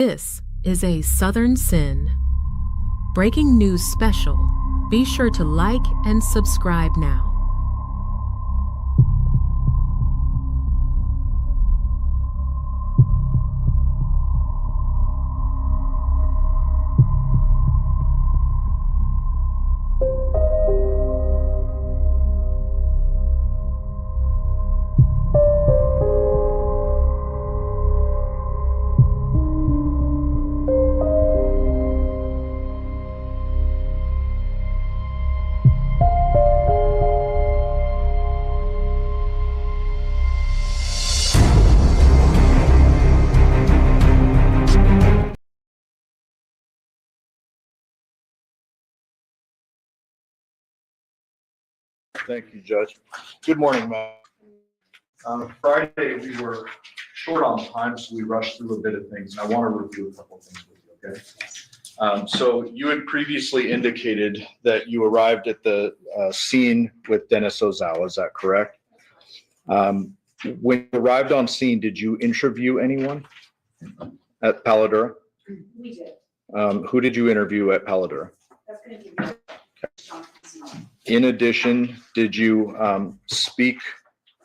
This is a Southern Sin breaking news special. Be sure to like and subscribe now. Thank you, Judge. Good morning, ma'am. Friday, we were short on time, so we rushed through a bit of things. And I want to review a couple of things with you, okay? So you had previously indicated that you arrived at the scene with Dennis Ozawa, is that correct? When you arrived on scene, did you interview anyone at Paladura? We did. Who did you interview at Paladura? That's going to be okay. In addition, did you speak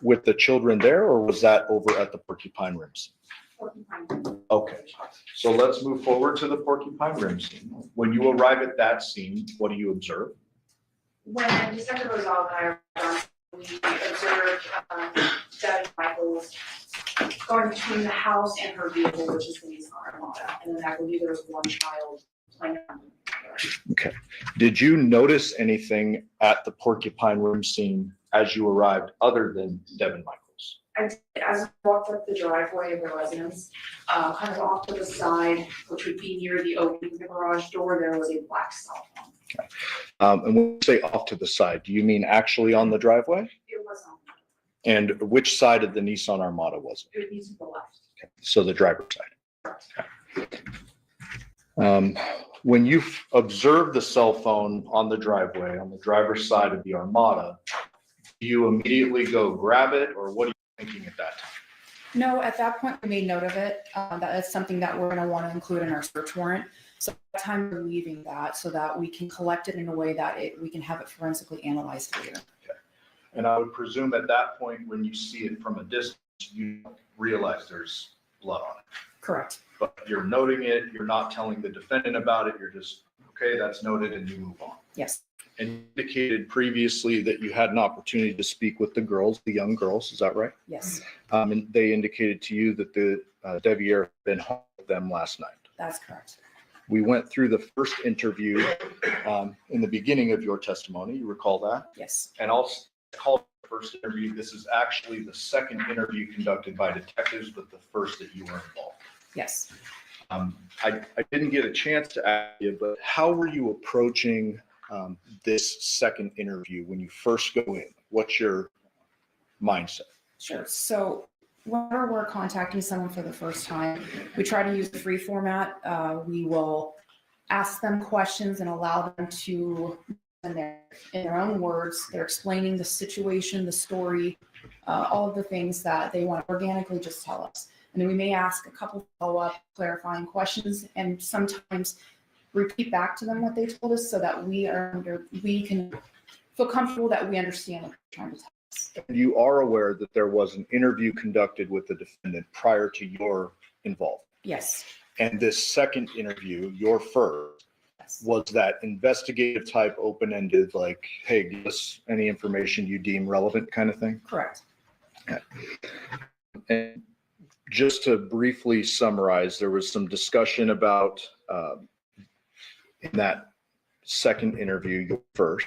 with the children there, or was that over at the Porcupine Rims? Okay, so let's move forward to the Porcupine Rims scene. When you arrive at that scene, what do you observe? When Detective Ozawa and I arrived, we observed Devyn Michaels going between the house and her vehicle, which is the Nissan Armada, and then I believe there was one child playing around. Okay. Did you notice anything at the Porcupine Room scene as you arrived other than Devyn Michaels? I did, as I walked up the driveway of the residence, kind of off to the side, which would be near the opening of the garage door, there was a black cell phone. Okay. And when you say off to the side, do you mean actually on the driveway? It was on. And which side of the Nissan Armada was it? It would be to the left. Okay. So the driver's side. Okay. When you observe the cell phone on the driveway, on the driver's side of the Armada, do you immediately go grab it, or what are you thinking at that time? No, at that point, we made note of it. That is something that we're going to want to include in our search warrant. So at that time, we're leaving that so that we can collect it in a way that we can have it forensically analyzed later. Okay. And I would presume at that point, when you see it from a distance, you don't realize there's blood on it. Correct. But you're noting it, you're not telling the defendant about it, you're just, okay, that's noted, and you move on. Yes. And you indicated previously that you had an opportunity to speak with the girls, the young girls, is that right? Yes. And they indicated to you that the Devier had been home with them last night. That's correct. We went through the first interview in the beginning of your testimony, you recall that? Yes. And I'll call it the first interview. This is actually the second interview conducted by detectives, but the first that you were involved. Yes. I didn't get a chance to ask you, but how were you approaching this second interview when you first go in? What's your mindset? Sure. So whenever we're contacting someone for the first time, we try to use the free format. We will ask them questions and allow them to, in their own words, they're explaining the situation, the story, all of the things that they want to organically just tell us. And then we may ask a couple follow-up clarifying questions and sometimes repeat back to them what they told us so that we can feel comfortable that we understand what they're trying to tell us. You are aware that there was an interview conducted with the defendant prior to your involvement. Yes. And this second interview, your first, Yes. was that investigative type, open-ended, like, hey, give us any information you deem relevant kind of thing? Correct. Okay. And just to briefly summarize, there was some discussion about in that second interview, your first,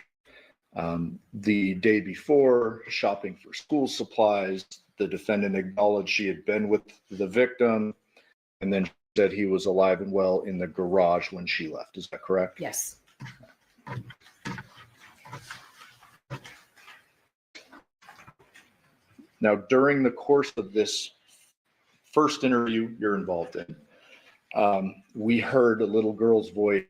the day before, shopping for school supplies. The defendant acknowledged she had been with the victim and then said he was alive and well in the garage when she left. Is that correct? Yes. Now, during the course of this first interview you're involved in, we heard a little girl's voice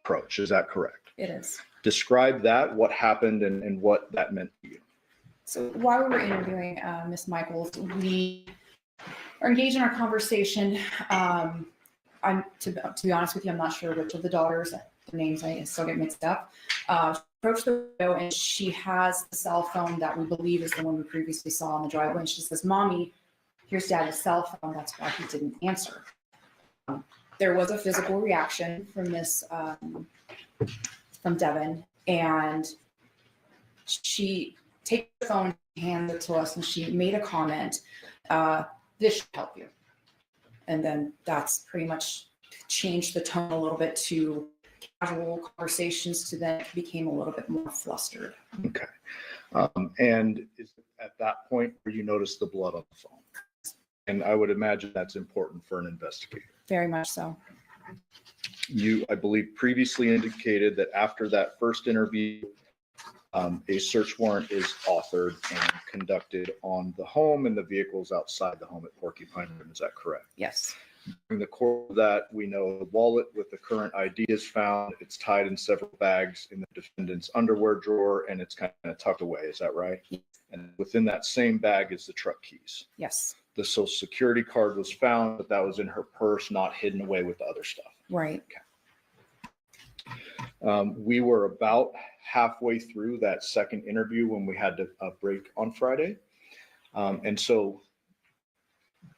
approach. Is that correct? It is. Describe that, what happened, and what that meant to you. So while we were interviewing Ms. Michaels, we are engaged in our conversation. to be honest with you, I'm not sure which of the daughters, the names I still get mixed up. Approached the window, and she has the cell phone that we believe is the one we previously saw on the driveway. And she says, "Mommy, here's Daddy's cell phone. That's why he didn't answer." There was a physical reaction from this, from Devyn, and she takes the phone, hands it to us, and she made a comment, "This should help you." And then that's pretty much changed the tone a little bit to casual conversations to then became a little bit more flustered. Okay. And is it at that point where you notice the blood on the phone? And I would imagine that's important for an investigator. Very much so. You, I believe, previously indicated that after that first interview, a search warrant is authored and conducted on the home and the vehicles outside the home at Porcupine Rim. Is that correct? Yes. In the course of that, we know the wallet with the current ID is found. It's tied in several bags in the defendant's underwear drawer, and it's kind of tucked away. Is that right? Yes. And within that same bag is the truck keys. Yes. The social security card was found, but that was in her purse, not hidden away with the other stuff. Right. Okay. We were about halfway through that second interview when we had to break on Friday. And so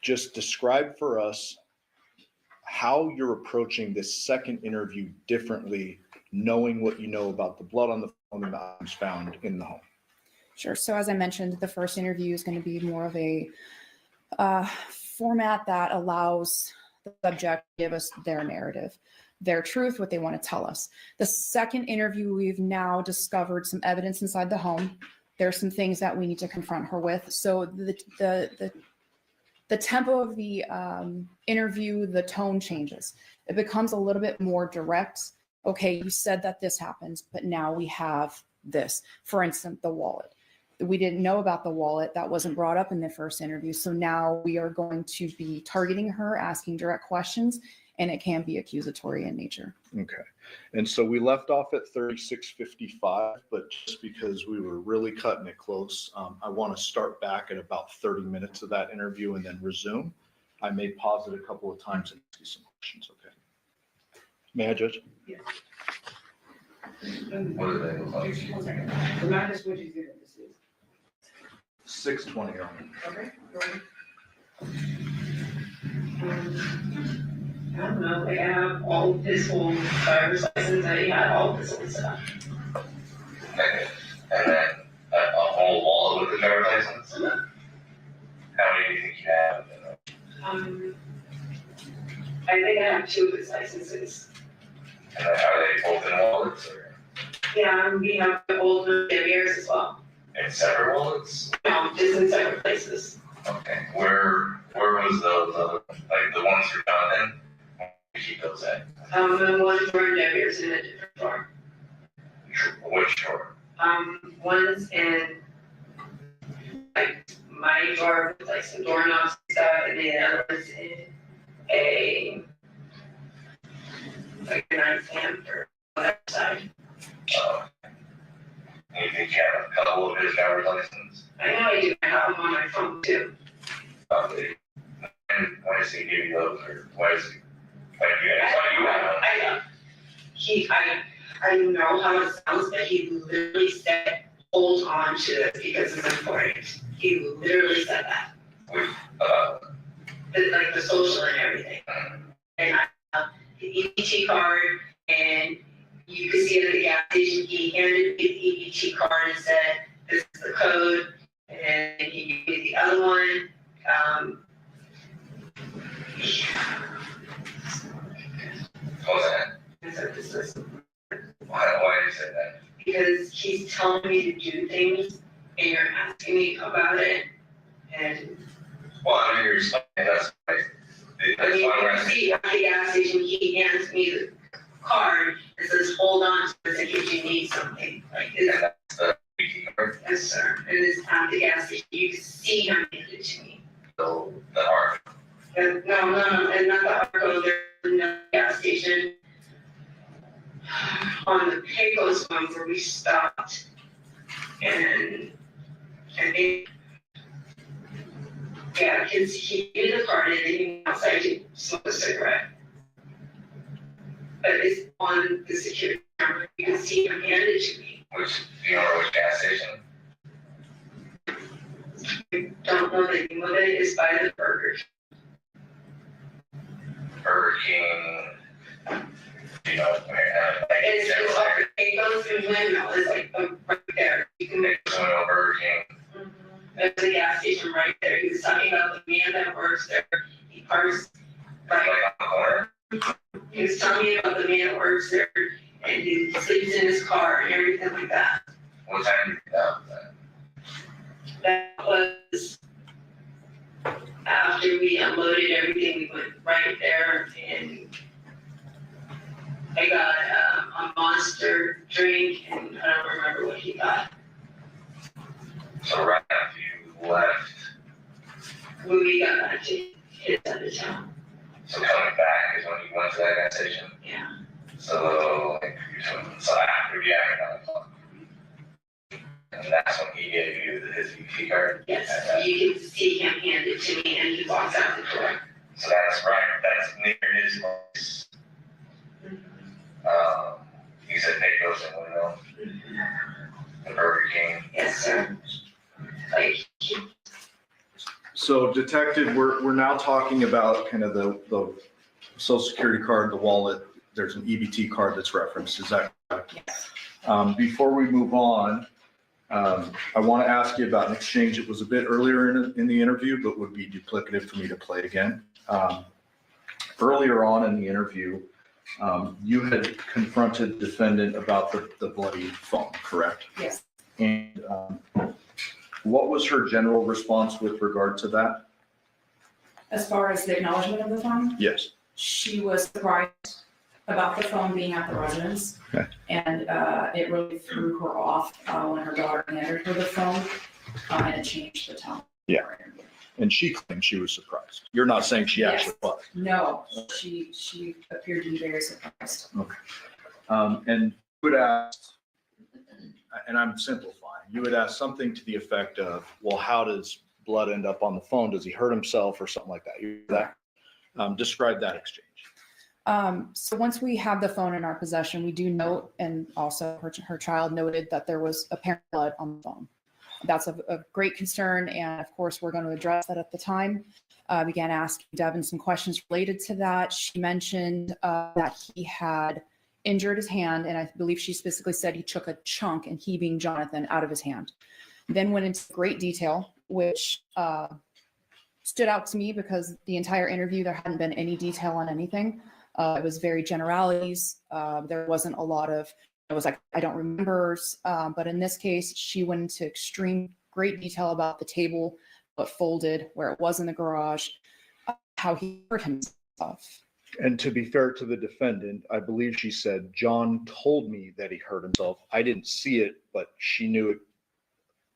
just describe for us how you're approaching this second interview differently, knowing what you know about the blood on the phone and the items found in the home. Sure. So as I mentioned, the first interview is going to be more of a format that allows the subject to give us their narrative, their truth, what they want to tell us. The second interview, we've now discovered some evidence inside the home. There's some things that we need to confront her with. So the tempo of the interview, the tone changes. It becomes a little bit more direct. Okay, you said that this happened, but now we have this. For instance, the wallet. We didn't know about the wallet. That wasn't brought up in the first interview. So now we are going to be targeting her, asking direct questions, and it can be accusatory in nature. Okay. And so we left off at 36:55, but just because we were really cutting it close, I want to start back at about 30 minutes of that interview and then resume. I may pause it a couple of times and ask you some questions. Okay. May I, Judge? Yes. What do they look like? Remind us what you did this is. 620 on. Okay. I don't know, they have all this whole driver's license, they had all this old stuff. Okay, and then a whole wallet with the driver's license? How many do you think you have? I think I have 2 of his licenses. And then are they both in wallets or Yeah, and we have the old Devy's as well. in separate wallets? No, just in separate places. Okay, where was those other, like the ones for Jonathon? Where do you keep those at? The ones were in Devy's in a different drawer. Which drawer? One's in like my drawer with like some doorknobs and stuff, and the other one's in a like a nightstand or whatever side. You think you have a couple of his driver's license? I know I do. I have them on my phone too. And why does he give you those, or why is he, like, you guys thought you had them? I know how it sounds, but he literally said, hold on to it because it's important. He literally said that. Like the social and everything. And I have the EBT card, and you could see it at the gas station. He handed me the EBT card and said, this is the code. And he gave me the other one. What was that? I said, this is Why did you say that? because he's telling me to do things and you're asking me about it. And Well, I know you're explaining that's why. I mean, That's why we're you asking. see at the gas station, he hands me the card and says, hold on to this in case you need something. Like, And that's the EBT card, yes, sir. And it's at the gas station. You can see him hand it to me. so the hard. And no, and not the Arco, there's another gas station on the Pecos one where we stopped. And they, yeah, he gave me the card and then he went outside to smoke a cigarette. but it's on the security camera. You can see him hand it to me. Which, do you know which gas station? I don't know the name of it. It's by the Burger King. Burger King, you know, It's up, it goes through Windmill. It's like right there. You can make Burger King. There's a gas station right there. He was talking about the man that works there. He parks Like right. on the corner? He was telling me about the man that works there and he sleeps in his car and everything like that. What time did you get that? That was after we unloaded everything. We went right there and I got a Monster drink and I don't remember what he got. So right after you left, When we got back to his side of town. so coming back is when you went to that gas station? Yeah. So, like, so after you got it on, and that's when he gave you his ET card? Yes, you can see him hand it to me and he walks out the door. So that's right, that's near his place. He said Pecos and Winnow, the Burger King. Yes, sir. Like, So detective, we're now talking about kind of the social security card, the wallet. There's an EBT card that's referenced. Is that correct? Yes. Before we move on, I want to ask you about an exchange that was a bit earlier in the interview, but would be duplicative for me to play again. Earlier on in the interview, you had confronted the defendant about the bloody phone, correct? Yes. And what was her general response with regard to that? As far as the acknowledgement of the phone, Yes. she was surprised about the phone being at the residence. Okay. And it really threw her off when her daughter handed her the phone and it changed the tone. Yeah. And she claimed she was surprised. You're not saying she actually was? No, she appeared to be very surprised. And you would ask, and I'm simplifying, you would ask something to the effect of, well, how does blood end up on the phone? Does he hurt himself or something like that? You hear that? Describe that exchange. So once we have the phone in our possession, we do note, and also her child noted that there was apparent blood on the phone. That's a great concern, and of course, we're going to address that at the time. Began asking Devyn some questions related to that. She mentioned that he had injured his hand, and I believe she specifically said he took a chunk, and he being Jonathon, out of his hand. Then went into great detail, which stood out to me because the entire interview, there hadn't been any detail on anything. It was very generalities. There wasn't a lot of, it was like, I don't remember. But in this case, she went into extreme great detail about the table, what folded, where it was in the garage, how he hurt himself. And to be fair to the defendant, I believe she said, John told me that he hurt himself. I didn't see it, but she knew it,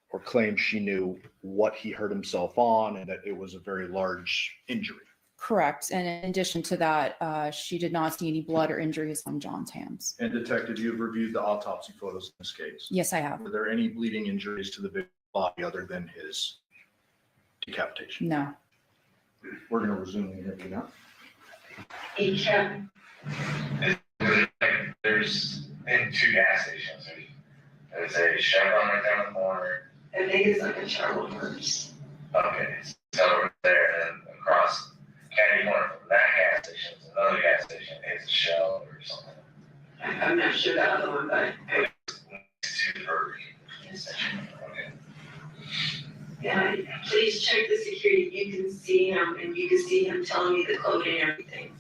or claimed she knew what he hurt himself on and that it was a very large injury. Correct. And in addition to that, she did not see any blood or injuries on John's hands. And detective, you've reviewed the autopsy photos in this case. Yes, I have. Were there any bleeding injuries to the victim's body other than his decapitation? No. We're going to resume the interview now. he kept, There's in two gas stations. There's a Chevron right there on the corner. I think it's like a Charlotte Horse. Okay, so over there and across County Corner from that gas station is another gas station. It's a Shell or something. I'm not sure the other one, but Next to the Burger King. yes. Okay. Yeah, please check the security. You can see him and you can see him telling me the code and everything.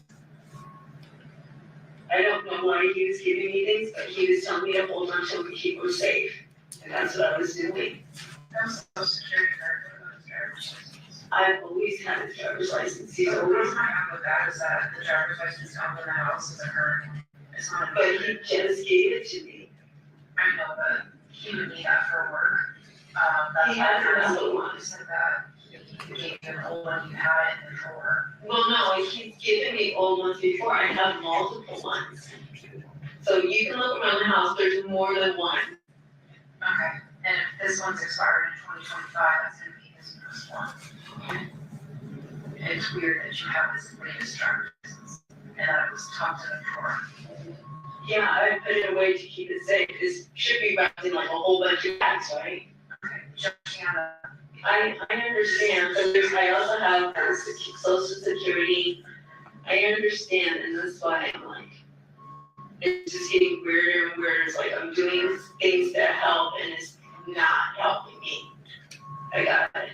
I don't know why he was giving me things, but he was telling me to hold on to him and keep him safe. And that's what I was doing. I've always had a driver's license. He's always. With that is that the driver's license comes in the house is a hurt. It's not. But he just gave it to me. I know, but he would need that for work. That's He has why another one. you said that you gave him an old one you had it in the drawer. Well, no, he's given me old ones before. I have multiple ones. So you can look around the house. There's more than one. Okay, and if this one's expired in 2025, that's gonna be his first one. It's weird that you have this latest driver's license. and that it was tucked in a drawer. Yeah, I put it away to keep it safe. This should be wrapped in like a whole bunch of bags, right? Okay, Jonathon, I understand, but I also have social security. I understand, and that's why I'm like, it's just getting weirder and weirder. It's like I'm doing things that help and it's not helping me. I got it.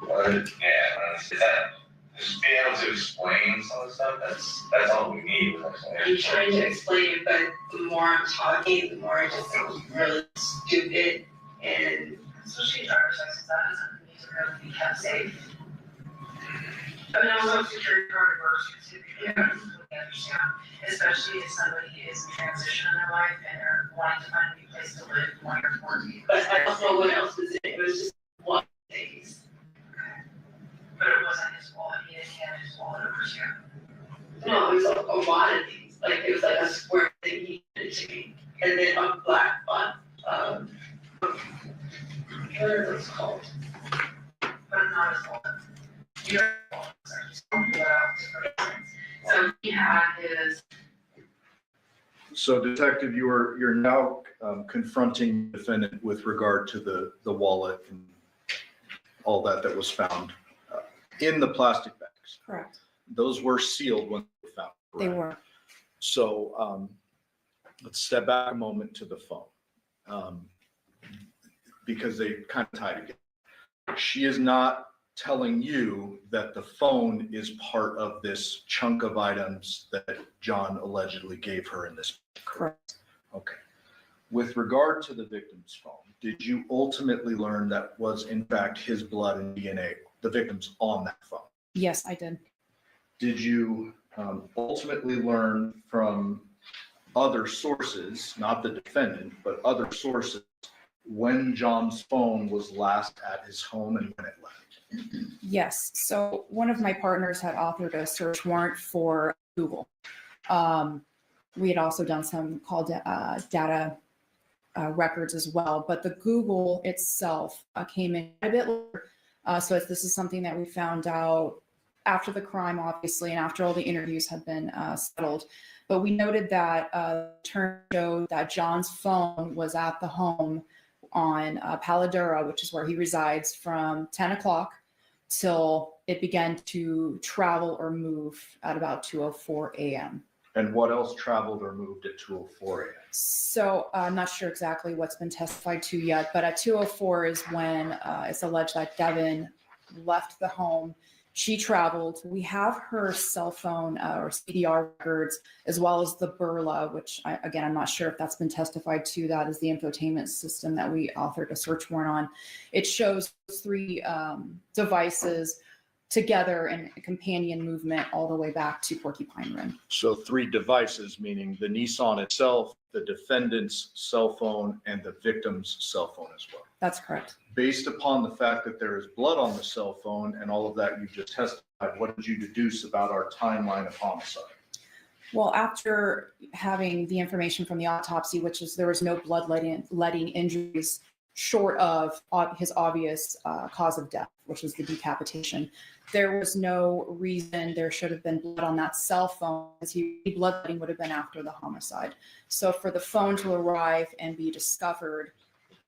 Well, yeah, it's that, just being able to explain some of the stuff, that's all we need. I'm trying to explain it, but the more I'm talking, the more I just sound really stupid and. especially driver's license, that doesn't need to really be kept safe. I mean, also security card or birth certificate, I completely understand, especially if somebody is in transition in their life and they're wanting to find a new place to live, wanting to quarantine. But I don't know what else was in it. It was just one of the things. But it wasn't his wallet, he didn't hand his wallet over to you. No, it was a lot of things. Like it was like a square thing he handed to me, and then a black one. What are those called? But it's not his wallet. You don't have a wallet, so just don't do that out to person. So he had his, So Detective, you're now confronting the defendant with regard to the wallet and all that was found in the plastic bags. Correct. Those were sealed when they were found. They correct? were. So let's step back a moment to the phone because they kind of tie together. She is not telling you that the phone is part of this chunk of items that John allegedly gave her in this. Correct. Okay. With regard to the victim's phone, did you ultimately learn that was in fact his blood and DNA, the victim's on that phone? Yes, I did. Did you ultimately learn from other sources, not the defendant, but other sources, when John's phone was last at his home and when it left? Yes. So one of my partners had authored a search warrant for Google. We had also done some call data records as well, but the Google itself came in a bit later. So this is something that we found out after the crime, obviously, and after all the interviews had been settled. But we noted that turn showed that John's phone was at the home on Paladura, which is where he resides, from 10 o'clock till it began to travel or move at about 2:04 a.m. And what else traveled or moved at 2:04 a.m.? So I'm not sure exactly what's been testified to yet, but at 2:04 is when it's alleged that Devyn left the home. She traveled. We have her cell phone or CDR records, as well as the Burla, which I'm not sure if that's been testified to. That is the infotainment system that we authored a search warrant on. It shows three devices together in a companion movement all the way back to Porcupine Rim. So 3 devices, meaning the Nissan itself, the defendant's cell phone, and the victim's cell phone as well. That's correct. Based upon the fact that there is blood on the cell phone and all of that you just testified, what did you deduce about our timeline of homicide? Well, after having the information from the autopsy, which is there was no bloodletting injuries short of his obvious cause of death, which was the decapitation, there was no reason there should have been blood on that cell phone, as bloodletting would have been after the homicide. So for the phone to arrive and be discovered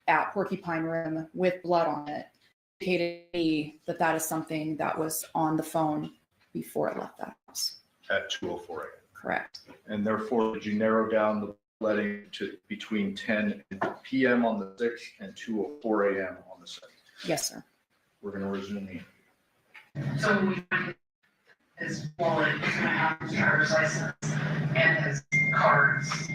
at Porcupine Rim with blood on it indicated to me that that is something that was on the phone before it left that house. At 2:04 a.m. Correct. And therefore, did you narrow down the bloodletting to between 10 p.m. on the 6th and 2:04 a.m. on the 7th? Yes, sir. We're going to resume the. so when we find his wallet, he's gonna have his driver's license and his cards.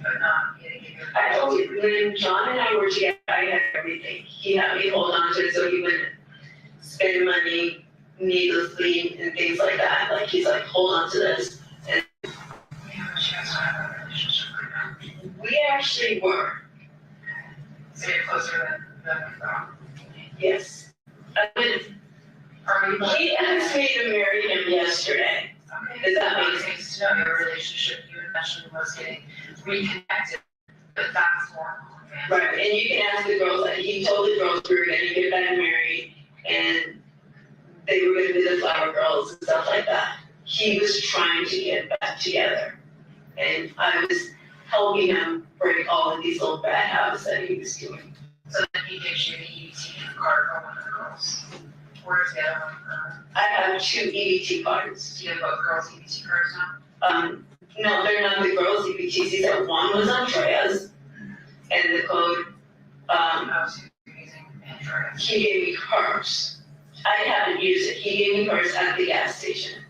But not getting it. I told you, when John and I were together, I had everything. He had me hold on to it so he wouldn't spend money needlessly and things like that. Like he's like, hold on to this. And We have a chance to have a relationship right now. we actually were, So you're closer than we thought. yes. I mean, Are we? he asked me to marry him yesterday. Okay. Does that make It seems to know your relationship, you mentioned was getting reconnected, but that's more. Right, and you can ask the girls, like, he told the girls we were gonna get back married, and they were gonna be the flower girls and stuff like that. He was trying to get back together, and I was helping him break all of these little bad habits that he was doing. So then he gives you the EBT card for one of the girls. Where's the other one? I have 2 EBT cards. Do you have both girls' EBT cards now? No, they're not the girls' EBTs, he said one was Andrea's, and the code, I was using Android. he gave me hers. I haven't used it, he gave me hers at the gas station.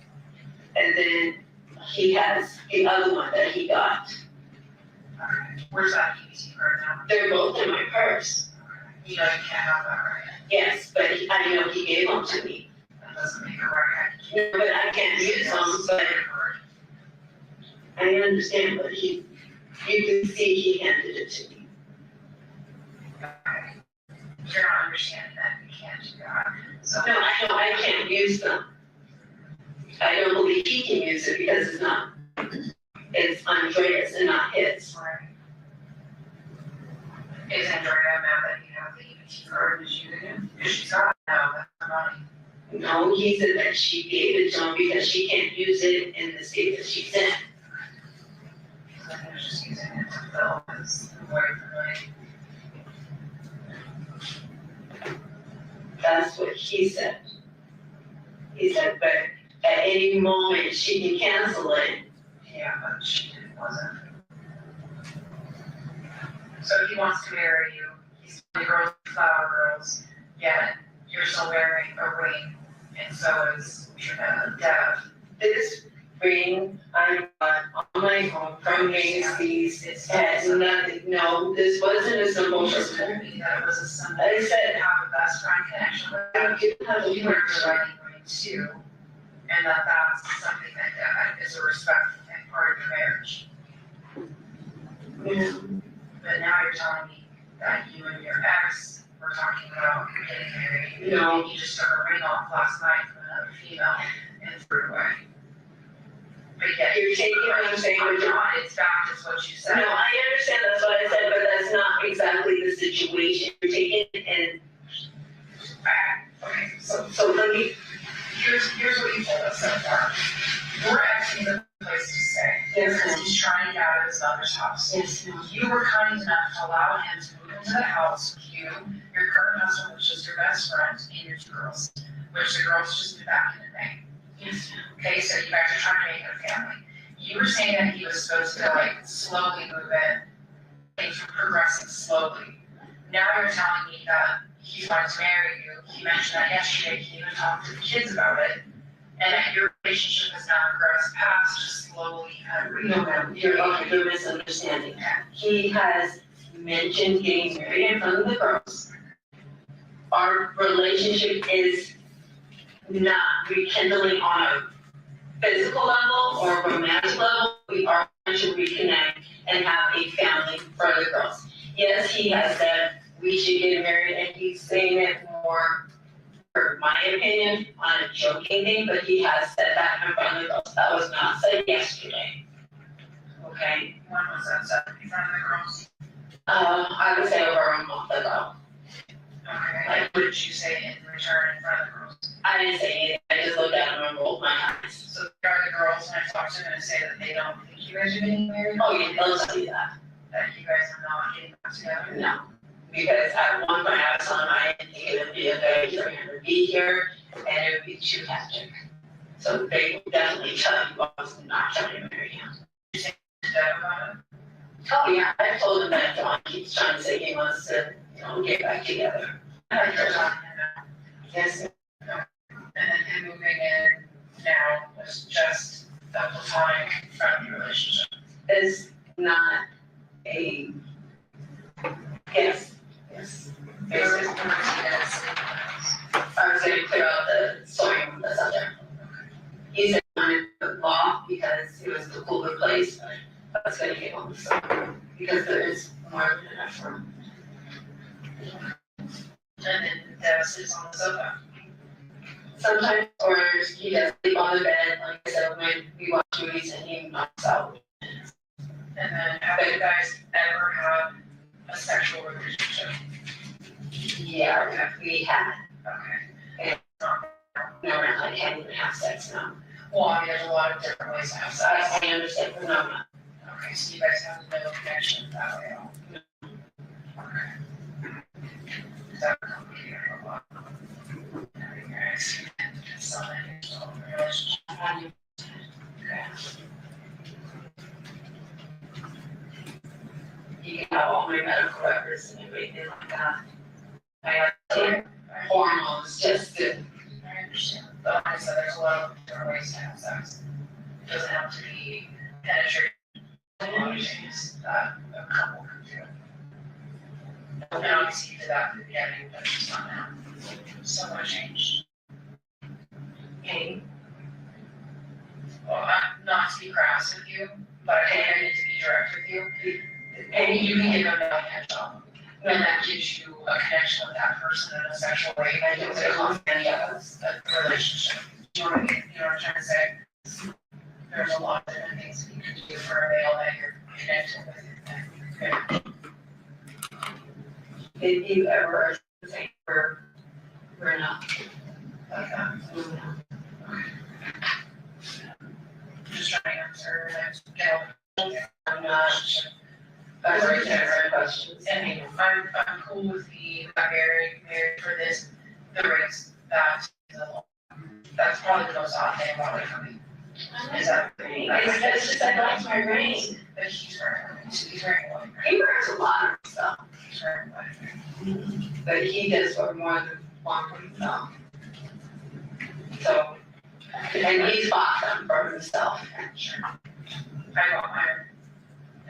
And then he has the other one that he got. Okay. Where's that EBT card now? They're both in my purse. You know you can't have that, right? Yes, but I know he gave them to me. That doesn't make it right. No, but I can't use them, but I understand, but you can see he handed it to me. Okay. You're not understanding that you can't do that. So No, I know I can't use them. I don't believe he can use it because it's Andreas and not his. Right. Is Andrea mad that you have the EBT card? Did you get it? Because she's got it now, that's her money. No, he said that she gave it to him because she can't use it in the state that she's in. So I was just using it to fill his away from money. That's what he said. He said, but at any moment she can cancel it. Yeah, but she wasn't. So he wants to marry you, he's the girls, flower girls, yet you're still wearing a ring, and so is Dev. This ring I got on my own from Macy's. It has nothing, no, this wasn't a symbol You for just told me. me that it was a symbol. I said, Have a best friend connection with I them. didn't have a You wear picture. the wedding ring too, and that's something that is a respect and part of your marriage. Yeah. But now you're telling me that you and your ex were talking about getting married. No. You just took a ring off last night from another female and threw it away. But yet You're taking what I'm saying, but you're not, it's fact, is what you said. No, I understand that's what I said, but that's not exactly the situation. You're taking it and, Okay, so let me, here's what you told us so far. Your ex needs a place to stay. Yes, Because ma'am. he's trying to get out of his mother's house. yes, ma'am. You were kind enough to allow him to move into the house with you, your current husband, which is your best friend, and your 2 girls, which the girls just moved back in May. Yes, ma'am. Okay, so you guys are trying to make it a family. You were saying that he was supposed to like slowly move in, things were progressing slowly. Now you're telling me that he wants to marry you. He mentioned that yesterday, he even talked to the kids about it, and that your relationship has now progressed past just slowly kind of. No, ma'am, you're misunderstanding. He has mentioned getting married in front of the girls. Our relationship is not rekindling on a physical level or romantic level. We are trying to reconnect and have a family for the girls. Yes, he has said we should get married, and he's saying it more, for my opinion, on a joking thing, but he has said that in front of the girls. That was not said yesterday. Okay? When was that said in front of the girls? I would say over a month ago. Okay, like what did you say in return in front of the girls? I didn't say anything, I just looked at him and rolled my eyes. So are the girls, when I talk to them, gonna say that they don't think you guys are getting married? Oh, yeah, they'll tell you that. That you guys are not getting back together? No, because at one point I was telling him I didn't think it would be a good idea for him to be here, and it would be too hectic. So they will definitely tell you I was not trying to marry him. Is that about it? Oh, yeah, I told him that John keeps trying to say he wants to, get back together. I like you're talking about. Yes, And then him moving in now was just the platonic friendly relationship. it's not a, yes. There is Basically, yes. I was gonna clear out the sewing room that's out there. He said he wanted the law because it was the cooler place, but I was gonna get on the sewing because there is more than enough room. And then Deb sits on the sofa. Sometimes, or he does sleep on the bed, like I said, when we watch movies and he knocks out. And then have you guys ever had a sexual relationship? Yeah, we had, Okay. no, I can't even have sex now. Well, I mean, there's a lot of different ways to have sex. I understand, but no, Okay, so you guys have no connection that way at all? Okay. Is that complicated or what? Having your ex decide on the relationship? Okay. you can have all my medical records and everything like that. I Okay. have hormones just to, I understand, but like I said, there's a lot of different ways to have sex. It doesn't have to be penetrating, a lot of things that a couple can do. And obviously you did that in the beginning, but it's not now. So much changed. pain. Well, not to be crass with you, but I think I need to be direct with you. And you can give them a heads up. When that gives you a connection with that person in a sexual way, that gives it a relationship. You know what I mean? You know what I'm trying to say? There's a lot of different things that you can do for a male that you're connected with. Did you ever think we're not? Like that. Just trying to answer I'm not. That's Right. answering questions. And I'm cool with the married for this, the risk that's probably the most odd thing about it for me. Is that? It's just I like my ring. But he's wearing one. He wears a lot of stuff, He's wearing one. but he does wear more than one himself. So, and he's bought them for himself. Sure. I got mine.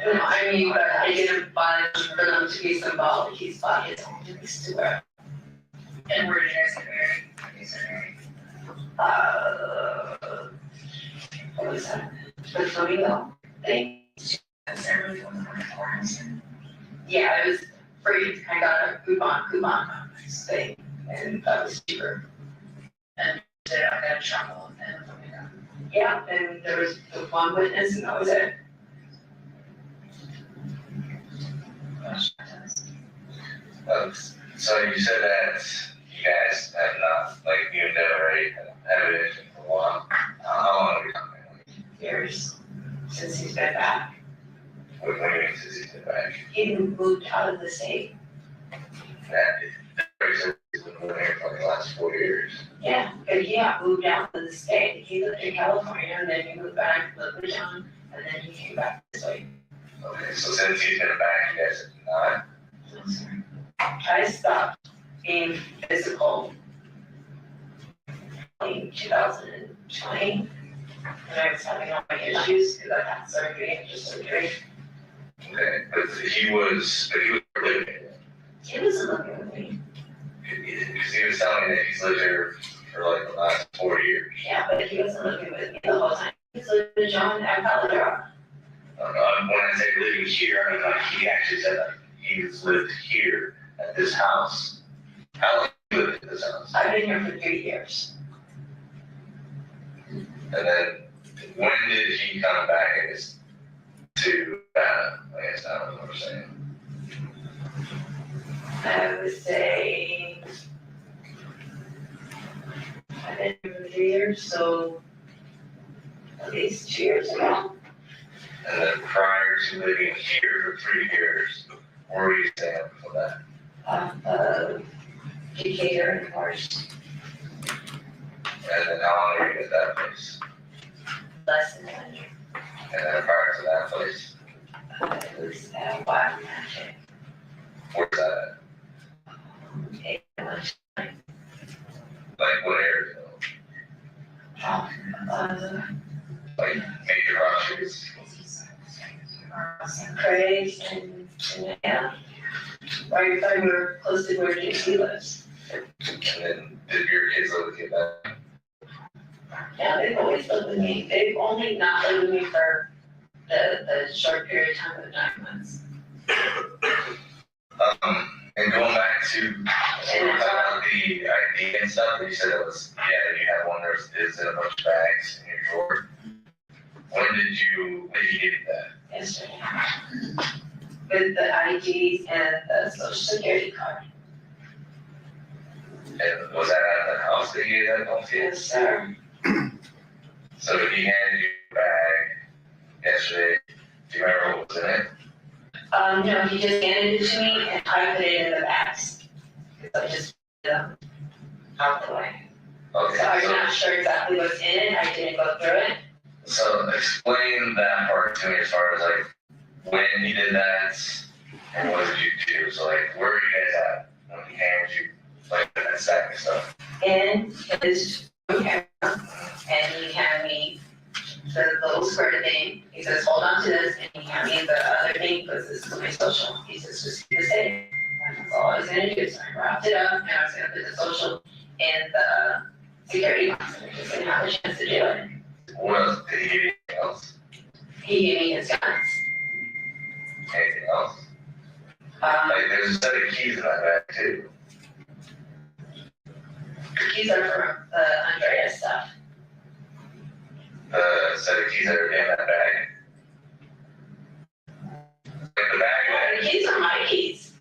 No, I mean, but I didn't buy them for them to be symbolic. He's bought his own things to wear. And where did you guys get married? When you get married? What was that? The flamingo thing? That's every one of my forms. Yeah, it was free. I got a coupon thing, and that was cheaper. Did I get a travel and flamingo? Yeah, and there was the one witness, and that was it. So you said that you guys have not, like, you never already had it for a while. How long have you done that? Years since he's been back. What do you mean since he's been back? He moved out of the state. He's been living here for like the last 4 years. Yeah, but he got moved out of the state. He lived in California, and then he moved back, lived with John, and then he came back this way. Okay, so since he's been back, you guys have not. I stopped being physical in 2020 when I was having all my issues because I had surgery after surgery. Okay, but he was living here. He wasn't living with me. Because he was telling me that he's lived here for like the last 4 years. Yeah, but he wasn't living with me the whole time. He was living with John at Paladra. When I say living here, I mean like he actually said like he's lived here at this house. How long have you lived at this house? I've been here for 3 years. And then when did he come back, I guess, to I guess I don't know what I'm saying. I would say I've been here for 3 years, so at least 2 years ago. And then prior to living here for 3 years, where were you staying before that? Decatur and Forest, And then how long were you at that place? less than 100. And then prior to that place, It was at Wild Magic. where's that at? Like what area? Like major cross streets? Craig's and yeah. Right, we were close to where JC lives. And then did your kids live with you then? Yeah, they've always lived with me. They've only not lived with me for the short period of time of 9 months. And going back to, so we're talking about the ID and stuff, you said it was, yeah, you had one that is in a bunch of bags in your drawer. When did you get that? Yesterday. with the IDs and the social security card. And was that at the house that you had on Yes, sir. So he handed you a bag yesterday. Do you remember what was in it? No, he just handed it to me and I put it in the bags. So I just put them out the way. Okay. So I'm not sure exactly what's in it, I didn't go through it. So explain that part to me as far as like when you did that and what did you do? So like where are you guys at when he handed you like that sack and stuff? In his camera, and he handed me the little square thing. He says, hold on to this, and he handed me the other thing, because this is my social. He says, just keep this in. And that's all I was gonna do, so I wrapped it up, and I was gonna put the social in the security box, and I just didn't have a chance to do it. What else? Did he give you anything else? He gave me his guns. Anything else? Like there's a set of keys in that bag too. These are for the Andrea stuff. The set of keys that are in that bag. Like the bag. The keys are my keys.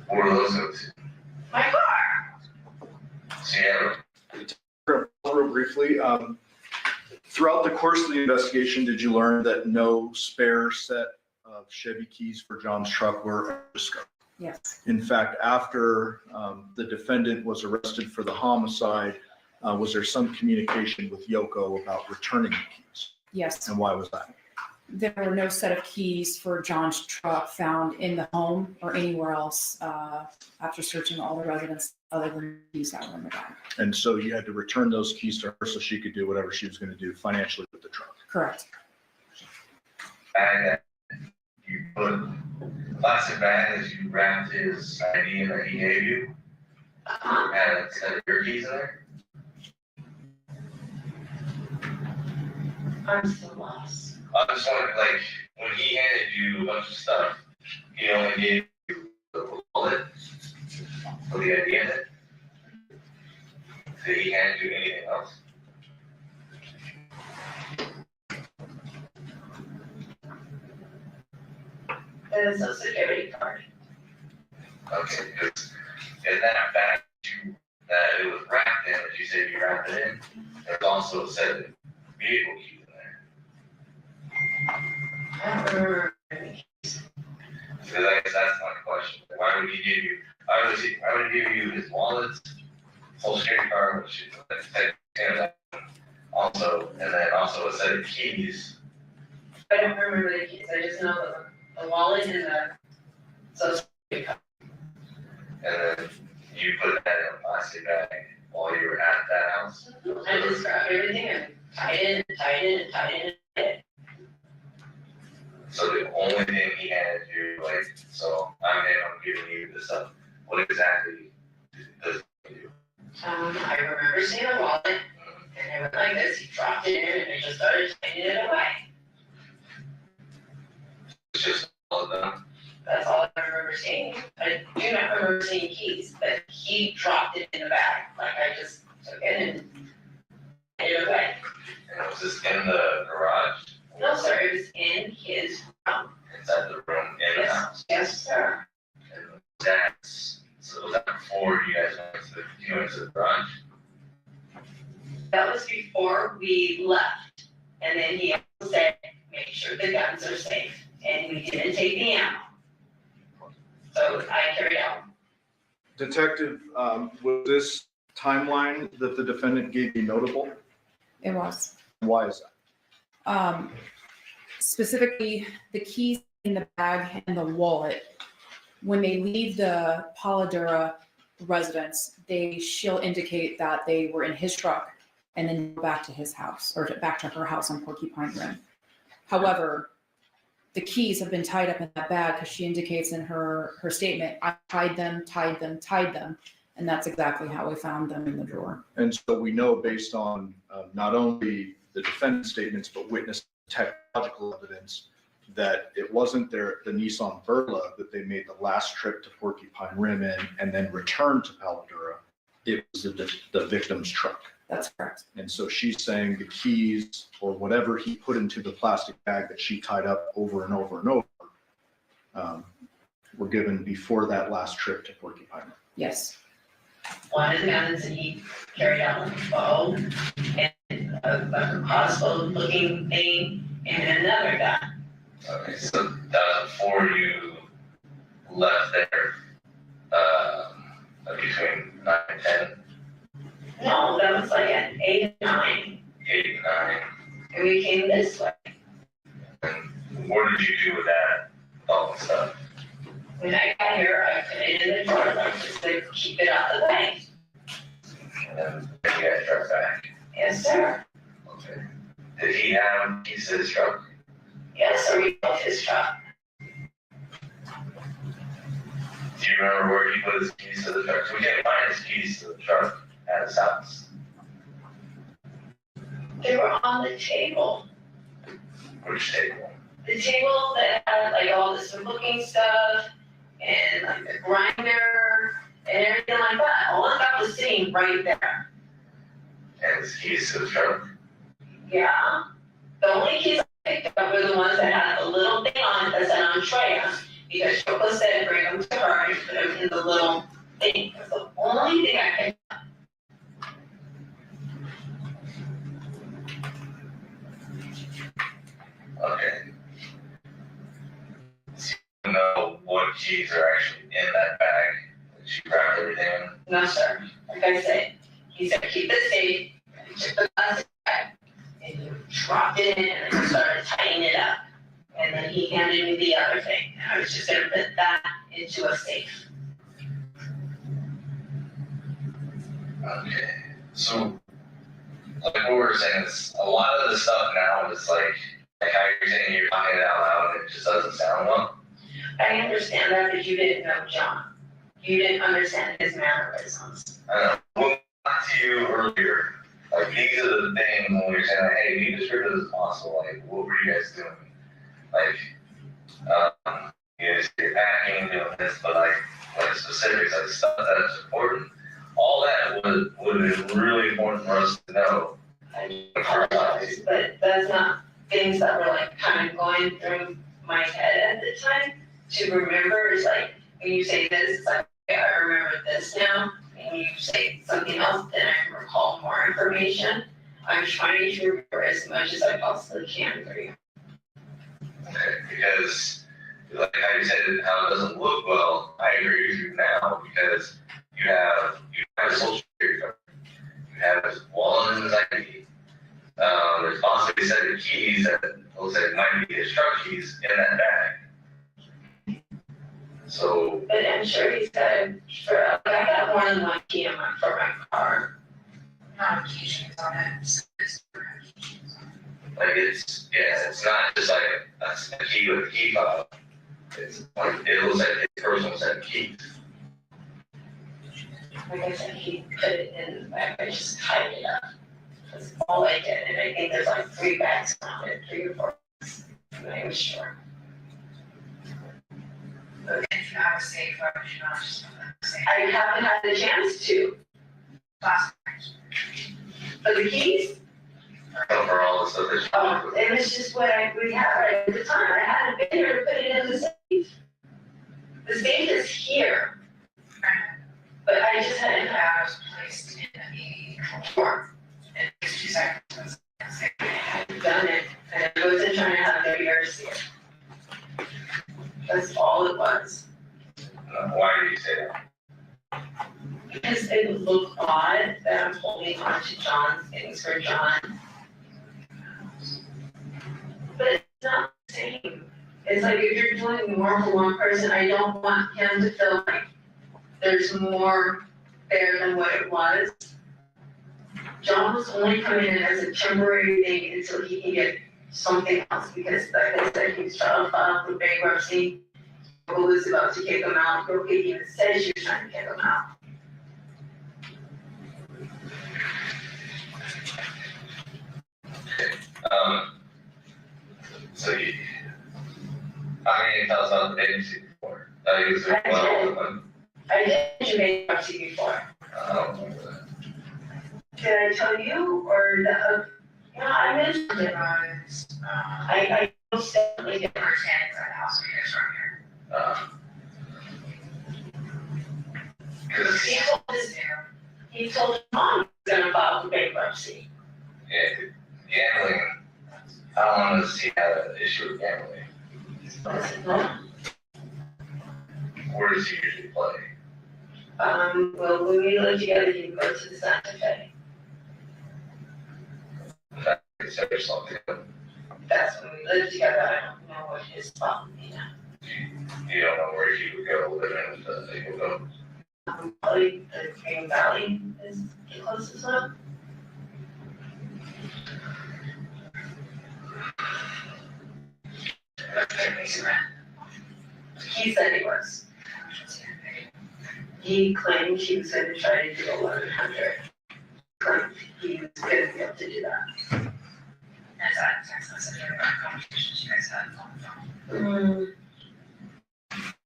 Where do those go to? My car. So you have Real briefly, throughout the course of the investigation, did you learn that no spare set of Chevy keys for John's truck were discovered? Yes, In fact, after the defendant was arrested for the homicide, was there some communication with Yoko about returning the keys? yes. And why was that? There were no set of keys for John's truck found in the home or anywhere else after searching all the residents other than the keys that were in the bag. And so you had to return those keys to her so she could do whatever she was going to do financially with the truck. Correct. bag that you put, plastic bag that you wrapped his ID in that he gave you, and a set of your keys in there? I'm so lost. I just wanted, like, when he handed you a bunch of stuff, he only gave you the wallet with the ID in it. Did he hand you anything else? The social security card. Okay, because in that bag that it was wrapped in, that you said you wrapped it in, there's also a set of vehicle keys in there. I don't remember any. Because I guess that's my question. Why would he give you, why would he give you his wallet, social security card, which is like, also, and then also a set of keys? I don't remember the keys, I just know the wallet and the social security card. And then you put that in a plastic bag while you were at that house? I just grabbed everything and tied it. So the only thing he handed you, like, so I'm giving you this stuff, what exactly does he do? I remember seeing the wallet, and I went like this, he dropped it in, and I just started taking it away. It's just all of them. That's all I remember seeing. I do not remember seeing keys, but he dropped it in the bag, like I just took it and put it away. And was this in the garage? No, sir, it was in his room. Inside the room, in the house? Yes, sir. And so was that before you guys went to the garage? That was before we left. And then he also said, make sure the guns are safe. And we didn't take the ammo. So I carried out. Detective, was this timeline that the defendant gave you notable? It was. Why is that? Specifically, the keys in the bag and the wallet, when they leave the Paladura residence, she'll indicate that they were in his truck and then go back to his house or back to her house on Porcupine Rim. However, the keys have been tied up in that bag because she indicates in her statement, I tied them, and that's exactly how we found them in the drawer. And so we know based on not only the defendant's statements, but witness technological evidence that it wasn't the Nissan Verla that they made the last trip to Porcupine Rim in and then returned to Paladura. It was the victim's truck. That's correct. And so she's saying the keys or whatever he put into the plastic bag that she tied up over and over and over were given before that last trip to Porcupine. Yes. One of the guns that he carried out with a bow and a crossbow looking thing and another gun. Okay, so that was before you left there, between 9 and 10, No, that was like at 8 or 9, 8 and 9. and we came this way. And what did you do with that, all the stuff? When I got here, I put it in the drawer, like just to keep it out of the way. And then you guys drove back. Yes, sir. Okay. Did he have keys to his truck? Yes, sir, we built his truck. Do you remember where he put his keys to the truck? So we can't find his keys to the truck at his house. They were on the table. Which table? The table that had like all this looking stuff and like the grinder and everything like that. All of that was sitting right there. And his keys to the truck? Yeah. The only keys I picked up were the ones that had the little thing on it that said Andrea, because Shoko said bring them to her and put them in the little thing. That's the only thing I picked up. Okay. So you know what keys are actually in that bag that she wrapped everything in? No, sir. Like I said, he said keep the safe, and he took the plastic bag, and he dropped it in and he started tightening it up. And then he handed me the other thing, and I was just gonna put that into a safe. Okay. So, like what we were saying is, a lot of the stuff now is like how you're saying you're talking it out loud and it just doesn't sound well. I understand that, but you didn't know John. You didn't understand his mannerisms. I know. Well, not to you earlier. Like, these are the things when we were saying, like, hey, be descriptive as possible. Like, what were you guys doing? Like, you guys are packing, doing this, but like specifics, like stuff that's important. All that would have been really important for us to know. I apologize, but that's not things that were like kind of going through my head at the time to remember. Is like, when you say this, it's like, okay, I remember this now. And you say something else, then I can recall more information. I'm trying to remember as much as I possibly can for you. Okay, because like how you said it, how it doesn't look well, I agree with you now because you have a social security card, you have his wallet and his ID. There's possibly a set of keys that looks like it might be his truck keys in that bag. So. But I'm sure he said, I got more than one key for my car. Not occasions on it. Like it's not just like a key with a key fob. It's like, it looks like a personal set of keys. Like I said, he put it in the bag, I just tied it up. That's all I did, and I think there's like 3 bags on it, 3 or 4 bags. I'm not even sure. If you have a safe, why would you not just put that in the safe? I haven't had the chance to. Plastic. For the keys, For all the stuff that you oh, it was just what we had right at the time. I hadn't been here to put it in the safe. The safe is here, but I just hadn't had That was placed in a drawer. And it's 2 seconds. I hadn't done it, and I wasn't trying to have their ears see it. That's all it was. why do you say that? Because it would look odd that I'm holding on to John's things for John. But it's not the same. It's like if you're doing more for one person, I don't want him to feel like there's more there than what it was. John was only coming in as a temporary thing until he can get something else, because like I said, he was trying to file for bankruptcy. Who was about to kick him out. Brooke even said she was trying to kick him out. So you, I mean, tell us about the agency before. That was I did. one. I did mention bankruptcy before. I don't remember that. Did I tell you, or the, no, I mentioned it. It was, I most definitely did. understand inside the house when you guys were here. Cause, He told his mom he's gonna file for bankruptcy. yeah, gambling, how long does he have an issue with gambling? Where does he usually play? Well, when we lived together, he'd go to the Santa Fe. Consider something. That's when we lived together. I don't know what his problem is now. You don't know where he would go living with they would go. Probably the Green Valley is the closest one. He said he was. He claimed he was gonna try to do 1,100. Claimed he was gonna be able to do that. Is that text message or conversations you guys had on the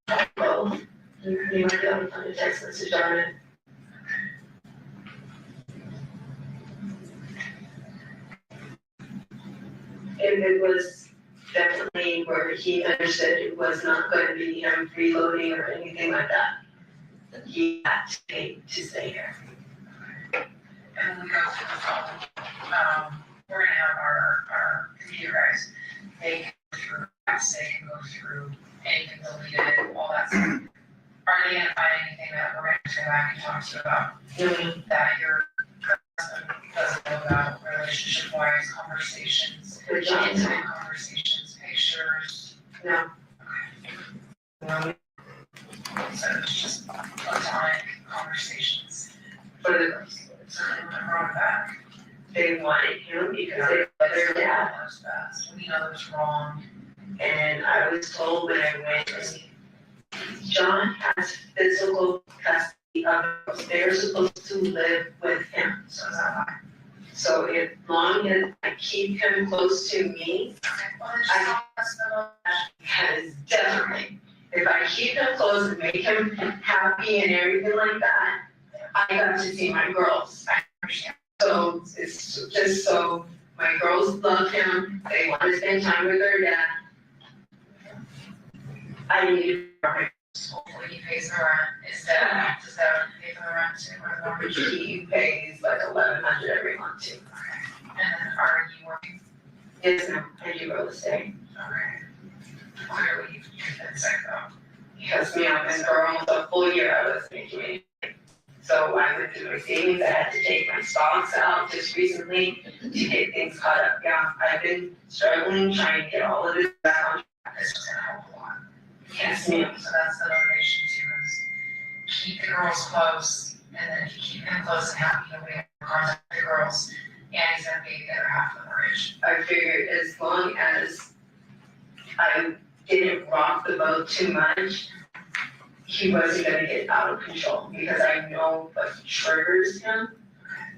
phone? Well, you might be able to find a text message on it. It was definitely where he understood it was not gonna be him reloading or anything like that. He had to stay here. And when we go through the phone, we're gonna have our computer guys, they can go through, they can go through anything deleted, all that stuff. Are they gonna find anything that we're gonna go back and talk to you about, that your husband doesn't know about, relationship-wise, conversations, With John, intimate conversations, pictures? no. So it's just platonic conversations. For the girls. So they brought back. They wanted him because they let their dad. Knows best. We know it's wrong. And I was told when I went, and John has physical custody of us. They're supposed to live with him. So is that why? So as long as I keep him close to me, Well, it's just not us, though. because definitely, if I keep him close and make him happy and everything like that, I got to see my girls. I understand. So it's just so my girls love him, they want to spend time with their dad. I need to Hopefully he pays the rent. Does that pay for the rent too, or the mortgage? he pays like 1,100 every month too. And then are you working? Yes, ma'am, I do real estate. Okay. Clearly, you've been sick though. Because me, I've been for almost a full year, I was making anything. So I went through my savings, I had to take my stocks out just recently to get things caught up. Yeah, I've been struggling, trying to get all of this back on track. This is gonna help a lot. Yes, ma'am. So that's the motivation too, is keep the girls close, and then if you keep them close and happy, you'll be able to contact the girls, and he's gonna pay the other half of the mortgage. I figured as long as I didn't rock the boat too much, he wasn't gonna get out of control, because I know what triggers him,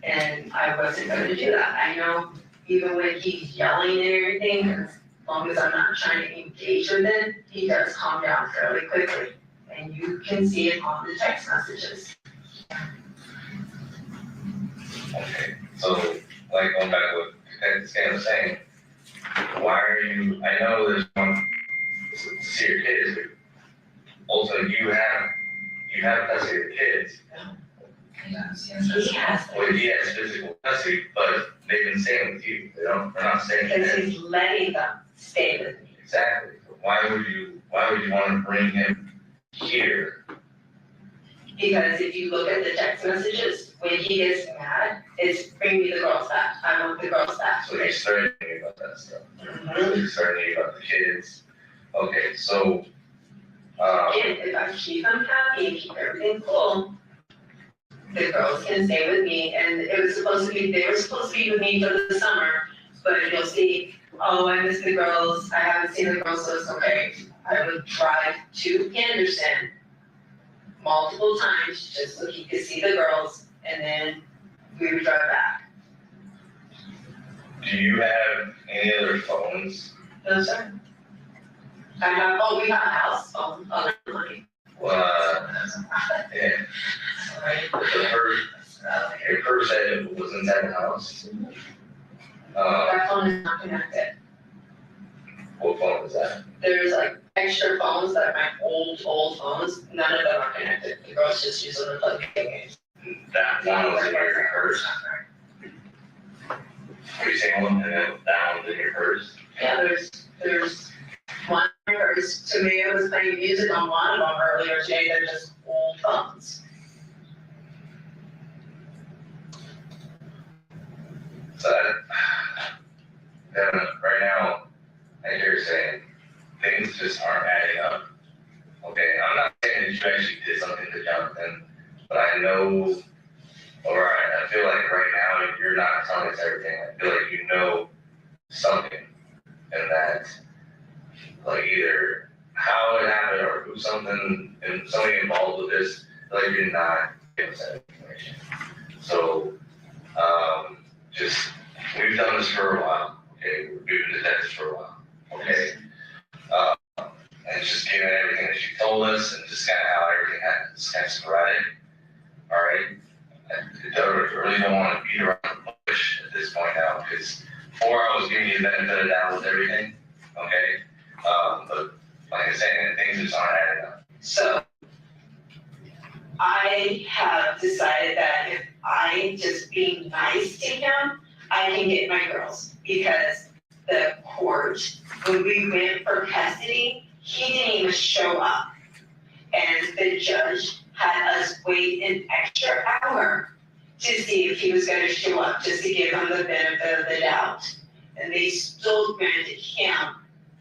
and I wasn't gonna do that. I know even when he's yelling and everything, as long as I'm not trying to engage with it, he does calm down fairly quickly. And you can see it on the text messages. Okay, so like going back to what Stan was saying, why are you, I know there's one, to see your kids, but also you have custody of the kids. Yes, He has, Well, he has physical custody, but they've been staying with you, they're not staying with because him. he's letting them stay with me. Exactly, why would you want to bring him here? Because if you look at the text messages, when he gets mad, it's bring me the girls back. I want the girls back. So he's starting to think about that stuff. Mhm. He's starting to think about the kids. Okay, so, And if I keep them happy, keep everything cool, the girls can stay with me, and they were supposed to be with me for the summer, but you'll see, oh, I miss the girls, I haven't seen the girls, so it's okay. I would drive to Anderson multiple times, just so he could see the girls, and then we would drive back. do you have any other phones? No, sir. We have a house phone, other than mine. Yeah, your purse said it was inside the house. That phone is not connected. What phone is that? There's like extra phones, like my old phones, none of them are connected. The girls just use them to play video games. That one was in your purse. Are you saying one that one's in your purse? Yeah, there's one in your purse. To me, it was playing music on one of them earlier today. They're just old phones. So right now, like you're saying, things just aren't adding up. Okay, I'm not saying that you actually did something to Jonathon, but I know, or I feel like right now you're not telling us everything. I feel like you know something, and that, like, either how it happened or who something involved with this, like you're not giving us that information. So, just, we've done this for a while, okay? We've been detectives for a while, okay? And just given everything that you told us and just kind of how everything happened, just kind of sporadic, all right? I really don't want to beat around the bush at this point now, because before I was giving you the benefit of the doubt with everything, okay? But like I said, things just aren't adding up. So I have decided that if I just being nice to him, I can get my girls, because the court, when we went for custody, he didn't even show up. And the judge had us wait an extra hour to see if he was gonna show up, just to give him the benefit of the doubt. And they still granted him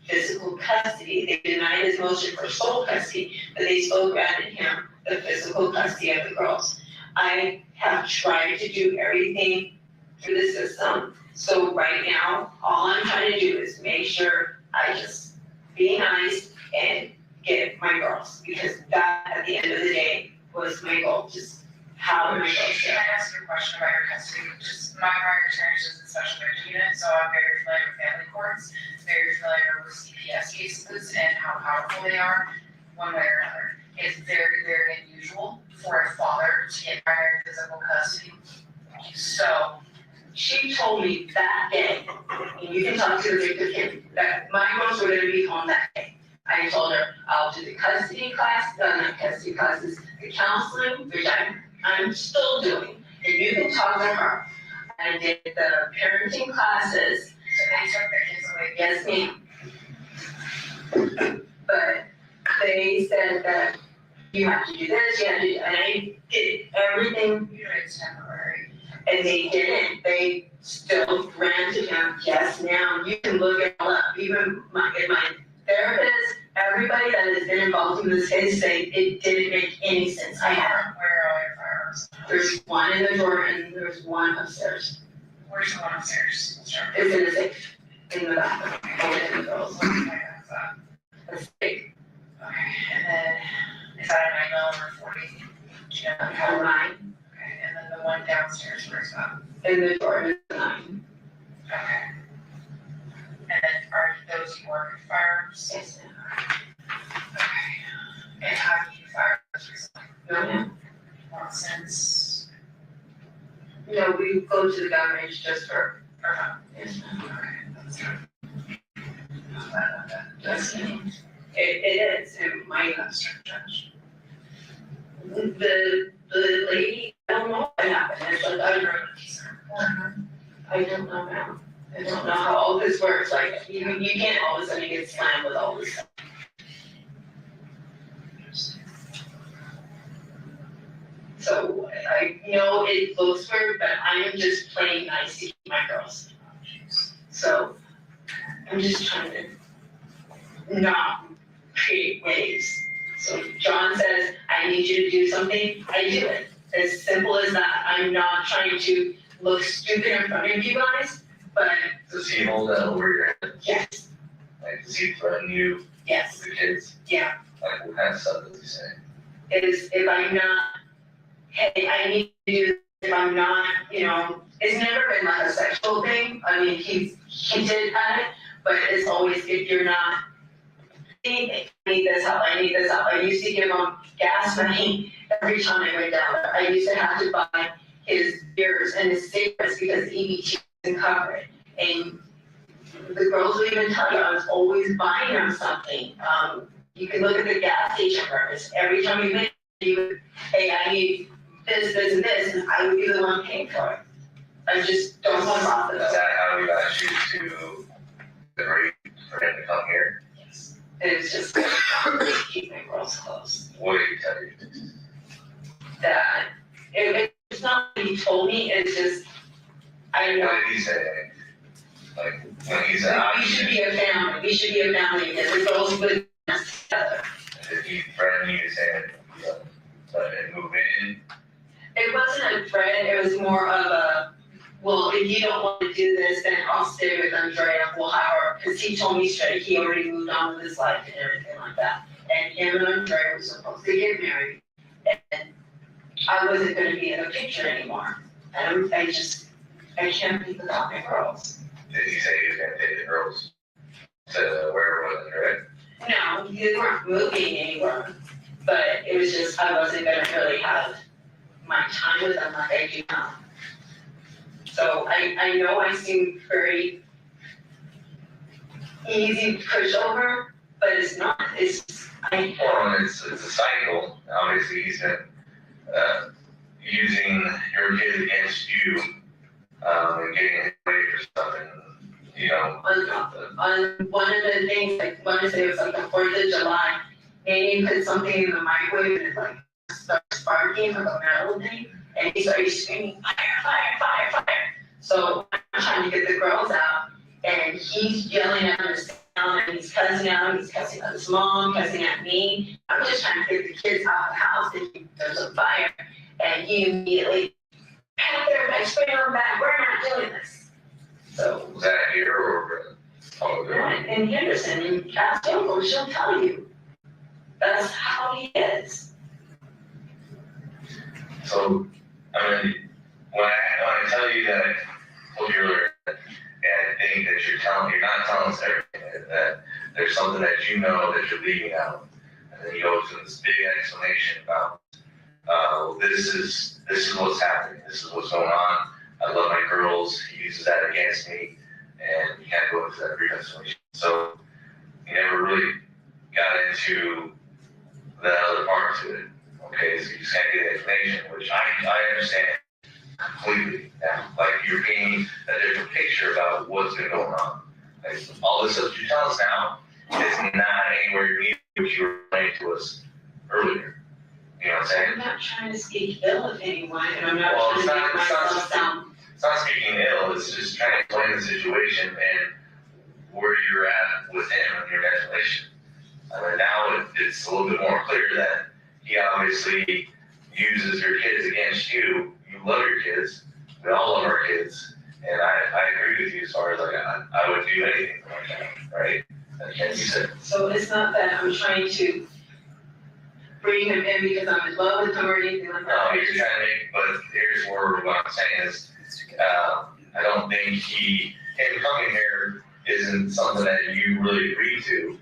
physical custody. They denied his motion for sole custody, but they still granted him the physical custody of the girls. I have tried to do everything through the system. So right now, all I'm trying to do is make sure I just be nice and get my girls, because that, at the end of the day, was my goal, just how my girls Can I ask you a question about your custody? Just my prior experience is in special victim unit, so I'm very familiar with family courts, very familiar with CPS cases and how powerful they are, one way or another. It's very, very unusual for a father to get primary physical custody. So She told me that day, and you can talk to the victim, that my girls were gonna be home that day. I told her, I'll do the custody class, not custody classes, the counseling, which I'm still doing, and you can talk to her. I did the parenting classes. So they took their kids away. Yes, ma'am. But they said that you have to do this, you have to do, and I did everything, It's temporary. and they didn't. They still granted him, yes, now you can look it all up. Even my therapist, everybody that has been involved in this case say it didn't make any sense. I have, Where are all your firearms? there's one in the drawer and there's one upstairs. Where's the one upstairs? It's in the safe, in the bathroom, in the girls. Okay, That's big. and then, is that a 9mm or 40? Do you know? Have 9 Okay, and then the one downstairs, where's that? in the drawer, is 9. Okay. And then are those your firearms? Yes, Okay. And have you firearms recently? no, ma'am. Not since, No, we go to the gun range just for fun. Yes, ma'am. okay, that's good. Yes, ma'am. It is, and my, Judge. the lady, I don't know what happened, it's like, I don't know now. I don't know how all this works, like, you can't all of a sudden get slammed with all this stuff. So, I know it looks weird, but I am just playing nice to keep my girls. So, I'm just trying to not create waves. So if John says, I need you to do something, I do it. As simple as that. I'm not trying to look stupid in front of you guys, but Does he hold that over your head? yes, Like, does he threaten you yes, with the kids? yeah. Like, what kind of stuff does he say? Is if I'm not, hey, I need to do this, if I'm not, it's never been like a sexual thing. I mean, he did have it, but it's always if you're not, I need this help, I need this help. I used to give him gas money every time I went down there. I used to have to buy his beers and his cigarettes because EBT doesn't cover it. And the girls will even tell you, I was always buying them something. You can look at the gas station records. Every time we met, you would, hey, I need this, this, and this, and I would be the one paying for it. I just don't want to rob Is them. that how we got you to agree for him to come here? Yes. It was just keep my girls close. What did he tell you? That it's not what he told me, it's just, I know. What did he say? Like, when he said, We should be a family, we should be a family, because the girls would us together. did he threaten you to say, let him move in? It wasn't a threat, it was more of a, well, if you don't want to do this, then I'll stay with Andrea, we'll have her, because he told me straight, he already moved on with his life and everything like that. And him and Andrea were supposed to get married, and I wasn't gonna be in the picture anymore. And I can't be without my girls. Did he say he was gonna take the girls to where was it, right? No, they weren't moving anywhere, but it was just, I wasn't gonna really have my time with them like I do now. So I know I seem very easy to push over, but it's not, it's, Well, it's a cycle. Obviously, he's been using your kids against you, and getting ready for something, you know. on one of the things, like, one of the, it was like the 4th of July, and you put something in the microwave and it like starts sparking like a metal thing, and he started screaming, fire, fire, fire, fire. So I'm trying to get the girls out, and he's yelling at them, and he's cussing at them, he's cussing at his mom, cussing at me. I'm just trying to get the kids out of the house, thinking there's a fire, and he immediately, back there, back, spray on back, we're not doing this. So. Was that here or? Oh, Right, in Henderson, and ask Jennifer, she'll tell you. That's how he is. So, I mean, when I tell you that I told you earlier, and I think that you're not telling us everything, that there's something that you know that you're leaving out, and then you go to this big explanation about, this is what's happening, this is what's going on. I love my girls. He uses that against me, and you can't go into that brief explanation. So, you never really got into that other part to it. Okay, so you just can't get the explanation, which I understand completely now. Like, you're painting a different picture about what's been going on. Like, all this stuff you tell us now is not anywhere near what you were explaining to us earlier. You know what I'm saying? I'm not trying to speak ill of anyone, and I'm not Well, trying to make myself sound. It's not speaking ill, it's just trying to explain the situation and where you're at with him and your explanation. I mean, now it's a little bit more clear that he obviously uses your kids against you. You love your kids. We all love our kids. And I agree with you as far as like, I would do anything for my family, right? And you said. So it's not that I'm trying to bring him in because I'm in love with him or anything like that. No, you're trying to make, but here's where what I'm saying is, I don't think him coming here isn't something that you really agreed to.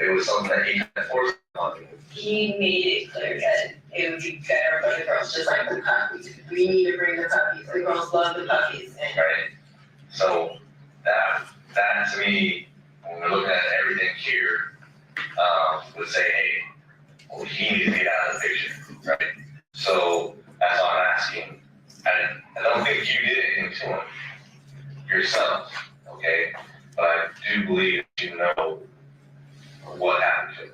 It was something that he kind of forced on you. He made it clear that it would be better for the girls, just like the puppies. We need to bring the puppies. The girls love the puppies. And Right? So that to me, when we're looking at everything here, would say, hey, well, he needs to get out of the picture, right? So that's all I'm asking. I don't think you did anything to him yourself, okay? But I do believe you know what happened to him.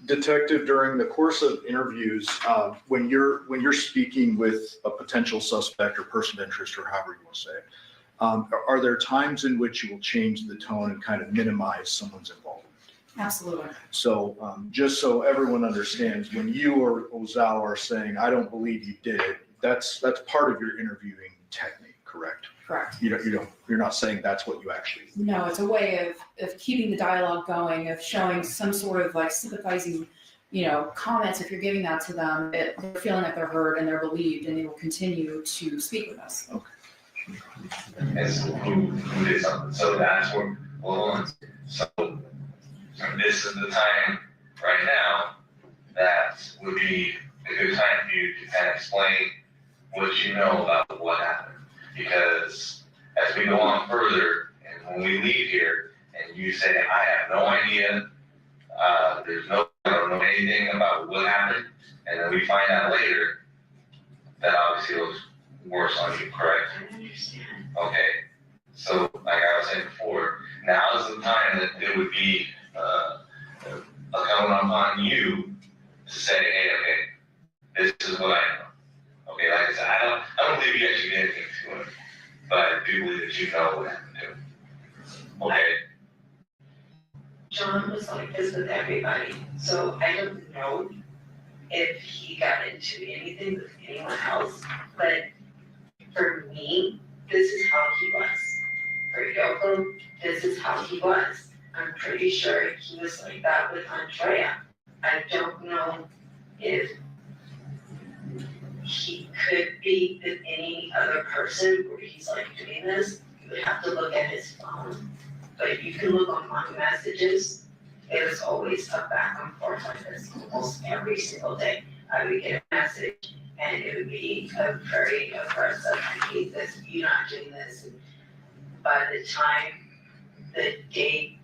Detective, during the course of interviews, when you're speaking with a potential suspect or person of interest or however you want to say it, are there times in which you will change the tone and kind of minimize someone's involvement? Absolutely. So just so everyone understands, when you or Ozawa are saying, I don't believe you did it, that's part of your interviewing technique, correct? Correct. You're not saying that's what you actually. No, it's a way of keeping the dialogue going, of showing some sort of like sympathizing, comments. If you're giving that to them, they're feeling that they're heard and they're believed, and they will continue to speak with us. Okay. As who did something. So that's where, so this is the time right now that would be a good time for you to kind of explain what you know about what happened. Because as we go on further and when we leave here and you say, I have no idea, I don't know anything about what happened, and then we find out later, that obviously looks worse on you, correct? I understand. Okay, so like I was saying before, now is the time that it would be, incumbent upon you to say, hey, okay, this is what I know. Okay, like I said, I don't believe you actually did anything to him, but I do believe that you know what happened to him. Okay? John was like this with everybody, so I don't know if he got into anything with anyone else, but for me, this is how he was. For Yoko, this is how he was. I'm pretty sure he was like that with Andrea. I don't know if he could be with any other person where he's like doing this. You would have to look at his phone. But you can look on my messages. It was always a back and forth like this almost every single day. I would get a message and it would be a very aggressive, I hate this, you're not doing this. And by the time the day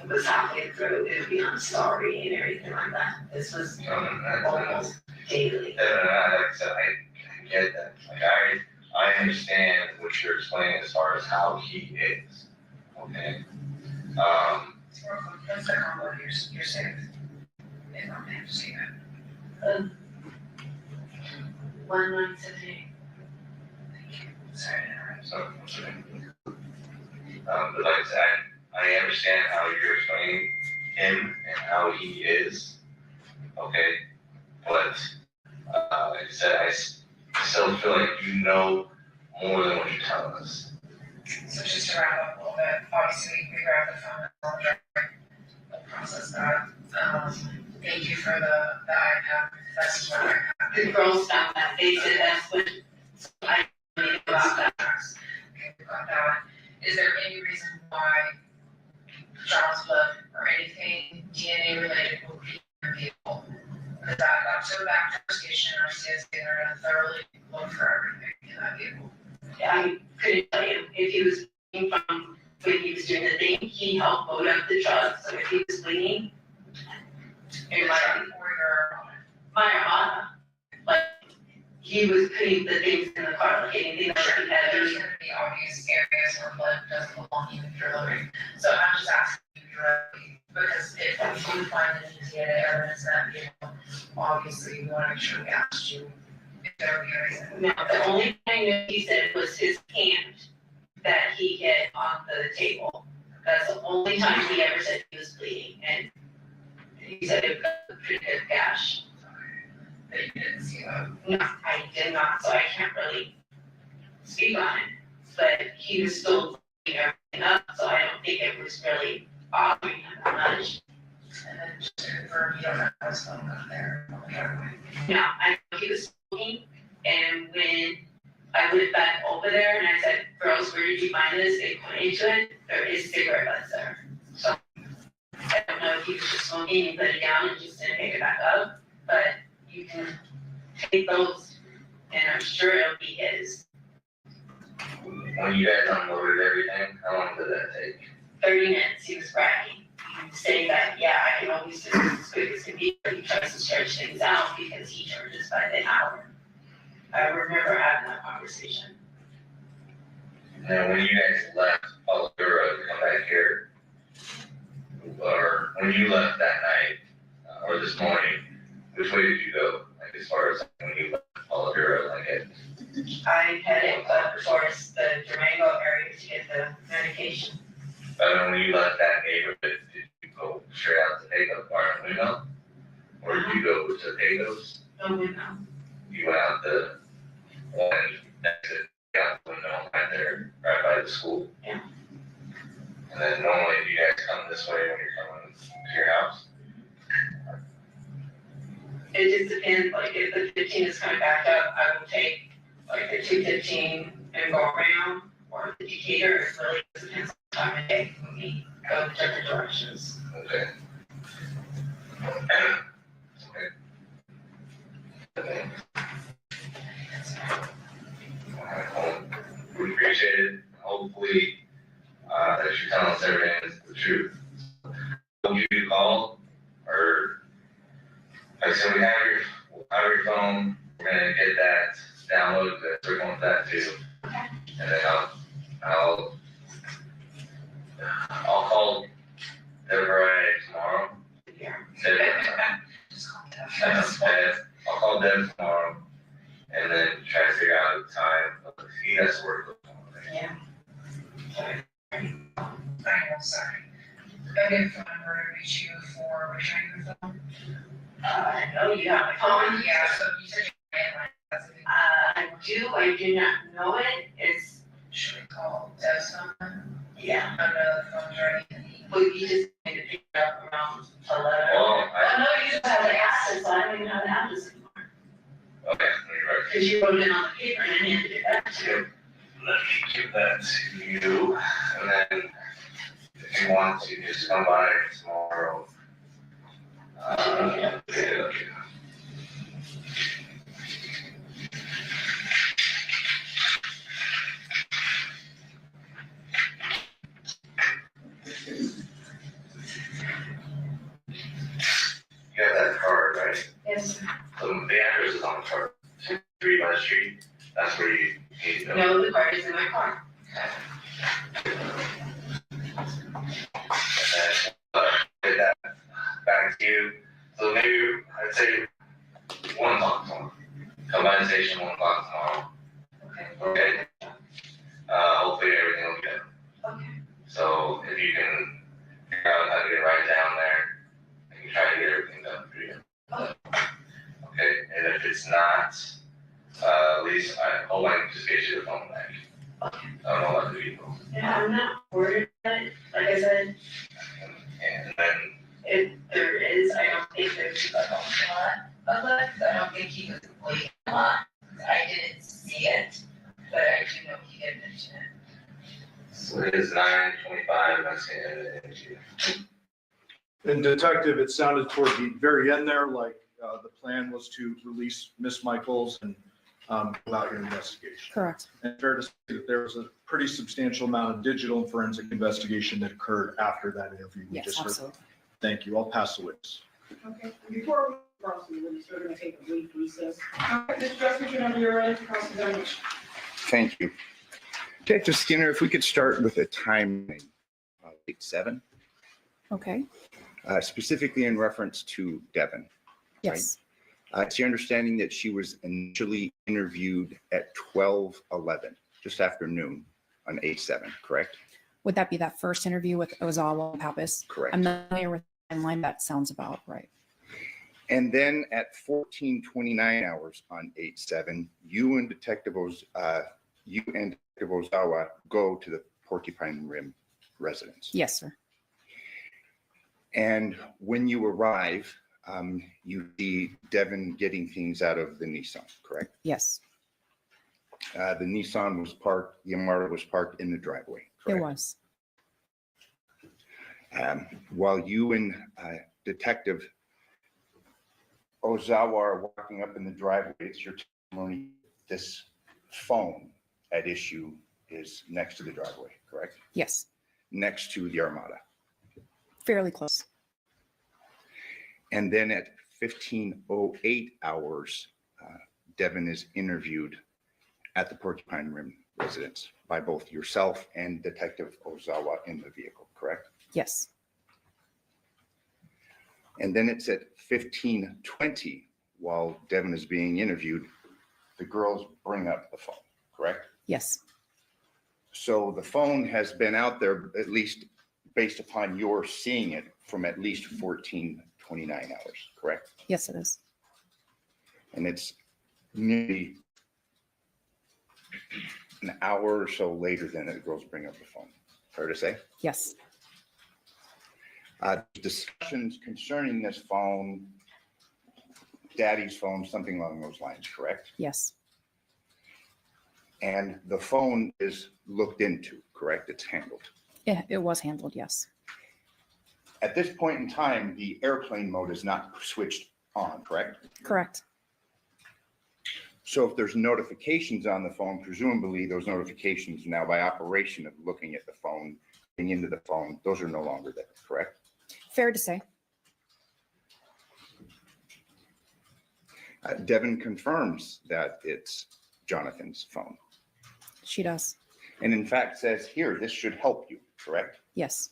was halfway through, it would be I'm sorry and everything like that. This was almost daily. Like I said, I get that. Like I understand what you're explaining as far as how he is. Okay. What's the combo you're saying? If I'm going to say that. 1978. Thank you. Sorry to interrupt. So, but like I said, I understand how you're explaining him and how he is. Okay. But, like I said, I still feel like you know more than what you're telling us. So just to wrap up a little bit, obviously we grabbed the phone and the process that. Thank you for the iPad. That's what I have. The girls found that, they said that's what I knew about that. Okay, we got that. Is there any reason why child's blood or anything DNA related will be in the vehicle? Because that's so back to our station, our CSA, they're gonna thoroughly look for everything in that vehicle. I couldn't tell you if he was bleeding from when he was doing the thing, he helped load up the truck, so if he was bleeding, it might be For your my Armada. Like, he was putting the things in the car, like anything that he had. there's gonna be obvious areas where blood doesn't belong even if you're loading. So I'm just asking you directly, because if you find any DNA evidence that, you know, obviously we wanna make sure we asked you if there would be a reason. No, the only thing I knew he said was his hand that he hit on the table. That's the only time he ever said he was bleeding, and he said it was a pretty good gash. That you didn't see that. No, I did not, so I can't really speak on it, but he was still cleaning everything up, so I don't think it was really bothering him that much. And then just to confirm, you don't have his phone up there. No, I know he was smoking, and when I went back over there and I said, girls, where did you find this? They pointed to it, there is cigarette butts there. So I don't know if he was just smoking and put it down and just didn't pick it back up, but you can take those and I'm sure it'll be his. When you guys unloaded everything, how long did that take? 30 minutes, he was bragging, saying that, yeah, I can always do this as quick as can be, but he tries to stretch things out because he charges by the hour. I remember having that conversation. Now, when you guys left Alabama to come back here, or when you left that night, or this morning, which way did you go? Like as far as when you left Alabama, like I headed up towards the Durango area to get the medication. when you left that neighborhood, did you go straight out to Pecos, Barnumino? Or did you go to Pecos? No window. You went out the one exit, out the window right there, right by the school? Yeah. And then normally you guys come this way when you're coming to your house? It just depends, like if the 15 is coming back up, I will take like the 215 and go around, or if the Decatur, it really just depends on the time of day, we go different directions. Okay. Okay. We appreciate it. Hopefully, truth. I'll give you a call, or like I said, we have your phone. We're gonna get that downloaded. We're going with that too, and then I'll call Deborah tomorrow. Yeah. I'll call Deb tomorrow, and then try to figure out the time. He has to work with me. Yeah. I'm sorry. I didn't remember to reach you for returning the phone. I know you have my phone. Yeah, so you said you had my, I do not know it. It's, should we call Deb's number? yeah. I don't know the phone's ready. Well, you just need to pick it up around 11. Well, Oh, no, you just have the access. I don't even have the address anymore. Okay, you're right. Because you wrote it on the paper and I handed it back to you. Let me give that to you, and then if you want to, just come by tomorrow. Okay. You got that card, right? Yes. The address is on the card. 3 by the street. That's where you need to go. No, the card is in my car. Get that back to you. So maybe I'd say 1 o'clock tomorrow. Come by the station 1 o'clock tomorrow. Okay. Hopefully everything will be good. Okay. So if you can figure out how to get right down there, I can try to get everything done for you. Okay. And if it's not, at least I hope I can just get you the phone back. I don't know what to do. Yeah, I'm not worried about it. Like I said, And then if there is, I don't think there's like a lot of it. I don't think he was complaining a lot. I didn't see it, but I do know he did mention it. so it is 9:25. That's the end of the interview. And detective, it sounded toward the very end there, like the plan was to release Miss Michaels and go out your investigation. Correct. And fair to say that there was a pretty substantial amount of digital and forensic investigation that occurred after that interview we Yes, just heard. absolutely. Thank you. I'll pass the witness. Okay, before we proceed, we're going to take a brief recess. All right, Mr. Justice, whenever you're ready, Councilman. Thank you. Detective Skinner, if we could start with a timing, 8/7, Okay. specifically in reference to Devyn. Yes. It's your understanding that she was initially interviewed at 12:11, just after noon on 8/7, correct? Would that be that first interview with Ozawa and Pappas? Correct. I'm not familiar with the timeline. That sounds about right. And then at 14:29 hours on 8/7, you and Detective Ozawa go to the Porcupine Rim residence. Yes, sir. And when you arrive, you see Devyn getting things out of the Nissan, correct? Yes, The Nissan was parked, the Yamaha was parked in the driveway, it correct? was. While you and Detective Ozawa are walking up in the driveway, it's your testimony, this phone at issue is next to the driveway, correct? Yes, Next to the Armada. fairly close. And then at 15:08 hours, Devyn is interviewed at the Porcupine Rim residence by both yourself and Detective Ozawa in the vehicle, correct? Yes, And then it's at 15:20 while Devyn is being interviewed, the girls bring up the phone, correct? yes, So the phone has been out there, at least based upon your seeing it, from at least 14:29 hours, correct? yes, it is. And it's nearly an hour or so later than the girls bring up the phone. Fair to say? Yes, Discussions concerning this phone, daddy's phone, something along those lines, correct? yes, And the phone is looked into, correct? It's handled. it was handled. Yes, At this point in time, the airplane mode is not switched on, correct? correct. So if there's notifications on the phone, presumably those notifications now by operation of looking at the phone into the phone, those are no longer there, correct? Fair to say. Devyn confirms that it's Jonathon's phone, She does. and in fact says here, this should help you, correct? Yes.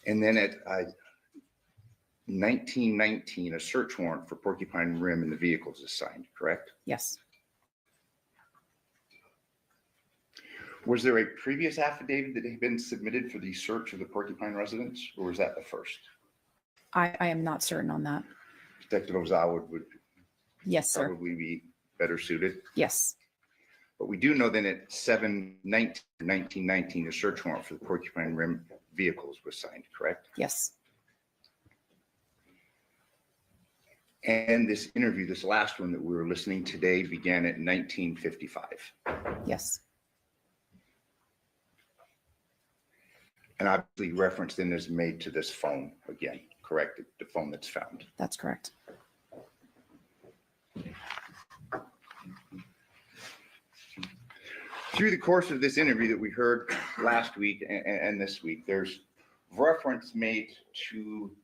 And then at 1919, a search warrant for Porcupine Rim and the vehicles is signed, correct? Yes. Was there a previous affidavit that had been submitted for the search of the Porcupine residence, or was that the first? I am not certain on that. Detective Ozawa would Yes, sir. probably be better suited. Yes. But we do know that at 7/19/1919, a search warrant for the Porcupine Rim vehicles was signed, correct? Yes. And this interview, this last one that we were listening today, began at 1955. Yes. And obviously reference then is made to this phone again, correct? The phone that's found. That's correct. Through the course of this interview that we heard last week and this week, there's reference made to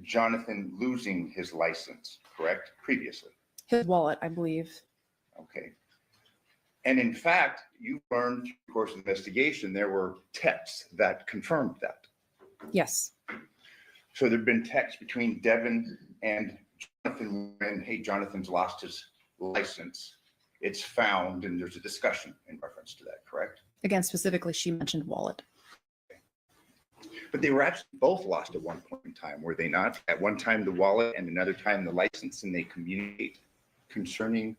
Jonathon losing his license, correct? Previously. His wallet, I believe. Okay. And in fact, you learned through the course of the investigation, there were texts that confirmed that. Yes. So there'd been texts between Devyn and Jonathon, and hey, Jonathan's lost his license. It's found, and there's a discussion in reference to that, correct? Again, specifically, she mentioned wallet. But they were actually both lost at one point in time, were they not? At one time, the wallet, and another time, the license, and they communicate concerning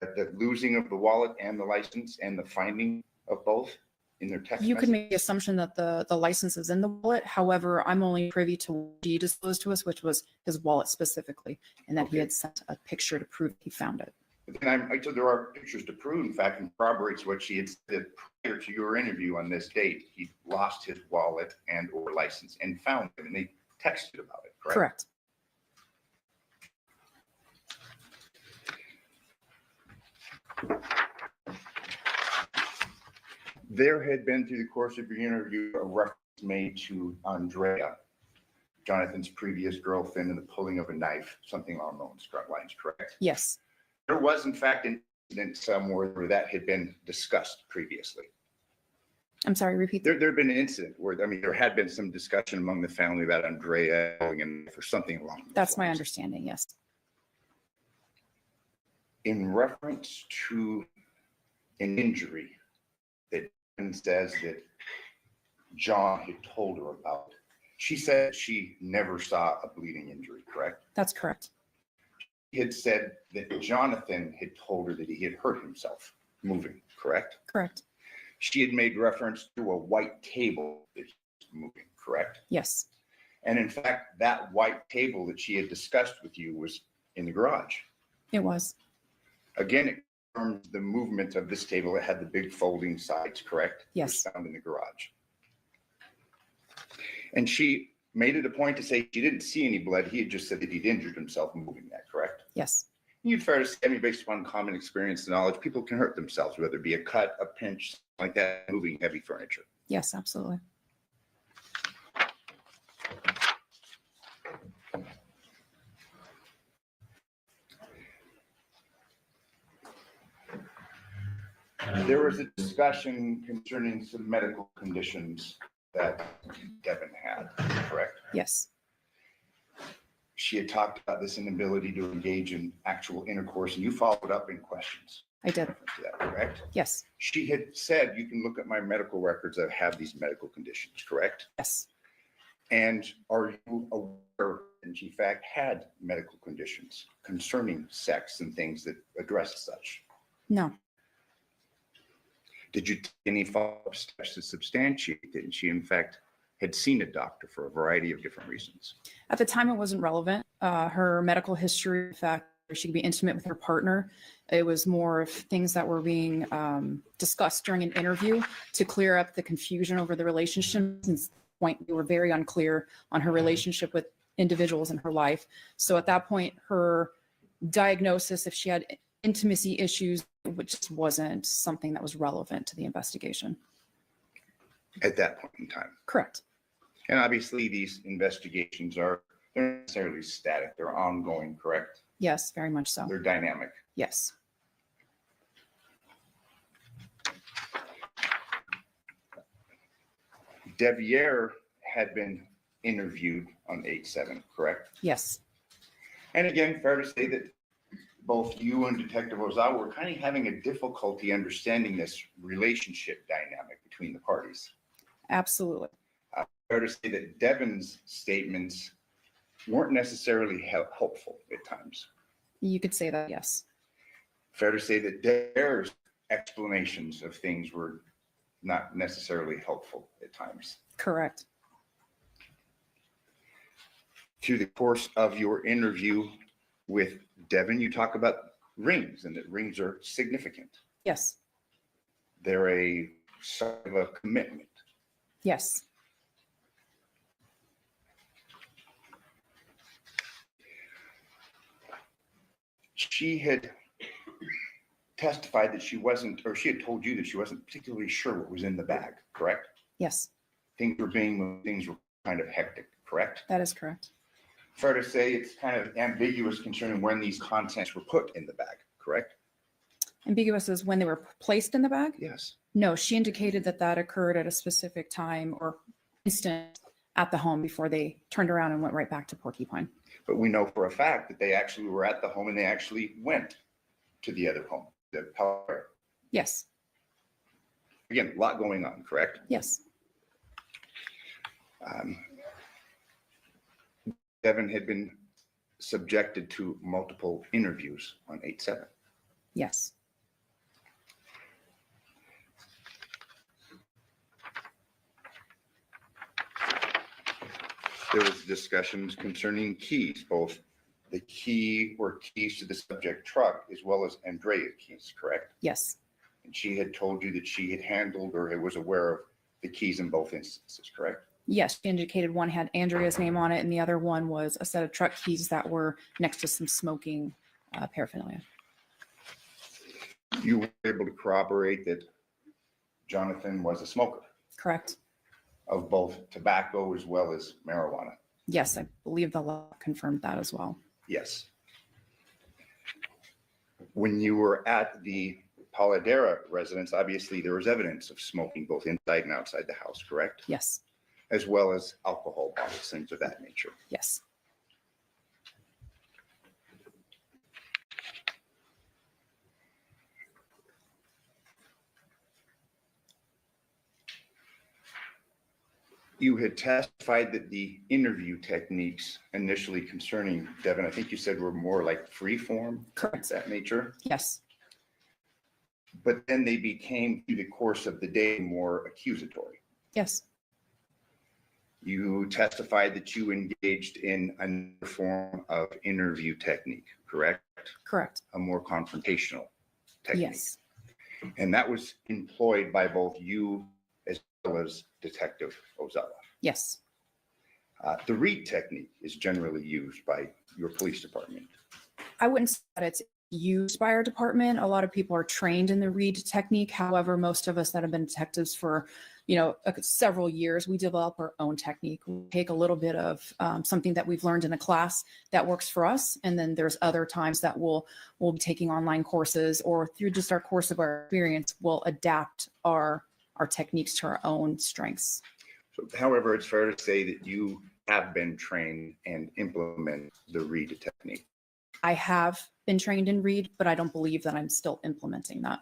the losing of the wallet and the license and the finding of both in their text You could message? make the assumption that the license is in the wallet. However, I'm only privy to what he disclosed to us, which was his wallet specifically, and that he had sent a picture to prove he found it. But then I told there are pictures to prove, in fact, and corroborates what she had said prior to your interview on this date. He lost his wallet and or license and found it, and they texted about it, correct? Correct. There had been, through the course of your interview, a reference made to Andrea, Jonathan's previous girlfriend, and the pulling of a knife, something along those lines, correct? Yes. There was, in fact, an incident somewhere where that had been discussed previously. I'm sorry, repeat that. There had been an incident where, I mean, there had been some discussion among the family about Andrea pulling a knife or something along those That's my lines. understanding, yes. In reference to an injury that says that John had told her about, she said she never saw a bleeding injury, correct? That's correct. He had said that Jonathan had told her that he had hurt himself moving, correct? Correct. She had made reference to a white table that he was moving, correct? Yes. And in fact, that white table that she had discussed with you was in the garage. It was. Again, it confirms the movement of this table. It had the big folding sides, correct? Yes. It was found in the garage. And she made it a point to say she didn't see any blood. He had just said that he'd injured himself moving that, correct? Yes. You'd fair to say, I mean, based upon common experience and knowledge, people can hurt themselves, whether it be a cut, a pinch, like that, moving heavy furniture. Yes, absolutely. There was a discussion concerning some medical conditions that Devyn had, correct? Yes. She had talked about this inability to engage in actual intercourse, and you followed up in questions. I did. To that, correct? Yes. She had said, you can look at my medical records that have these medical conditions, correct? Yes. And are you aware that she in fact had medical conditions concerning sex and things that address such? No. Did you take any follow-up steps to substantiate that she in fact had seen a doctor for a variety of different reasons? At the time, it wasn't relevant. Her medical history, the fact that she could be intimate with her partner, it was more of things that were being discussed during an interview to clear up the confusion over the relationship. Since the point, we were very unclear on her relationship with individuals in her life. So at that point, her diagnosis, if she had intimacy issues, which just wasn't something that was relevant to the investigation. At that point in time. Correct. And obviously these investigations they're not necessarily static, they're ongoing, correct? Yes, very much so. They're dynamic. Yes. Devier had been interviewed on 8/7, correct? Yes. And again, fair to say that both you and Detective Ozawa were kind of having a difficulty understanding this relationship dynamic between the parties. Absolutely. Fair to say that Devyn's statements weren't necessarily helpful at times. You could say that, yes. Fair to say that their explanations of things were not necessarily helpful at times. Correct. Through the course of your interview with Devyn, you talk about rings and that rings are significant. Yes. They're a sign of a commitment. Yes. She had testified that she wasn't, or she had told you that she wasn't particularly sure what was in the bag, correct? Yes. Things were kind of hectic, correct? That is correct. Fair to say it's kind of ambiguous concerning when these contents were put in the bag, correct? Ambiguous is when they were placed in the bag? Yes. No, she indicated that that occurred at a specific time or instant at the home before they turned around and went right back to Porcupine. But we know for a fact that they actually were at the home and they actually went to the other home, the Palmer. Yes. Again, a lot going on, correct? Yes. Devyn had been subjected to multiple interviews on 8/7. Yes. There was discussions concerning keys, both the key or keys to the subject truck as well as Andrea keys, correct? Yes. And she had told you that she had handled or was aware of the keys in both instances, correct? Yes, she indicated one had Andrea's name on it and the other one was a set of truck keys that were next to some smoking paraphernalia. You were able to corroborate that Jonathon was a smoker Correct. of both tobacco as well as marijuana. Yes, I believe the law confirmed that as well. Yes. When you were at the Paladera residence, obviously there was evidence of smoking both inside and outside the house, correct? Yes. As well as alcohol bottles, things of that nature. Yes. You had testified that the interview techniques initially concerning Devyn, I think you said were more like free form, Correct. that nature, Yes. but then they became through the course of the day more accusatory. Yes. You testified that you engaged in another form of interview technique, correct? Correct. A more confrontational technique. Yes. And that was employed by both you as well as Detective Ozawa. Yes. The read technique is generally used by your police department. I wouldn't say that it's used by our department. A lot of people are trained in the read technique. However, most of us that have been detectives for, several years, we develop our own technique. We take a little bit of something that we've learned in a class that works for us. And then there's other times that we'll be taking online courses or through just our course of our experience, we'll adapt our techniques to our own strengths. So, however, it's fair to say that you have been trained and implement the read technique. I have been trained in read, but I don't believe that I'm still implementing that.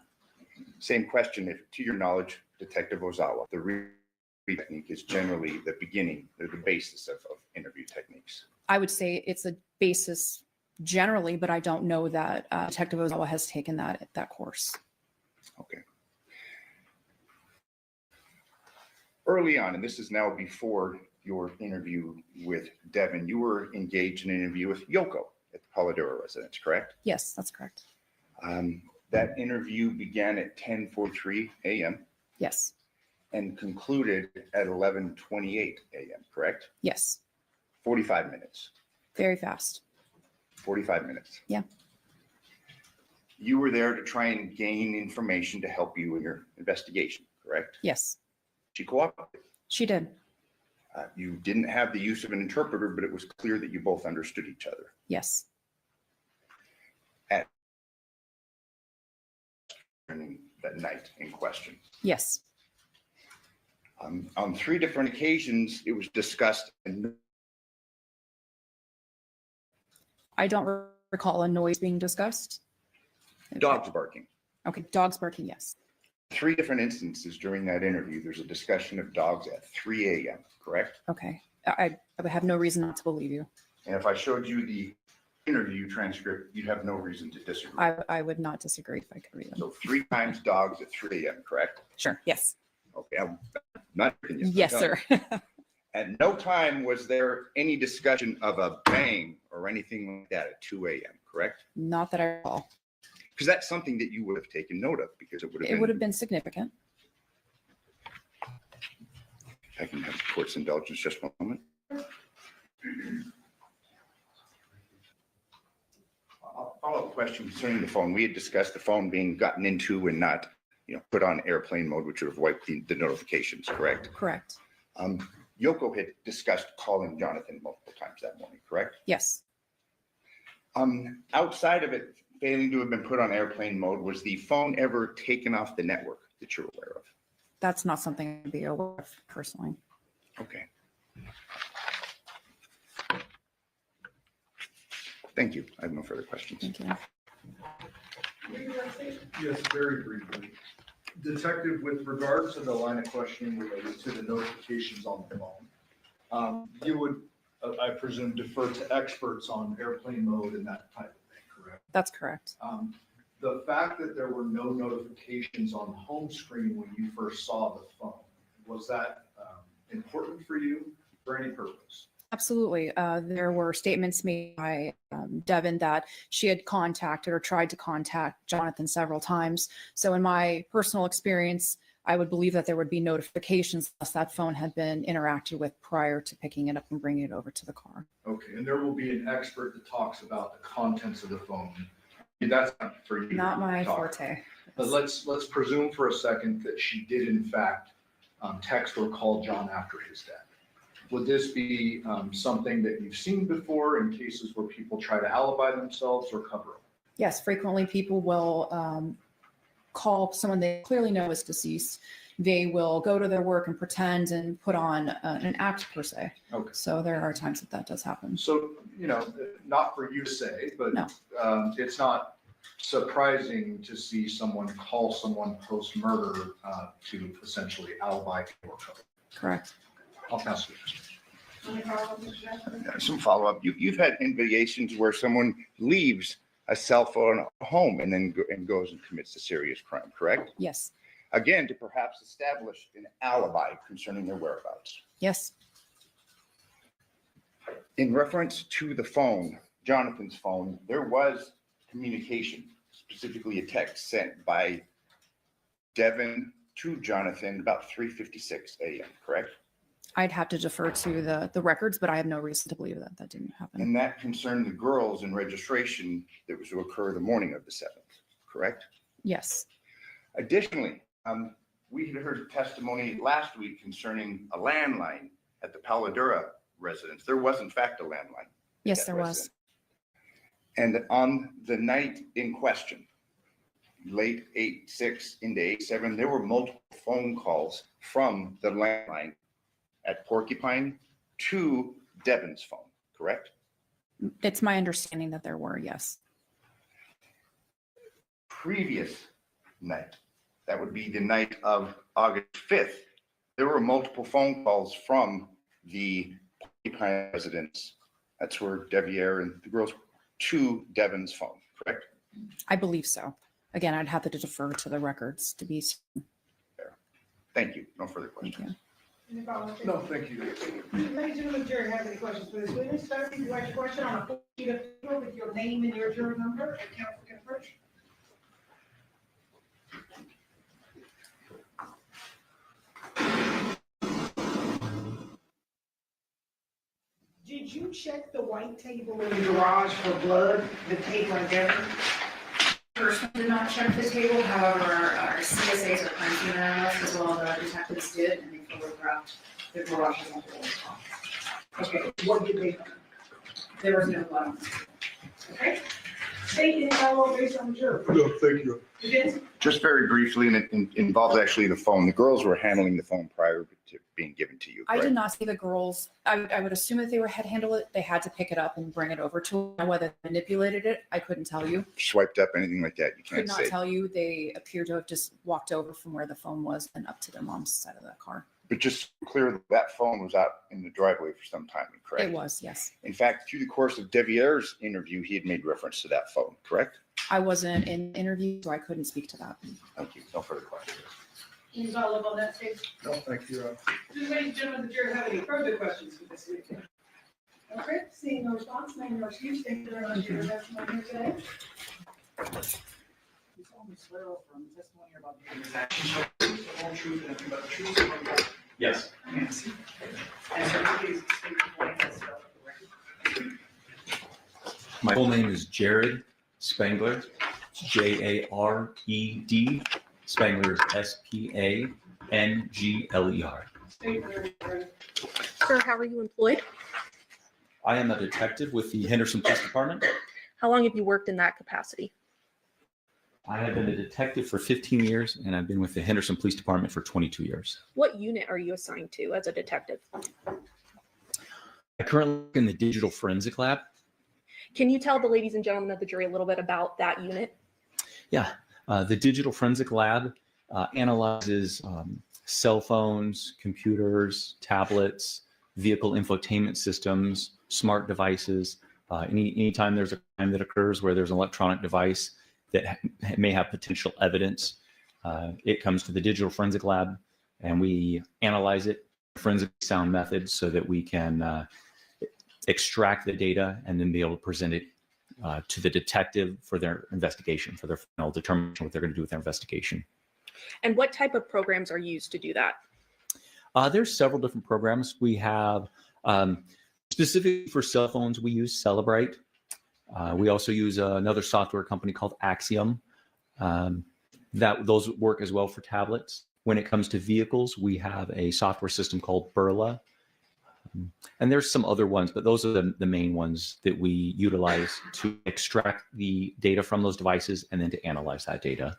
Same question, if to your knowledge, Detective Ozawa, the read technique is generally the beginning or the basis of interview techniques. I would say it's a basis generally, but I don't know that Detective Ozawa has taken that course. Okay. Early on, and this is now before your interview with Devyn, you were engaged in an interview with Yoko at the Paladera residence, correct? Yes, that's correct. That interview began at 10:43 a.m. Yes. and concluded at 11:28 a.m., correct? Yes. 45 minutes. Very fast. 45 minutes. Yeah. You were there to try and gain information to help you in your investigation, correct? Yes, She cooperated. she did. You didn't have the use of an interpreter, but it was clear that you both understood each other. Yes, At that night in question. yes. On 3 different occasions, it was discussed, and I don't recall a noise being discussed. dogs barking. Okay, dogs barking, yes. 3 different instances during that interview, there's a discussion of dogs at 3 a.m., correct? Okay, I would have no reason not to believe you. And if I showed you the interview transcript, you'd have no reason to disagree. I would not disagree if I could read them. So 3 times dogs at 3 a.m., correct? Sure, yes. Okay, I'm not. Yes, sir. At no time was there any discussion of a bang or anything like that at 2 a.m., correct? Not that I recall. Because that's something that you would have taken note of, because it would have It been. would have been significant. I can have the court's indulgence just one moment. Follow-up question concerning the phone. We had discussed the phone being gotten into and not, put on airplane mode, which would have wiped the notifications, correct? Correct. Yoko had discussed calling Jonathon multiple times that morning, correct? Yes. Outside of it failing to have been put on airplane mode, was the phone ever taken off the network that you're aware of? That's not something I'd be aware of personally. Okay. Thank you. I have no further questions. Thank you. Yes, very briefly. Detective, with regards to the line of questioning related to the notifications on the phone, you would, I presume, defer to experts on airplane mode and that type of thing, correct? That's correct. The fact that there were no notifications on the home screen when you first saw the phone, was that important for you for any purpose? Absolutely. There were statements made by Devyn that she had contacted or tried to contact Jonathon several times. So in my personal experience, I would believe that there would be notifications unless that phone had been interacted with prior to picking it up and bringing it over to the car. Okay, and there will be an expert that talks about the contents of the phone. That's not for you. Not my to talk forte. But let's presume for a second that she did in fact text or call John after his death. Would this be something that you've seen before in cases where people try to alibi themselves or cover up? Yes, frequently people will call someone they clearly know is deceased. They will go to their work and pretend and put on an act per se. Okay. So there are times that that does happen. So, not for you to say, but No. It's not surprising to see someone call someone post-murder to essentially alibi or cover. Correct. I'll pass it. Any follow-up, Mr. Jackson? Some follow-up. You've had investigations where someone leaves a cell phone at home and then goes and commits a serious crime, correct? Yes. Again, to perhaps establish an alibi concerning their whereabouts. Yes. In reference to the phone, Jonathon's phone, there was communication, specifically a text sent by Devyn to Jonathon about 3:56 a.m., correct? I'd have to defer to the records, but I have no reason to believe that that didn't happen. And that concerned the girls in registration that was to occur the morning of the 7th, correct? Yes. Additionally, we had heard testimony last week concerning a landline at the Paladura residence. There was in fact a landline. Yes, at there that was. residence. And on the night in question, late 8/6 into 8/7, there were multiple phone calls from the landline at Porcupine to Devyn's phone, correct? It's my understanding that there were, yes. Previous night, that would be the night of August 5th, there were multiple phone calls from the Porcupine residence. That's where Devier and the girls to Devyn's phone, correct? I believe so. Again, I'd have to defer to the records to be. Fair. Thank you. No further Thank questions. you. Any follow-up? No, thank you. Ladies and gentlemen, Jerry has any questions for this witness? Sir, if you write your question on a full sheet of paper with your name and your jury number, and counsel can approach. Did you check the white table in the garage for blood, the tape right there? personally did not check the table, however, our CSAs or crime scene analysts as well as our detectives did, and they photographed the garages on the wall as well. Okay, what did they find? There was no blood on it. Okay? State any follow based on the jury. No, thank you. Vince? Just very briefly, and it involves actually the phone. The girls were handling the phone prior to being given to you, I correct? did not see the girls. I would assume that they were had handle it. They had to pick it up and bring it over to them. Whether they manipulated it, I couldn't tell you. Swiped up, anything like that, you Could can't not say. tell you. They appear to have just walked over from where the phone was and up to their mom's side of the car. But just clear, that phone was out in the driveway for some time, correct? It was, yes. In fact, through the course of Devier's interview, he had made reference to that phone, correct? I wasn't in the interview, so I couldn't speak to that. Thank you. No further questions. Any follow up on that, State? No, thank you. Do ladies and gentlemen of the jury have any further questions for this witness? Okay, seeing no response, name your excuse, thank you very much for your testimony here today. You solemnly swear or affirm the testimony about the transaction, the whole truth and nothing but the truth, so help you God. Yes. Yes. And so please state your name and spell it correctly. My full name is Jared Spangler. It's Jared. Spangler is Spangler. State where you're ready. Sir, how are you employed? I am a detective with the Henderson Police Department. How long have you worked in that capacity? I have been a detective for 15 years, and I've been with the Henderson Police Department for 22 years. What unit are you assigned to as a detective? I currently work in the Digital Forensic Lab. Can you tell the ladies and gentlemen of the jury a little bit about that unit? Yeah, the Digital Forensic Lab analyzes cell phones, computers, tablets, vehicle infotainment systems, smart devices. Anytime there's a crime that occurs where there's an electronic device that may have potential evidence, it comes to the Digital Forensic Lab, and we analyze it, forensic sound methods, so that we can extract the data and then be able to present it to the detective for their investigation, for their final determination what they're going to do with their investigation. And what type of programs are used to do that? There's several different programs. We have, specifically for cell phones, we use Celebrite. We also use another software company called ICYMI. Those work as well for tablets. When it comes to vehicles, we have a software system called Burla. And there's some other ones, but those are the main ones that we utilize to extract the data from those devices and then to analyze that data.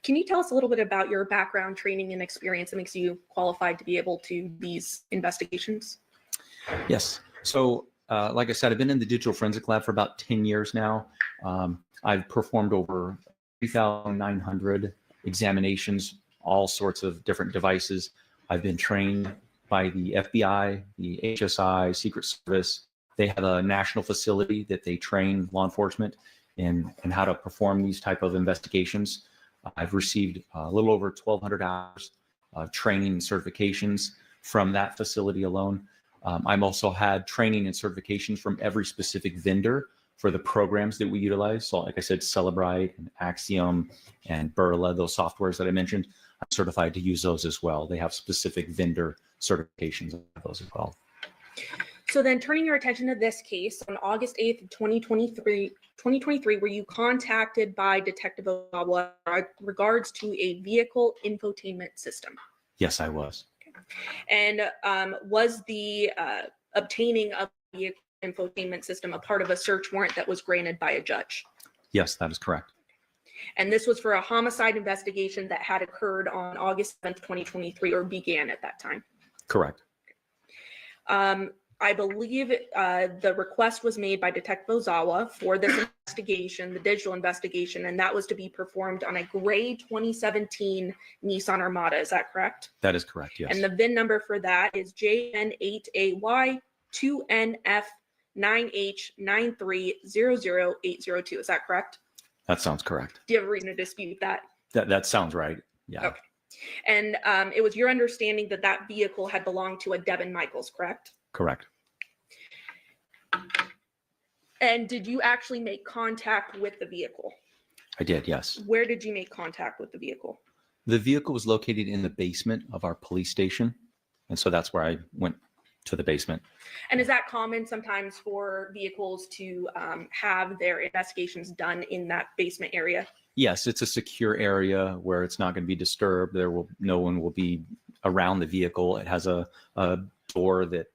Can you tell us a little bit about your background, training, and experience that makes you qualified to be able to do these investigations? Yes. So, like I said, I've been in the Digital Forensic Lab for about 10 years now. I've performed over 3,900 examinations, all sorts of different devices. I've been trained by the FBI, the HSI, Secret Service. They have a national facility that they train law enforcement in how to perform these type of investigations. I've received a little over 1,200 hours of training and certifications from that facility alone. I've also had training and certifications from every specific vendor for the programs that we utilize. So like I said, Celebrite and ICYMI and Burla, those softwares that I mentioned, I'm certified to use those as well. They have specific vendor certifications of those as well. So then turning your attention to this case, on August 8th, 2023, were you contacted by Detective Ozawa in regards to a vehicle infotainment system? Yes, I was. And was the obtaining of the vehicle infotainment system a part of a search warrant that was granted by a judge? Yes, that is correct. And this was for a homicide investigation that had occurred on August 7th, 2023, or began at that time? Correct. I believe the request was made by Detective Ozawa for this investigation, the digital investigation, and that was to be performed on a gray 2017 Nissan Armada. Is that correct? That is correct, yes. And the VIN number for that is JN8AY2NF9H9300802. Is that correct? That sounds correct. Do you have a reason to dispute that? That sounds right. Yeah. Okay. And it was your understanding that that vehicle had belonged to a Devyn Michaels, correct? Correct. And did you actually make contact with the vehicle? I did, yes. Where did you make contact with the vehicle? The vehicle was located in the basement of our police station. And so that's where I went to the basement. And is that common sometimes for vehicles to have their investigations done in that basement area? Yes, it's a secure area where it's not going to be disturbed. No one will be around the vehicle. It has a door that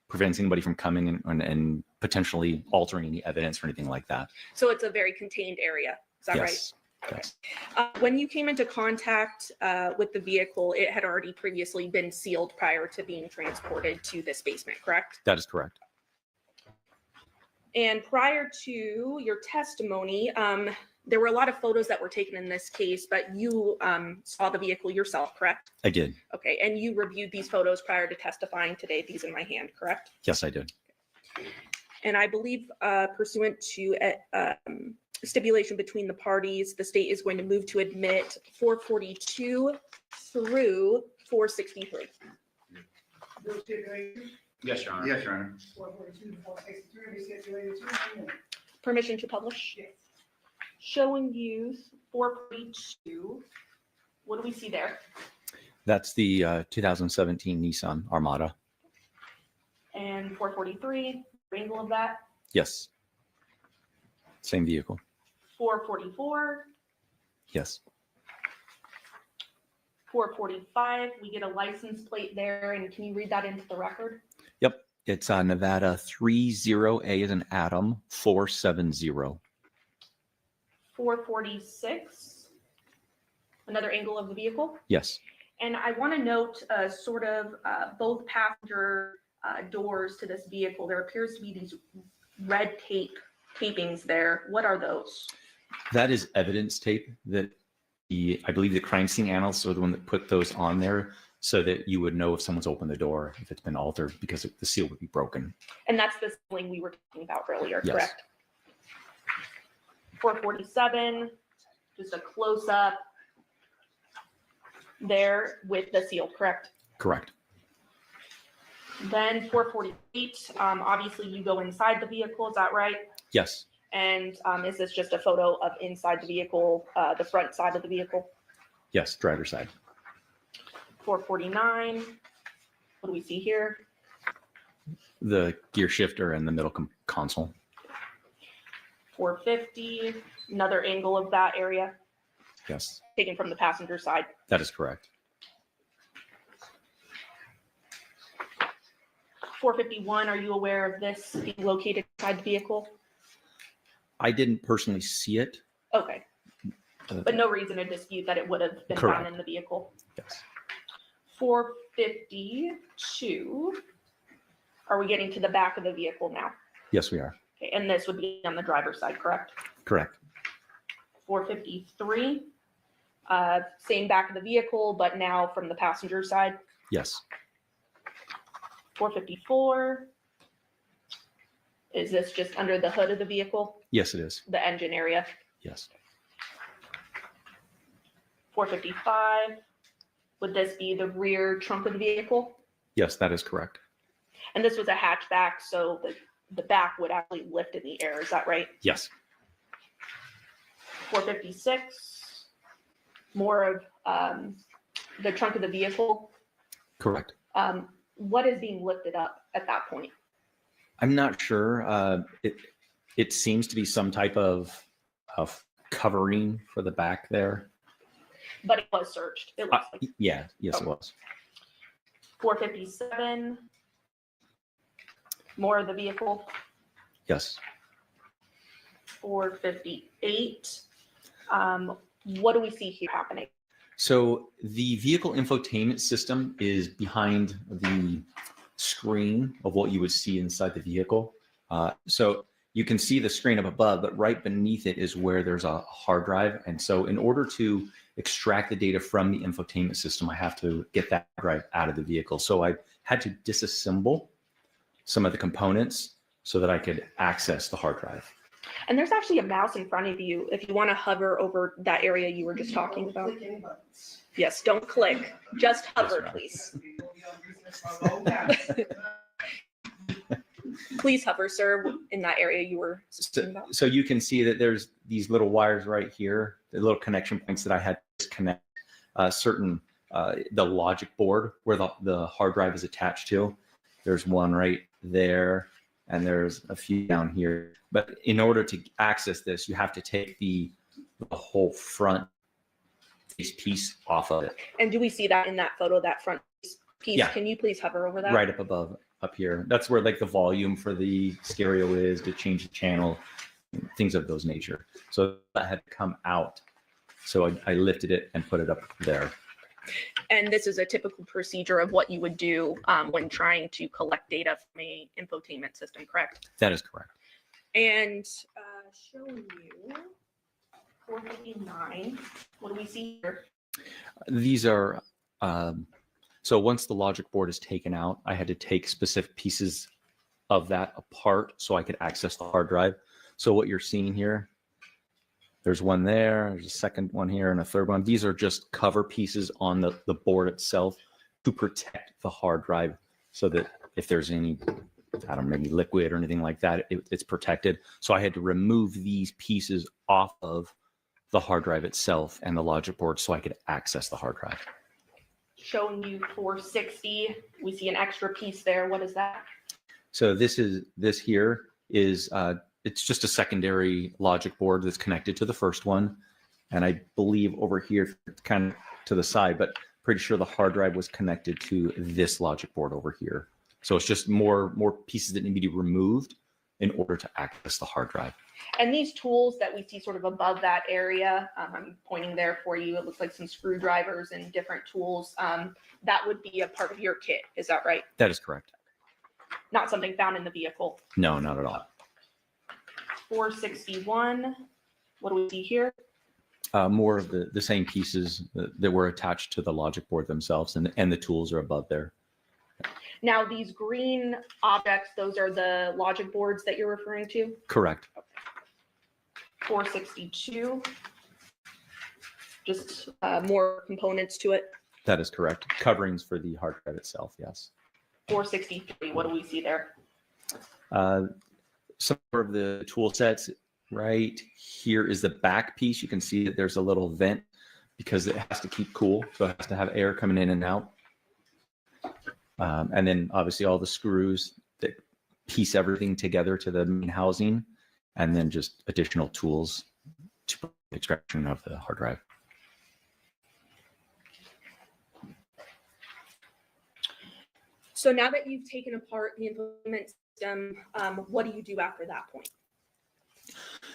prevents anybody from coming and potentially altering any evidence or anything like that. So it's a very contained area. Is that right? Yes. Yes. When you came into contact with the vehicle, it had already previously been sealed prior to being transported to this basement, correct? That is correct. And prior to your testimony, there were a lot of photos that were taken in this case, but you saw the vehicle yourself, correct? I did. Okay, and you reviewed these photos prior to testifying today, these in my hand, correct? Yes, I did. And I believe pursuant to stipulation between the parties, the state is going to move to admit 442 through 463. Those stipulations, Yes, Your Honor. Yes, Your Honor. 442 to 463, they stipulated to. Permission to publish? Yes. Showing you 442. What do we see there? That's the 2017 Nissan Armada. And 443, angle of that. Yes. Same vehicle. 444, Yes. 445, we get a license plate there, and can you read that into the record? Yep. It's Nevada 30A as an Adam 470. 446, another angle of the vehicle. Yes. And I want to note sort of both passenger doors to this vehicle. There appears to be these red tapings there. What are those? That is evidence tape that I believe the crime scene analysts are the one that put those on there so that you would know if someone's opened the door, if it's been altered, because the seal would be broken. And that's the sealing we were talking about earlier, Yes. correct? 447, just a close-up there with the seal, correct? Correct. Then 448, obviously you go inside the vehicle, is that right? Yes. And is this just a photo of inside the vehicle, the front side of the vehicle? Yes. Driver's side. 449, what do we see here? The gear shifter and the middle console. 450, another angle of that area Yes. taken from the passenger side. That is correct. 451, are you aware of this being located inside the vehicle? I didn't personally see it. Okay, but no reason to dispute that it would have been Correct. found in the vehicle. Yes. 452, are we getting to the back of the vehicle now? Yes, we are. Okay, and this would be on the driver's side, correct? Correct. 453, same back of the vehicle, but now from the passenger side. Yes. 454, is this just under the hood of the vehicle, Yes, it is. the engine area? Yes. 455, would this be the rear trunk of the vehicle? Yes, that is correct. And this was a hatchback, so the back would actually lift in the air, is that right? Yes. 456, more of the trunk of the vehicle. Correct. What is being lifted up at that point? I'm not sure. It seems to be some type of covering for the back there. But it was searched, it looks like. Yeah. Yes, it was. 457, more of the vehicle. Yes. 458, what do we see here happening? So the vehicle infotainment system is behind the screen of what you would see inside the vehicle. So you can see the screen up above, but right beneath it is where there's a hard drive. And so in order to extract the data from the infotainment system, I have to get that drive out of the vehicle. So I had to disassemble some of the components so that I could access the hard drive. And there's actually a mouse in front of you if you want to hover over that area you were just talking about. Click any buttons. Yes, don't click, just hover, ma'am. please. People be on business for a long time. Please hover, sir, in that area you were speaking about. So you can see that there's these little wires right here, the little connection points that I had to connect the logic board where the hard drive is attached to. There's one right there, and there's a few down here. But in order to access this, you have to take the the whole front piece off of it. And do we see that in that photo, that front piece? Yeah. Can you please hover over that? Right up above, up here. That's where like the volume for the stereo is to change the channel, things of those nature. So that had come out. So I lifted it and put it up there. And this is a typical procedure of what you would do when trying to collect data from a infotainment system, correct? That is correct. And showing you 459, what do we see here? These are, so once the logic board is taken out, I had to take specific pieces of that apart so I could access the hard drive. So what you're seeing here, there's one there, there's a second one here, and a third one. These are just cover pieces on the board itself to protect the hard drive so that if there's any, I don't know, maybe liquid or anything like that, it's protected. So I had to remove these pieces off of the hard drive itself and the logic board so I could access the hard drive. Showing you 460, we see an extra piece there. What is that? So this here is, it's just a secondary logic board that's connected to the first one. And I believe over here, kind of to the side, but pretty sure the hard drive was connected to this logic board over here. So it's just more pieces that need to be removed in order to access the hard drive. And these tools that we see sort of above that area, I'm pointing there for you. It looks like some screwdrivers and different tools. That would be a part of your kit. Is that right? That is correct. Not something found in the vehicle. No, not at all. 461, what do we see here? More of the same pieces that were attached to the logic board themselves, and the tools are above there. Now these green objects, those are the logic boards that you're referring to? Correct. 462, just more components to it. That is correct. Coverings for the hard drive itself, yes. 463, what do we see there? Some of the tool sets right here is the back piece. You can see that there's a little vent because it has to keep cool. So it has to have air coming in and out. And then obviously all the screws that piece everything together to the main housing, and then just additional tools to extraction of the hard drive. So now that you've taken apart the infotainment system, what do you do after that point?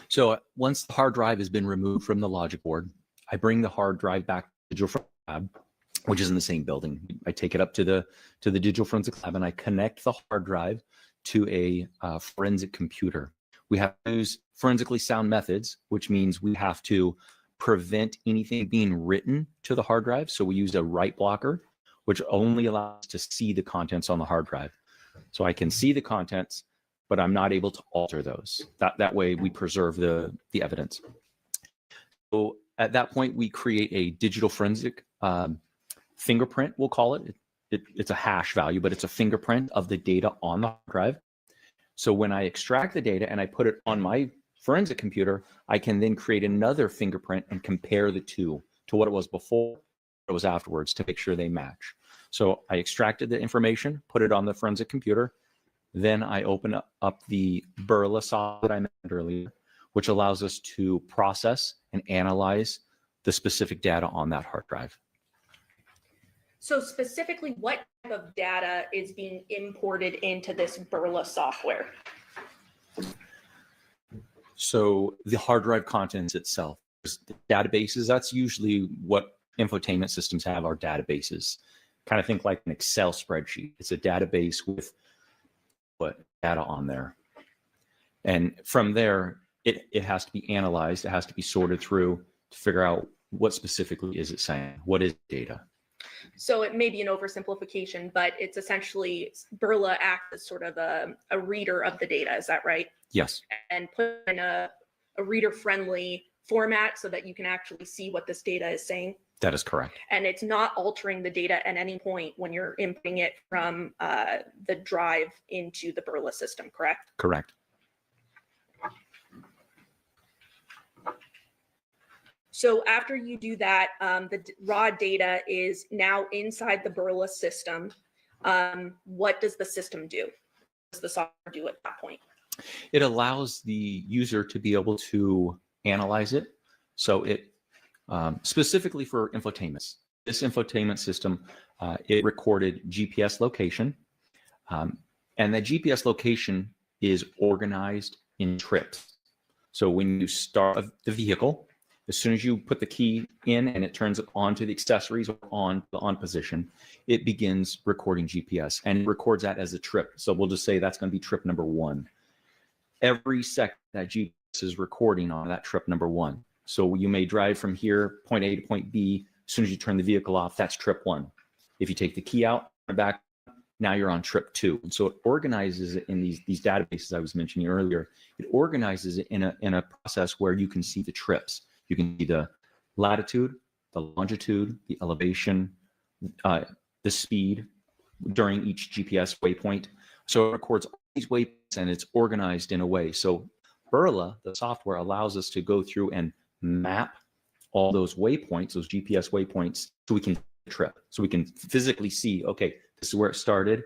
So once the hard drive has been removed from the logic board, I bring the hard drive back to the digital forensic lab, which is in the same building. I take it up to the digital forensic lab and I connect the hard drive to a forensic computer. We have to use forensically sound methods, which means we have to prevent anything being written to the hard drive. So we use a write blocker, which only allows us to see the contents on the hard drive. So I can see the contents, but I'm not able to alter those. That way we preserve the evidence. So at that point, we create a digital forensic fingerprint, we'll call it. It's a hash value, but it's a fingerprint of the data on the hard drive. So when I extract the data and I put it on my forensic computer, I can then create another fingerprint and compare the two to what it was before, what it was afterwards, to make sure they match. So I extracted the information, put it on the forensic computer. Then I open up the BEHEADED software that I mentioned earlier, which allows us to process and analyze the specific data on that hard drive. So specifically, what type of data is being imported into this BEHEADED software? So the hard drive contents itself, the databases, that's usually what infotainment systems have, are databases. Kind of think like an Excel spreadsheet. It's a database with what data on there. And from there, it has to be analyzed. It has to be sorted through to figure out what specifically is it saying. What is data? So it may be an oversimplification, but it's essentially BEHEADED acts as sort of a reader of the data. Is that right? Yes. And put in a reader-friendly format so that you can actually see what this data is saying. That is correct. And it's not altering the data at any point when you're inputting it from the drive into the BEHEADED system, correct? Correct. So after you do that, the raw data is now inside the BEHEADED system. What does the system do? What does the software do at that point? It allows the user to be able to analyze it. So it specifically for infotainments. This infotainment system, it recorded GPS location, and that GPS location is organized in trips. So when you start the vehicle, as soon as you put the key in and it turns it on to the accessories or on the on position, it begins recording GPS and it records that as a trip. So we'll just say that's going to be trip number 1. Every second that GPS is recording on that trip number 1. So you may drive from here, point A to point B. As soon as you turn the vehicle off, that's trip 1. If you take the key out and back, now you're on trip 2. And so it organizes it in these databases I was mentioning earlier. It organizes it in a process where you can see the trips. You can see the latitude, the longitude, the elevation, the speed during each GPS waypoint. So it records all these waypoints and it's organized in a way. So Burla, the software, allows us to go through and map all those waypoints, those GPS waypoints, so we can trip. So we can physically see, okay, this is where it started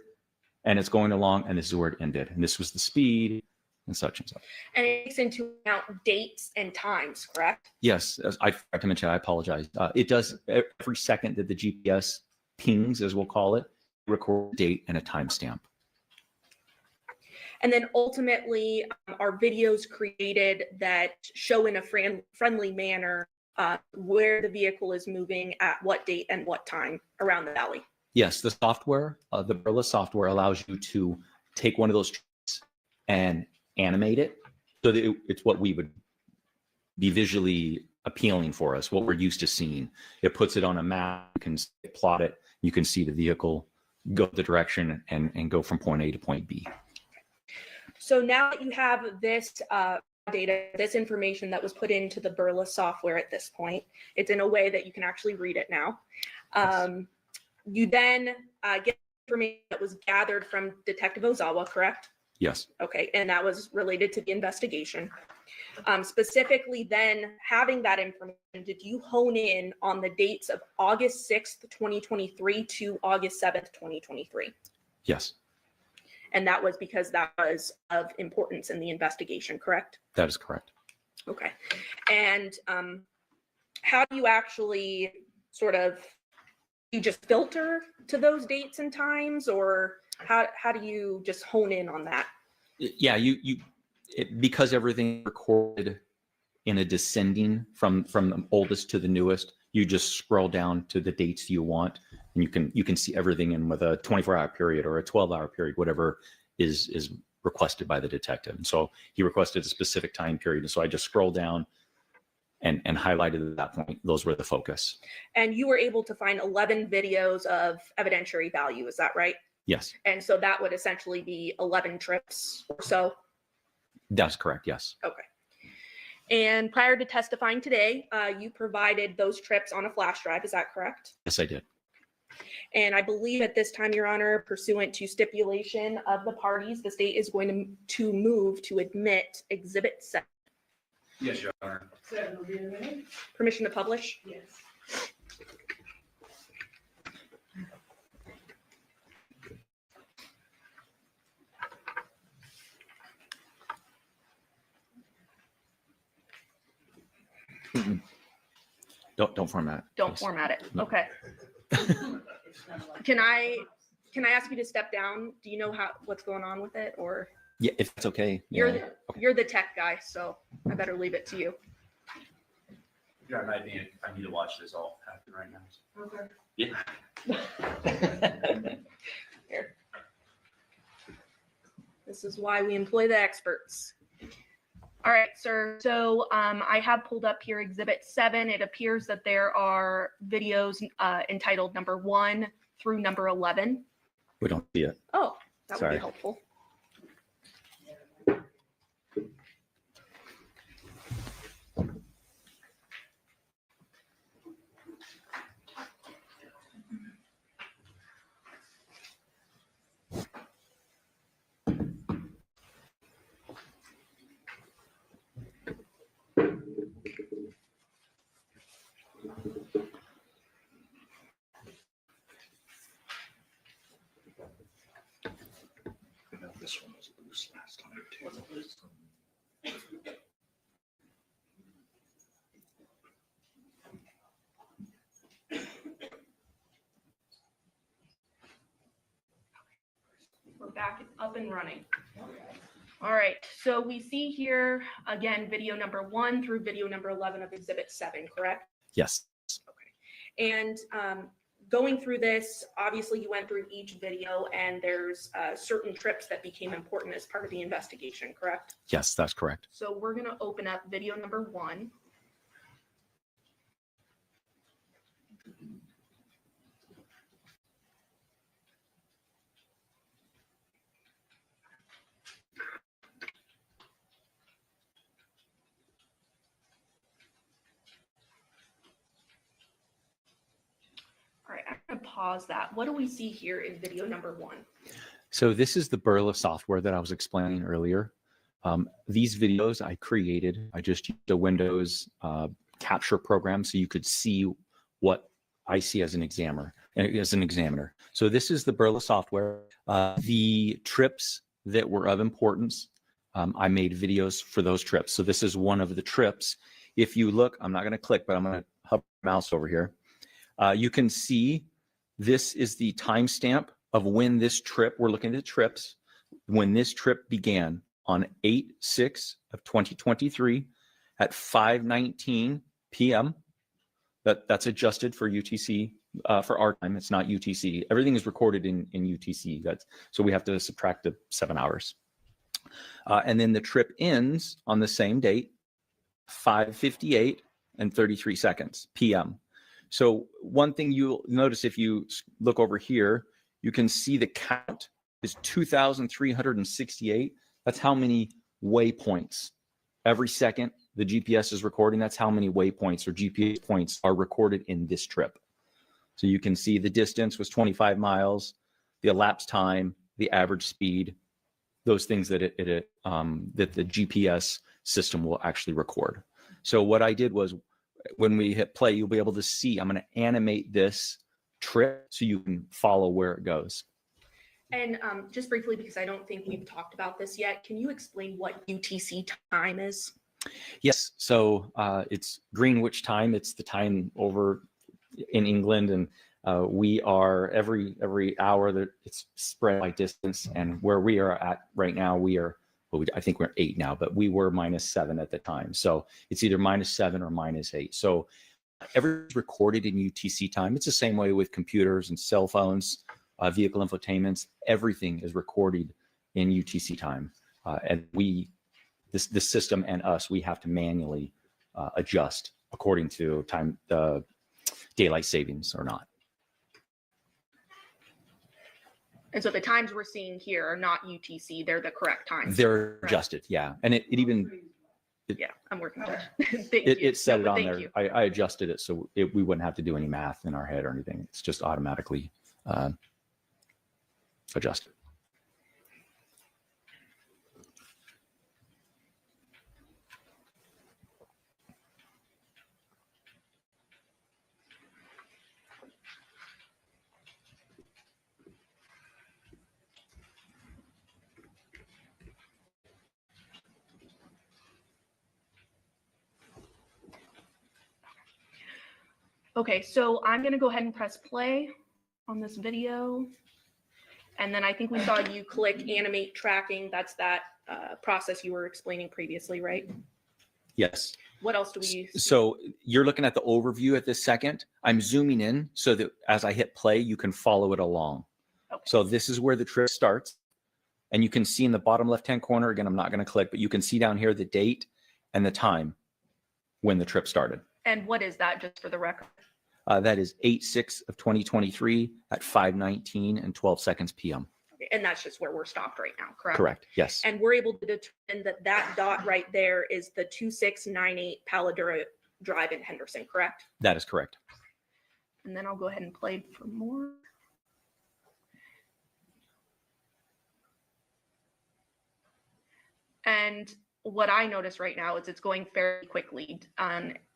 and it's going along and this is where it ended. And this was the speed and such and such. And it takes into account dates and times, correct? Yes, as I forgot to mention, I apologize. It does every second that the GPS pings, as we'll call it, record a date and a timestamp. And then ultimately, are videos created that show in a friendly manner where the vehicle is moving at what date and what time around the valley? Yes, the software, the Burla software allows you to take one of those trips and animate it so that it's what we would be visually appealing for us, what we're used to seeing. It puts it on a map, you can plot it, you can see the vehicle go the direction and go from point A to point B. So now that you have this data, this information that was put into the Burla software at this point, it's in a way that you can actually read it now. You then get information that was gathered from Detective Ozawa, correct? Yes. Okay, and that was related to the investigation. Specifically then, having that information, did you hone in on the dates of August 6th, 2023 to August 7th, 2023? Yes. And that was because that was of importance in the investigation, correct? That is correct. Okay. And how do you actually sort of, you just filter to those dates and times, or how do you just hone in on that? Yeah, because everything recorded in a descending from the oldest to the newest, you just scroll down to the dates you want, and you can see everything in with a 24-hour period or a 12-hour period, whatever is requested by the detective. And so he requested a specific time period, and so I just scrolled down and highlighted at that point. Those were the focus. And you were able to find 11 videos of evidentiary value, is that right? Yes. And so that would essentially be 11 trips or so? That's correct, yes. Okay. And prior to testifying today, you provided those trips on a flash drive, is that correct? Yes, I did. And I believe at this time, Your Honor, pursuant to stipulation of the parties, the state is going to move to admit Exhibit 7. Yes, Your Honor. 7 will be a minute. Permission to publish? Yes. Don't format. Don't please. format it. No. Okay. Can I ask you to step down? Do you know what's going on with it, or? Yeah, if it's okay. You're yeah. you're the tech guy, so I better leave it to you. Yeah, I need to watch this all happen right now. Okay. Yeah. Here. This is why we employ the experts. All right, sir. So I have pulled up here Exhibit 7. It appears that there are videos entitled number 1 through number 11. We don't see it. Oh, that would Sorry. be helpful. I know this one was loose last time too. up and running. All right, so we see here, again, video number 1 through video number 11 of Exhibit 7, correct? Yes. And going through this, obviously you went through each video and there's certain trips that became important as part of the investigation, correct? Yes, that's correct. So we're gonna open up video number 1. All right, I'm gonna pause that. What do we see here in video number 1? So this is the Burla software that I was explaining earlier. These videos I created, I just used a Windows capture program so you could see what I see as an examiner. So this is the Burla software. The trips that were of importance, I made videos for those trips. So this is one of the trips. If you look, I'm not going to click, but I'm going to hover my mouse over here. You can see this is the timestamp of when this trip, we're looking at trips, when this trip began on 8/6 of 2023 at 5:19 p.m. That's adjusted for UTC, for our time. It's not UTC. Everything is recorded in UTC. So we have to subtract the 7 hours. And then the trip ends on the same date, 5:58 and 33 seconds p.m. So one thing you'll notice if you look over here, you can see the count is 2,368. That's how many waypoints. Every second the GPS is recording, that's how many waypoints or GPS points are recorded in this trip. So you can see the distance was 25 miles, the elapsed time, the average speed, those things that that the GPS system will actually record. So what I did was, when we hit play, you'll be able to see, I'm going to animate this trip so you can follow where it goes. And just briefly, because I don't think we've talked about this yet, can you explain what UTC time is? Yes, so it's Greenwich time. It's the time over in England, and we are every hour that it's spread by distance. And where we are at right now, we are, well, I think we're 8 now, but we were -7 at the time. So it's either -7 or -8. So everything's recorded in UTC time. It's the same way with computers and cell phones, vehicle infotainments. Everything is recorded in UTC time, and the system and us, we have to manually adjust according to time, daylight savings or not. And so the times we're seeing here are not UTC, they're the correct times. They're adjusted, yeah. And it even, yeah, I'm working on it. it said it on Thank there. you. I adjusted it so we wouldn't have to do any math in our head or anything. It's just automatically adjusted. Okay, so I'm gonna go ahead and press play on this video. And then I think we saw you click animate tracking. That's that process you were explaining previously, right? Yes. What else do we use? So you're looking at the overview at this second. I'm zooming in so that as I hit play, you can follow it along. Okay. So this is where the trip starts. And you can see in the bottom left-hand corner, again, I'm not going to click, but you can see down here the date and the time when the trip started. And what is that, just for the record? That is 8/6 of 2023 at 5:19 and 12 seconds p.m. Okay, and that's just where we're stopped right now, correct? Correct, yes. And we're able to determine that that dot right there is the 2698 Paladura Drive in Henderson, correct? That is correct. And then I'll go ahead and play for more. And what I notice right now is it's going fairly quickly.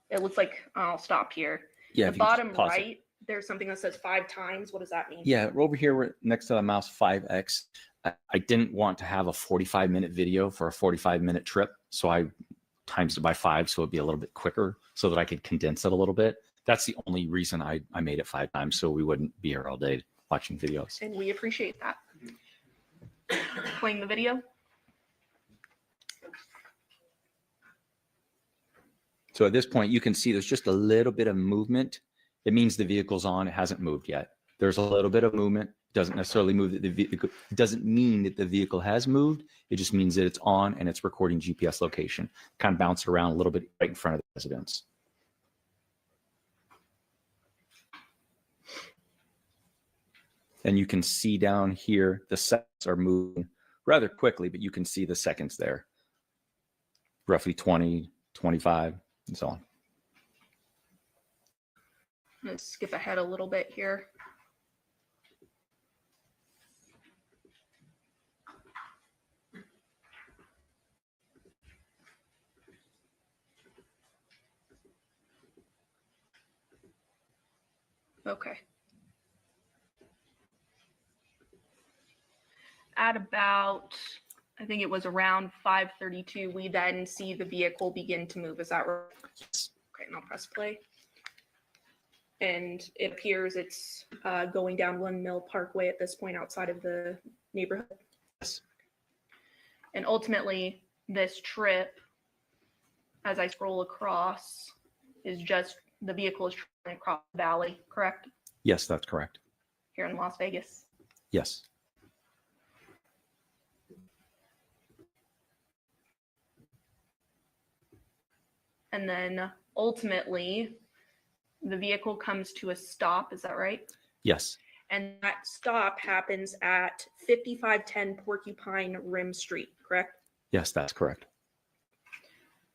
It looks like I'll stop here. Yeah. The bottom right, there's something that says 5 times. What does that mean? Yeah, over here we're next to the mouse 5x. I didn't want to have a 45-minute video for a 45-minute trip, so I times it by 5 so it'd be a little bit quicker so that I could condense it a little bit. That's the only reason I made it 5 times, so we wouldn't be here all day watching videos. And we appreciate that. playing the video. So at this point, you can see there's just a little bit of movement. It means the vehicle's on. It hasn't moved yet. There's a little bit of movement. It doesn't necessarily move that the vehicle. It doesn't mean that the vehicle has moved. It just means that it's on and it's recording GPS location. Kind of bounce around a little bit right in front of the residence. And you can see down here, the seconds are moving rather quickly, but you can see the seconds there. Roughly 20, 25, and so on. Let's skip ahead a little bit here. Okay. At about, I think it was around 5:32, we then see the vehicle begin to move. Is that right? Okay, and I'll press play. And it appears it's going down Windmill Parkway at this point outside of the neighborhood. Yes. And ultimately, this trip, as I scroll across, is just the vehicle is traveling across the valley, correct? Yes, that's correct. Here in Las Vegas. Yes. And then ultimately, the vehicle comes to a stop. Is that right? Yes. And that stop happens at 5510 Porcupine Rim Street, correct? Yes, that's correct.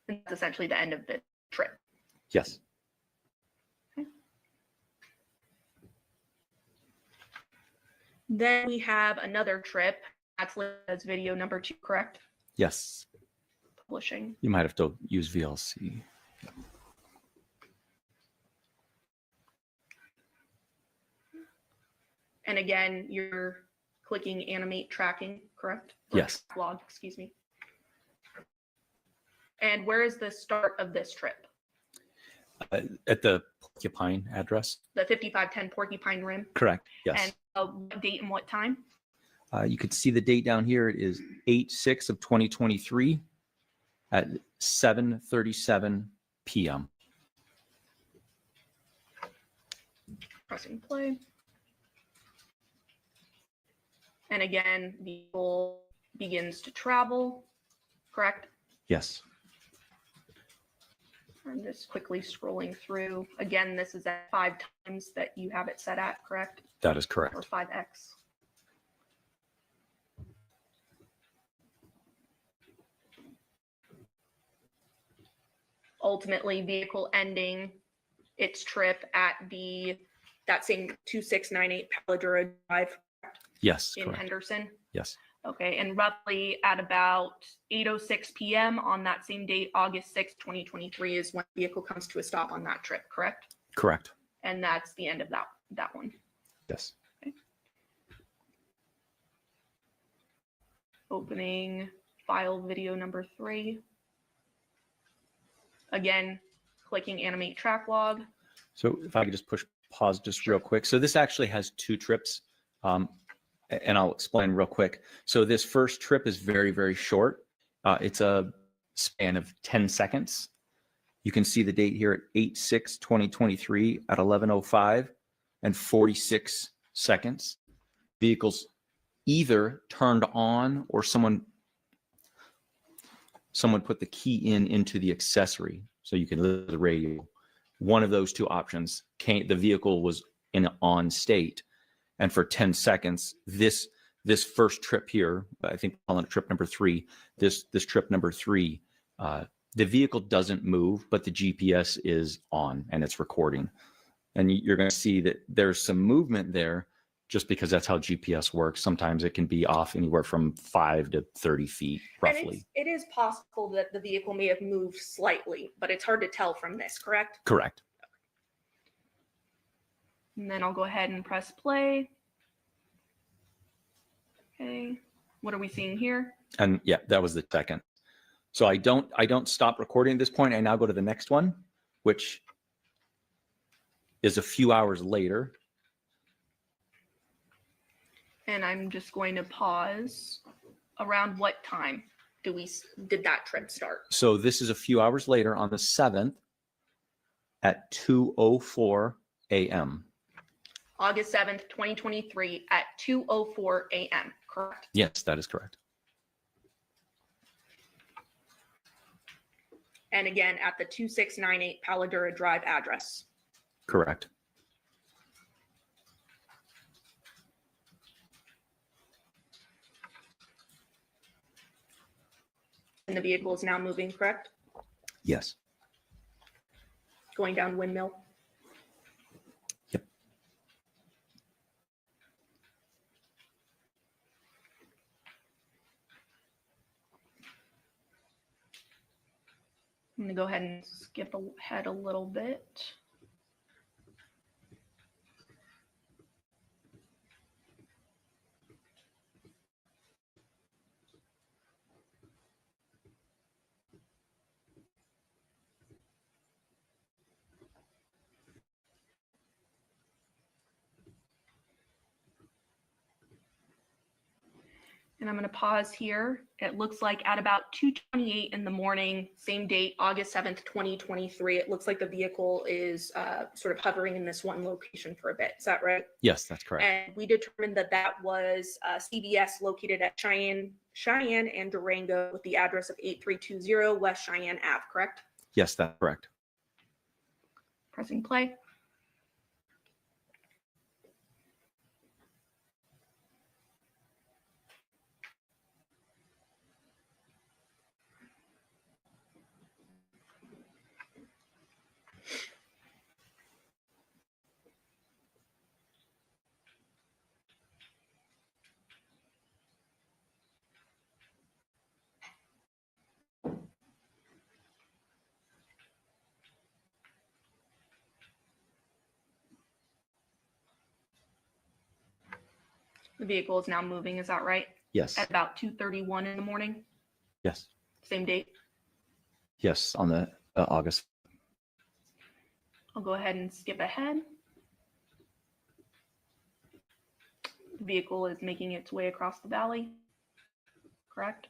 And that's essentially the end of the trip. Yes. Okay. Then we have another trip. That's listed as video number 2, correct? Yes. Publishing. You might have to use VLC. And again, you're clicking animate tracking, correct? Yes. Log, excuse me. And where is the start of this trip? At the Porcupine address? The 5510 Porcupine Rim? Correct. Yes. And what date and what time? You can see the date down here. It is 8/6 of 2023 at 7:37 p.m. Pressing play. And again, the vehicle begins to travel, correct? Yes. I'm just quickly scrolling through. Again, this is at 5 times that you have it set at, correct? That is correct. Or 5x. Ultimately, vehicle ending its trip at that same 2698 Paladura Drive Yes. in Correct. Henderson. Yes. Okay, and roughly at about 8:06 p.m. on that same date, August 6, 2023, is when the vehicle comes to a stop on that trip, correct? Correct. And that's the end of that one. Yes. Okay. Opening file video number 3. Again, clicking animate track log. So if I could just push pause just real quick. So this actually has 2 trips. And I'll explain real quick. So this first trip is very, very short. It's a span of 10 seconds. You can see the date here at 8/6/2023 at 11:05 and 46 seconds. Vehicles either turned on or someone put the key into the accessory so you can lift the radio. One of those 2 options the vehicle was in an on state. And for 10 seconds, this first trip here, I think we're calling it trip number 3, this trip number 3, the vehicle doesn't move, but the GPS is on and it's recording. And you're going to see that there's some movement there just because that's how GPS works. Sometimes it can be off anywhere from 5 to 30 feet, roughly. And it is possible that the vehicle may have moved slightly, but it's hard to tell from this, correct? Correct. And then I'll go ahead and press play. Okay, what are we seeing here? And yeah, that was the second. So I don't stop recording at this point. I now go to the next one, which is a few hours later. And I'm just going to pause Around what time did that trip start? So this is a few hours later on the 7th at 2:04 a.m. August 7th, 2023 at 2:04 a.m., correct? Yes, that is correct. And again, at the 2698 Paladura Drive address. Correct. And the vehicle is now moving, correct? Yes. Going down Windmill. Yep. I'm gonna go ahead and skip ahead a little bit. And I'm going to pause here. It looks like at about 2:28 in the morning, same date, August 7th, 2023, it looks like the vehicle is sort of hovering in this one location for a bit. Is that right? Yes, that's correct. And we determined that that was CVS located at Cheyenne and Durango with the address of 8320 West Cheyenne Ave, correct? Yes, that's correct. Pressing play. The vehicle is now moving, is that right? Yes. At about 2:31 in the morning, Yes. same date. Yes, on the August. I'll go ahead and skip ahead. The vehicle is making its way across the valley, correct?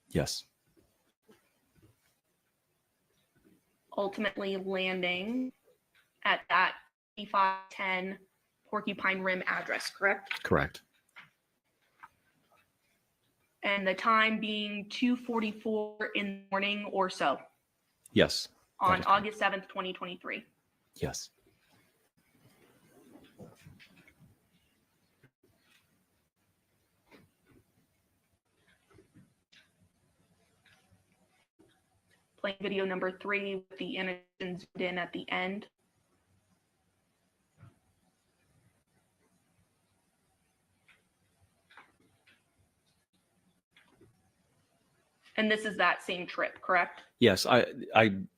Yes. Ultimately landing at that 5510 Porcupine Rim address, correct? Correct. And the time being 2:44 in the morning or so Yes. on August 7th, 2023. Yes. Playing video number 3 with the animation zoomed in at the end. And this is that same trip, correct? Yes, I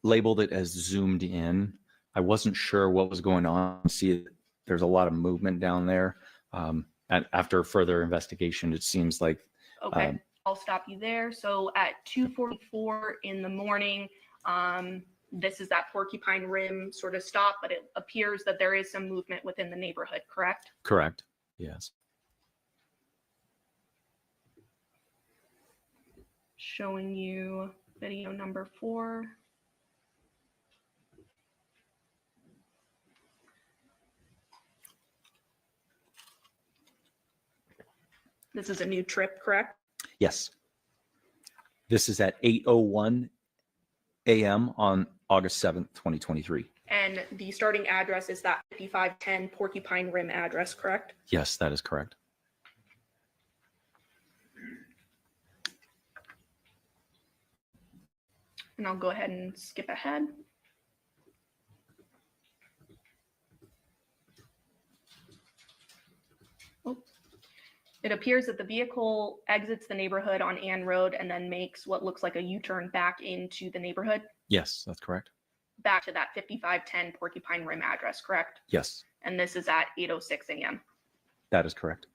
labeled it as zoomed in. I wasn't sure what was going on. See, there's a lot of movement down there. And after further investigation, it seems like. Okay, I'll stop you there. So at 2:44 in the morning, this is that Porcupine Rim sort of stop, but it appears that there is some movement within the neighborhood, correct? Correct. Yes. Showing you video number 4. This is a new trip, correct? Yes. This is at 8:01 a.m. on August 7th, 2023. And the starting address is that 5510 Porcupine Rim address, correct? Yes, that is correct. And I'll go ahead and skip ahead. Oh. It appears that the vehicle exits the neighborhood on Ann Road and then makes what looks like a U-turn back into the neighborhood, Yes, that's correct. back to that 5510 Porcupine Rim address, correct? Yes, And this is at 8:06 a.m. that is correct.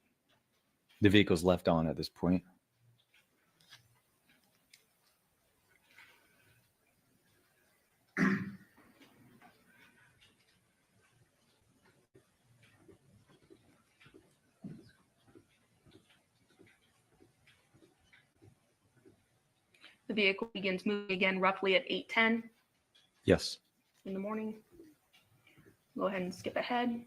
The vehicle's left on at this point. The vehicle begins moving again roughly at 8:10 Yes. in the morning. Go ahead and skip ahead.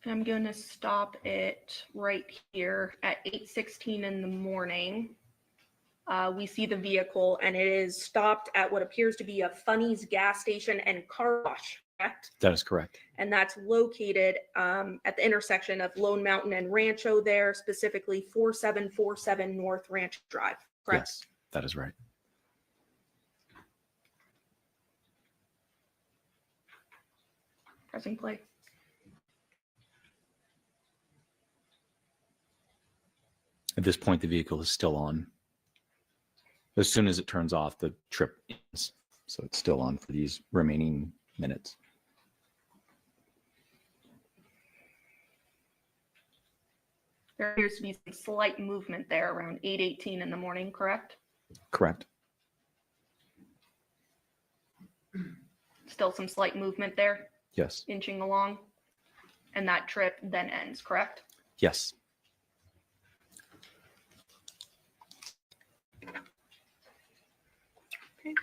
And I'm going to stop it right here at 8:16 in the morning. We see the vehicle and it is stopped at what appears to be a Funny's gas station and car wash, correct? That is correct. And that's located at the intersection of Lone Mountain and Rancho there, specifically 4747 North Ranch Drive, correct? Yes, that is right. Pressing play. At this point, the vehicle is still on. As soon as it turns off, the trip ends. So it's still on for these remaining minutes. There appears to be some slight movement there around 8:18 in the morning, correct? Correct. Still some slight movement there, Yes. inching along. And that trip then ends, correct? Yes. Okay.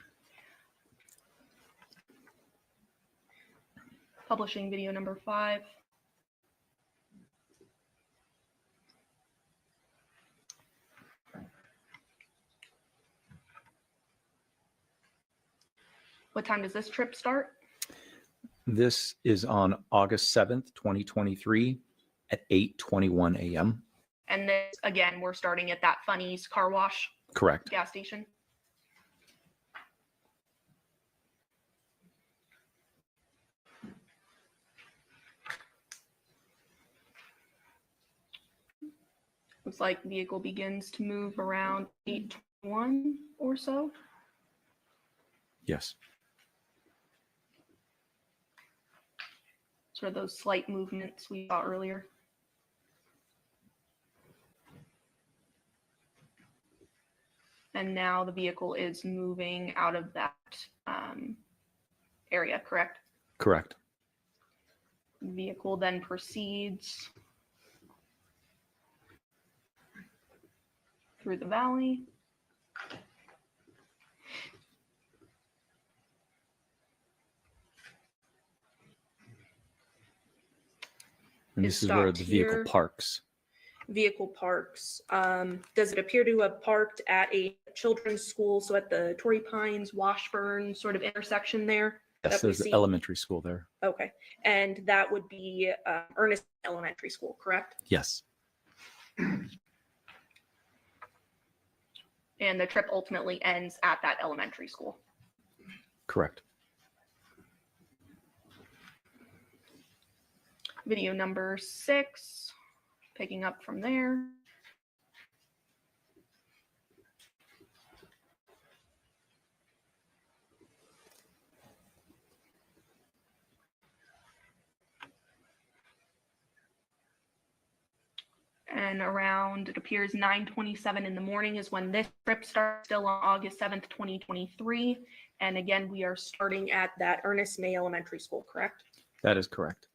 Publishing video number 5. What time does this trip start? This is on August 7th, 2023 at 8:21 a.m. And this, again, we're starting at that Funny's car wash Correct. gas station. Looks like vehicle begins to move around 8:21 or so. Yes. Sort of those slight movements we saw earlier. And now the vehicle is moving out of that area, correct? Correct. The vehicle then proceeds through the valley. And this is where the vehicle parks. Vehicle parks. Does it appear to have parked at a children's school? So at the Torrey Pines, Washburn sort of intersection there? Yes, there's an elementary school there. Okay. And that would be Ernest Elementary School, correct? Yes. And the trip ultimately ends at that elementary school. Correct. Video number 6, picking up from there. And around, it appears 9:27 in the morning is when this trip starts, still on August 7th, 2023. And again, we are starting at that Ernest May Elementary School, correct? That is correct.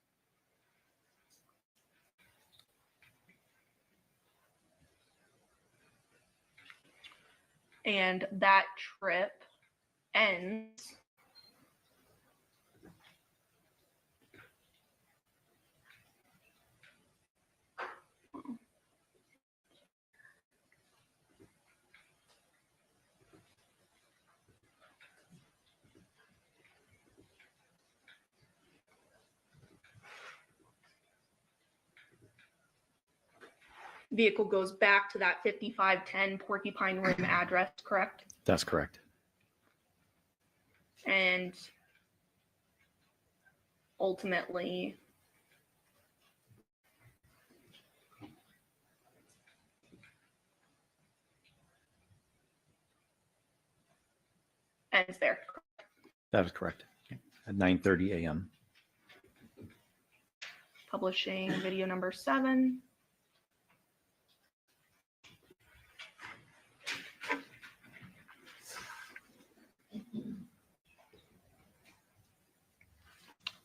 And that trip ends vehicle goes back to that 5510 Porcupine Rim address, correct? That's correct. And ultimately ends there. That is correct. At 9:30 a.m. Publishing video number 7.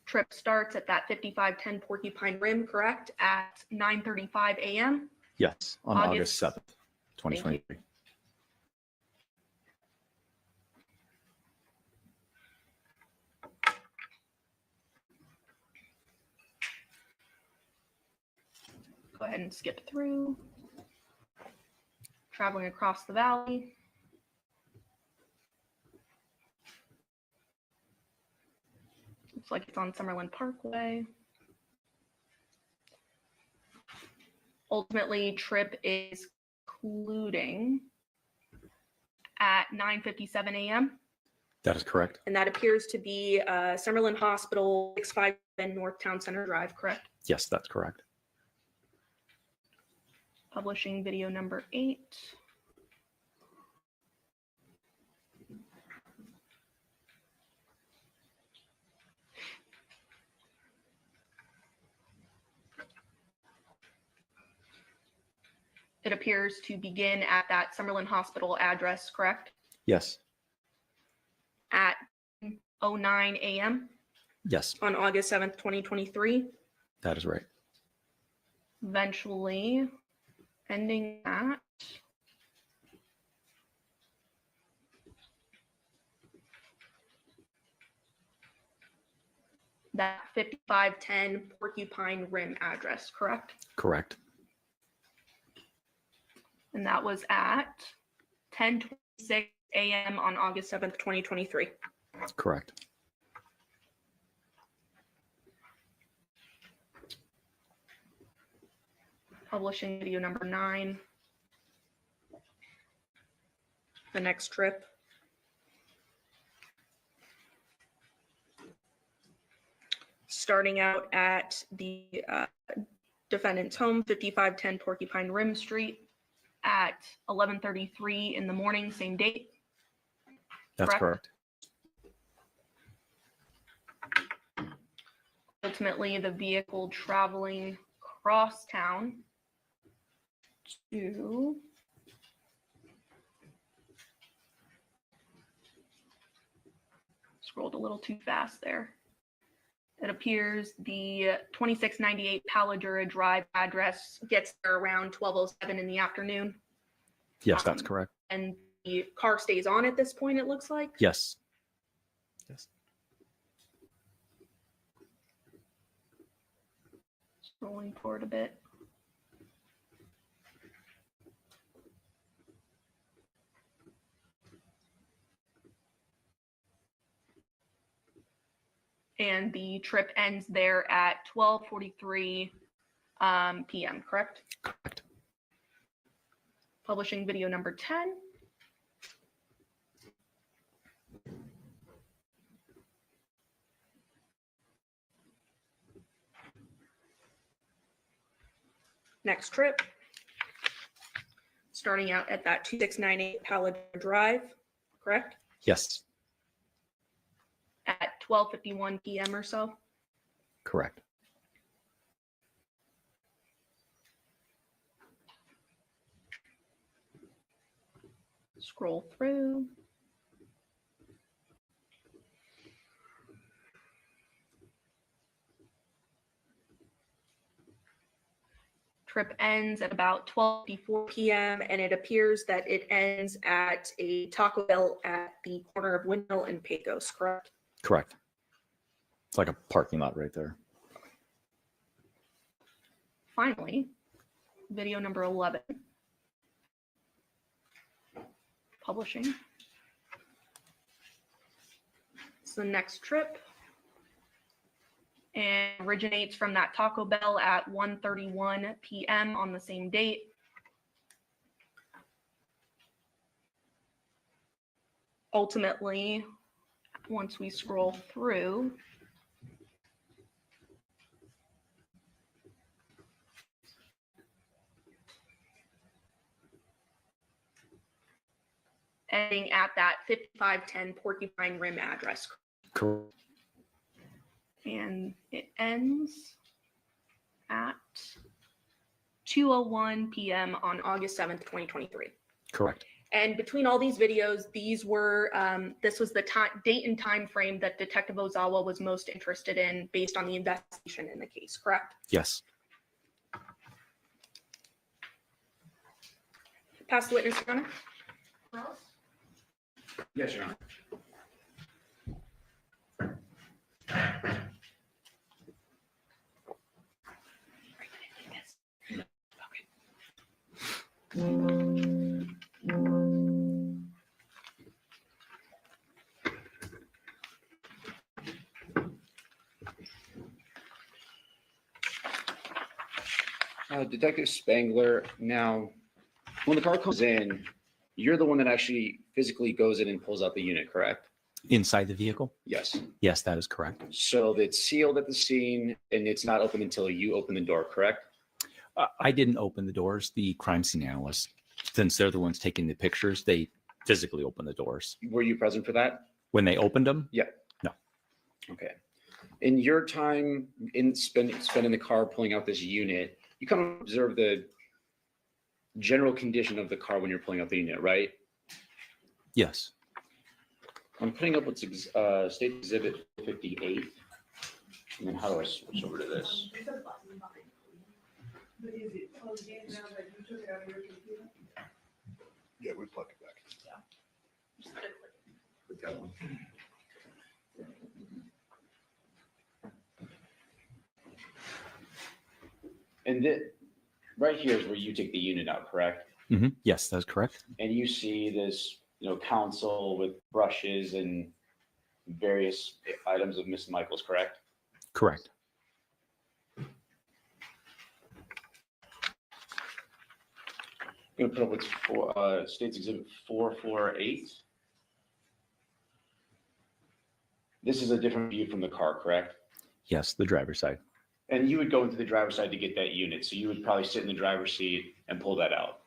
Trip starts at that 5510 Porcupine Rim, correct? At 9:35 a.m. Yes, on August- August 7th, 2023. Go ahead and skip through. Traveling across the valley. Looks like it's on Summerlin Parkway. Ultimately, trip is concluding at 9:57 a.m. That is correct. And that appears to be Summerlin Hospital, 657 North Town Center Drive, correct? Yes, that's correct. Publishing video number 8. It appears to begin at that Summerlin Hospital address, correct? Yes. At 09 a.m. Yes, on August 7th, 2023. that is right. Eventually ending at that 5510 Porcupine Rim address, correct? Correct. And that was at 10:26 a.m. on August 7th, 2023. Correct. Publishing video number 9. The next trip. Starting out at the defendant's home, 5510 Porcupine Rim Street at 11:33 in the morning, same date. That's Correct. correct. Ultimately, the vehicle traveling across town to scrolled a little too fast there. It appears the 2698 Paladura Drive address gets there around 12:07 in the afternoon, Yes, that's correct. and the car stays on at this point, it looks like. Yes. Yes. Scrolling forward a bit. And the trip ends there at 12:43 p.m., correct? Correct. Publishing video number 10. Next trip. Starting out at that 2698 Paladura Drive, correct? Yes, At 12:51 p.m. or so. correct. Scroll through. Trip ends at about 12:54 p.m. and it appears that it ends at a Taco Bell at the corner of Windmill and Pecos, correct? Correct. It's like a parking lot right there. Finally, video number 11. Publishing. It's the next trip. And originates from that Taco Bell at 1:31 p.m. on the same date. Ultimately, once we scroll through, ending at that 5510 Porcupine Rim address. Correct. And it ends at 2:01 p.m. on August 7th, 2023. Correct. And between all these videos, these were, this was the date and time frame that Detective Ozawa was most interested in based on the investigation in the case, correct? Yes. Pass the witness, Your Honor. Yes, Your Honor. Detective Spangler, now, when the car comes in, you're the one that actually physically goes in and pulls out the unit, correct? Inside the vehicle? Yes. Yes, that is correct. So it's sealed at the scene and it's not open until you open the door, correct? I didn't open the doors. The crime scene analysts, since they're the ones taking the pictures, they physically open the doors. Were you present for that? When they opened them? Yeah. No. Okay. In your time in spending the car pulling out this unit, you kind of observe the general condition of the car when you're pulling out the unit, right? Yes. I'm putting up what's State Exhibit 58. And then how do I switch over to this? Yeah, we plug it back. Put that one. And right here is where you take the unit out, correct? Mm-hmm. Yes, that's correct. And you see this, console with brushes and various items of Miss Michaels, correct? Correct. I'm going to put up what's for State's Exhibit 448. This is a different view from the car, correct? Yes, the driver's side. And you would go into the driver's side to get that unit. So you would probably sit in the driver's seat and pull that out.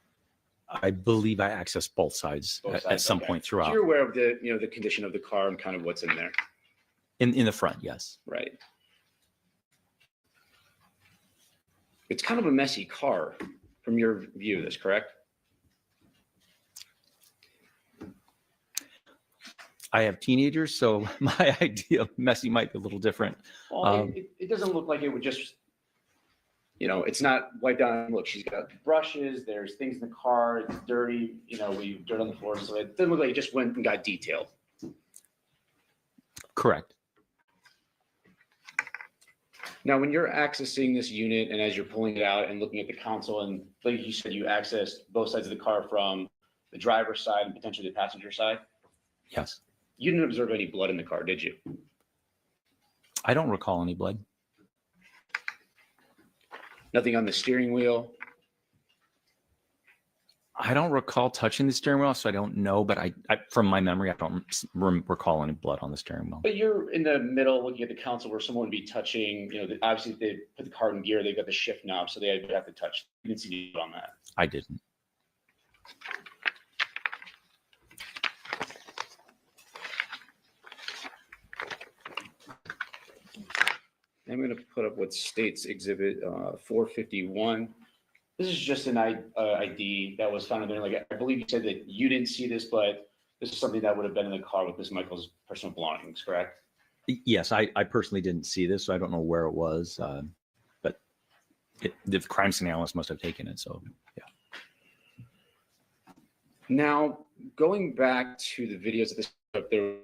I believe I accessed both sides, at some point So throughout. you're aware of the condition of the car and kind of what's in there. In the front, yes. Right. It's kind of a messy car from your view of this, correct? I have teenagers, so my idea of messy might be a little different. Well, it doesn't look like it would just, it's not wiped down. Look, she's got brushes, there's things in the car, it's dirty, we dirt on the floor. So it doesn't look like it just went and got detailed. Correct. Now, when you're accessing this unit and as you're pulling it out and looking at the console, and like you said, you accessed both sides of the car from the driver's side and potentially the passenger side. Yes. You didn't observe any blood in the car, did you? I don't recall any blood. Nothing on the steering wheel? I don't recall touching the steering wheel, so I don't know, but I from my memory, I don't recall any blood on the steering wheel. But you're in the middle looking at the console where someone would be touching, obviously they put the car in gear, they've got the shift knob, so they have to touch. You didn't see any blood on that. I didn't. I'm going to put up what State's Exhibit 451. This is just an ID that was found in there. Like I believe you said that you didn't see this, but this is something that would have been in the car with Miss Michaels' personal belongings, correct? Yes, I personally didn't see this, so I don't know where it was, but the crime scene analyst must have taken it, so yeah. Now, going back to the videos of this, there,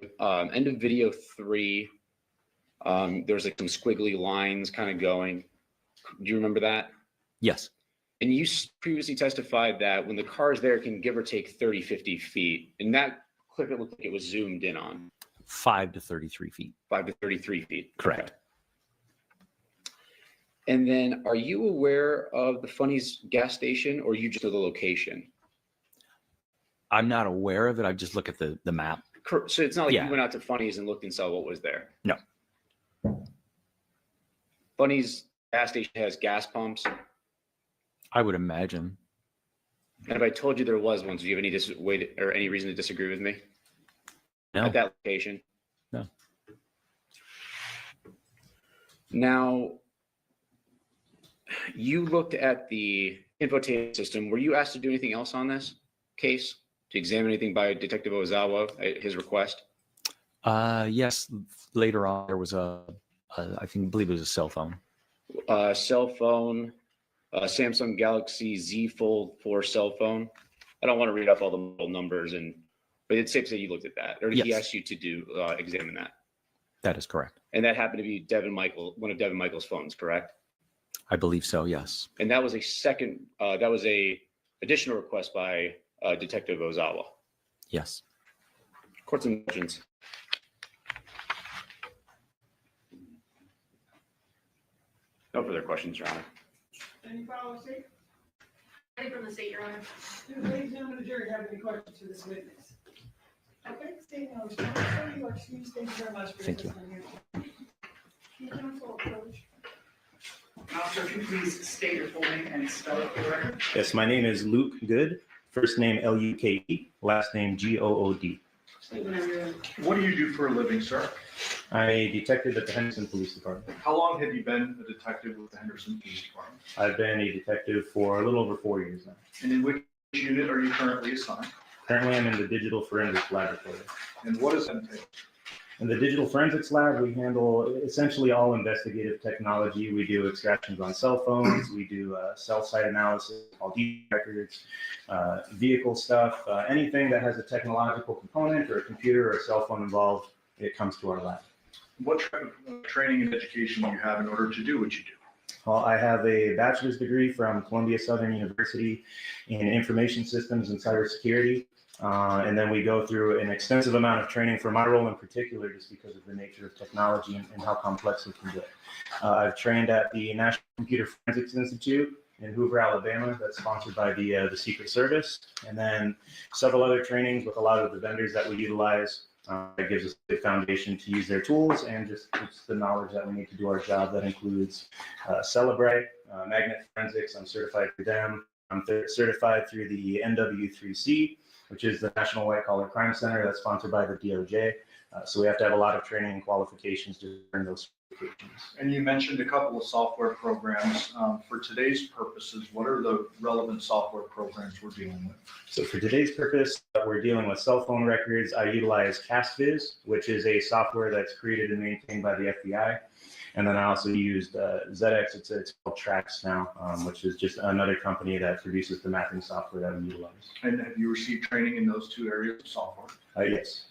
end of video 3, there's like some squiggly lines kind of going. Do you remember that? Yes. And you previously testified that when the car is there, it can give or take 30, 50 feet. In that clip, it looked like it was zoomed in on. 5 to 33 feet. 5 to 33 feet. Correct. Okay. And then are you aware of the Funny's gas station or you just know the location? I'm not aware of it. I just look at the map. So it's not like Yeah. you went out to Funny's and looked and saw what was there? No. Funny's gas station has gas pumps. I would imagine. And if I told you there was one, do you have any reason to disagree with me? No. At that location? No. Now, you looked at the infotainment system. Were you asked to do anything else on this case examine anything by Detective Ozawa at his request? Yes, later on, there was I believe it was a cell phone. Cell phone, Samsung Galaxy Z Fold 4 cell phone. I don't want to read off all the model numbers, but it's safe to say you looked at that, or he Yes. asked you to examine that. That is correct. And that happened to be one of Devyn Michaels' phones, correct? I believe so, yes. And that was a additional request by Detective Ozawa. Yes. Court's indulgence. No further questions, Your Honor. Any policy? Anything from the state, Your Honor? Do the ladies and gentlemen of the jury have any questions for this witness? Okay, seeing no response, so you are excused. Thank you very much for your Thank you. testimony. Can you counsel approach? Officer, if you please state your full name and spell it for the record. Yes, my name is Luke Good, first name Luke, last name Good. What do you do for a living, sir? I'm a detective at the Henderson Police Department. How long have you been a detective with the Henderson Police Department? I've been a detective for a little over 4 years now. And in which unit are you currently assigned? Currently, I'm in the Digital Forensics Laboratory. And what does that entail? In the Digital Forensics Lab, we handle essentially all investigative technology. We do extractions on cell phones. We do cell site analysis, all deep records, vehicle stuff, anything that has a technological component or a computer or a cell phone involved, it comes to our lab. What type of training and education do you have in order to do what you do? Well, I have a bachelor's degree from Columbia Southern University in information systems and cybersecurity. And then we go through an extensive amount of training for my role in particular, just because of the nature of technology and how complex it can get. I've trained at the National Computer Forensics Institute in Hoover, Alabama. That's sponsored by the Secret Service. And then several other trainings with a lot of the vendors that we utilize. It gives us a foundation to use their tools and just the knowledge that we need to do our job. That includes Celebrite, magnet forensics. I'm certified for them. I'm certified through the NW3C, which is the National White Collar Crime Center that's sponsored by the DOJ. So we have to have a lot of training and qualifications to earn those certifications. And you mentioned a couple of software programs. For today's purposes, what are the relevant software programs we're dealing with? So for today's purpose, we're dealing with cell phone records. I utilize CastViz, which is a software that's created and maintained by the FBI. And then I also used ZX, it's called Trax now, which is just another company that produces the mapping software that we utilize. And have you received training in those two areas of software? Yes.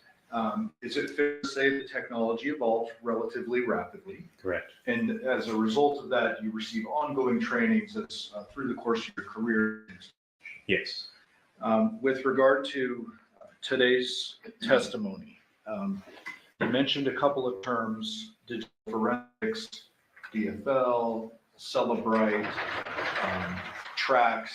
Is it fair to say the technology evolved relatively rapidly? Correct. And as a result of that, you receive ongoing trainings that's through the course of your career? Yes. With regard to today's testimony, you mentioned a couple of terms: digital forensics, DFL, Celebrite, Trax.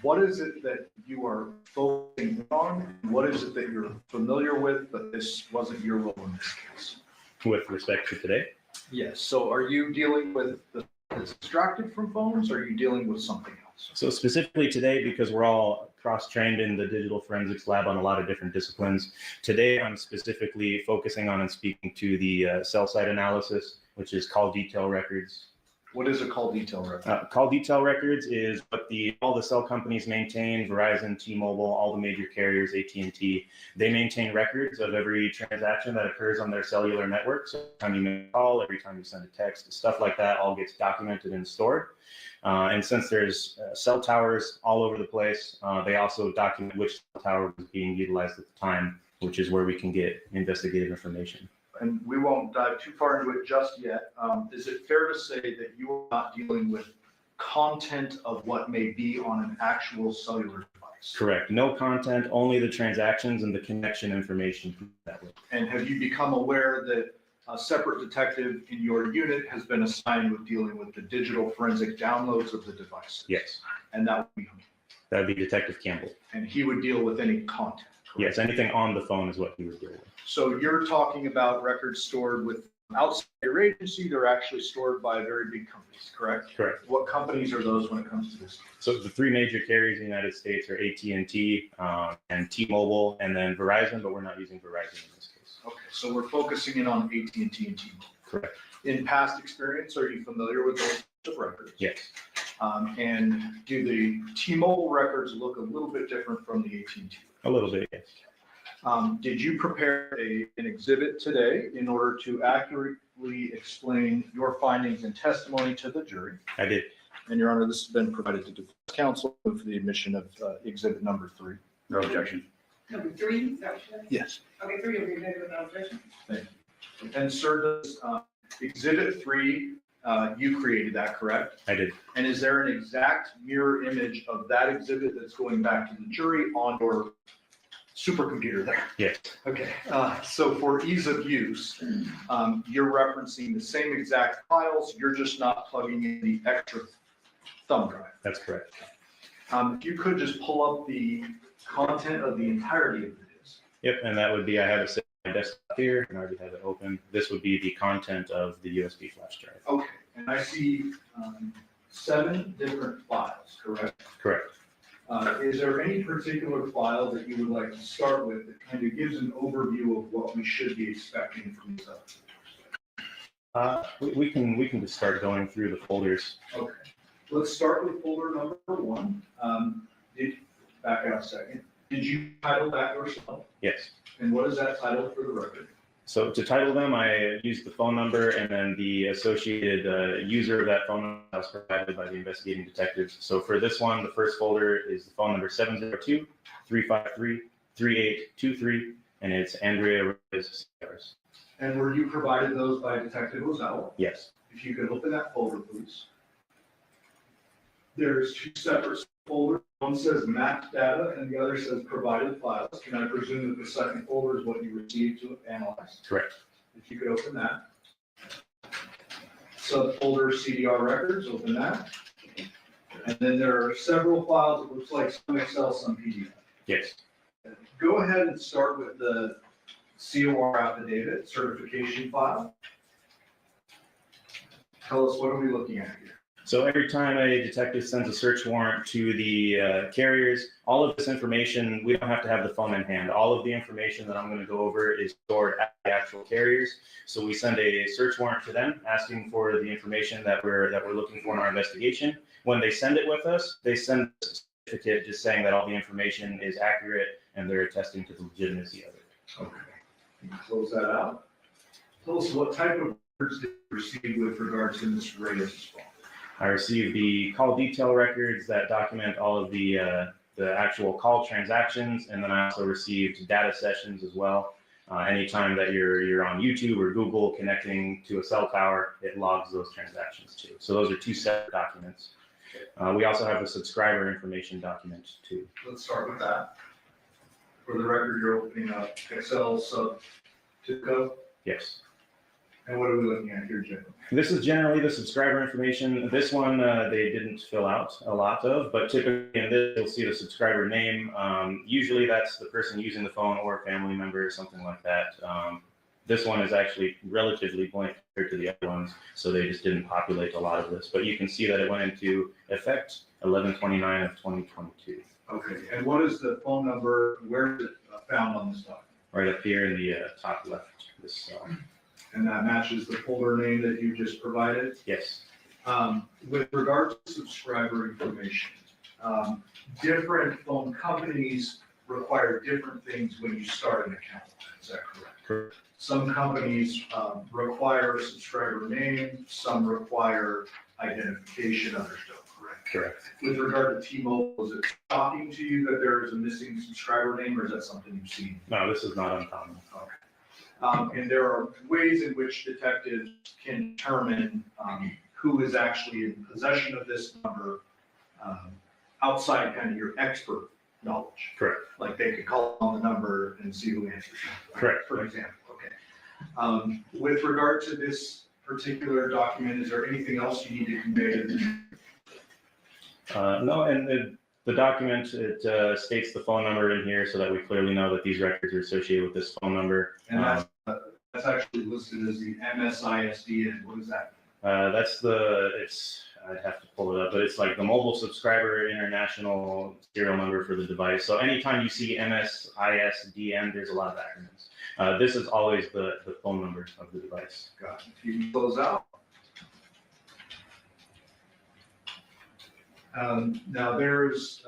What is it that you are focusing on? What is it that you're familiar with, but this wasn't your role in this case? With respect to today? Yes. So are you dealing with the that's extracted from phones, or are you dealing with something else? So specifically today, because we're all cross-trained in the digital forensics lab on a lot of different disciplines, today I'm specifically focusing on and speaking to the cell site analysis, which is call detail records. What is a call detail record? Call detail records is what all the cell companies maintain: Verizon, T-Mobile, all the major carriers, AT&T. They maintain records of every transaction that occurs on their cellular network. So every time you make a call, every time you send a text, stuff like that all gets documented and stored. And since there's cell towers all over the place, they also document which cell tower was being utilized at the time, which is where we can get investigative information. And we won't dive too far into it just yet. Is it fair to say that you are not dealing with content of what may be on an actual cellular device? Correct. No content, only the transactions and the connection information that way. And have you become aware that a separate detective in your unit has been assigned with dealing with the digital forensic downloads of the device? Yes. And that would be who? That would be Detective Campbell. And he would deal with any content? Yes, anything on the phone is what he would deal with. So you're talking about records stored with outside your agency. They're actually stored by very big companies, correct? Correct. What companies are those when it comes to this? So the three major carriers in the United States are AT&T and T-Mobile, and then Verizon, but we're not using Verizon in this case. Okay, so we're focusing in on AT&T and T-Mobile. Correct. In past experience, are you familiar with those types of records? Yes. And do the T-Mobile records look a little bit different from the AT&T? A little bit, yes. Did you prepare an exhibit today in order to accurately explain your findings and testimony to the jury? I did. And Your Honor, this has been provided to defense counsel for the admission of exhibit number 3. No objection. Number 3, is that what you said? Yes. Okay, 3 will be made without objection. Thank you. And sir, does exhibit 3, you created that, correct? I did. And is there an exact mirror image of that exhibit that's going back to the jury on your supercomputer there? Yes. Okay, so for ease of use, you're referencing the same exact files, you're just not plugging in the extra thumb drive. That's correct. If you could just pull up the content of the entirety of the disk. Yep, and that would be, I have it set on my desktop here, and I already have it open. This would be the content of the USB flash drive. Okay, and I see 7 different files, correct? Correct. Is there any particular file that you would like to start with that kind of gives an overview of what we should be expecting from these episodes? We can just start going through the folders. Okay, let's start with folder number 1. Back out a second. Did you title that yourself? Yes. And what is that title for the record? So to title them, I used the phone number and then the associated user of that phone number was provided by the investigating detectives. So for this one, the first folder is the phone number 702-353-3823, and it's Andrea Reyes. And were you provided those by Detective Ozawa? Yes. If you could open that folder, please. There's 2 separate folders. One says mapped data and the other says provided files. Can I presume that the second folder is what you received to analyze? Correct. If you could open that. Subfolder CDR records, open that. And then there are several files. It looks like some Excel, some PDF. Yes. Go ahead and start with the COR affidavit certification file. Tell us, what are we looking at here? So every time a detective sends a search warrant to the carriers, all of this information, we don't have to have the phone in hand. All of the information that I'm going to go over is stored at the actual carriers. So we send a search warrant to them asking for the information that we're looking for in our investigation. When they send it with us, they send a certificate just saying that all the information is accurate and they're attesting to the legitimacy of it. Okay. Close that out. Tell us, what type of records did you receive with regards to Ms. Reyes' phone? I received the call detail records that document all of the actual call transactions, and then I also received data sessions as well. Anytime that you're on YouTube or Google connecting to a cell tower, it logs those transactions too. So those are 2 separate documents. We also have the subscriber information document too. Let's start with that. For the record, you're opening up Excel sub TIPCO. Yes. And what are we looking at here, Jim? This is generally the subscriber information. This one they didn't fill out a lot of, but typically in this you'll see the subscriber name. Usually that's the person using the phone or a family member or something like that. This one is actually relatively blank compared to the other ones, so they just didn't populate a lot of this. But you can see that it went into effect 11/29 of 2022. Okay, and what is the phone number? Where is it found on this document? Right up here in the top left. This. And that matches the folder name that you just provided? Yes. With regard to subscriber information, different phone companies require different things when you start an account. Is that correct? Correct. Some companies require a subscriber name, some require identification, others don't, correct? Correct. With regard to T-Mobile, is it shocking to you that there is a missing subscriber name, or is that something you've seen? No, this is not uncommon. Okay. And there are ways in which detectives can determine who is actually in possession of this number outside kind of your expert knowledge. Correct. Like they could call on the number and see who answers. Correct. For example, okay. With regard to this particular document, is there anything else you need to convey to them? No, and the document, it states the phone number in here so that we clearly know that these records are associated with this phone number. And that's actually listed as the MSISDN. What is that? I'd have to pull it up, but it's like the Mobile Subscriber International serial number for the device. So anytime you see MSISDN, there's a lot of acronyms. This is always the phone number of the device. Got it. You can close out. Now there's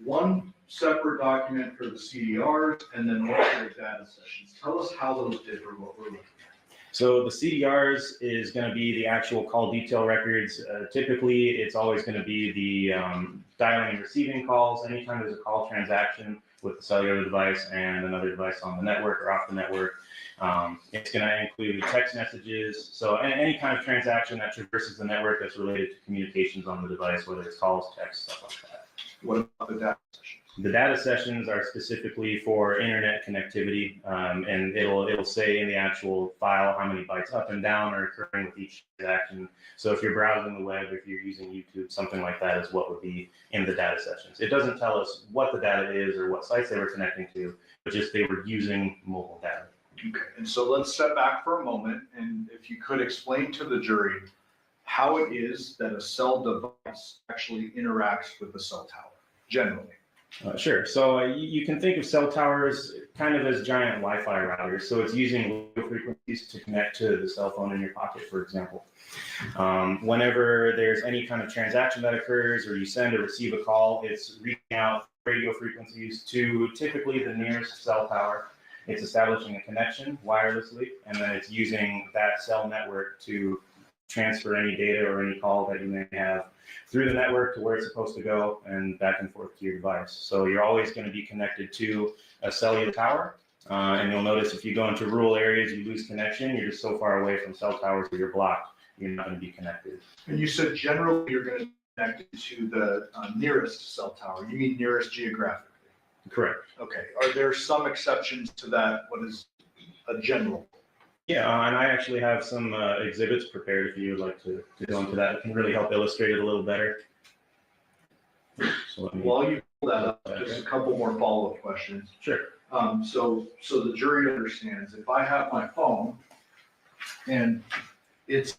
one separate document for the CDRs and then one for the data sessions. Tell us how those differ, what we're looking at. So the CDRs is going to be the actual call detail records. Typically, it's always going to be the dialing and receiving calls. Anytime there's a call transaction with the cellular device and another device on the network or off the network, it's going to include text messages. So any kind of transaction that traverses the network that's related to communications on the device, whether it's calls, text, stuff like that. What about the data sessions? The data sessions are specifically for internet connectivity, and it'll say in the actual file how many bytes up and down are occurring with each transaction. So if you're browsing the web, if you're using YouTube, something like that is what would be in the data sessions. It doesn't tell us what the data is or what sites they were connecting to, but just they were using mobile data. Okay, and so let's step back for a moment, and if you could explain to the jury how it is that a cell device actually interacts with the cell tower, generally. Sure. So you can think of cell towers kind of as giant Wi-Fi routers. So it's using low frequencies to connect to the cell phone in your pocket, for example. Whenever there's any kind of transaction that occurs or you send or receive a call, it's reaching out radio frequencies to typically the nearest cell tower. It's establishing a connection wirelessly, and then it's using that cell network to transfer any data or any call that you may have through the network to where it's supposed to go and back and forth to your device. So you're always going to be connected to a cellular tower. And you'll notice if you go into rural areas, you lose connection. You're just so far away from cell towers where you're blocked, you're not going to be connected. And you said generally you're going to be connected to the nearest cell tower. You mean nearest geographically? Correct. Okay. Are there some exceptions to that? What is a general? Yeah, and I actually have some exhibits prepared if you would like to go into that. It can really help illustrate it a little better. So let me, While you pull that up, just a couple more follow-up questions. Sure. So the jury understands if I have my phone and it's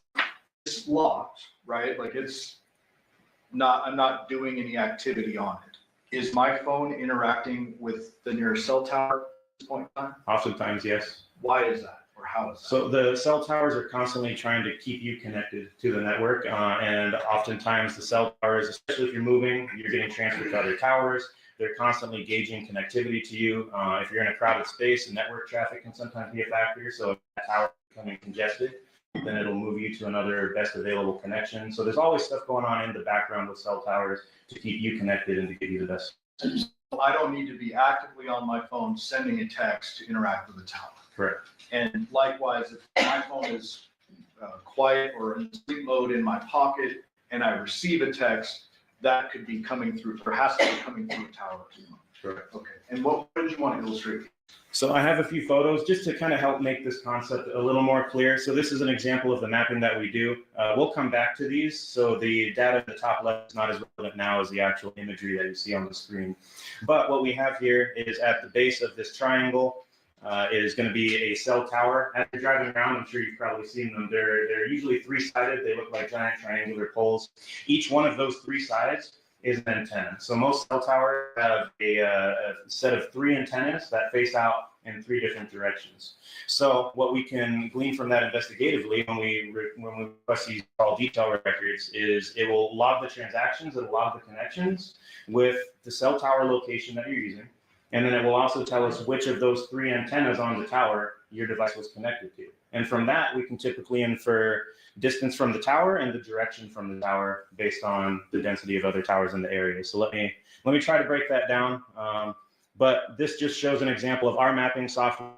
locked, right? Like I'm not doing any activity on it. Is my phone interacting with the nearest cell tower at this point in time? Oftentimes, yes. Why is that? Or how is that? So the cell towers are constantly trying to keep you connected to the network, and oftentimes the cell towers, especially if you're moving, you're getting transferred to other towers. They're constantly gauging connectivity to you. If you're in a crowded space, the network traffic can sometimes be a factor. So if that tower is becoming congested, then it'll move you to another best available connection. So there's always stuff going on in the background with cell towers to keep you connected and to give you the best. I don't need to be actively on my phone sending a text to interact with the tower. Correct. And likewise, if my phone is quiet or in sleep mode in my pocket and I receive a text, that could be coming through, or has to be coming through a tower. Correct. Okay. And what did you want to illustrate? So I have a few photos just to kind of help make this concept a little more clear. So this is an example of the mapping that we do. We'll come back to these. So the data at the top left is not as relevant now as the actual imagery that you see on the screen. But what we have here is at the base of this triangle is going to be a cell tower. As you're driving around, I'm sure you've probably seen them. They're usually three-sided. They look like giant triangular poles. Each one of those three sides is an antenna. So most cell towers have a set of three antennas that face out in three different directions. So what we can glean from that investigatively when we request these call detail records is it will log the transactions, it will log the connections with the cell tower location that you're using. And then it will also tell us which of those three antennas on the tower your device was connected to. And from that, we can typically infer distance from the tower and the direction from the tower based on the density of other towers in the area. So let me try to break that down. But this just shows an example of our mapping software.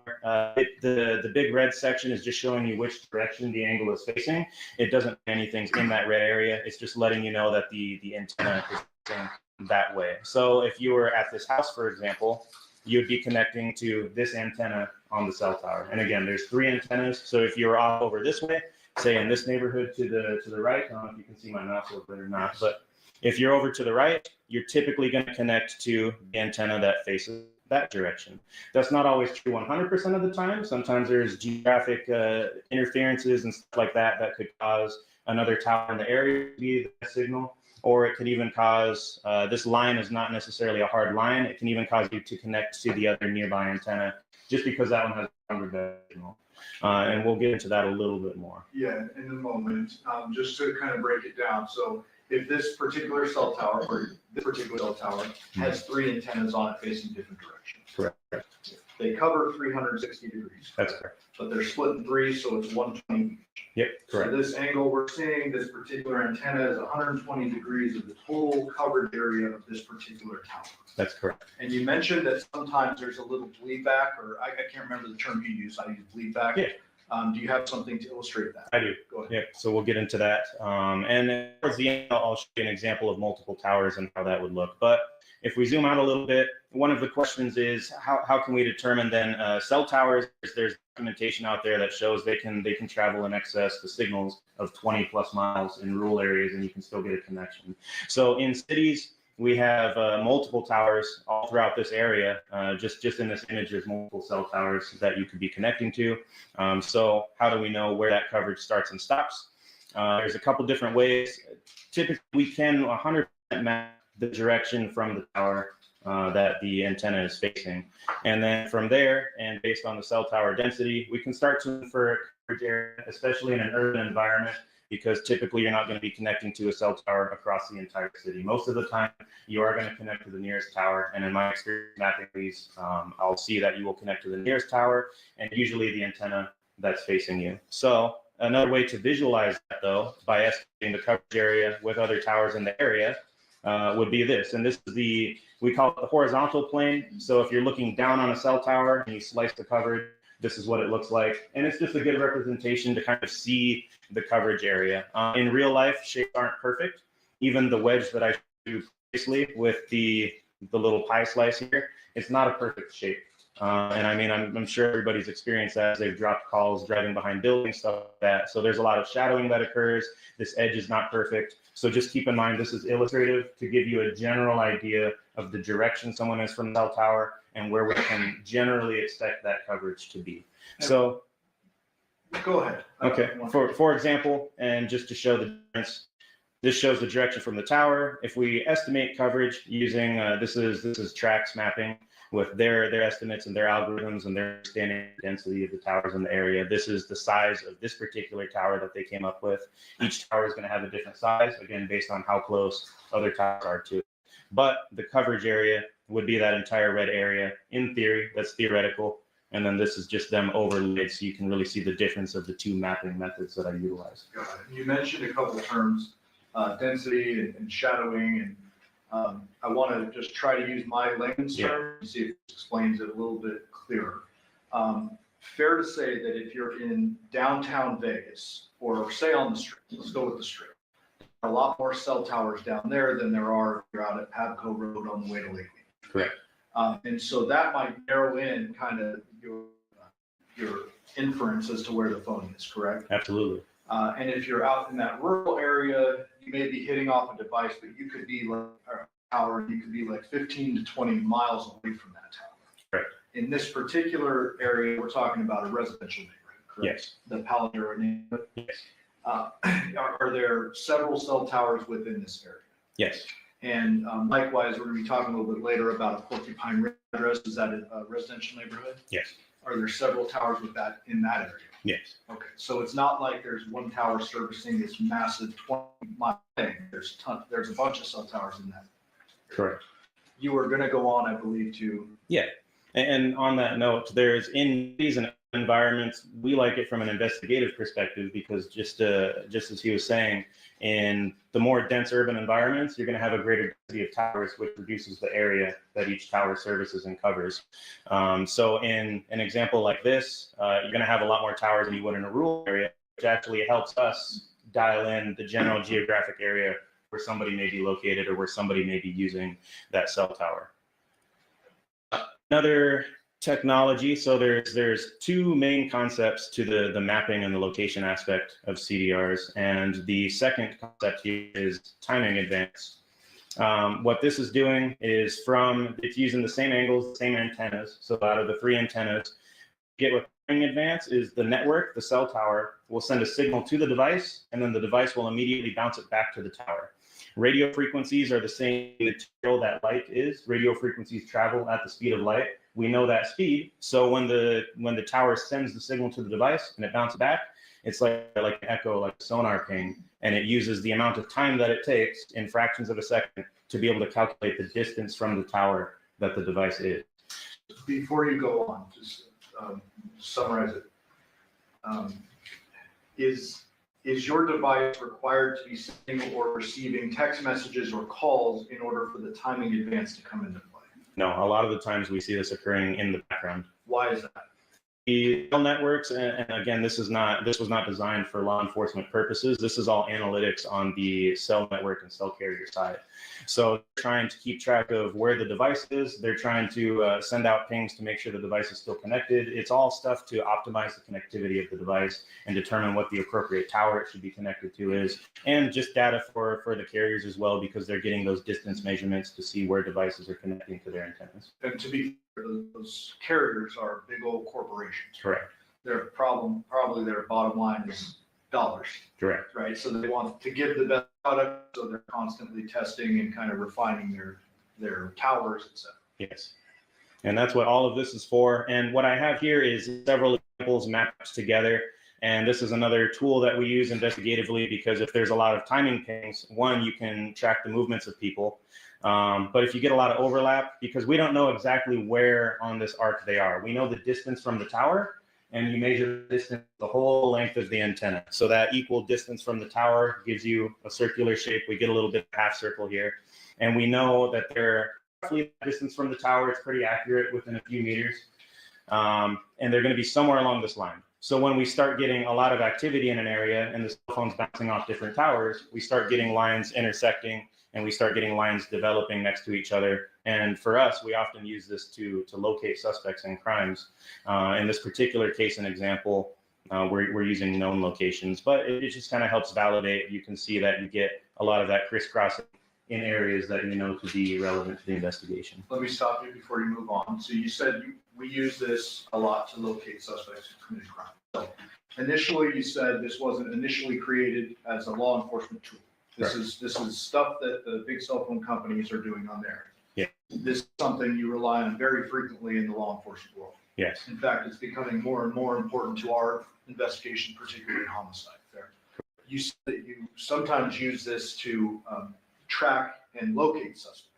The big red section is just showing you which direction the angle is facing. It doesn't say anything in that red area. It's just letting you know that the antenna is facing that way. So if you were at this house, for example, you'd be connecting to this antenna on the cell tower. And again, there's three antennas. So if you're off over this way, say in this neighborhood to the right, I don't know if you can see my mouse over there or not, but if you're over to the right, you're typically going to connect to the antenna that faces that direction. That's not always true 100% of the time. Sometimes there's geographic interferences and stuff like that that could cause another tower in the area to be the signal. Or it could even cause, this line is not necessarily a hard line. It can even cause you to connect to the other nearby antenna just because that one has a stronger signal. And we'll get into that a little bit more. Yeah, in a moment. Just to kind of break it down. So if this particular cell tower, or this particular cell tower has 3 antennas on it facing different directions. Correct. They cover 360 degrees. That's correct. But they're split in 3, so it's 120 each. Yep, So correct. this angle we're seeing, this particular antenna is 120 degrees of the total covered area of this particular tower. That's correct. And you mentioned that sometimes there's a little bleed back, or I can't remember the term you used. I use bleed back. Yeah. Do you have something to illustrate that? I do. Go ahead. Yep. So we'll get into that. And towards the end, I'll show you an example of multiple towers and how that would look. But if we zoom out a little bit, one of the questions is how can we determine then cell towers? There's documentation out there that shows they can travel in excess the signals of 20 plus miles in rural areas, and you can still get a connection. So in cities, we have multiple towers all throughout this area. Just in this image, there's multiple cell towers that you could be connecting to. So how do we know where that coverage starts and stops? There's a couple different ways. Typically, we can 100% map the direction from the tower that the antenna is facing. And then from there, and based on the cell tower density, we can start to infer coverage area, especially in an urban environment, because typically you're not going to be connecting to a cell tower across the entire city. Most of the time, you are going to connect to the nearest tower. And in my experience mapping these, I'll see that you will connect to the nearest tower and usually the antenna that's facing you. So another way to visualize that, though, by estimating the coverage area with other towers in the area, would be this. And this is we call it the horizontal plane. So if you're looking down on a cell tower and you slice the coverage, this is what it looks like. And it's just a good representation to kind of see the coverage area. In real life, shapes aren't perfect. Even the wedge that I showed you previously with the little pie slice here, it's not a perfect shape. And I mean, I'm sure everybody's experienced that as they've dropped calls driving behind buildings, stuff like that. So there's a lot of shadowing that occurs. This edge is not perfect. So just keep in mind, this is illustrative to give you a general idea of the direction someone is from the cell tower and where we can generally expect that coverage to be. So go ahead. Okay, for example, and just to show the difference, this shows the direction from the tower. If we estimate coverage using, this is tracks mapping with their estimates and their algorithms and their understanding density of the towers in the area. This is the size of this particular tower that they came up with. Each tower is going to have a different size, again, based on how close other towers are to it. But the coverage area would be that entire red area. In theory, that's theoretical. And then this is just them overlaid, so you can really see the difference of the two mapping methods that I utilize. Got it. You mentioned a couple of terms, density and shadowing, and I want to just try to use my layman's term and see if it explains it a little bit clearer. Fair to say that if you're in downtown Vegas, or say on the Strip, let's go with the Strip, there are a lot more cell towers down there than there are if you're out at Pabco Road on the way to Lake Mead. Correct. And so that might narrow in kind of your inference as to where the phone is, correct? Absolutely. And if you're out in that rural area, you may be hitting off a device, but you could be like a tower, you could be like 15 to 20 miles away from that tower. Right. In this particular area, we're talking about a residential neighborhood, correct? Yes. The Paladero neighborhood. Yes. Are there several cell towers within this area? Yes. And likewise, we're going to be talking a little bit later about a Porcupine Ridge address. Is that a residential neighborhood? Yes. Are there several towers with that in that area? Yes. Okay, so it's not like there's one tower servicing this massive 20-mile thing. There's a bunch of cell towers in that. Correct. You were going to go on, I believe, to. Yeah. And on that note, there's in these environments, we like it from an investigative perspective because just as he was saying, in the more dense urban environments, you're going to have a greater density of towers, which reduces the area that each tower services and covers. So in an example like this, you're going to have a lot more towers than you would in a rural area, which actually helps us dial in the general geographic area where somebody may be located or where somebody may be using that cell tower. Another technology, so there's two main concepts to the mapping and the location aspect of CDRs, and the second concept here is timing advance. What this is doing is it's using the same angles, the same antennas. So out of the 3 antennas, get with timing advance is the network, the cell tower will send a signal to the device, and then the device will immediately bounce it back to the tower. Radio frequencies are the same material that light is. Radio frequencies travel at the speed of light. We know that speed. So when the tower sends the signal to the device and it bounces back, It's like an echo, like a sonar ping, and it uses the amount of time that it takes in fractions of a second to be able to calculate the distance from the tower that the device is. Before you go on, just summarize it. Is your device required to be sending or receiving text messages or calls in order for the timing advance to come into play? No, a lot of the times we see this occurring in the background. Why is that? The cell networks, and again, this was not designed for law enforcement purposes. This is all analytics on the cell network and cell carrier side. So they're trying to keep track of where the device is. They're trying to send out pings to make sure the device is still connected. It's all stuff to optimize the connectivity of the device and determine what the appropriate tower it should be connected to is, and just data for the carriers as well, because they're getting those distance measurements to see where devices are connecting to their antennas. And to be clear, those carriers are big old corporations. Correct. Their probably their bottom line is dollars. Correct. Right, so they want to give the best product, so they're constantly testing and kind of refining their towers, et cetera. Yes. And that's what all of this is for. And what I have here is several examples mapped together. And this is another tool that we use investigatively, because if there's a lot of timing pings, one, you can track the movements of people. But if you get a lot of overlap, because we don't know exactly where on this arc they are, we know the distance from the tower, and you measure the distance, the whole length of the antenna. So that equal distance from the tower gives you a circular shape. We get a little bit of half circle here. And we know that they're roughly distance from the tower. It's pretty accurate within a few meters. And they're going to be somewhere along this line. So when we start getting a lot of activity in an area and the cell phone's bouncing off different towers, we start getting lines intersecting, and we start getting lines developing next to each other. And for us, we often use this to locate suspects in crimes. In this particular case and example, we're using known locations, but it just kind of helps validate. You can see that you get a lot of that crisscrossing in areas that you know to be relevant to the investigation. Let me stop you before you move on. So you said we use this a lot to locate suspects who committed crime. So initially, you said this wasn't initially created as a law enforcement tool. This is stuff that the big cell phone companies are doing on there. Yeah. This is something you rely on very frequently in the law enforcement world. Yes. In fact, it's becoming more and more important to our investigation, particularly in homicide. There. You said that you sometimes use this to track and locate suspects.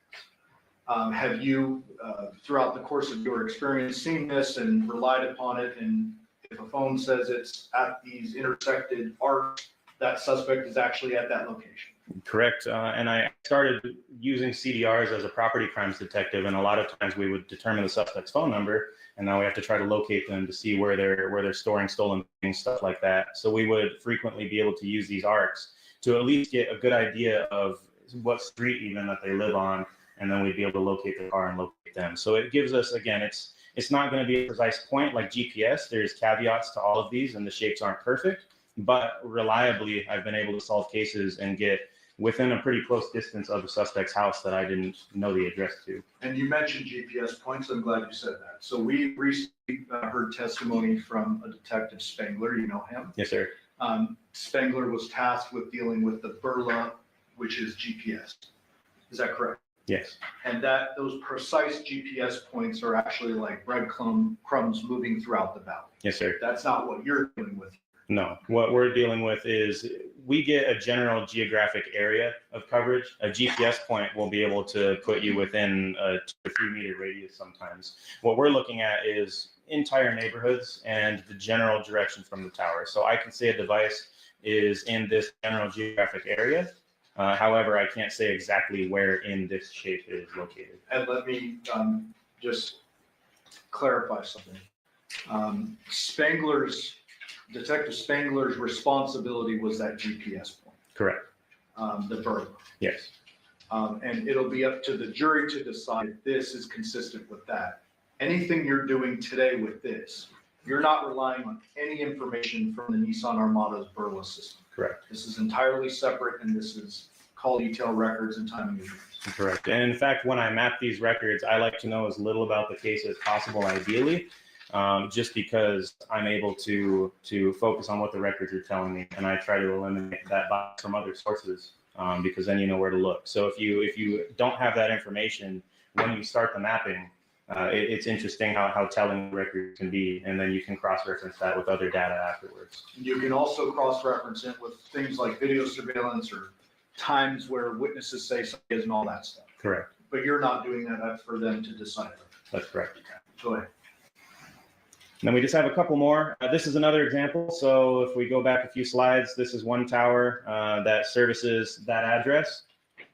Have you, throughout the course of your experience, seen this and relied upon it? And if a phone says it's at these intersected arcs, that suspect is actually at that location? Correct. And I started using CDRs as a property crimes detective, and a lot of times we would determine the suspect's phone number, and now we have to try to locate them to see where they're storing stolen things, stuff like that. So we would frequently be able to use these arcs to at least get a good idea of what street even that they live on, and then we'd be able to locate the car and locate them. So it gives us, again, it's not going to be a precise point like GPS. There's caveats to all of these, and the shapes aren't perfect, but reliably I've been able to solve cases and get within a pretty close distance of the suspect's house that I didn't know the address to. And you mentioned GPS points. I'm glad you said that. So we recently heard testimony from a detective, Spangler. You know him? Yes, sir. Spangler was tasked with dealing with the burla, which is GPS. Is that correct? Yes. And that those precise GPS points are actually like breadcrumbs moving throughout the valley. Yes, sir. That's not what you're dealing with. No, what we're dealing with is we get a general geographic area of coverage. A GPS point will be able to put you within a 2 or 3 meter radius sometimes. What we're looking at is entire neighborhoods and the general direction from the tower. So I can say a device is in this general geographic area. However, I can't say exactly where in this shape it is located. And let me just clarify something. Detective Spangler's responsibility was that GPS point. Correct. The burla. Yes. And it'll be up to the jury to decide if this is consistent with that. Anything you're doing today with this, you're not relying on any information from the Nissan Armada's burla system. Correct. This is entirely separate, and this is call detail records and timing measurements. Correct. And in fact, when I map these records, I like to know as little about the case as possible, ideally, just because I'm able to focus on what the records are telling me, and I try to eliminate that bias from other sources, because then you know where to look. So if you don't have that information when you start the mapping, It's interesting how telling records can be, and then you can cross-reference that with other data afterwards. You can also cross-reference it with things like video surveillance or times where witnesses say something and all that stuff. Correct. But you're not doing that, that's for them to decide. That's correct. Go ahead. And then we just have a couple more. This is another example. So if we go back a few slides, this is one tower that services that address.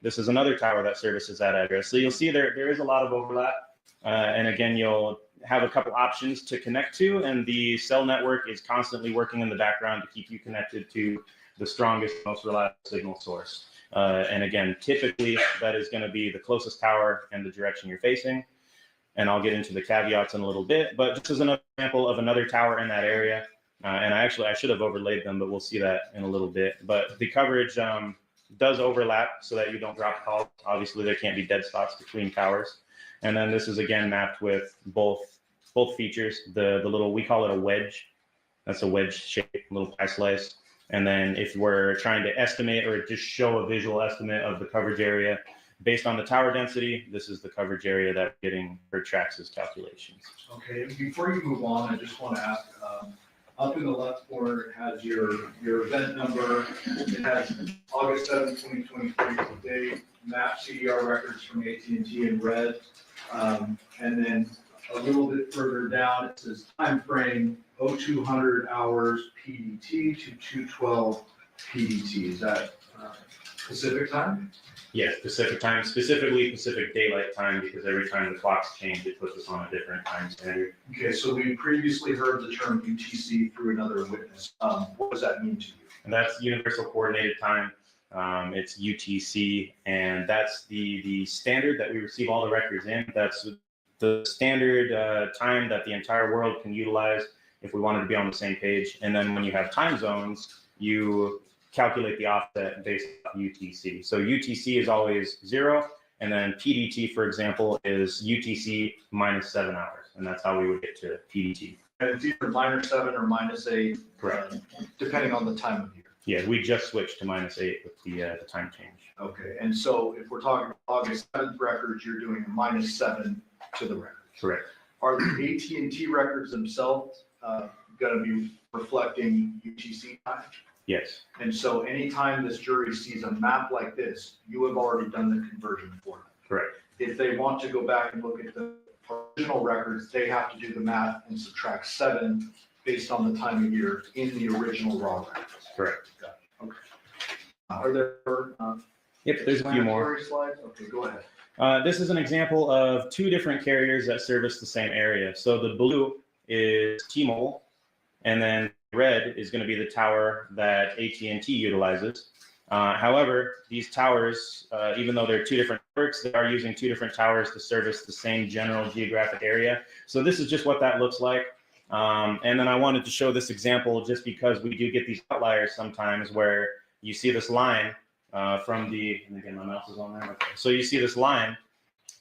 This is another tower that services that address. So you'll see there is a lot of overlap. And again, you'll have a couple options to connect to, and the cell network is constantly working in the background to keep you connected to the strongest, most reliable signal source. And again, typically that is going to be the closest tower and the direction you're facing. And I'll get into the caveats in a little bit, but this is another example of another tower in that area. And I should have overlaid them, but we'll see that in a little bit. But the coverage does overlap so that you don't drop calls. Obviously, there can't be dead spots between towers. And then this is again mapped with both features. The little, we call it a wedge. That's a wedge shaped little pie slice. And then if we're trying to estimate or just show a visual estimate of the coverage area, based on the tower density, this is the coverage area that we're getting for Trax's calculations. Okay, and before you move on, I just want to ask, up in the left corner, it has your event number. It has August 7th, 2023, the date, map CDR records from AT&T in red. And then a little bit further down, it says time frame 0200 hours PDT to 212 PDT. Is that Pacific time? Yes, Pacific time, specifically Pacific Daylight Time, because every time the clocks change, it puts us on a different time standard. Okay, so we previously heard the term UTC through another witness. What does that mean to you? And that's Universal Coordinated Time. It's UTC, and that's the standard that we receive all the records in. That's the standard time that the entire world can utilize if we wanted to be on the same page. And then when you have time zones, you calculate the offset based on UTC. So UTC is always 0, and then PDT, for example, is UTC minus 7 hours, and that's how we would get to PDT. And it's either -7 or -8. Correct. Depending on the time of year. Yeah, we just switched to -8 with the time change. Okay, and so if we're talking August 7th records, you're doing a -7 to the record. Correct. Are the AT&T records themselves going to be reflecting UTC time? Yes. And so anytime this jury sees a map like this, you have already done the conversion for them. Correct. If they want to go back and look at the original records, they have to do the math and subtract 7 based on the time of year in the original raw records. Correct. Okay. Are there? Yep, there's a few more. Slides? Okay, go ahead. This is an example of 2 different carriers that service the same area. So the blue is T-Mobile, and then red is going to be the tower that AT&T utilizes. However, these towers, even though they're 2 different networks, they are using 2 different towers to service the same general geographic area. So this is just what that looks like. And then I wanted to show this example just because we do get these outliers sometimes where you see this line from the, and again, my mouse is on there. Okay. So you see this line,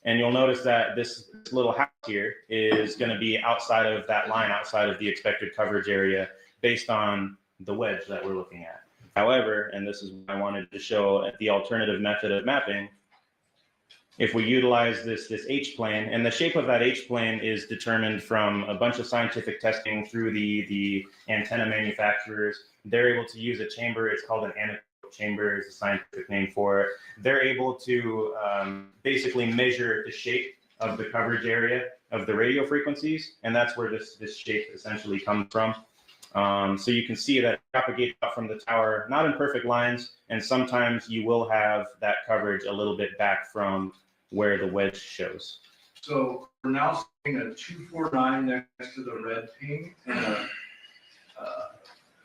and you'll notice that this little house here is going to be outside of that line, outside of the expected coverage area based on the wedge that we're looking at. However, and this is what I wanted to show, the alternative method of mapping, if we utilize this H-plane, and the shape of that H-plane is determined from a bunch of scientific testing through the antenna manufacturers. They're able to use a chamber. It's called an anechoic chamber, is the scientific name for it. They're able to basically measure the shape of the coverage area of the radio frequencies, and that's where this shape essentially comes from. So you can see that it propagates out from the tower, not in perfect lines, and sometimes you will have that coverage a little bit back from where the wedge shows. So we're now seeing a 249 next to the red ping and a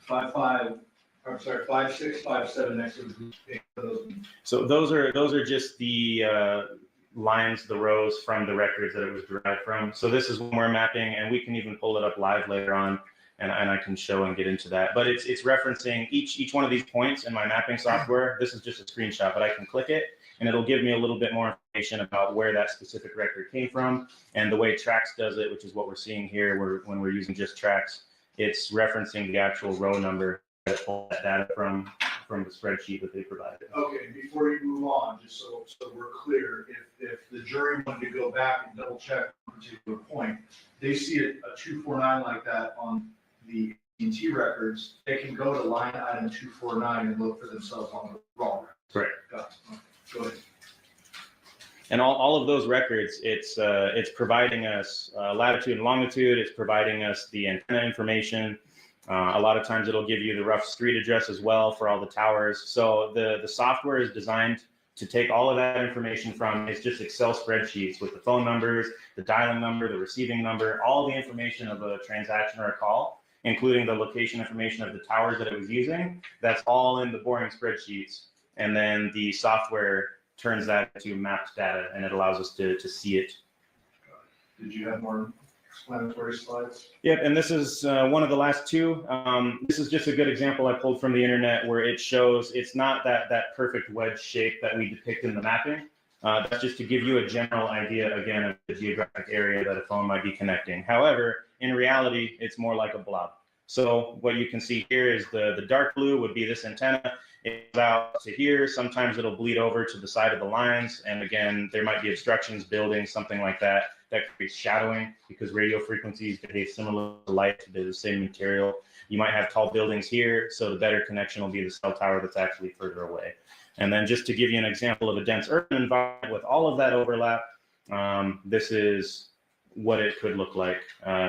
5657 next to the blue ping. So those are just the lines, the rows from the records that it was derived from. So this is when we're mapping, and we can even pull it up live later on, and I can show and get into that. But it's referencing each one of these points in my mapping software. This is just a screenshot, but I can click it, and it'll give me a little bit more information about where that specific record came from. And the way Trax does it, which is what we're seeing here, when we're using just Trax, it's referencing the actual row number that pulled that data from. from the spreadsheet that they provided. Okay, before you move on, just so we're clear, if the jury wanted to go back and double check a particular point, they see a 249 like that on the AT&T records, they can go to line item 249 and look for themselves on the wrong record. Correct. Got it. Go ahead. And all of those records, it's providing us latitude and longitude. It's providing us the antenna information. A lot of times it'll give you the rough street address as well for all the towers. So the software is designed to take all of that information from, it's just Excel spreadsheets with the phone numbers, the dialing number, the receiving number, all the information of a transaction or a call, including the location information of the towers that it was using. That's all in the boring spreadsheets. And then the software turns that into mapped data, and it allows us to see it. Did you have more explanatory slides? Yep, and this is one of the last two. This is just a good example I pulled from the internet where it shows it's not that perfect wedge shape that we depict in the mapping. That's just to give you a general idea, again, of the geographic area that a phone might be connecting. However, in reality, it's more like a blob. So what you can see here is the dark blue would be this antenna. It's out to here. Sometimes it'll bleed over to the side of the lines. And again, there might be obstructions, buildings, something like that. That creates shadowing because radio frequencies behave similar to light. They're the same material. You might have tall buildings here, so the better connection will be the cell tower that's actually further away. And then just to give you an example of a dense urban environment with all of that overlap, this is what it could look like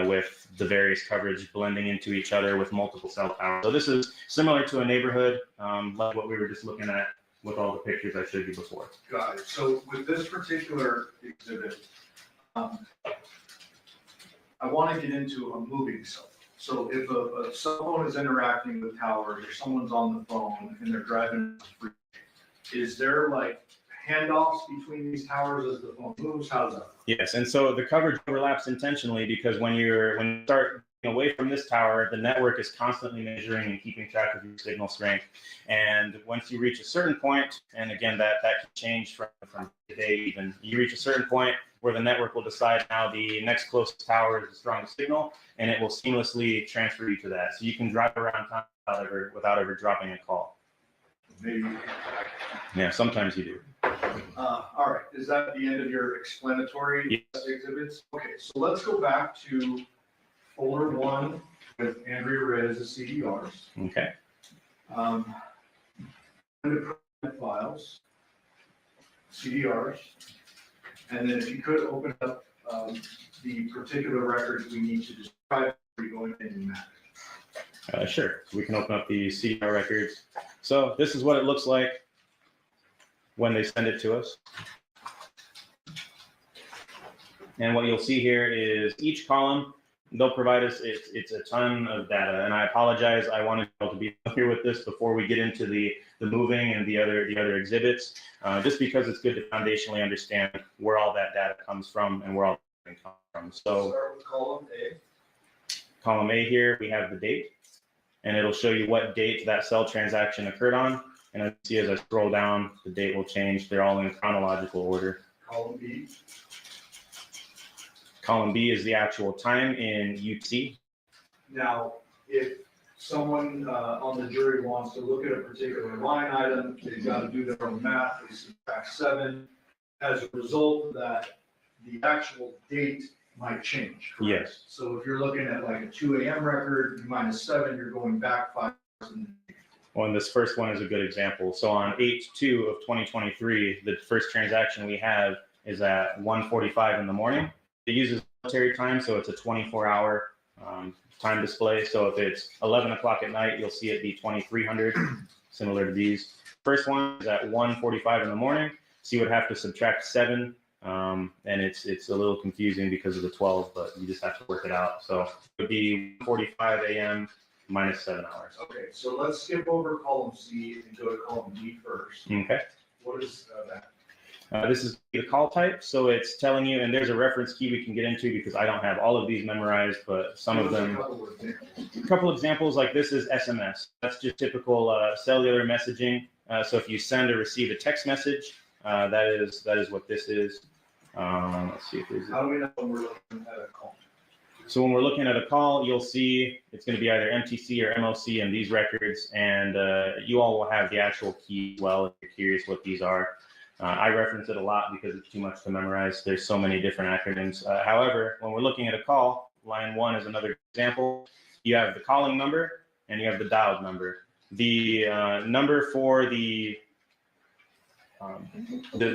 with the various coverage blending into each other with multiple cell towers. So this is similar to a neighborhood, like what we were just looking at with all the pictures I showed you before. Got it. So with this particular exhibit, I want to get into a moving cell phone. So if a cell phone is interacting with towers or someone's on the phone and they're driving, is there like handoffs between these towers as the phone moves? How's that? Yes, and so the coverage overlaps intentionally because when you start away from this tower, the network is constantly measuring and keeping track of your signal strength. And once you reach a certain point, and again, that can change from today even, you reach a certain point where the network will decide now the next closest tower is the strongest signal, and it will seamlessly transfer you to that. So you can drive around town without ever dropping a call. Maybe. Yeah, sometimes you do. All right, is that the end of your explanatory exhibits? Okay, so let's go back to folder 1 with Andrea Reyes, the CDRs. Okay. Under files, CDRs, and then if you could open up the particular records we need to describe before you go in and map. Sure, we can open up the CDR records. So this is what it looks like when they send it to us. And what you'll see here is each column, they'll provide us, it's a ton of data. And I apologize, I wanted you all to be familiar with this before we get into the moving and the other exhibits, just because it's good to foundationally understand where all that data comes from and where all that comes from. So start with column A. Column A here, we have the date, and it'll show you what date that cell transaction occurred on. And as you see, as I scroll down, the date will change. They're all in chronological order. Column B. Column B is the actual time in UTC. Now, if someone on the jury wants to look at a particular line item, they've got to do their own math, they subtract 7. As a result of that, the actual date might change. Correct? Yes. So if you're looking at like a 2 a.m. record, you minus 7, you're going back 5 hours. Well, and this first one is a good example. So on 8/2 of 2023, the first transaction we have is at 1:45 in the morning. It uses military time, so it's a 24-hour time display. So if it's 11 o'clock at night, you'll see it be 2300, similar to these. First one is at 1:45 in the morning, so you would have to subtract 7, and it's a little confusing because of the 12, but you just have to work it out. So it would be 1:45 a.m. minus 7 hours. Okay, so let's skip over column C and go to column D first. Okay. What is that? This is the call type, so it's telling you, and there's a reference key we can get into because I don't have all of these memorized, but some of them. A couple examples like this is SMS. That's just typical cellular messaging. So if you send or receive a text message, that is what this is. Let's see if there's. How do we know when we're looking at a call? So when we're looking at a call, you'll see it's going to be either MTC or MOC in these records, and you all will have the actual key as well if you're curious what these are. I reference it a lot because it's too much to memorize. There's so many different acronyms. However, when we're looking at a call, line 1 is another example. You have the calling number and you have the dialed number. The number for the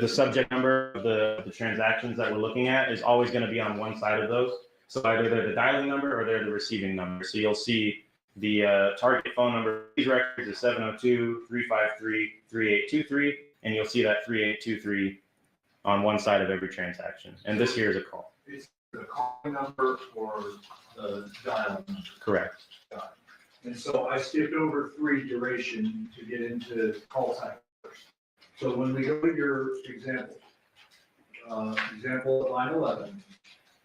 subject number of the transactions that we're looking at is always going to be on one side of those. So either they're the dialing number or they're the receiving number. So you'll see the target phone number of these records is 702-353-3823, and you'll see that 3823 on one side of every transaction. And this here is a call. It's the calling number or the dial number. Correct. Got it. And so I skipped over 3 duration to get into call type first. So when we go to your example, example at line 11,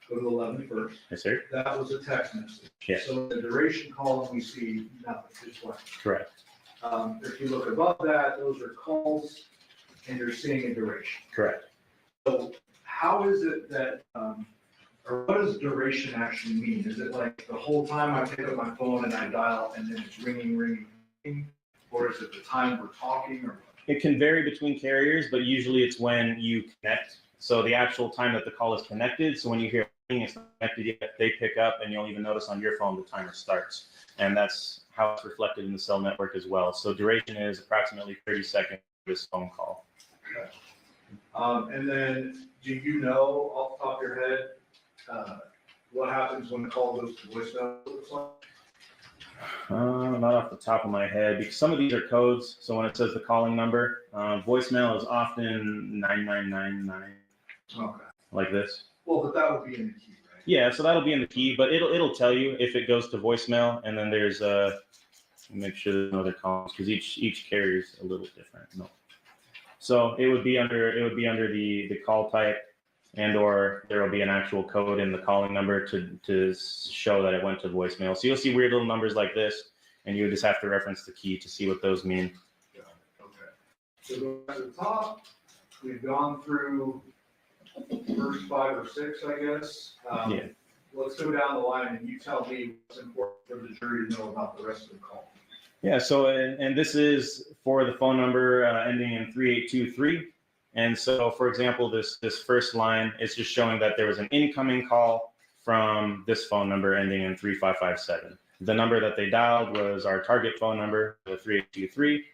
go to 11 first. Yes, sir. That was a text message. Yes. So the duration column, we see nothing, just blank. Correct. If you look above that, those are calls, and you're seeing a duration. Correct. So how is it that, or what does duration actually mean? Is it like the whole time I pick up my phone and I dial and then it's ringing, ringing, ringing? Or is it the time we're talking or what? It can vary between carriers, but usually it's when you connect. So the actual time that the call is connected. So when you hear ring, it's not connected yet, they pick up, and you'll even notice on your phone the timer starts. And that's how it's reflected in the cell network as well. So duration is approximately 30 seconds for this phone call. Okay. And then do you know off the top of your head, what happens when the call goes to voicemail? Not off the top of my head, because some of these are codes. So when it says the calling number, voicemail is often 9999. Okay. Like this. Well, but that would be in the key, right? Yeah, so that'll be in the key, but it'll tell you if it goes to voicemail, and then there's make sure there's no other columns because each carrier is a little different. No. So it would be under the call type, and or there will be an actual code in the calling number to show that it went to voicemail. So you'll see weird little numbers like this, and you just have to reference the key to see what those mean. Okay. So going to the top, we've gone through first 5 or 6, I guess. Yeah. Let's go down the line and you tell me what's important for the jury to know about the rest of the call. Yeah, so, and this is for the phone number ending in 3823. And so, for example, this first line is just showing that there was an incoming call from this phone number ending in 3557. The number that they dialed was our target phone number, the 3823.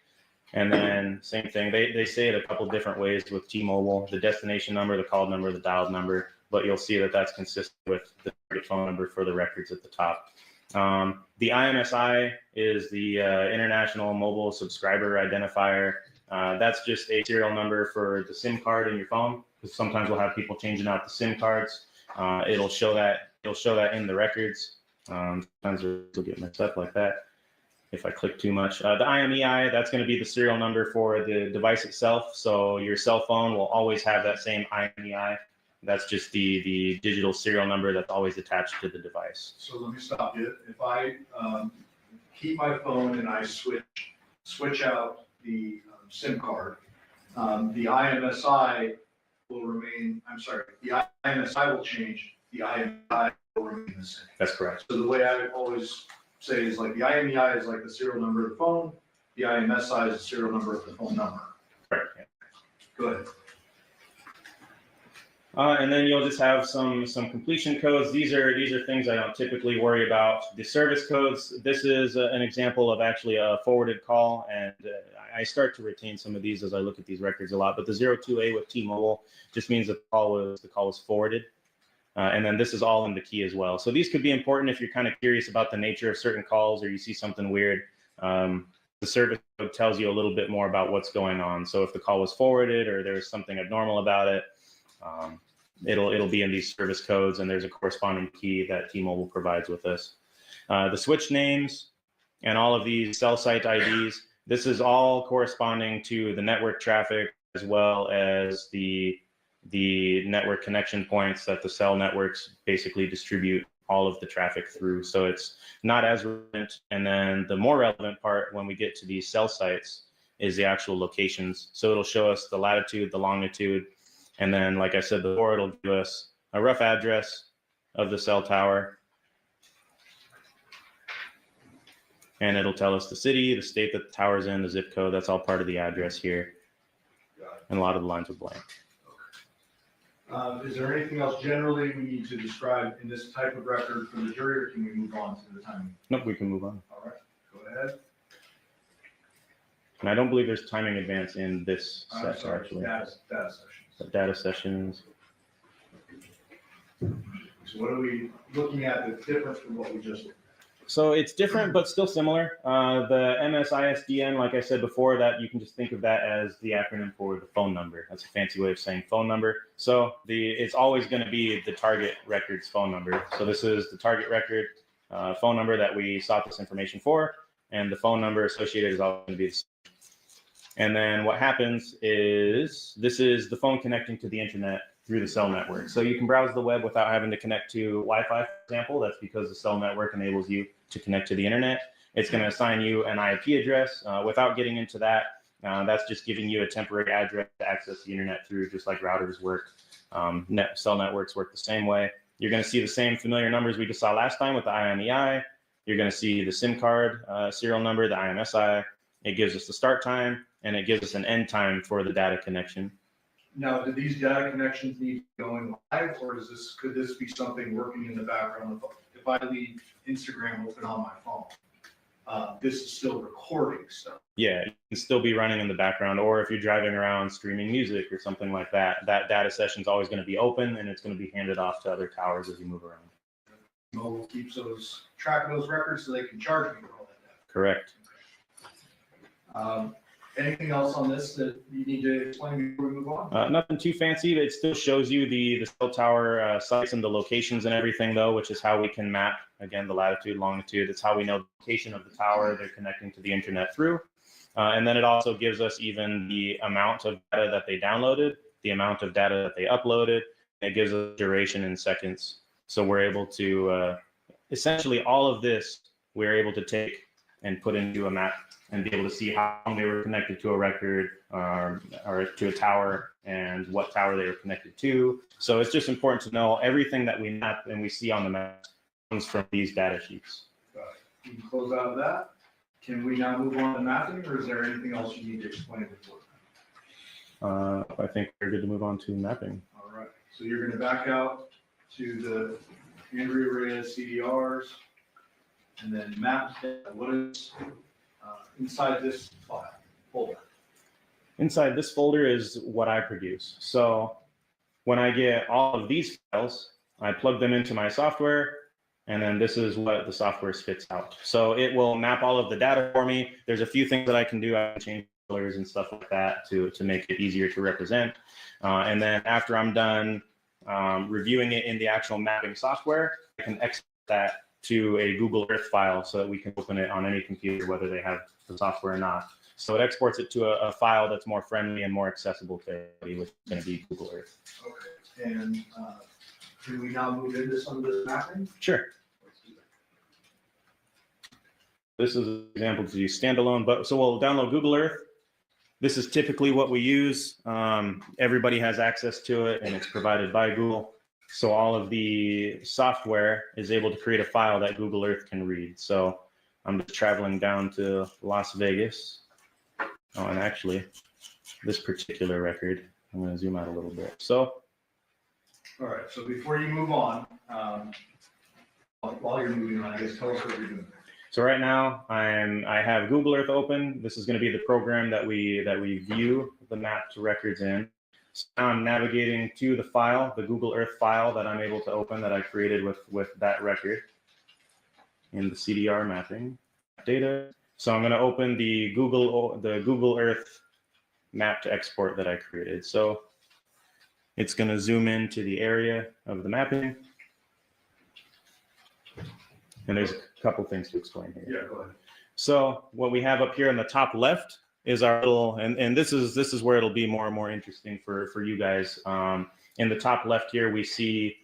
And then same thing, they say it a couple different ways with T-Mobile, the destination number, the called number, the dialed number, but you'll see that that's consistent with the target phone number for the records at the top. The IMSI is the International Mobile Subscriber Identifier. That's just a serial number for the SIM card in your phone, because sometimes we'll have people changing out the SIM cards. It'll show that in the records. Sometimes it'll get messed up like that if I click too much. The IMEI, that's going to be the serial number for the device itself. So your cell phone will always have that same IMEI. That's just the digital serial number that's always attached to the device. So let me stop you. If I keep my phone and I switch out the SIM card, the IMSI will remain, the IMSI will change, the IMEI will remain the same. That's correct. So the way I always say is like the IMEI is like the serial number of the phone, the IMSI is the serial number of the phone number. Right. Go ahead. And then you'll just have some completion codes. These are things I don't typically worry about. The service codes, this is an example of actually a forwarded call, and I start to retain some of these as I look at these records a lot, but the 02A with T-Mobile just means that the call was forwarded. And then this is all in the key as well. So these could be important if you're kind of curious about the nature of certain calls or you see something weird. The service code tells you a little bit more about what's going on. So if the call was forwarded or there's something abnormal about it, it'll be in these service codes, and there's a corresponding key that T-Mobile provides with us. The switch names and all of these cell site IDs, this is all corresponding to the network traffic as well as the network connection points that the cell networks basically distribute all of the traffic through. So it's not as relevant. And then the more relevant part when we get to these cell sites is the actual locations. So it'll show us the latitude, the longitude, and then, like I said before, it'll give us a rough address of the cell tower, and it'll tell us the city, the state that the tower's in, the zip code. That's all part of the address here. And a lot of the lines are blank. Is there anything else generally we need to describe in this type of record for the jury, or can we move on to the timing? Nope, we can move on. All right, go ahead. And I don't believe there's timing advance in this I'm session, sorry, actually. data sessions. But data sessions. So what are we looking at that's different from what we just looked So it's different, but still similar. The MSISDN, like I said before, that you can just think of that as the acronym for the phone number. That's a fancy way of saying phone number. So it's always going to be the target record's phone number. So this is the target record phone number that we sought this information for, and the phone number associated is always going to be the same. And then what happens is this is the phone connecting to the internet through the cell network. So you can browse the web without having to connect to Wi-Fi, for example. That's because the cell network enables you to connect to the internet. It's going to assign you an IP address. Without getting into that, that's just giving you a temporary address to access the internet through, just like routers work. Cell networks work the same way. You're going to see the same familiar numbers we just saw last time with the IMEI. You're going to see the SIM card serial number, the IMSI. It gives us the start time, and it gives us an end time for the data connection. Now, do these data connections need to be going live, or could this be something working in the background? If I leave Instagram open on my phone, this is still recording stuff. Yeah, it can still be running in the background, or if you're driving around streaming music or something like that, that data session is always going to be open, and it's going to be handed off to other towers as you move around. Mobile keeps track of those records so they can charge me for all that data. Correct. Anything else on this that you need to explain before we move on? Nothing too fancy. It still shows you the cell tower sites and the locations and everything, though, which is how we can map, again, the latitude, longitude. It's how we know the location of the tower they're connecting to the internet through. And then it also gives us even the amount of data that they downloaded, the amount of data that they uploaded. It gives us duration in seconds. So we're able to, essentially all of this, we're able to take and put into a map and be able to see how long they were connected to a record or to a tower and what tower they were connected to. So it's just important to know everything that we map and we see on the map comes from these data sheets. You can close out of that. Can we now move on to mapping, or is there anything else you need to explain before? I think we're good to move on to mapping. All right, so you're going to back out to the Andrea Reyes CDRs and then map what is inside this file folder. Inside this folder is what I produce. So when I get all of these files, I plug them into my software, and then this is what the software spits out. So it will map all of the data for me. There's a few things that I can do. I can change colors and stuff like that to make it easier to represent. And then after I'm done reviewing it in the actual mapping software, I can export that to a Google Earth file so that we can open it on any computer, whether they have the software or not. So it exports it to a file that's more friendly and more accessible to everybody, which is going to be Google Earth. Okay, and can we now move into some of this mapping? Sure. This is an example to use standalone, but so we'll download Google Earth. This is typically what we use. Everybody has access to it, and it's provided by Google. So all of the software is able to create a file that Google Earth can read. So I'm just traveling down to Las Vegas. Oh, and actually, this particular record, I'm going to zoom out a little bit. So, all right, so before you move on, while you're moving on, I guess tell us what you're doing. So right now, I have Google Earth open. This is going to be the program that we view the mapped records in. So now I'm navigating to the file, the Google Earth file that I'm able to open that I created with that record in the CDR mapping data. So I'm going to open the Google Earth map to export that I created. So it's going to zoom into the area of the mapping. And there's a couple things to explain here. Yeah, go ahead. So what we have up here in the top left is our little, and this is where it'll be more and more interesting for you guys. In the top left here, we see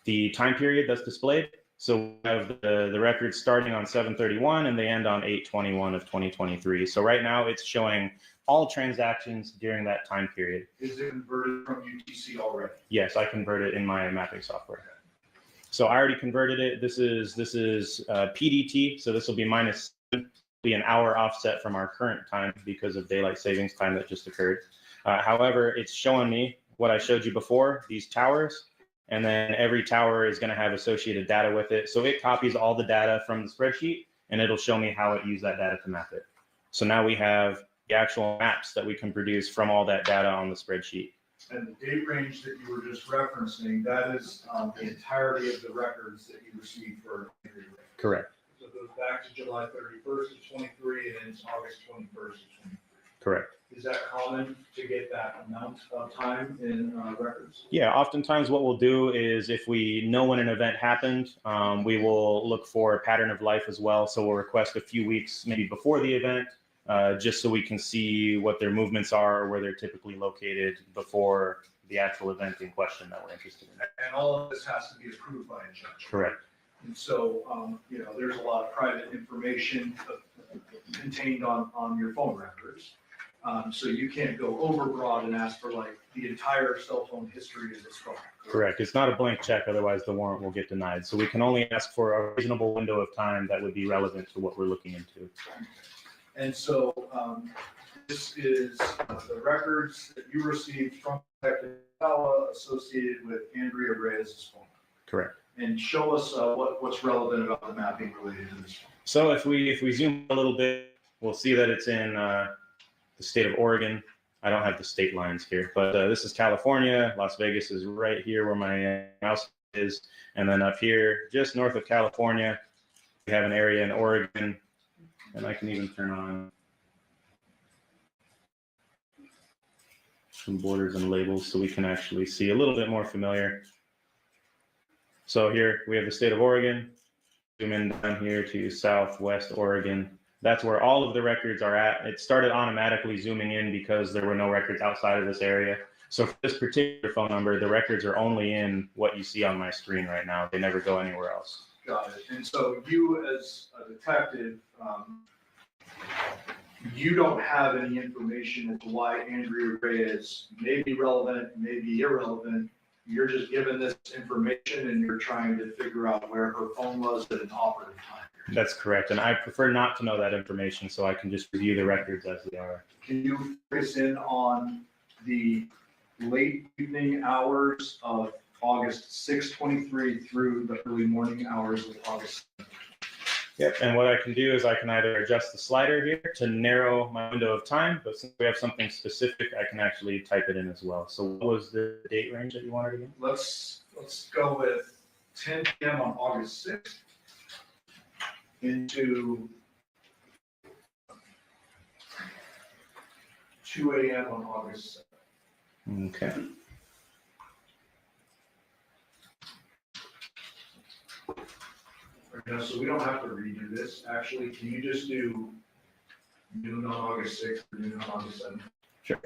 the time period that's displayed. So we have the records starting on 7/31 and they end on 8/21 of 2023. So right now it's showing all transactions during that time period. Is it converted from UTC already? Yes, I converted it in my mapping software. So I already converted it. This is PDT, so this will be minus be an hour offset from our current time because of daylight savings time that just occurred. However, it's showing me what I showed you before, these towers, and then every tower is going to have associated data with it. So it copies all the data from the spreadsheet, and it'll show me how it used that data to map it. So now we have the actual maps that we can produce from all that data on the spreadsheet. And the date range that you were just referencing, that is the entirety of the records that you received for Andrew Ray. Correct. So it goes back to July 31st of 23 and ends August 21st of 23. Correct. Is that common to get that amount of time in records? Yeah, oftentimes what we'll do is if we know when an event happened, we will look for a pattern of life as well. So we'll request a few weeks maybe before the event, just so we can see what their movements are, where they're typically located before the actual event in question that we're interested in. And all of this has to be approved by a judge. Correct. And so, there's a lot of private information contained on your phone records. So you can't go overbroad and ask for like the entire cell phone history of this phone. Correct. It's not a blank check, otherwise the warrant will get denied. So we can only ask for a reasonable window of time that would be relevant to what we're looking into. And so this is the records that you received from Detective Ozawa associated with Andrea Reyes' phone. Correct. And show us what's relevant about the mapping related to this phone. So if we zoom a little bit, we'll see that it's in the state of Oregon. I don't have the state lines here, but this is California. Las Vegas is right here where my mouse is. And then up here, just north of California, we have an area in Oregon. And I can even turn on some borders and labels so we can actually see a little bit more familiar. So here we have the state of Oregon. Zoom in down here to Southwest Oregon. That's where all of the records are at. It started automatically zooming in because there were no records outside of this area. So for this particular phone number, the records are only in what you see on my screen right now. They never go anywhere else. Got it. And so you as a detective, you don't have any information as to why Andrea Reyes may be relevant, may be irrelevant. You're just given this information and you're trying to figure out where her phone was at an operative time. That's correct. And I prefer not to know that information so I can just review the records as they are. Can you focus in on the late evening hours of August 6/23 through the early morning hours of August 7th? Yep. And what I can do is I can either adjust the slider here to narrow my window of time, but since we have something specific, I can actually type it in as well. So what was the date range that you wanted again? Let's go with 10 p.m. on August 6th into 2 a.m. on August 7th. Okay. So we don't have to redo this. Actually, can you just do noon on August 6th or noon on August 7th? Sure.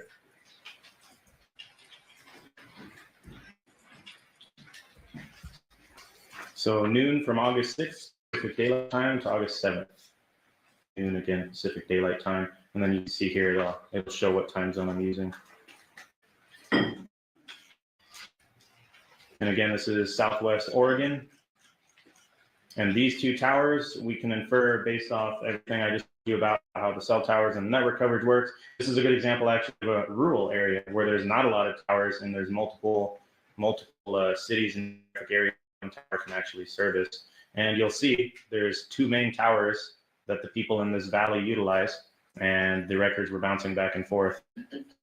So noon from August 6th, Pacific Daylight Time, to August 7th. Noon again, Pacific Daylight Time. And then you can see here, it'll show what time zone I'm using. And again, this is Southwest Oregon. And these two towers, we can infer based off everything I just told you about how the cell towers and network coverage works. This is a good example actually of a rural area where there's not a lot of towers and there's multiple cities and areas one tower can actually service. And you'll see there's two main towers that the people in this valley utilize, and the records were bouncing back and forth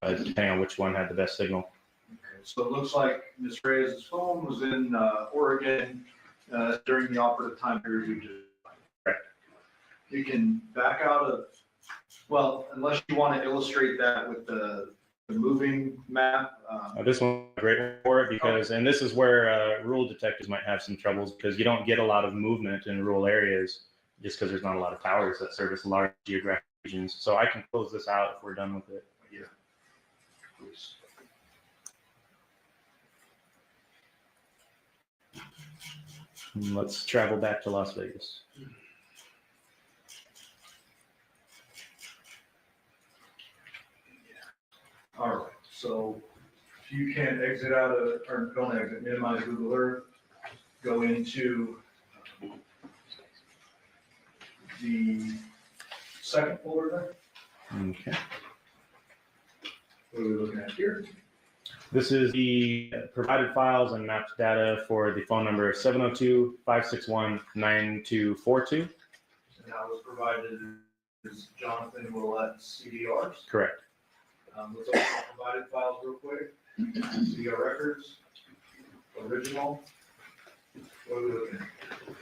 depending on which one had the best signal. Okay, so it looks like Ms. Reyes' phone was in Oregon during the operative time period we just. Correct. You can back out of, well, unless you want to illustrate that with the moving map. This one's a great one for it because, and this is where rural detectives might have some troubles because you don't get a lot of movement in rural areas just because there's not a lot of towers that service large geographic regions. So I can close this out if we're done with it. Yeah. Please. Let's travel back to Las Vegas. All right, so if you can exit out of, or don't exit, minimize Google Earth, go into the second folder there. Okay. What are we looking at here? This is the provided files and mapped data for the phone number 702-561-9242. And that was provided as Jonathon Willette CDRs. Correct. Let's open the provided files real quick. CDR records, original. What are we looking at?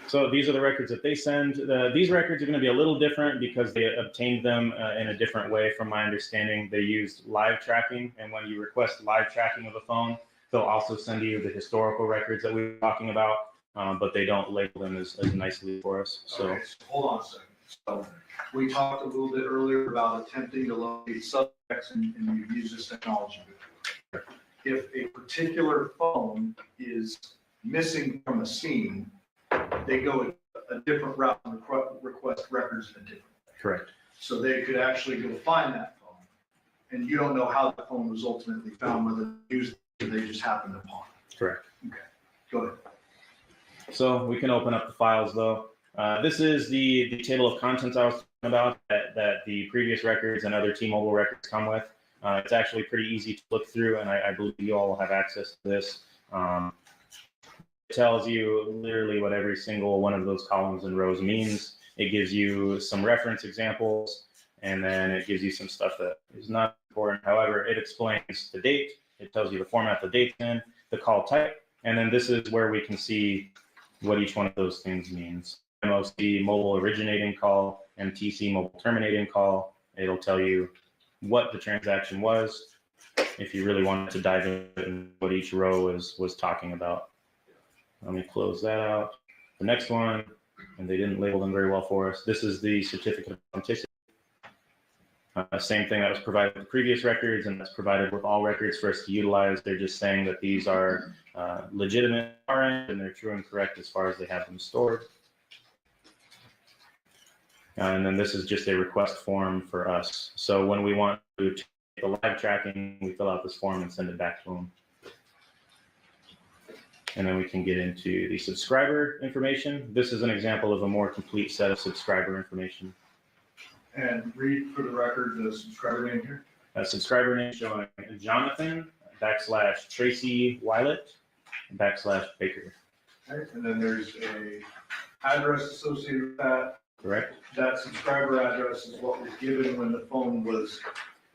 So these are the records that they send. These records are going to be a little different because they obtained them in a different way. From my understanding, they used live tracking. And when you request live tracking of a phone, they'll also send you the historical records that we were talking about, but they don't label them as nicely for us. So, Okay, so hold on a second. So we talked a little bit earlier about attempting to locate subjects, and you've used this technology before. If a particular phone is missing from a scene, they go a different route and request records in a different way. correct. So they could actually go find that phone, and you don't know how that phone was ultimately found, whether they used it or they just happened upon it. Correct. Okay, go ahead. So we can open up the files though. This is the table of contents I was talking about that the previous records and other T-Mobile records come with. It's actually pretty easy to look through, and I believe you all will have access to this. It tells you literally what every single one of those columns and rows means. It gives you some reference examples, and then it gives you some stuff that is not important. However, it explains the date. It tells you the format the date's in, the call type, and then this is where we can see what each one of those things means. MOC, mobile originating call, MTC, mobile terminating call. It'll tell you what the transaction was, if you really wanted to dive in what each row was talking about. Let me close that out. The next one, and they didn't label them very well for us. This is the certificate of authenticity. Same thing that was provided with the previous records, and that's provided with all records for us to utilize. They're just saying that these are legitimate on our end, and they're true and correct as far as they have them stored. And then this is just a request form for us. So when we want to take the live tracking, we fill out this form and send it back to them. And then we can get into the subscriber information. This is an example of a more complete set of subscriber information. And read for the record the subscriber name here. Subscriber name showing Jonathon /Tracy Willette /Baker. Okay, and then there's a address associated with that. Correct. That subscriber address is what was given when the phone was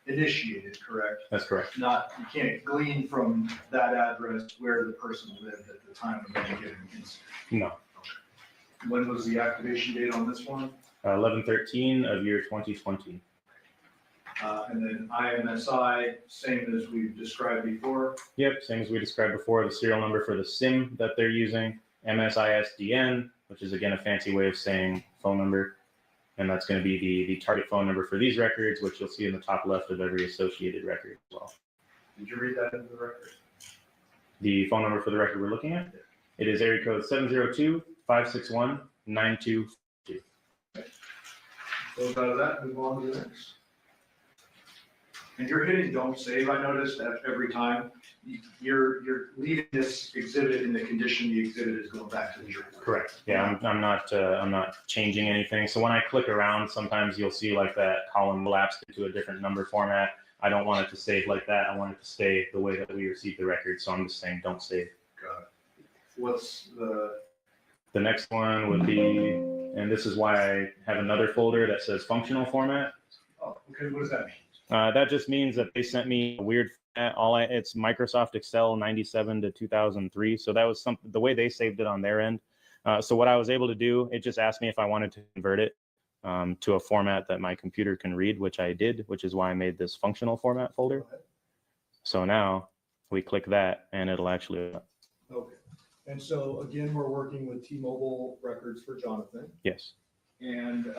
initiated, correct? That's correct. Not, you can't glean from that address where the person lived at the time of any given incident. No. When was the activation date on this one? 11/13 of year 2020. And then IMSI, same as we've described before. Yep, same as we described before. The serial number for the SIM that they're using, MSISDN, which is again a fancy way of saying phone number. And that's going to be the target phone number for these records, which you'll see in the top left of every associated record as well. Did you read that into the record? The phone number for the record we're looking at, it is area code 702-561-9242. Close out of that, move on to the next. And you're hitting don't save, I noticed that every time. You're leaving this exhibit in the condition the exhibit is going back to the jury. Correct. Yeah, I'm not changing anything. So when I click around, sometimes you'll see like that column lapsed into a different number format. I don't want it to save like that. I want it to stay the way that we received the record. So I'm just saying don't save. Got it. What's the next one would be, and this is why I have another folder that says functional format. Oh, okay, what does that mean? That just means that they sent me a weird format. It's Microsoft Excel 97 to 2003. So that was the way they saved it on their end. So what I was able to do, it just asked me if I wanted to convert it to a format that my computer can read, which I did, which is why I made this functional format folder. So now we click that and it'll actually. Okay. And so again, we're working with T-Mobile records for Jonathon. Yes. And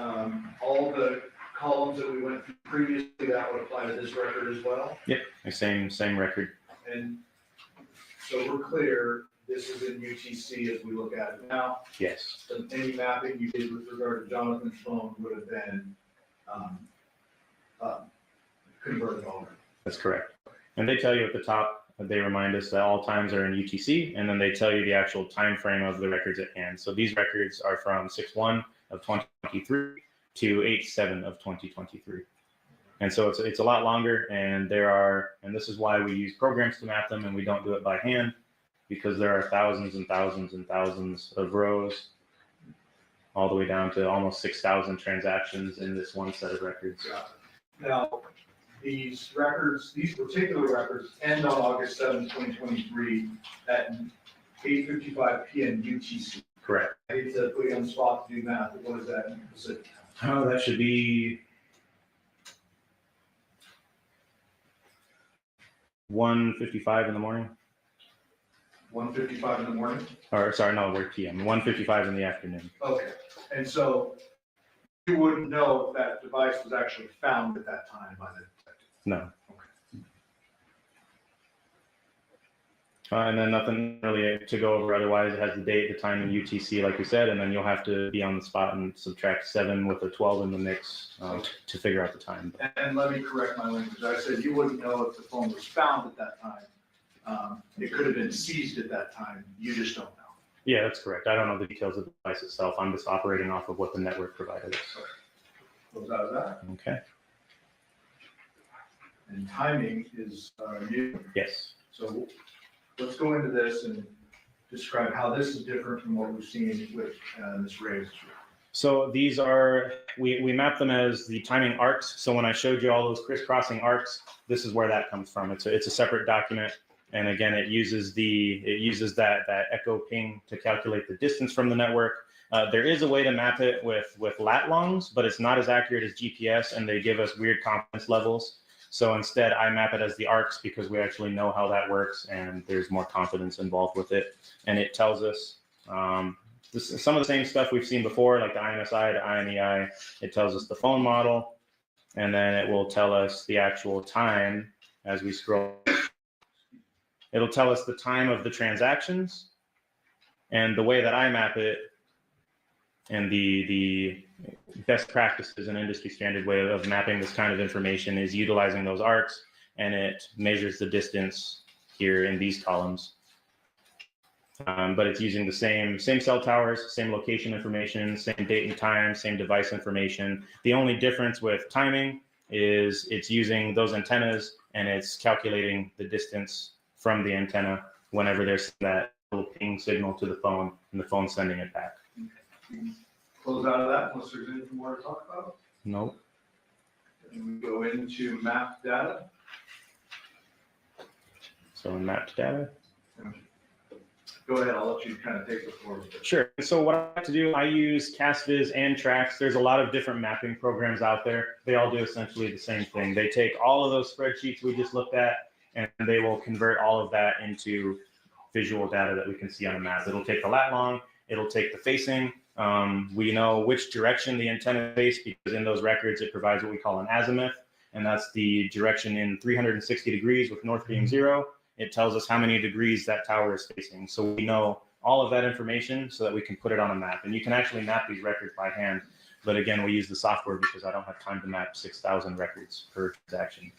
all the columns that we went through previously, that would apply to this record as well. Yep, the same record. And so we're clear, this is in UTC as we look at it now. Yes. So any mapping you did with regard to Jonathan's phone would have been converted over. That's correct. And they tell you at the top, they remind us that all times are in UTC, and then they tell you the actual time frame of the records at hand. So these records are from 6/1 of 2023. to 8/7 of 2023. And so it's a lot longer, and this is why we use programs to map them and we don't do it by hand, because there are thousands and thousands and thousands of rows, all the way down to almost 6,000 transactions in this one set of records. Now, these records, these particular records end on August 7, 2023 at 8:55 PM UTC. Correct. I hate to put you on the spot to do math, but what is that in Pacific? Oh, that should be 1:55 in the morning. 1:55 in the morning? Or sorry, no, we're PM. 1:55 in the afternoon. Okay, and so you wouldn't know if that device was actually found at that time by the detective? No. And then nothing really to go over otherwise. It has the date, the time, and UTC, like we said, and then you'll have to be on the spot and subtract 7 with a 12 in the mix to figure out the time. And let me correct my language. I said you wouldn't know if the phone was found at that time. It could have been seized at that time. You just don't know. Yeah, that's correct. I don't know the details of the device itself. I'm just operating off of what the network provided us. Close out of that. Okay. And timing is new. Yes. So let's go into this and describe how this is different from what we've seen with this raise. So these are, we map them as the timing arcs. So when I showed you all those crisscrossing arcs, this is where that comes from. It's a separate document. And again, it uses that echo ping to calculate the distance from the network. There is a way to map it with lat longs, but it's not as accurate as GPS, and they give us weird confidence levels. So instead, I map it as the arcs because we actually know how that works, and there's more confidence involved with it. And it tells us some of the same stuff we've seen before, like the IMSI, the IMEI. It tells us the phone model, and then it will tell us the actual time as we scroll. It'll tell us the time of the transactions, and the way that I map it, and the best practices and industry standard way of mapping this kind of information is utilizing those arcs, and it measures the distance here in these columns. But it's using the same cell towers, same location information, same date and time, same device information. The only difference with timing is it's using those antennas, and it's calculating the distance from the antenna whenever there's that little ping signal to the phone, and the phone sending it back. Close out of that unless there's anything more to talk about. Nope. And we go into mapped data. So in mapped data. Go ahead, I'll let you kind of take the floor. Sure. So what I like to do, I use CastViz and Trax. There's a lot of different mapping programs out there. They all do essentially the same thing. They take all of those spreadsheets we just looked at, and they will convert all of that into visual data that we can see on a map. It'll take the lat long, it'll take the facing. We know which direction the antenna face because in those records it provides what we call an azimuth, and that's the direction in 360 degrees with north being 0. It tells us how many degrees that tower is facing. So we know all of that information so that we can put it on a map. And you can actually map these records by hand. But again, we use the software because I don't have time to map 6,000 records per transaction.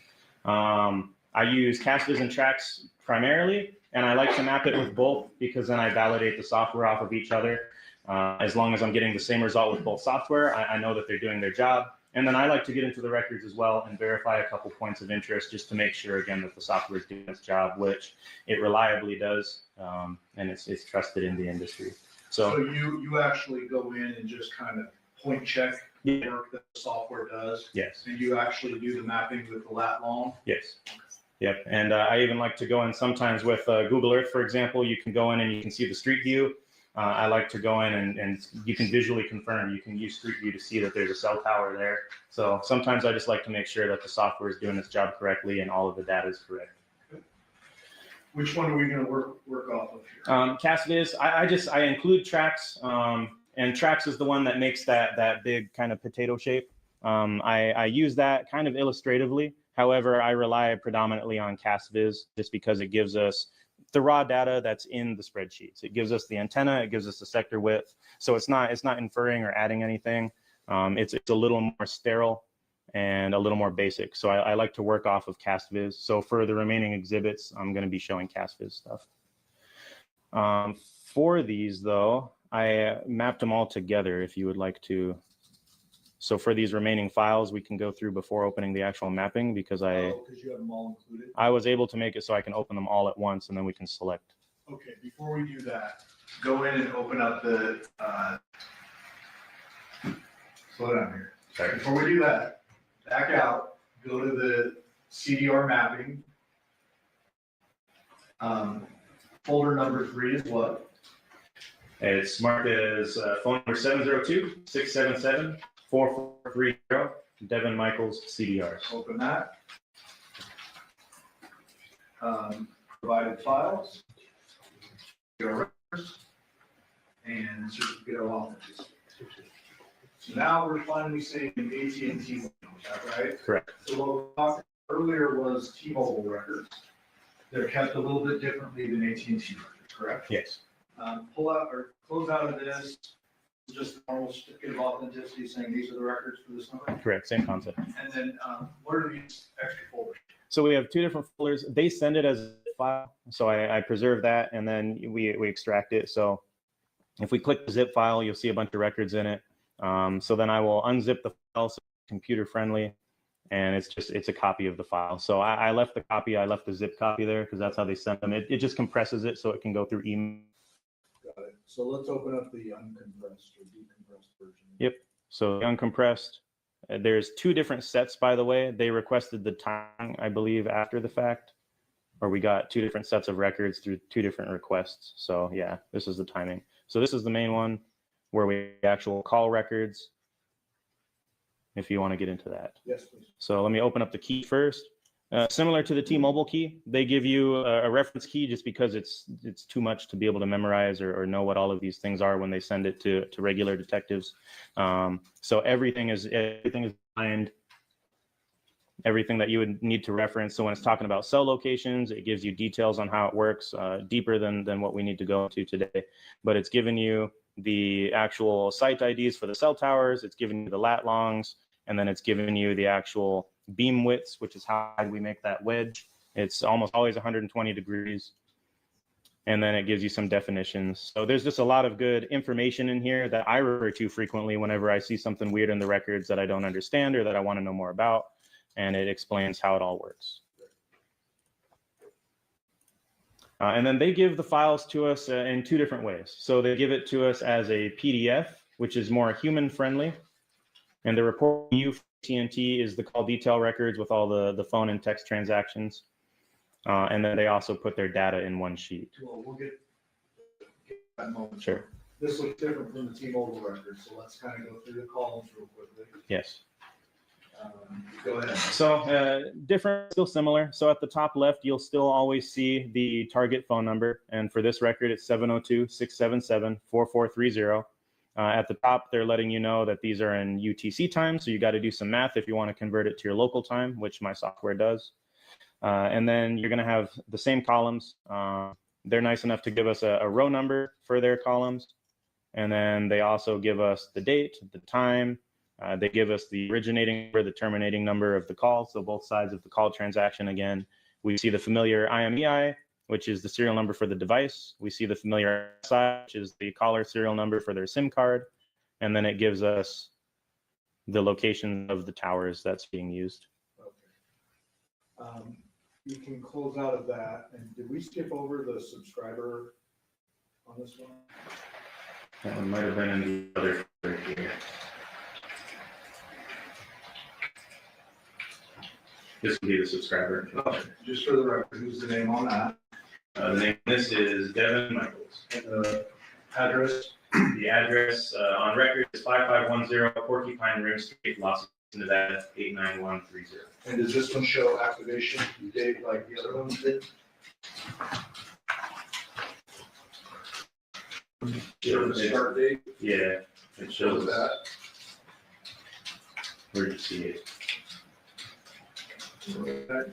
I use CastViz and Trax primarily, and I like to map it with both because then I validate the software off of each other. As long as I'm getting the same result with both software, I know that they're doing their job. And then I like to get into the records as well and verify a couple points of interest just to make sure, again, that the software is doing its job, which it reliably does, and it's trusted in the industry. So you actually go in and just kind of point check the work that the software does? Yes. And you actually do the mapping with the lat long? Yes. Yep. And I even like to go in sometimes with Google Earth, for example. You can go in and you can see the street view. I like to go in and you can visually confirm. You can use Street View to see that there's a cell tower there. So sometimes I just like to make sure that the software is doing its job correctly and all of the data is correct. Which one are we going to work off of here? CastViz, I include Trax, and Trax is the one that makes that big kind of potato shape. I use that kind of illustratively. However, I rely predominantly on CastViz just because it gives us the raw data that's in the spreadsheets. It gives us the antenna, it gives us the sector width. So it's not inferring or adding anything. It's a little more sterile and a little more basic. So I like to work off of CastViz. So for the remaining exhibits, I'm going to be showing CastViz stuff. For these though, I mapped them all together if you would like to So for these remaining files, we can go through before opening the actual mapping because Because you have them all included? I was able to make it so I can open them all at once and then we can select. Okay, before we do that, go in and open up the, slow down here. Sorry. Before we do that, back out, go to the CDR mapping. Folder number 3 is what? It's marked as phone number 702-677-4430, Devyn Michaels, CDRs. Open that. Provided files. Your records. And certificate of authenticity. So now we're finally saying AT&T, is that right? Correct. So what we talked earlier was T-Mobile records. They're kept a little bit differently than AT&T records, correct? Yes. Pull out or close out of this, just the normal certificate of authenticity saying these are the records for this number. Correct, same concept. And then what are these extra folders? So we have 2 different folders. They send it as a file, so I preserve that and then we extract it. So if we click the zip file, you'll see a bunch of records in it. So then I will unzip the file so it's computer friendly, and it's a copy of the file. So I left the copy, I left the zip copy there because that's how they send them. It just compresses it so it can go through email. Got it. So let's open up the uncompressed or decompressed version. Yep. So the uncompressed, there's 2 different sets, by the way. They requested the time, I believe, after the fact, or we got 2 different sets of records through 2 different requests. So yeah, this is the timing. So this is the main one where we actual call records, if you want to get into that. Yes, please. So let me open up the key first. Similar to the T-Mobile key, they give you a reference key just because it's too much to be able to memorize or know what all of these things are when they send it to regular detectives. So everything is defined, everything that you would need to reference. So when it's talking about cell locations, it gives you details on how it works, deeper than what we need to go into today. But it's giving you the actual site IDs for the cell towers, it's giving you the lat longs, and then it's giving you the actual beam widths, which is how we make that wedge. It's almost always 120 degrees. And then it gives you some definitions. So there's just a lot of good information in here that I refer to frequently whenever I see something weird in the records that I don't understand or that I want to know more about. And it explains how it all works. And then they give the files to us in 2 different ways. So they give it to us as a PDF, which is more human friendly. And the report you for AT&T is the call detail records with all the phone and text transactions. And then they also put their data in one sheet. Well, we'll get that moment. Sure. This looks different from the T-Mobile records, so let's kind of go through the columns real quickly. Yes. Go ahead. So different, still similar. So at the top left, you'll still always see the target phone number. And for this record, it's 702-677-4430. At the top, they're letting you know that these are in UTC time. So you got to do some math if you want to convert it to your local time, which my software does. And then you're going to have the same columns. They're nice enough to give us a row number for their columns. And then they also give us the date, the time. They give us the originating number, the terminating number of the call. So both sides of the call transaction again. We see the familiar IMEI, which is the serial number for the device. We see the familiar SI, which is the caller serial number for their SIM card. And then it gives us the location of the towers that's being used. Okay. You can close out of that. And did we skip over the subscriber on this one? That one might have been in the other here. This would be the subscriber. Okay. Just for the record, who's the name on that? The name of this is Devyn Michaels. Address? The address on record is 5510 Porcupine Rim Street, Los Angeles, Nevada, 89130. And does this one show activation date like the other ones did? Show the start date? Yeah, it shows that. Where did you see it? Okay.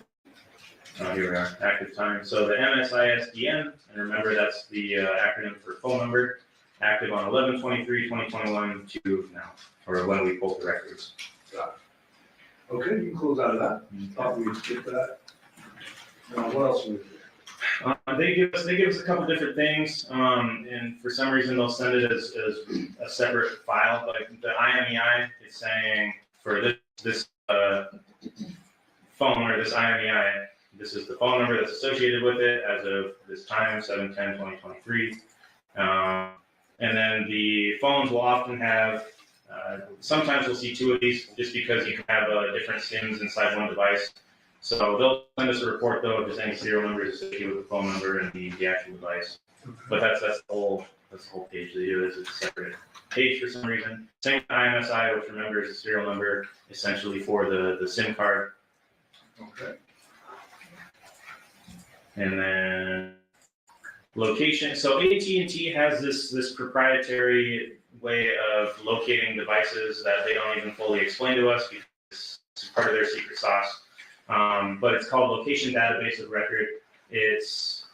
Here we are, active time. So the MSISDN, and remember that's the acronym for phone number, active on 11/23/2021 to now, or when we pulled the records. Got it. Okay, you can close out of that. Thought we'd skip that. Now, what else we do? They give us a couple different things, and for some reason they'll send it as a separate file. Like the IMEI is saying for this phone or this IMEI, this is the phone number that's associated with it as of this time, 7/10/2023. And then the phones will often have, sometimes we'll see two of these just because you can have different SIMs inside one device. So they'll send us a report though if there's any serial numbers associated with the phone number and the actual device. But that's the whole page. They do this as a separate page for some reason. Same with IMSI, which remember is a serial number essentially for the SIM card. Okay. And then location. So AT&T has this proprietary way of locating devices that they don't even fully explain to us because it's part of their secret sauce. But it's called Location Database of Record. It's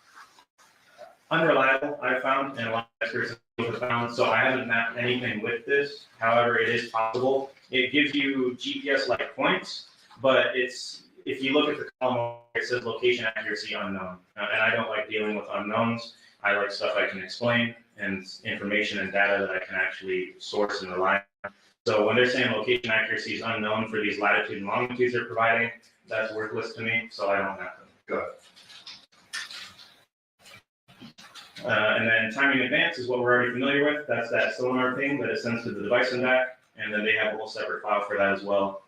unreliable, I've found, and a lot of experts have found, so I haven't mapped anything with this. However, it is possible. It gives you GPS-like points, but if you look at the column, it says location accuracy unknown. And I don't like dealing with unknowns. I like stuff I can explain and information and data that I can actually source and rely on. So when they're saying location accuracy is unknown for these latitude and longitudes they're providing, that's worthless to me, so I don't have them. Got it. And then timing advance is what we're already familiar with. That's that sonar thing that it sends to the device and back, and then they have a whole separate file for that as well.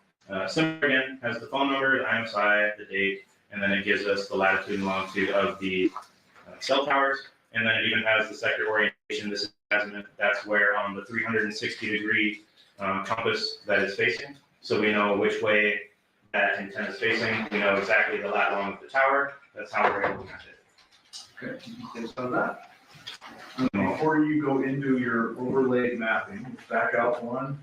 Similar again, has the phone number, the IMSI, the date, and then it gives us the latitude and longitude of the cell towers, and then it even has the sector orientation. This is azimuth. That's where on the 360-degree compass that is facing, so we know which way that antenna is facing. We know exactly the lat long of the tower. That's how we're able to map it. Okay, based on that. Before you go into your overlay mapping, back out one.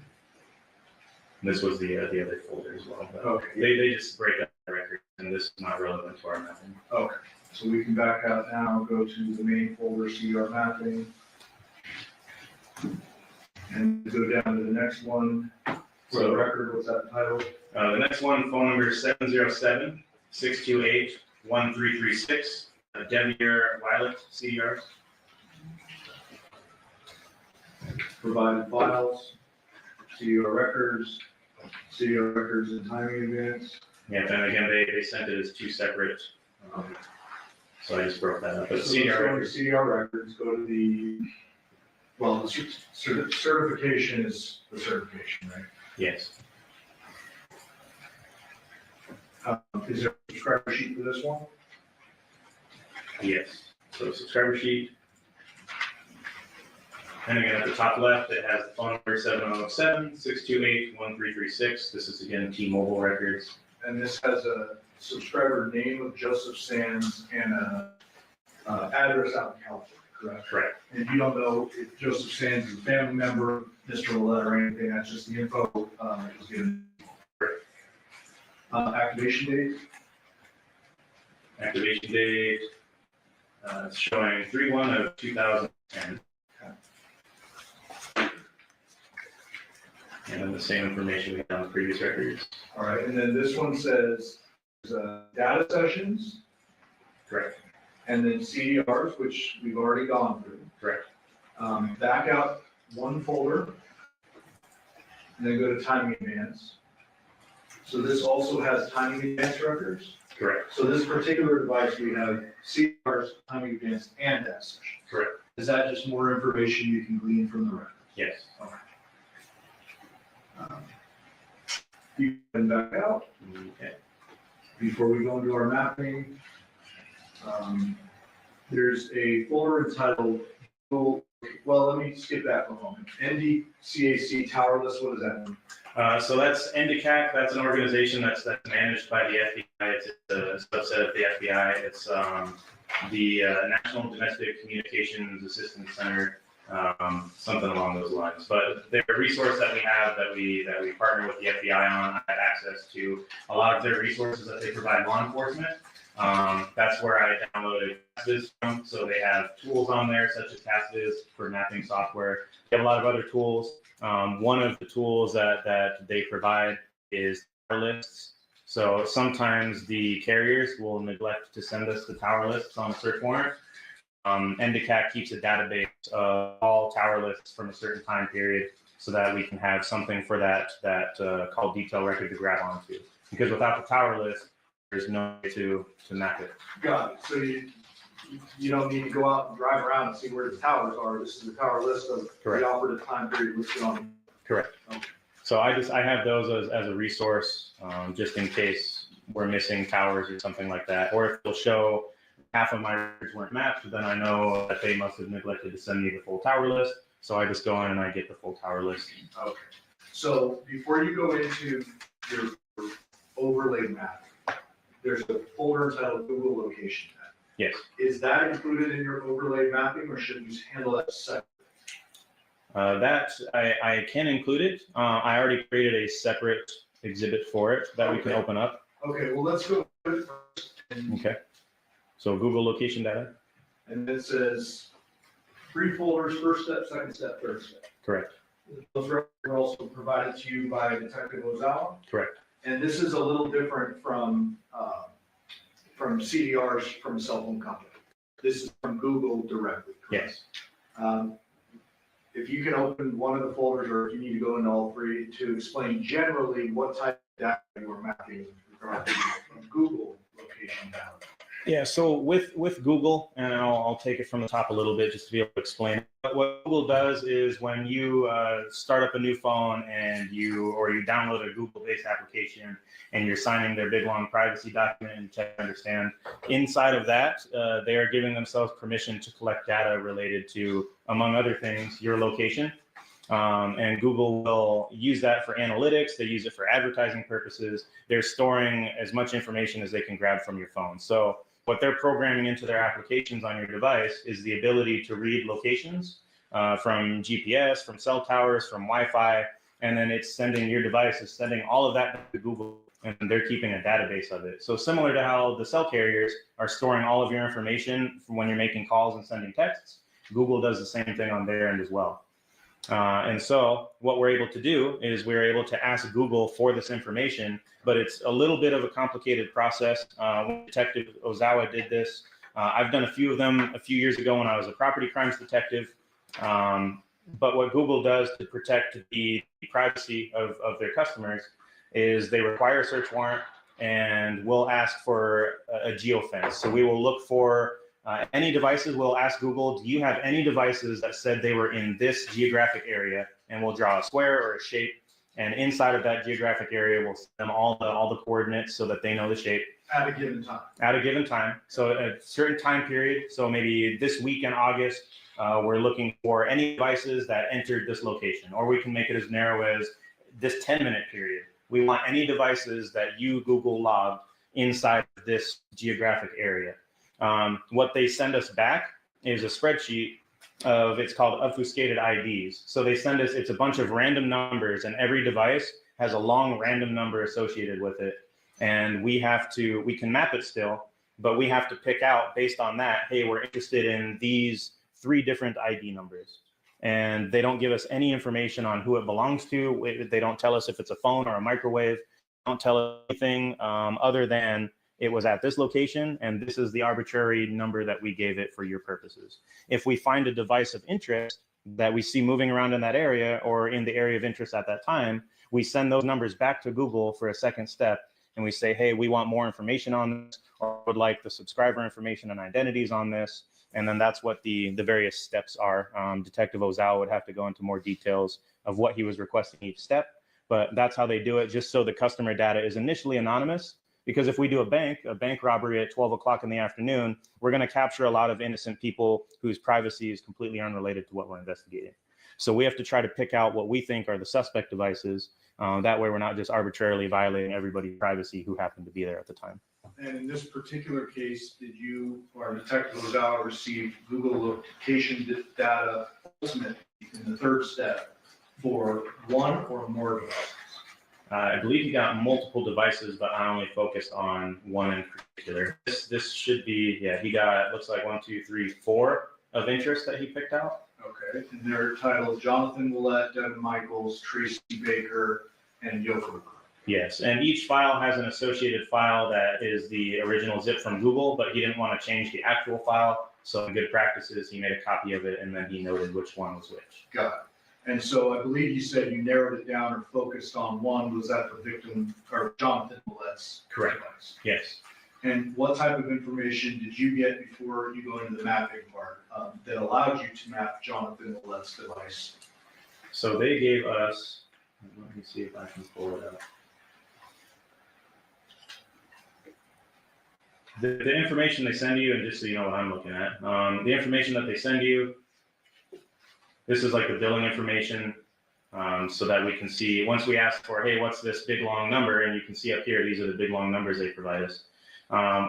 This was the other folder as well. But Okay. They just break up the record, and this is not relevant to our mapping. Okay, so we can back out now, go to the main folder, CR mapping. And go down to the next one. For the record, what's that title? The next one, phone number 707-628-1336. Devyn Willette, CDRs. Provided files, CDR records and timing advance. Yeah, and again, they sent it as two separate. So I just broke that up. But So CDR let's go to records. CDR records, go to the, well, the certification is the certification, right? Yes. Is there a subscriber sheet for this one? Yes. So subscriber sheet. And again, at the top left, it has the phone number 707-628-1336. This is again T-Mobile records. And this has a subscriber name of Joseph Sands and a address out in California, correct? Correct. And you don't know if Joseph Sands is a family member, Mr. Willette or anything, that's just the info that was given. Activation date? Activation date, it's showing 3/1/2010. And then the same information we had on the previous records. All right, and then this one says data sessions. Correct. And then CDRs, which we've already gone through. Correct. Back out one folder. And then go to timing advance. So this also has timing advance records. Correct. So this particular device, we have CDRs, timing advance, and data sessions. Correct. Is that just more information you can glean from the record? Yes. Okay. You can back out. Okay. Before we go into our mapping, there's a folder entitled, well, let me skip that for a moment. NDCAC Tower List, what does that mean? So that's NDCAC. That's an organization that's managed by the FBI. It's a subset of the FBI. It's the National Domestic Communications Assistance Center, something along those lines. But they're a resource that we have that we partner with the FBI on. I have access to a lot of their resources that they provide law enforcement. That's where I downloaded CASVIZ from. So they have tools on there such as CASVIZ for mapping software. They have a lot of other tools. One of the tools that they provide is tower lists. So sometimes the carriers will neglect to send us the tower lists on a search warrant. NDCAC keeps a database of all tower lists from a certain time period so that we can have something for that call detail record to grab onto. Because without the tower list, there's no way to map it. Got it. So you don't need to go out and drive around and see where the towers are. This is the tower list of Correct. the operative time period listed on. Correct. Okay. So I have those as a resource, just in case we're missing towers or something like that. Or if they'll show half of my records weren't mapped, then I know that they must have neglected to send me the full tower list. So I just go in and I get the full tower list. Okay. So before you go into your overlay map, there's a folder entitled Google Location Map. Yes. Is that included in your overlay mapping, or should you handle that separately? That I can include it. I already created a separate exhibit for it that we can open up. Okay, well, let's go with it first. Okay. So Google location data. And it says 3 folders, first step, second step, third step. Correct. Those records are also provided to you by Detective Ozawa. Correct. And this is a little different from CDRs from a cell phone company. This is from Google directly. Correct? Yes. If you can open one of the folders, or if you need to go into all 3 to explain generally what type of data you are mapping with regard to Google location data. Yeah, so with Google, and I'll take it from the top a little bit just to be able to explain it. But what Google does is when you start up a new phone and you download a Google-based application and you're signing their big long privacy document and check to understand, inside of that, they are giving themselves permission to collect data related to, among other things, your location. And Google will use that for analytics. They use it for advertising purposes. They're storing as much information as they can grab from your phone. So what they're programming into their applications on your device is the ability to read locations from GPS, from cell towers, from Wi-Fi, and then it's sending your device is sending all of that to Google, and they're keeping a database of it. So similar to how the cell carriers are storing all of your information from when you're making calls and sending texts, Google does the same thing on their end as well. And so what we're able to do is we're able to ask Google for this information, but it's a little bit of a complicated process. When Detective Ozawa did this, I've done a few of them a few years ago when I was a property crimes detective. But what Google does to protect the privacy of their customers is they require a search warrant, and we'll ask for a geofence. So we will look for any devices. We'll ask Google, do you have any devices that said they were in this geographic area? And we'll draw a square or a shape. And inside of that geographic area, we'll send them all the coordinates so that they know the shape. At a given time. At a given time. So at a certain time period. So maybe this week in August, we're looking for any devices that entered this location. Or we can make it as narrow as this 10-minute period. We want any devices that you, Google, logged inside of this geographic area. What they send us back is a spreadsheet of, it's called obfuscated IDs. So they send us, it's a bunch of random numbers, and every device has a long random number associated with it. And we can map it still, but we have to pick out based on that, hey, we're interested in these 3 different ID numbers. And they don't give us any information on who it belongs to. They don't tell us if it's a phone or a microwave. They don't tell us anything other than it was at this location, and this is the arbitrary number that we gave it for your purposes. If we find a device of interest that we see moving around in that area or in the area of interest at that time, we send those numbers back to Google for a second step, and we say, hey, we want more information on this, or would like the subscriber information and identities on this. And then that's what the various steps are. Detective Ozawa would have to go into more details of what he was requesting each step, but that's how they do it, just so the customer data is initially anonymous. Because if we do a bank robbery at 12 o'clock in the afternoon, we're going to capture a lot of innocent people whose privacy is completely unrelated to what we're investigating. So we have to try to pick out what we think are the suspect devices. That way we're not just arbitrarily violating everybody's privacy who happened to be there at the time. And in this particular case, did you or Detective Ozawa receive Google location data ultimately in the 3rd step for 1 or more devices? I believe he got multiple devices, but I only focused on 1 in particular. This should be, yeah, he got, looks like 1, 2, 3, 4 of interest that he picked out. Okay, and they're titled Jonathon Willette, Devyn Michaels, Tracy Baker, and Yoko. Yes, and each file has an associated file that is the original zip from Google, but he didn't want to change the actual file. So in good practices, he made a copy of it and then he noted which one was which. Got it. And so I believe you said you narrowed it down or focused on one. Was that the victim or Jonathon Willette's? Correct. device? Yes. And what type of information did you get before you go into the mapping part that allowed you to map Jonathon Willette's device? So they gave us, let me see if I can pull it up. The information they send you, and just so you know what I'm looking at, the information that they send you, this is like the billing information, so that we can see, once we ask for, hey, what's this big long number? And you can see up here, these are the big long numbers they provide us.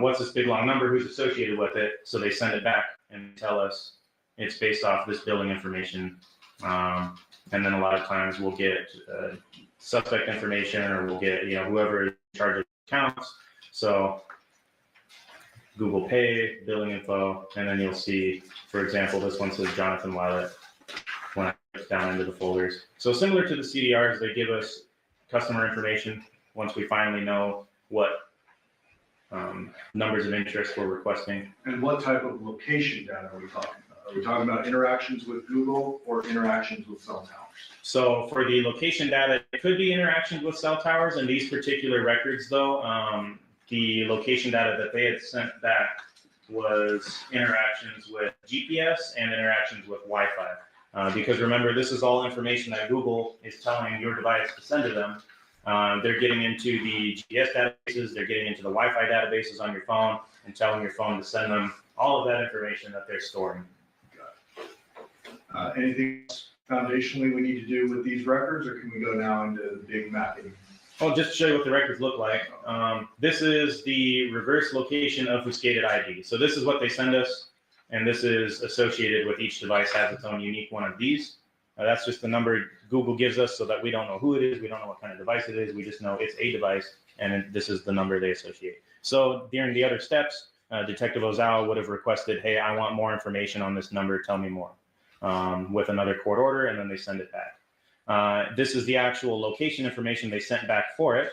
What's this big long number? Who's associated with it? So they send it back and tell us it's based off this billing information. And then a lot of times we'll get suspect information, or we'll get, whoever is in charge of accounts. So Google Pay, billing info, and then you'll see, for example, this one says Jonathon Willette when I click down into the folders. So similar to the CDRs, they give us customer information once we finally know what numbers of interest we're requesting. And what type of location data are we talking about? Are we talking about interactions with Google or interactions with cell towers? So for the location data, it could be interactions with cell towers. And these particular records, though, the location data that they had sent back was interactions with GPS and interactions with Wi-Fi. Because remember, this is all information that Google is telling your device to send to them. They're getting into the GPS databases, they're getting into the Wi-Fi databases on your phone and telling your phone to send them all of that information that they're storing. Anything else foundationally we need to do with these records, or can we go now into the big mapping? Oh, just to show you what the records look like. This is the reverse location obfuscated ID. So this is what they send us, and this is associated with each device, has its own unique one of these. That's just the number Google gives us so that we don't know who it is, we don't know what kind of device it is, we just know it's a device, and this is the number they associate. So during the other steps, Detective Ozawa would have requested, hey, I want more information on this number, tell me more, with another court order, and then they send it back. This is the actual location information they sent back for it.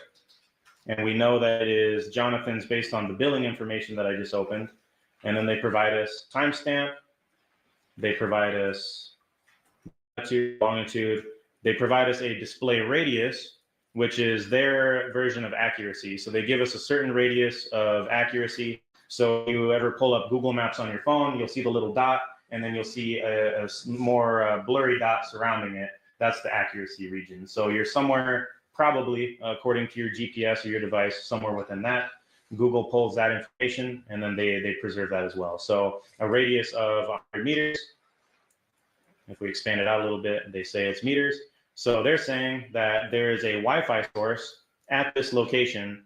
And we know that it is Jonathon's based on the billing information that I just opened. And then they provide us timestamp. They provide us latitude, longitude. They provide us a display radius, which is their version of accuracy. So they give us a certain radius of accuracy. So if you ever pull up Google Maps on your phone, you'll see the little dot, and then you'll see a more blurry dot surrounding it. That's the accuracy region. So you're somewhere, probably, according to your GPS or your device, somewhere within that. Google pulls that information, and then they preserve that as well. So a radius of 100 meters, if we expand it out a little bit, they say it's meters. So they're saying that there is a Wi-Fi source at this location,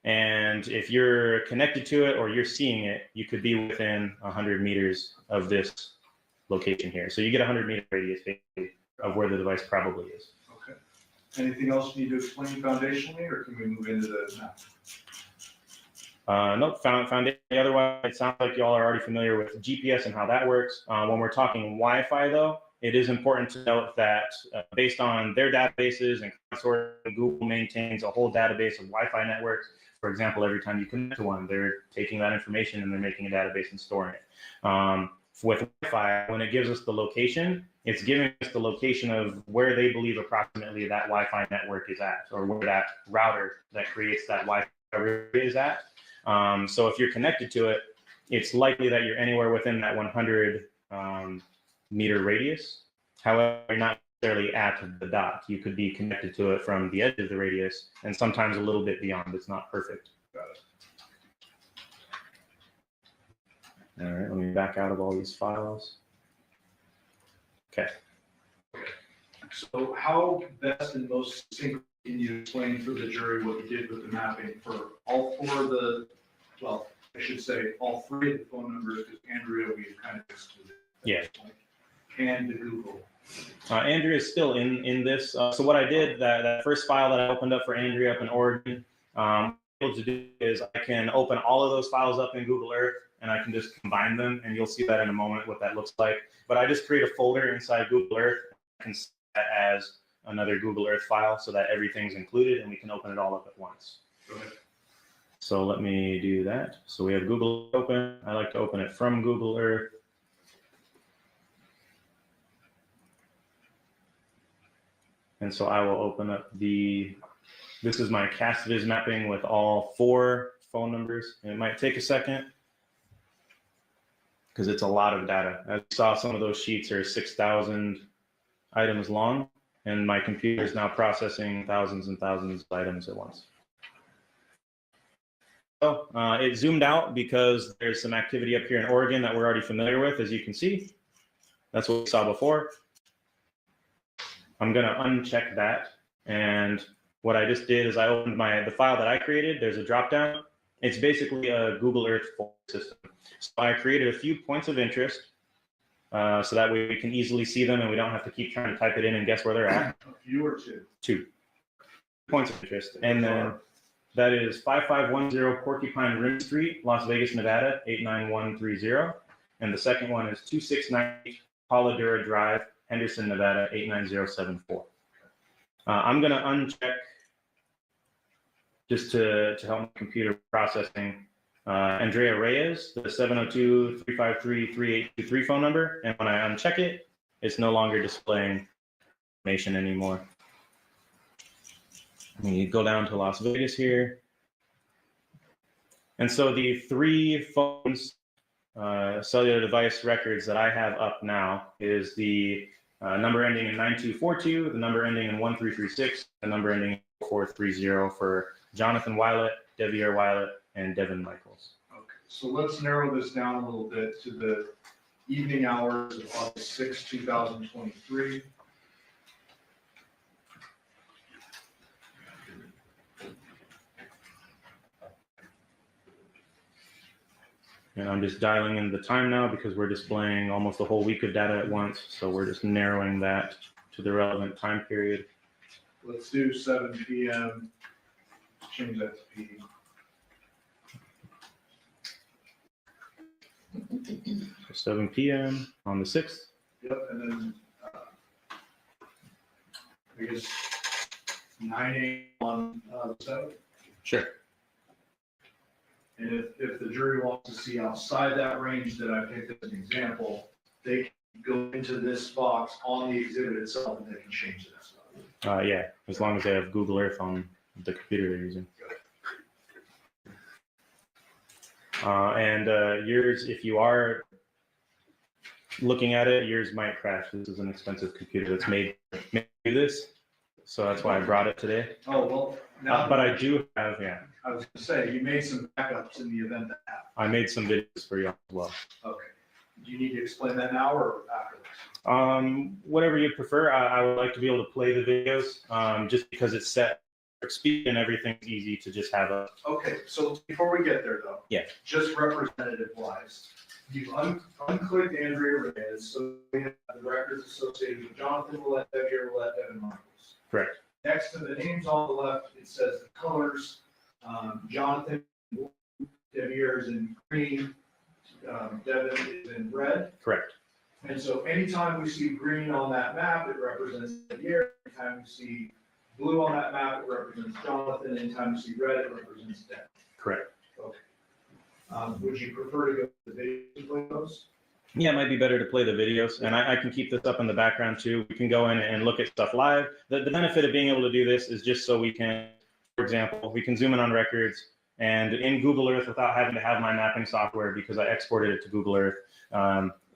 and if you're connected to it or you're seeing it, you could be within 100 meters of this location here. So you get a 100-meter radius, basically, of where the device probably is. Okay. Anything else you need to explain foundationally, or can we move into the map? Nope, foundation. Otherwise, it sounds like y'all are already familiar with GPS and how that works. When we're talking Wi-Fi, though, it is important to note that based on their databases and crowdsourcing, Google maintains a whole database of Wi-Fi networks. For example, every time you connect to one, they're taking that information and they're making a database and storing it. With Wi-Fi, when it gives us the location, it's giving us the location of where they believe approximately that Wi-Fi network is at, or where that router that creates that Wi-Fi is at. So if you're connected to it, it's likely that you're anywhere within that 100 meter radius. However, you're not necessarily at the dot. You could be connected to it from the edge of the radius and sometimes a little bit beyond. It's not perfect. Got it. All right, let me back out of all these files. Okay. So how best and most succinctly can you explain for the jury what you did with the mapping for all four of the, well, I should say all three of the phone numbers, because Andrea, we've kind of excluded. Yeah. And the Google. Andrea is still in this. So what I did, that first file that I opened up for Andrea up in Oregon, what I'm able to do is I can open all of those files up in Google Earth, and I can just combine them, and you'll see that in a moment what that looks like. But I just create a folder inside Google Earth. I can set that as another Google Earth file so that everything's included and we can open it all up at once. So let me do that. So we have Google open. I like to open it from Google Earth. And so I will open up this is my CastViz mapping with all 4 phone numbers. And it might take a second because it's a lot of data. As you saw, some of those sheets are 6,000 items long, and my computer is now processing thousands and thousands of items at once. So it zoomed out because there's some activity up here in Oregon that we're already familiar with, as you can see. That's what we saw before. I'm going to uncheck that. And what I just did is I opened the file that I created. There's a dropdown. It's basically a Google Earth folder system. So I created a few points of interest so that way we can easily see them and we don't have to keep trying to type it in and guess where they're at. A few or two? 2 points of interest. And then that is 5510 Porcupine Rim Street, Las Vegas, Nevada, 89130. And the second one is 2698 Pauladura Drive, Henderson, Nevada, 89074. I'm going to uncheck just to help my computer processing Andrea Reyes, the 702-353-3823 phone number. And when I uncheck it, it's no longer displaying information anymore. You go down to Las Vegas here. And so the 3 phones, cellular device records that I have up now is the number ending in 9242, the number ending in 1336, the number ending in 4430 for Jonathon Willette, Devyn Michaels, and Devyn Michaels. Okay, so let's narrow this down a little bit to the evening hours of August 6, 2023. And I'm just dialing in the time now because we're displaying almost a whole week of data at once. So we're just narrowing that to the relevant time period. Let's do 7 p.m. Change that to p. 7 p.m. on the 6th. Yep, and then I guess 9 a.m. on the 7th. Sure. And if the jury wants to see outside that range that I picked as an example, they can go into this box on the exhibit itself and they can change this. Yeah, as long as they have Google Earth on the computer they're using. And yours, if you are looking at it, yours might crash. This is an expensive computer that's made to do this. So that's why I brought it today. Oh, well, now. But I do have, yeah. I was gonna say, you made some backups in the event that happened. I made some videos for you as well. Okay. Do you need to explain that now or after this? Whatever you prefer. I would like to be able to play the videos just because it's set for speed and everything's easy to just have a. Okay, so before we get there though. Yeah. Just representative wise, you've unclicked Andrea Reyes, so we have the records associated with Jonathon Willette, Devyn Michaels, Devyn Michaels. Correct. Next to the names on the left, it says the colors. Jonathon, Devyn is in green, Devyn is in red. Correct. And so anytime we see green on that map, it represents Devyn. Anytime we see blue on that map, it represents Jonathon. Anytime we see red, it represents Devyn. Correct. Okay. Would you prefer to go to the video to play those? Yeah, it might be better to play the videos, and I can keep this up in the background too. We can go in and look at stuff live. The benefit of being able to do this is just so we can, for example, we can zoom in on records and in Google Earth without having to have my mapping software because I exported it to Google Earth.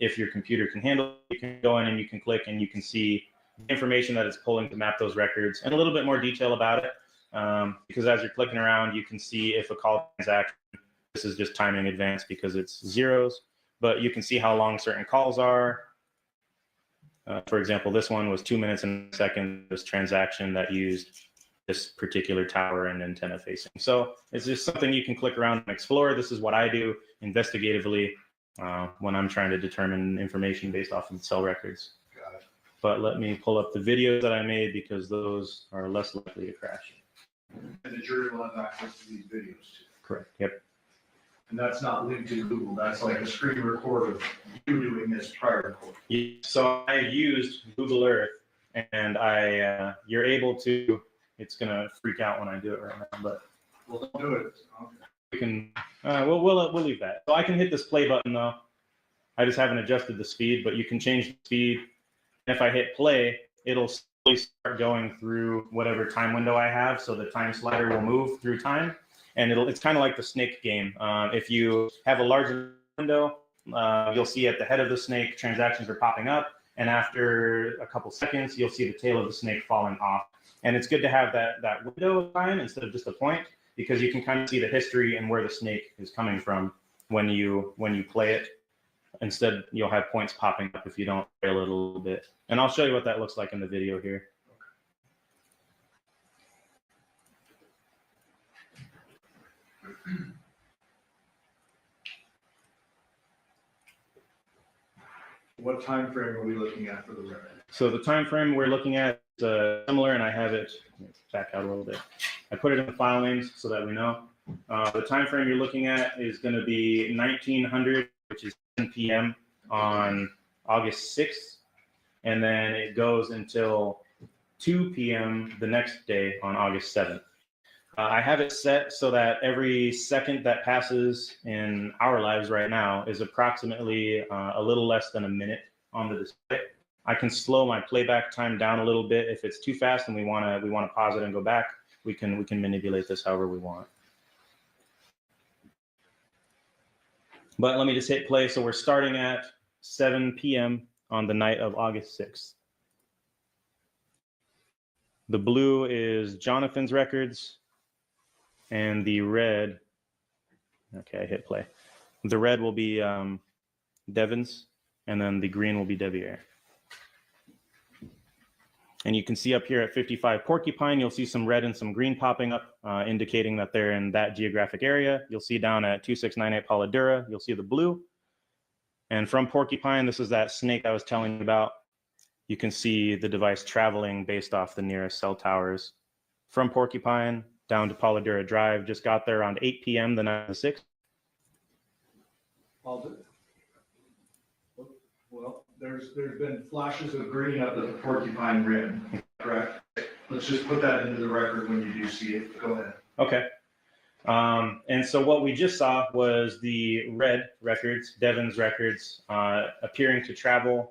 If your computer can handle it, you can go in and you can click and you can see the information that it's pulling to map those records and a little bit more detail about it. Because as you're clicking around, you can see if a call transaction, this is just timing advance because it's zeros, but you can see how long certain calls are. For example, this one was 2 minutes and a second, this transaction that used this particular tower and antenna facing. So it's just something you can click around and explore. This is what I do investigatively when I'm trying to determine information based off of cell records. Got it. But let me pull up the videos that I made because those are less likely to crash. And the jury will have access to these videos too. Correct. Yep. And that's not linked to Google. That's like a screen record of you doing this prior record. So I used Google Earth and you're able to, it's gonna freak out when I do it right now, but. Well, don't do it. Okay. We can, we'll leave that. So I can hit this play button though. I just haven't adjusted the speed, but you can change the speed. If I hit play, it'll slowly start going through whatever time window I have. So the time slider will move through time, and it's kind of like the snake game. If you have a larger window, you'll see at the head of the snake, transactions are popping up. And after a couple seconds, you'll see the tail of the snake falling off. And it's good to have that window of time instead of just a point, because you can kind of see the history and where the snake is coming from when you play it. Instead, you'll have points popping up if you don't trail it a little bit. And I'll show you what that looks like in the video here. What time frame are we looking at for the red? So the time frame we're looking at is similar, and I have it back out a little bit. I put it in the file names so that we know. The time frame you're looking at is going to be 1900, which is 10 p.m. on August 6th, and then it goes until 2 p.m. the next day on August 7th. I have it set so that every second that passes in our lives right now is approximately a little less than a minute on the display. I can slow my playback time down a little bit if it's too fast and we want to pause it and go back. We can manipulate this however we want. But let me just hit play. So we're starting at 7 p.m. on the night of August 6th. The blue is Jonathon's records, and the red, okay, I hit play. The red will be Devyn's, and then the green will be Devyn. And you can see up here at 55 Porcupine, you'll see some red and some green popping up, indicating that they're in that geographic area. You'll see down at 2698 Pauladura, you'll see the blue. And from Porcupine, this is that snake I was telling you about. You can see the device traveling based off the nearest cell towers. From Porcupine down to Pauladura Drive, just got there around 8 p.m. the night of the 6th. Well, there's been flashes of green up at the Porcupine Rim, correct? Let's just put that into the record when you do see it. Go ahead. Okay. And so what we just saw was the red records, Devyn's records, appearing to travel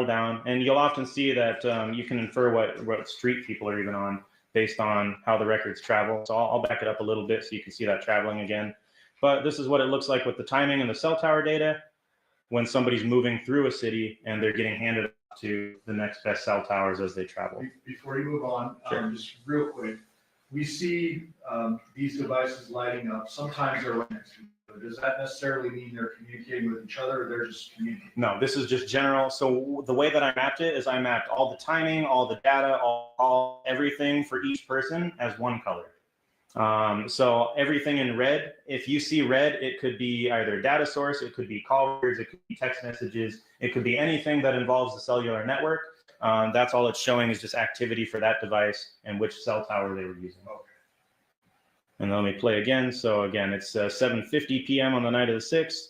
down. And you'll often see that you can infer what street people are even on based on how the records travel. So I'll back it up a little bit so you can see that traveling again. But this is what it looks like with the timing and the cell tower data when somebody's moving through a city and they're getting handed off to the next best cell towers as they travel. Before you move on, Sure. Just real quick, we see these devices lighting up. Sometimes they're right next to each other. Does that necessarily mean they're communicating with each other, or they're just communicating? No, this is just general. So the way that I mapped it is I mapped all the timing, all the data, all everything for each person as one color. So everything in red, if you see red, it could be either data source, it could be call records, it could be text messages, it could be anything that involves the cellular network. That's all it's showing is just activity for that device and which cell tower they were using. Okay. And let me play again. So again, it's 7:50 p.m. on the night of the 6th,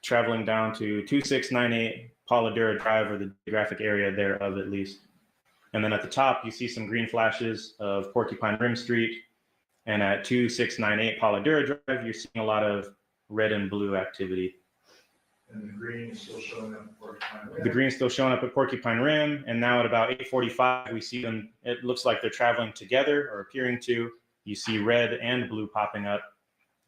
traveling down to 2698 Pauladura Drive, or the geographic area thereof at least. And then at the top, you see some green flashes of Porcupine Rim Street. And at 2698 Pauladura Drive, you're seeing a lot of red and blue activity. And the green is still showing up at Porcupine Rim. The green's still showing up at Porcupine Rim. And now at about 8:45, we see them. It looks like they're traveling together or appearing to. You see red and blue popping up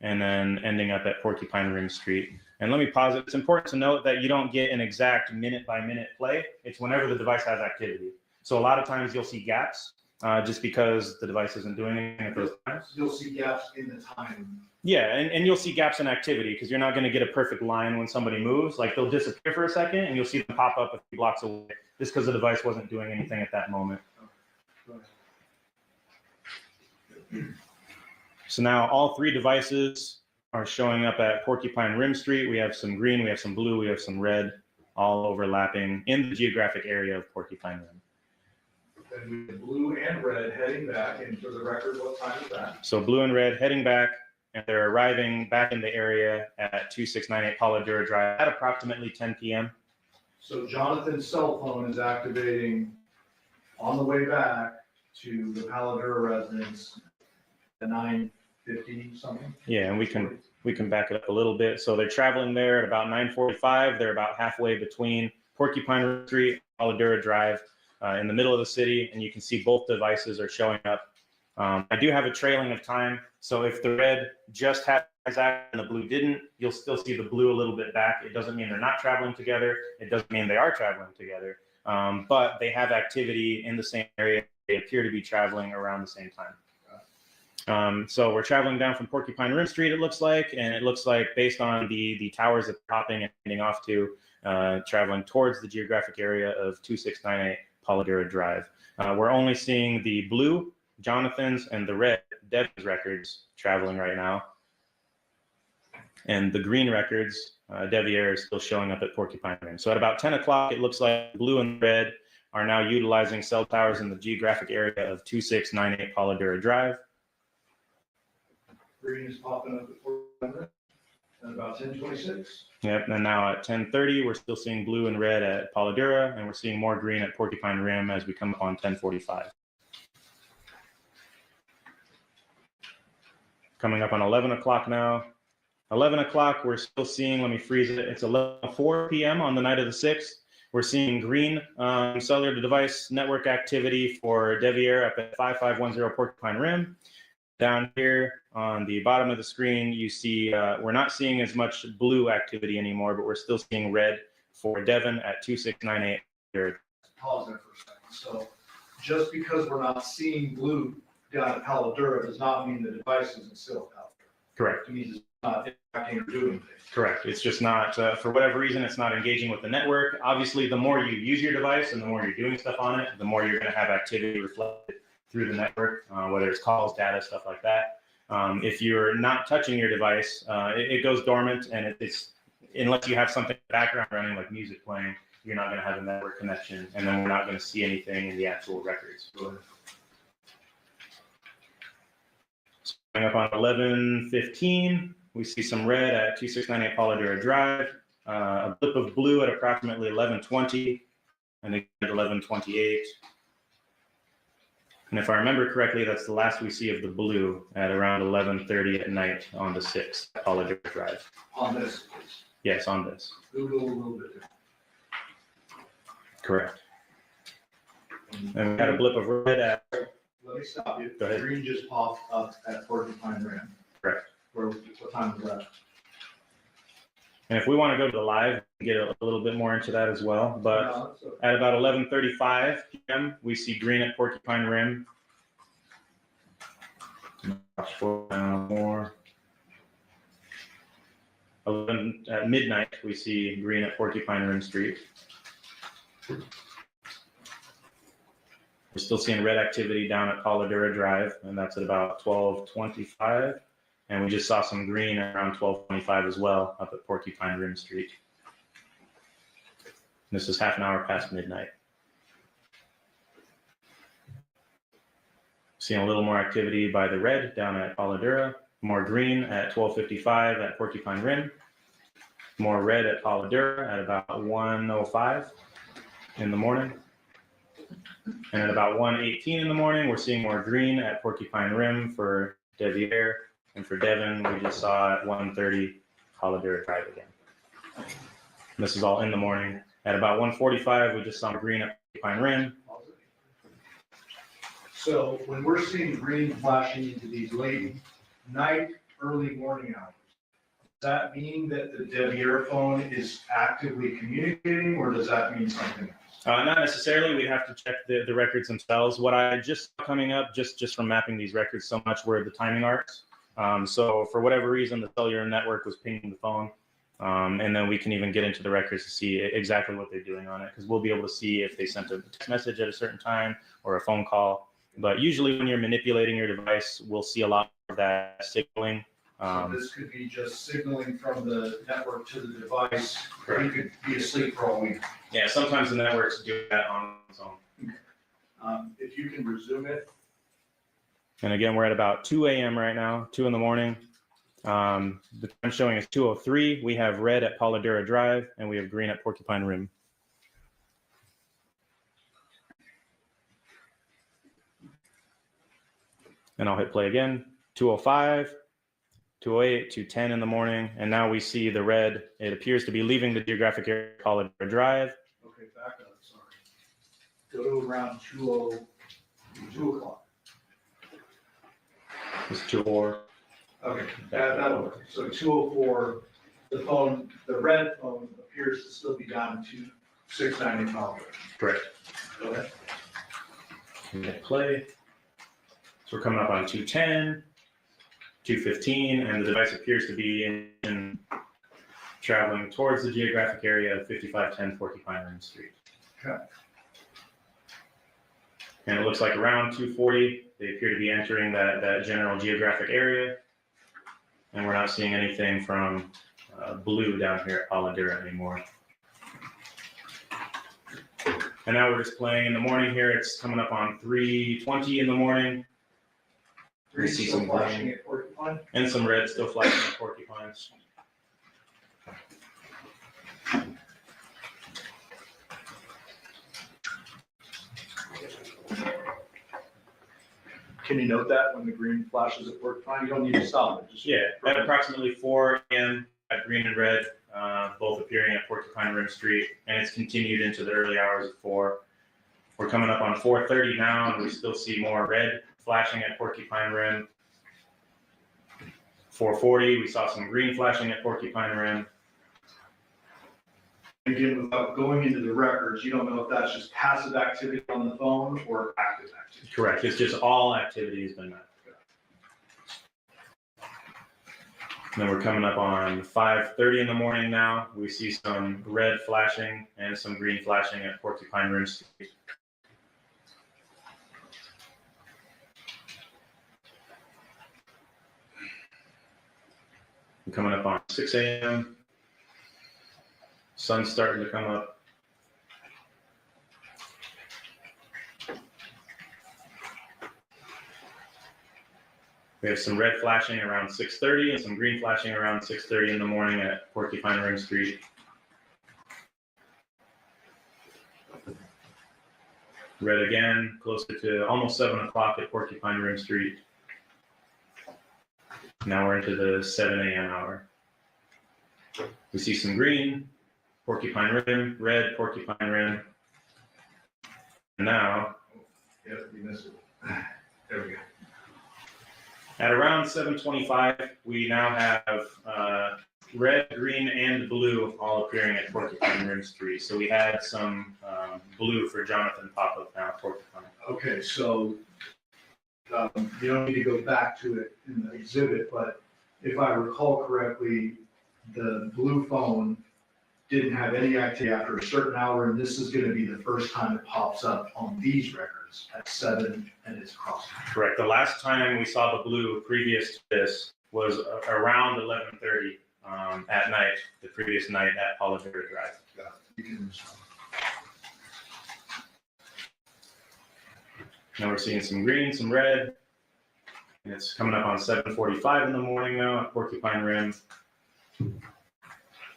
and then ending up at Porcupine Rim Street. And let me pause it. It's important to note that you don't get an exact minute-by-minute play. It's whenever the device has activity. So a lot of times you'll see gaps just because the device isn't doing anything at those times. You'll see gaps in the time. Yeah, and you'll see gaps in activity because you're not going to get a perfect line when somebody moves. Like they'll disappear for a second and you'll see them pop up a few blocks away just because the device wasn't doing anything at that moment. So now all three devices are showing up at Porcupine Rim Street. We have some green, we have some blue, we have some red, all overlapping in the geographic area of Porcupine Rim. And we have blue and red heading back, and for the record, what time is that? So blue and red heading back, and they're arriving back in the area at 2698 Pauladura Drive at approximately 10 p.m. So Jonathan's cell phone is activating on the way back to the Paladura residence at 9:50 something. Yeah, and we can back it up a little bit. So they're traveling there at about 9:45. They're about halfway between Porcupine Street and Paladura Drive in the middle of the city, and you can see both devices are showing up. I do have a trailing of time, so if the red just has that and the blue didn't, you'll still see the blue a little bit back. It doesn't mean they're not traveling together. It doesn't mean they are traveling together, but they have activity in the same area. They appear to be traveling around the same time. So we're traveling down from Porcupine Rim Street, it looks like, and it looks like based on the towers that they're hopping and heading off to, traveling towards the geographic area of 2698 Paladura Drive. We're only seeing the blue, Jonathan's, and the red, Devyn's records traveling right now. And the green records, Devier is still showing up at Porcupine Rim. So at about 10 o'clock, it looks like blue and red are now utilizing cell towers in the geographic area of 2698 Paladura Drive. Green is popping up at 400 at about 10:26. Yep, and now at 10:30, we're still seeing blue and red at Paladura, and we're seeing more green at Porcupine Rim as we come up on 10:45. Coming up on 11 o'clock now. 11 o'clock, we're still seeing, let me freeze it, it's 11:04 p.m. on the night of the 6th. We're seeing green cellular device network activity for Devier up at 5510 Porcupine Rim. Down here on the bottom of the screen, you see we're not seeing as much blue activity anymore, but we're still seeing red for Devyn at 2698. Pause there for a second. So just because we're not seeing blue down at Paladura does not mean the device isn't still out there. Correct. It means it's not interacting or doing things. Correct. It's just not, for whatever reason, it's not engaging with the network. Obviously, the more you use your device and the more you're doing stuff on it, the more you're going to have activity reflected through the network, whether it's calls, data, stuff like that. If you're not touching your device, it goes dormant, and it's unless you have something in the background running like music playing, you're not going to have a network connection, and then we're not going to see anything in the actual records. So coming up on 11:15, we see some red at 2698 Paladura Drive, a blip of blue at approximately 11:20, and again at 11:28. And if I remember correctly, that's the last we see of the blue at around 11:30 at night on the 6th, Paladura Drive. On this, please. Yes, on this. Google a little bit. Correct. And we had a blip of red at. Let me stop you. Go ahead. Green just popped up at Porcupine Rim. Correct. What time was that? And if we want to go to the live, get a little bit more into that as well. But at about 11:35 p.m., we see green at Porcupine Rim. More. 11 at midnight, we see green at Porcupine Rim Street. We're still seeing red activity down at Paladura Drive, and that's at about 12:25. And we just saw some green around 12:25 as well up at Porcupine Rim Street. This is half an hour past midnight. Seeing a little more activity by the red down at Paladura, more green at 12:55 at Porcupine Rim, more red at Paladura at about 1:05 in the morning. And at about 1:18 in the morning, we're seeing more green at Porcupine Rim for Devier. And for Devyn, we just saw at 1:30 Paladura Drive again. And this is all in the morning. At about 1:45, we just saw green at Porcupine Rim. So when we're seeing green flashing into these late night, early morning hours, does that mean that the Devier phone is actively communicating, or does that mean something else? Not necessarily. We'd have to check the records themselves. What I just saw coming up, just from mapping these records so much, were the timing arcs. So for whatever reason, the cellular network was pinging the phone. And then we can even get into the records to see exactly what they're doing on it, because we'll be able to see if they sent a text message at a certain time or a phone call. But usually when you're manipulating your device, we'll see a lot of that signaling. So this could be just signaling from the network to the device. Correct. You could be asleep for all week. Yeah, sometimes the networks do that on its own. If you can resume it. And again, we're at about 2 a.m. right now, 2 in the morning. The time showing is 2:03. We have red at Paladura Drive, and we have green at Porcupine Rim. And I'll hit play again. 2:05, 2:08, 2:10 in the morning. And now we see the red. It appears to be leaving the geographic area of Polidoro Drive. Okay, back up, sorry. Go to around 2 o'clock. It's 2:04. Okay, that'll work. So 2:04, the red phone appears to still be down to 690 Polidoro. Correct. Go ahead. And hit play. So we're coming up on 2:10, 2:15, and the device appears to be traveling towards the geographic area of 5510 Porcupine Rim Street. Okay. And it looks like around 2:40, they appear to be entering that general geographic area. And we're not seeing anything from blue down here at Polidoro anymore. And now we're just playing in the morning here. It's coming up on 3:20 in the morning. We see some flashing green at Porcupine. and some red still flashing at porcupines. Can you note that when the green flashes at Porcupine? You don't need to stop it. Just Yeah, at approximately 4 a.m. at green and red, both appearing at Porcupine Rim Street, and it's continued into the early hours of 4. We're coming up on 4:30 now, and we still see more red flashing at Porcupine Rim. 4:40, we saw some green flashing at Porcupine Rim. Again, without going into the records, you don't know if that's just passive activity on the phone or active activity. Correct, it's just all activity has been met. And then we're coming up on 5:30 in the morning now. We see some red flashing and some green flashing at Porcupine Rim Street. We're coming up on 6 a.m. Sun's starting to come up. We have some red flashing around 6:30 and some green flashing around 6:30 in the morning at Porcupine Rim Street. Red again, closer to almost 7 o'clock at Porcupine Rim Street. Now we're into the 7 a.m. hour. We see some green, Porcupine Rim, red, Porcupine Rim. And now, Yep, you missed it. There we go. at around 7:25, we now have red, green, and blue all appearing at Porcupine Rim Street. So we had some blue for Jonathon pop up now at Porcupine. Okay, so you don't need to go back to it in the exhibit, but if I recall correctly, the blue phone didn't have any activity after a certain hour, and this is gonna be the first time it pops up on these records at 7 and it's crossing. Correct. The last time we saw the blue previous to this was around 11:30 at night, the previous night at Polidoro Drive. You can, Now we're seeing some green, some red, and it's coming up on 7:45 in the morning now at Porcupine Rim.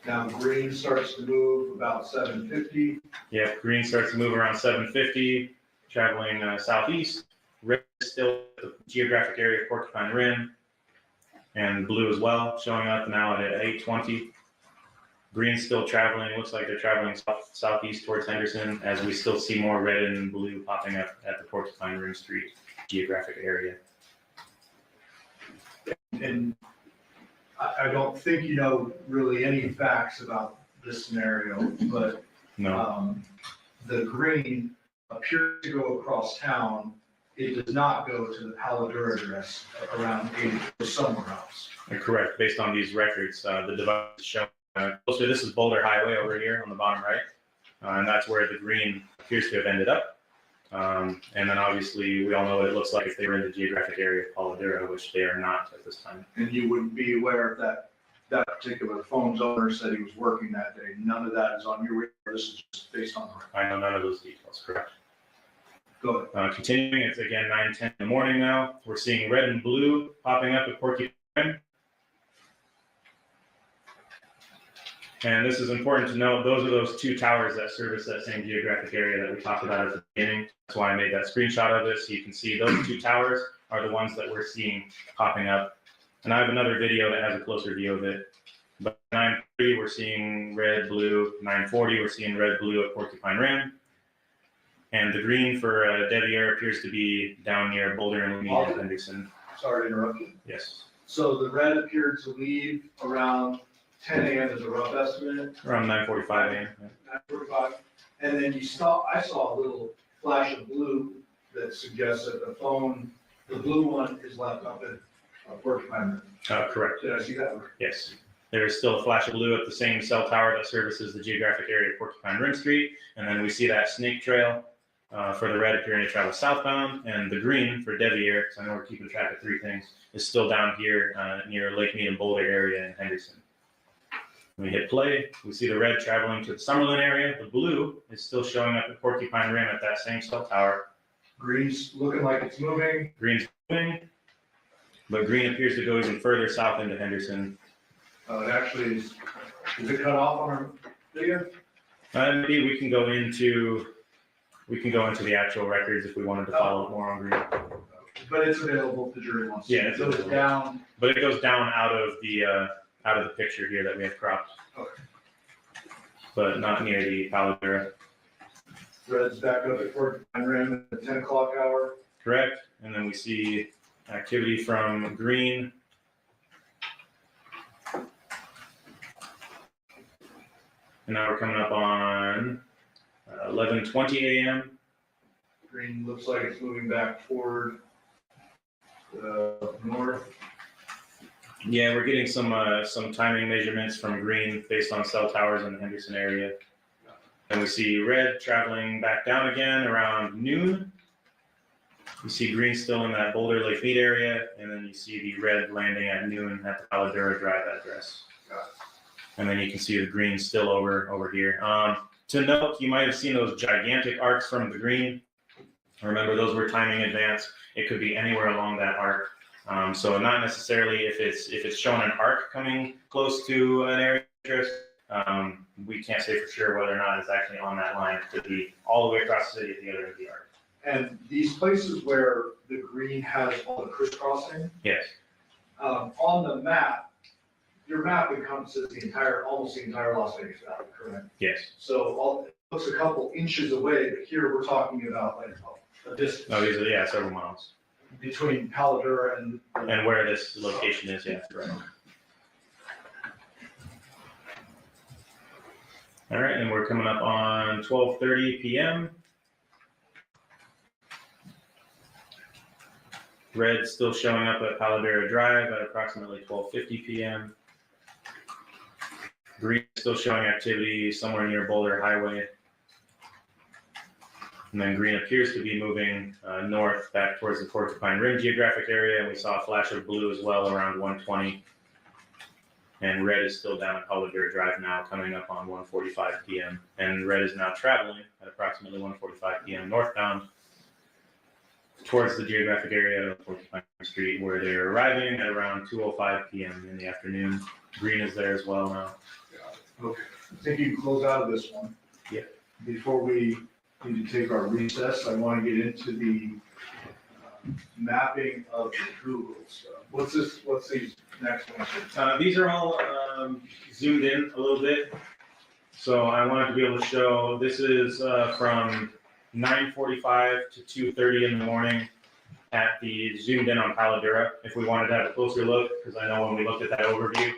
now green starts to move about 7:50. Yeah, green starts to move around 7:50, traveling southeast. Red is still the geographic area of Porcupine Rim, and blue as well, showing up now at 8:20. Green's still traveling, looks like they're traveling southeast towards Henderson, as we still see more red and blue popping up at the Porcupine Rim Street geographic area. And I don't think you know really any facts about this scenario, but No, the green appears to go across town. It does not go to the Polidoro address around 8 or somewhere else. correct. Based on these records, the device is showing closer. This is Boulder Highway over here on the bottom right, and that's where the green appears to have ended up. And then obviously we all know what it looks like if they were in the geographic area of Polidoro, which they are not at this time. And you wouldn't be aware that that particular phone's owner said he was working that day. None of that is on your radar. This is just based on the record. I know none of those details, correct? Go ahead. Continuing, it's again 9:10 in the morning now. We're seeing red and blue popping up at Porcupine. And this is important to note, those are those 2 towers that service that same geographic area that we talked about at the beginning. That's why I made that screenshot of this. So you can see those 2 towers are the ones that we're seeing popping up. And I have another video that has a closer view of it. But 9:30, we're seeing red, blue. 9:40, we're seeing red, blue at Porcupine Rim. And the green for Devier appears to be down near Boulder and Lee and Henderson. Sorry to interrupt you. Yes, So the red appeared to leave around 10 a.m. is a rough estimate, around 9:45 a.m. 9:45. And then I saw a little flash of blue that suggests that the blue one is left up at Porcupine Rim. Correct. Did I see that? Yes. There is still a flash of blue at the same cell tower that services the geographic area of Porcupine Rim Street. And then we see that snake trail for the red appearing to travel southbound. And the green for Devier, because I know we're keeping track of three things, is still down here near Lake Mead and Boulder area in Henderson. When we hit play, we see the red traveling to the Summerlin area. The blue is still showing up at Porcupine Rim at that same cell tower. Green's looking like it's moving. Green's moving, but green appears to go even further south into Henderson. It actually is it cut off on our video? Maybe we can go into the actual records if we wanted to follow it more on green. But it's available if the jury wants to. Yeah, it's goes available. down. But it goes down out of the picture here that we have cropped. Okay. But not near the Paladera. Red's back up at Porcupine Rim at the 10 o'clock hour. Correct. And then we see activity from green. And now we're coming up on 11:20 a.m. Green looks like it's moving back toward north. Yeah, we're getting some timing measurements from green based on cell towers in the Henderson area. And we see red traveling back down again around noon. You see green still in that Boulder Lake Mead area, and then you see the red landing at noon at the Paladera Drive address. And then you can see the green still over here. To note, you might have seen those gigantic arcs from the green. Remember, those were timing advance. It could be anywhere along that arc. So not necessarily if it's showing an arc coming close to an area of interest, we can't say for sure whether or not it's actually on that line. It could be all the way across the city at the other end of the arc. And these places where the green has all the crisscrossing, Yes. on the map, your map encompasses almost the entire Las Vegas Valley, correct? Yes. So it looks a couple inches away, but here we're talking about like a distance. Oh, these are, several miles. Between Paladera and where this location is, yeah, correct. All right, and we're coming up on 12:30 p.m. Red still showing up at Paladera Drive at approximately 12:50 p.m. Green still showing activity somewhere near Boulder Highway. And then green appears to be moving north back towards the Porcupine Rim geographic area. And we saw a flash of blue as well around 1:20. And red is still down at Paladera Drive now, coming up on 1:45 p.m. And red is now traveling at approximately 1:45 p.m. northbound towards the geographic area of Porcupine Street, where they're arriving at around 2:05 p.m. in the afternoon. Green is there as well now. Okay, I think you can close out of this one. Yeah. Before we need to take our recess, I want to get into the mapping of the Google stuff. What's these next ones? These are all zoomed in a little bit. So I wanted to be able to show, this is from 9:45 to 2:30 in the morning at the zoomed in on Paladera. If we wanted to have a closer look, because I know when we looked at that overview,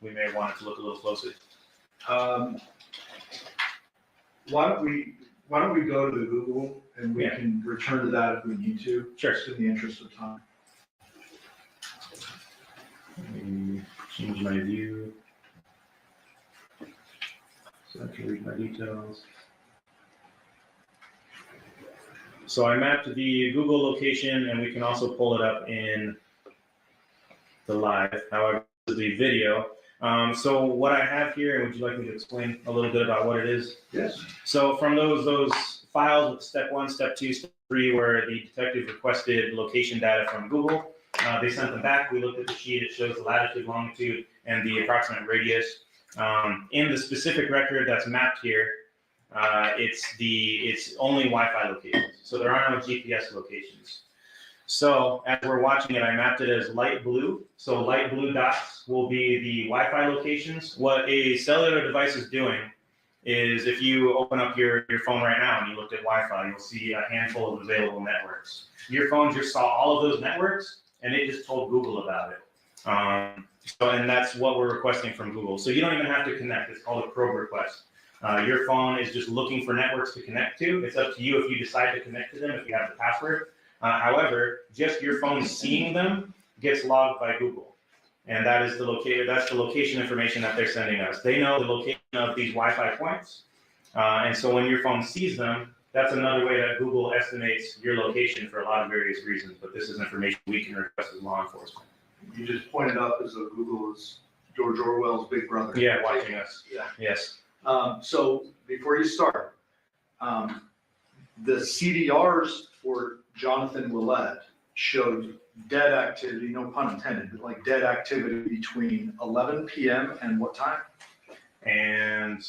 we may have wanted to look a little closer. Why don't we go to the Google and we can return to that if we need to? Sure. Just in the interest of time. Let me change my view. So I can read my details. So I mapped the Google location, and we can also pull it up in the live. However, this is the video. So what I have here, and would you like me to explain a little bit about what it is? Yes. So from those files with step 1, step 2, step 3, where the detective requested location data from Google, they sent them back. We looked at the sheet. It shows the latitude, longitude, and the approximate radius. In the specific record that's mapped here, it's only Wi-Fi locations. So there are no GPS locations. So as we're watching it, I mapped it as light blue. So light blue dots will be the Wi-Fi locations. What a cellular device is doing is if you open up your phone right now and you looked at Wi-Fi, you'll see a handful of available networks. Your phone just saw all of those networks and it just told Google about it. And that's what we're requesting from Google. So you don't even have to connect. It's called a probe request. Your phone is just looking for networks to connect to. It's up to you if you decide to connect to them, if you have the password. However, just your phone seeing them gets logged by Google. And that is that's the location information that they're sending us. They know the location of these Wi-Fi points. And so when your phone sees them, that's another way that Google estimates your location for a lot of various reasons. But this is information we can request as law enforcement. You just pointed out as though Google is George Orwell's big brother. Yeah, watching us. Yeah. Yes. So before you start, the CDRs for Jonathon Willette showed dead activity, no pun intended, but like dead activity between 11 p.m. and what time? And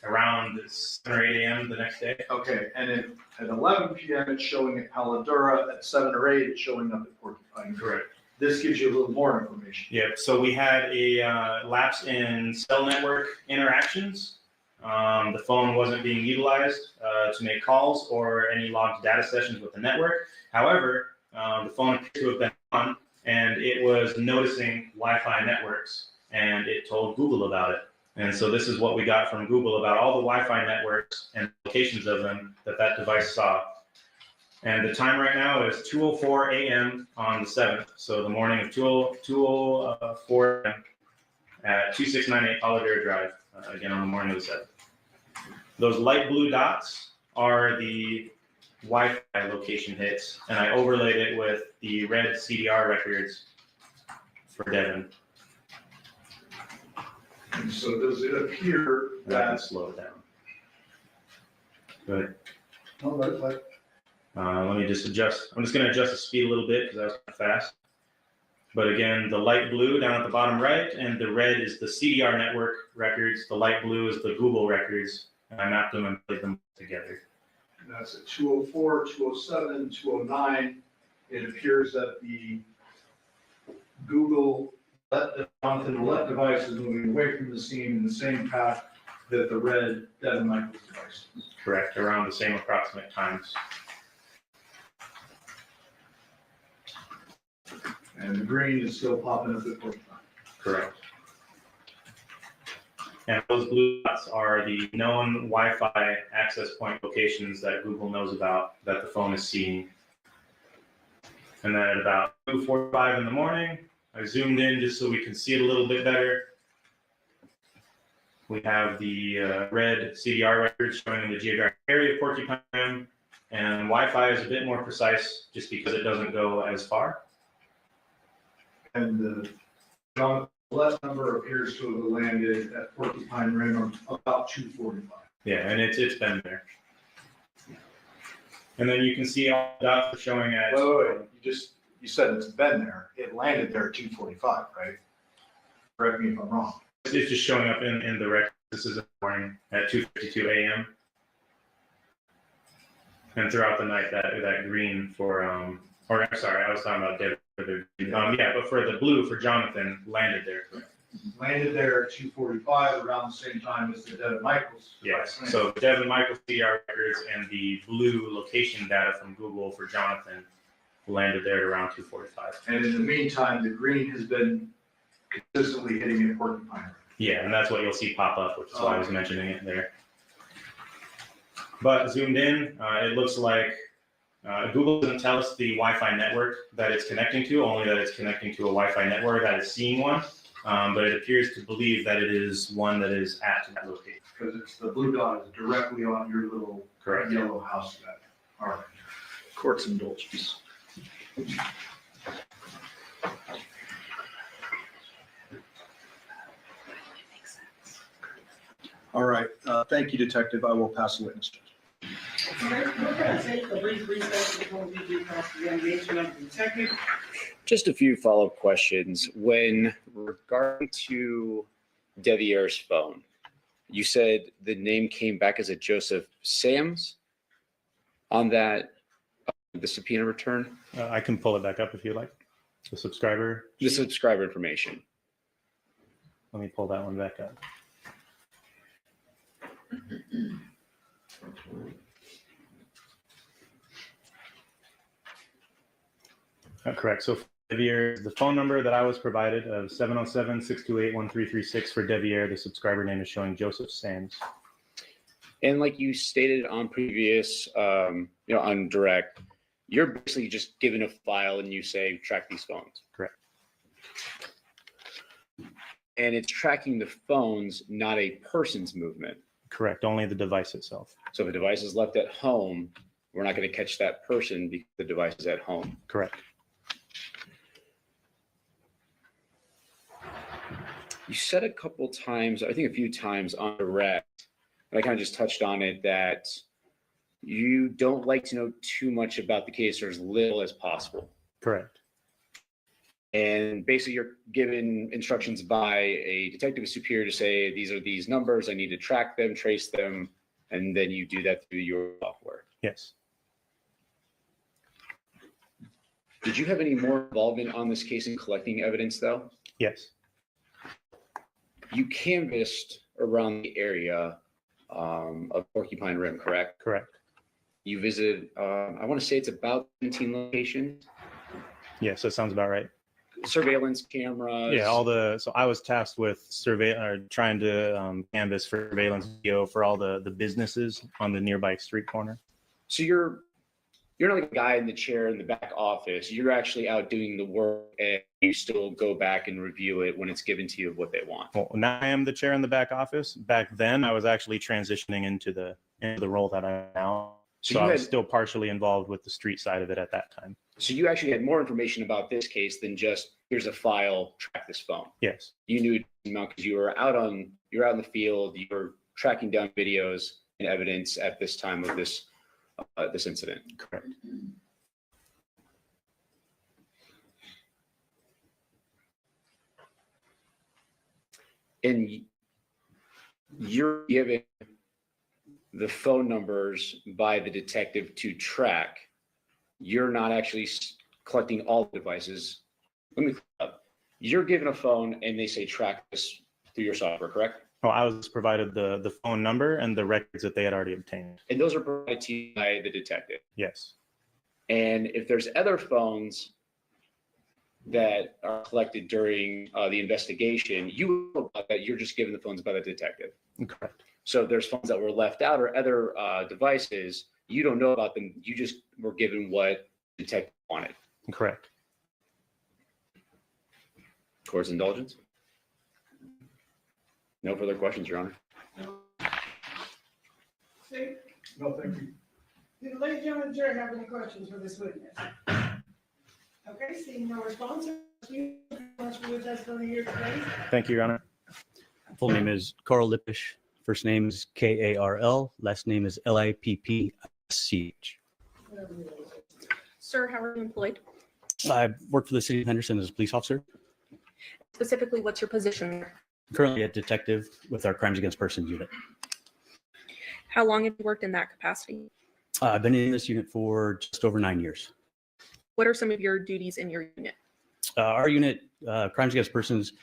around 7 or 8 a.m. the next day. Okay, and at 11 p.m. it's showing at Paladura, at 7 or 8 it's showing up at Porcupine. Correct. This gives you a little more information. Yep, so we had a lapse in cell network interactions. The phone wasn't being utilized to make calls or any logged data sessions with the network. However, the phone appeared to have been on and it was noticing Wi-Fi networks and it told Google about it. And so this is what we got from Google about all the Wi-Fi networks and locations of them that device saw. And the time right now is 2:04 a.m. on the 7th. So the morning of 2:04 a.m. at 2698 Paladura Drive, again on the morning of the 7th. Those light blue dots are the Wi-Fi location hits, and I overlaid it with the red CDR records for Devyn. And so does it appear that slow it down. Good. No, that's like Let me just adjust. I'm just going to adjust the speed a little bit because that was kind of fast. But again, the light blue down at the bottom right, and the red is the CDR network records. The light blue is the Google records, and I mapped them and played them together. that's at 2:04, 2:07, 2:09. It appears that the Google Jonathon Willette device is moving away from the scene in the same path that the red Devyn Michaels device is. Correct, around the same approximate times. And the green is still popping up at 45. Correct. And those blue dots are the known Wi-Fi access point locations that Google knows about that the phone is seeing. And then at about 2:45 in the morning, I zoomed in just so we can see it a little bit better. We have the red CDR records showing the geographic area of Porcupine Rim, and Wi-Fi is a bit more precise just because it doesn't go as far. And the Jonathon Willette number appears to have landed at Porcupine Rim about 2:45. Yeah, and it's been there. And then you can see all the dots are showing at. Wait. You said it's been there. It landed there at 2:45, right? Correct me if I'm wrong. It's just showing up in the record. This is in the morning at 2:52 a.m. And throughout the night, that green for or I'm sorry, I was talking about Devyn. Yeah, but for the blue for Jonathon landed there. Landed there at 2:45 around the same time as the Devyn Michaels. Yes. So Devyn Michaels CDR records and the blue location data from Google for Jonathon landed there at around 2:45. And in the meantime, the green has been consistently hitting it Porcupine Rim. Yeah, and that's what you'll see pop up, which is why I was mentioning it there. But zoomed in, it looks like Google doesn't tell us the Wi-Fi network that it's connecting to, only that it's connecting to a Wi-Fi network that is seeing one. But it appears to believe that it is one that is at that location. Because it's the blue dot is directly on your little Correct. yellow house that are court's indulgence. All right, thank you, Detective. I will pass the witness judge. We're going to take a brief recess before we do cross-examination of the detective. Just a few follow-up questions. When regarding to Devier's phone, you said the name came back as a Joseph Sams on that the subpoena return? I can pull it back up if you like. The subscriber. The subscriber information. Let me pull that one back up. Correct. So Devier, the phone number that I was provided of 707-628-1336 for Devier, the subscriber name is showing Joseph Sands. And like you stated on previous, on direct, you're basically just given a file and you say, track these phones. Correct. And it's tracking the phones, not a person's movement. Correct. Only the device itself. So if a device is left at home, we're not going to catch that person because the device is at home. Correct. You said a couple times, I think a few times on direct, and I kind of just touched on it, that you don't like to know too much about the case or as little as possible. Correct. And basically you're given instructions by a detective superior to say, these are these numbers, I need to track them, trace them, and then you do that through your software. Yes. Did you have any more involvement on this case in collecting evidence though? Yes. You canvassed around the area of Porcupine Rim, correct? Correct. You visited, I want to say it's about 17 locations. Yes, that sounds about right. Surveillance cameras. Yeah, so I was tasked with trying to canvass surveillance video for all the businesses on the nearby street corner. So you're not like a guy in the chair in the back office. You're actually out doing the work, and you still go back and review it when it's given to you of what they want. Well, now I am the chair in the back office. Back then, I was actually transitioning into the role that I am now. So I was still partially involved with the street side of it at that time. So you actually had more information about this case than just, here's a file, track this phone. Yes. You knew because you were out in the field, you were tracking down videos and evidence at this time of this incident. Correct. And you're given the phone numbers by the detective to track. You're not actually collecting all the devices. Let me clear up. You're given a phone and they say track this through your software, correct? Well, I was provided the phone number and the records that they had already obtained. And those are provided to you by the detective. Yes. And if there's other phones that are collected during the investigation, you know about that. You're just given the phones by the detective. Correct. So if there's phones that were left out or other devices, you don't know about them. You just were given what the detective wanted. Correct. Court's indulgence? No further questions, Your Honor. See, No, thank you. do the ladies and gentlemen of the jury have any questions for this witness? Okay, seeing no response, thank you very much for your testimony here today. Thank you, Your Honor. Full name is Carl Lippisch. First name is Karl. Last name is Lippsch. Sir, how are you employed? I work for the city of Henderson as a police officer. Specifically, what's your position there? Currently a detective with our Crimes Against Persons unit. How long have you worked in that capacity? I've been in this unit for just over 9 years. What are some of your duties in your unit? Our unit, Crimes Against Persons,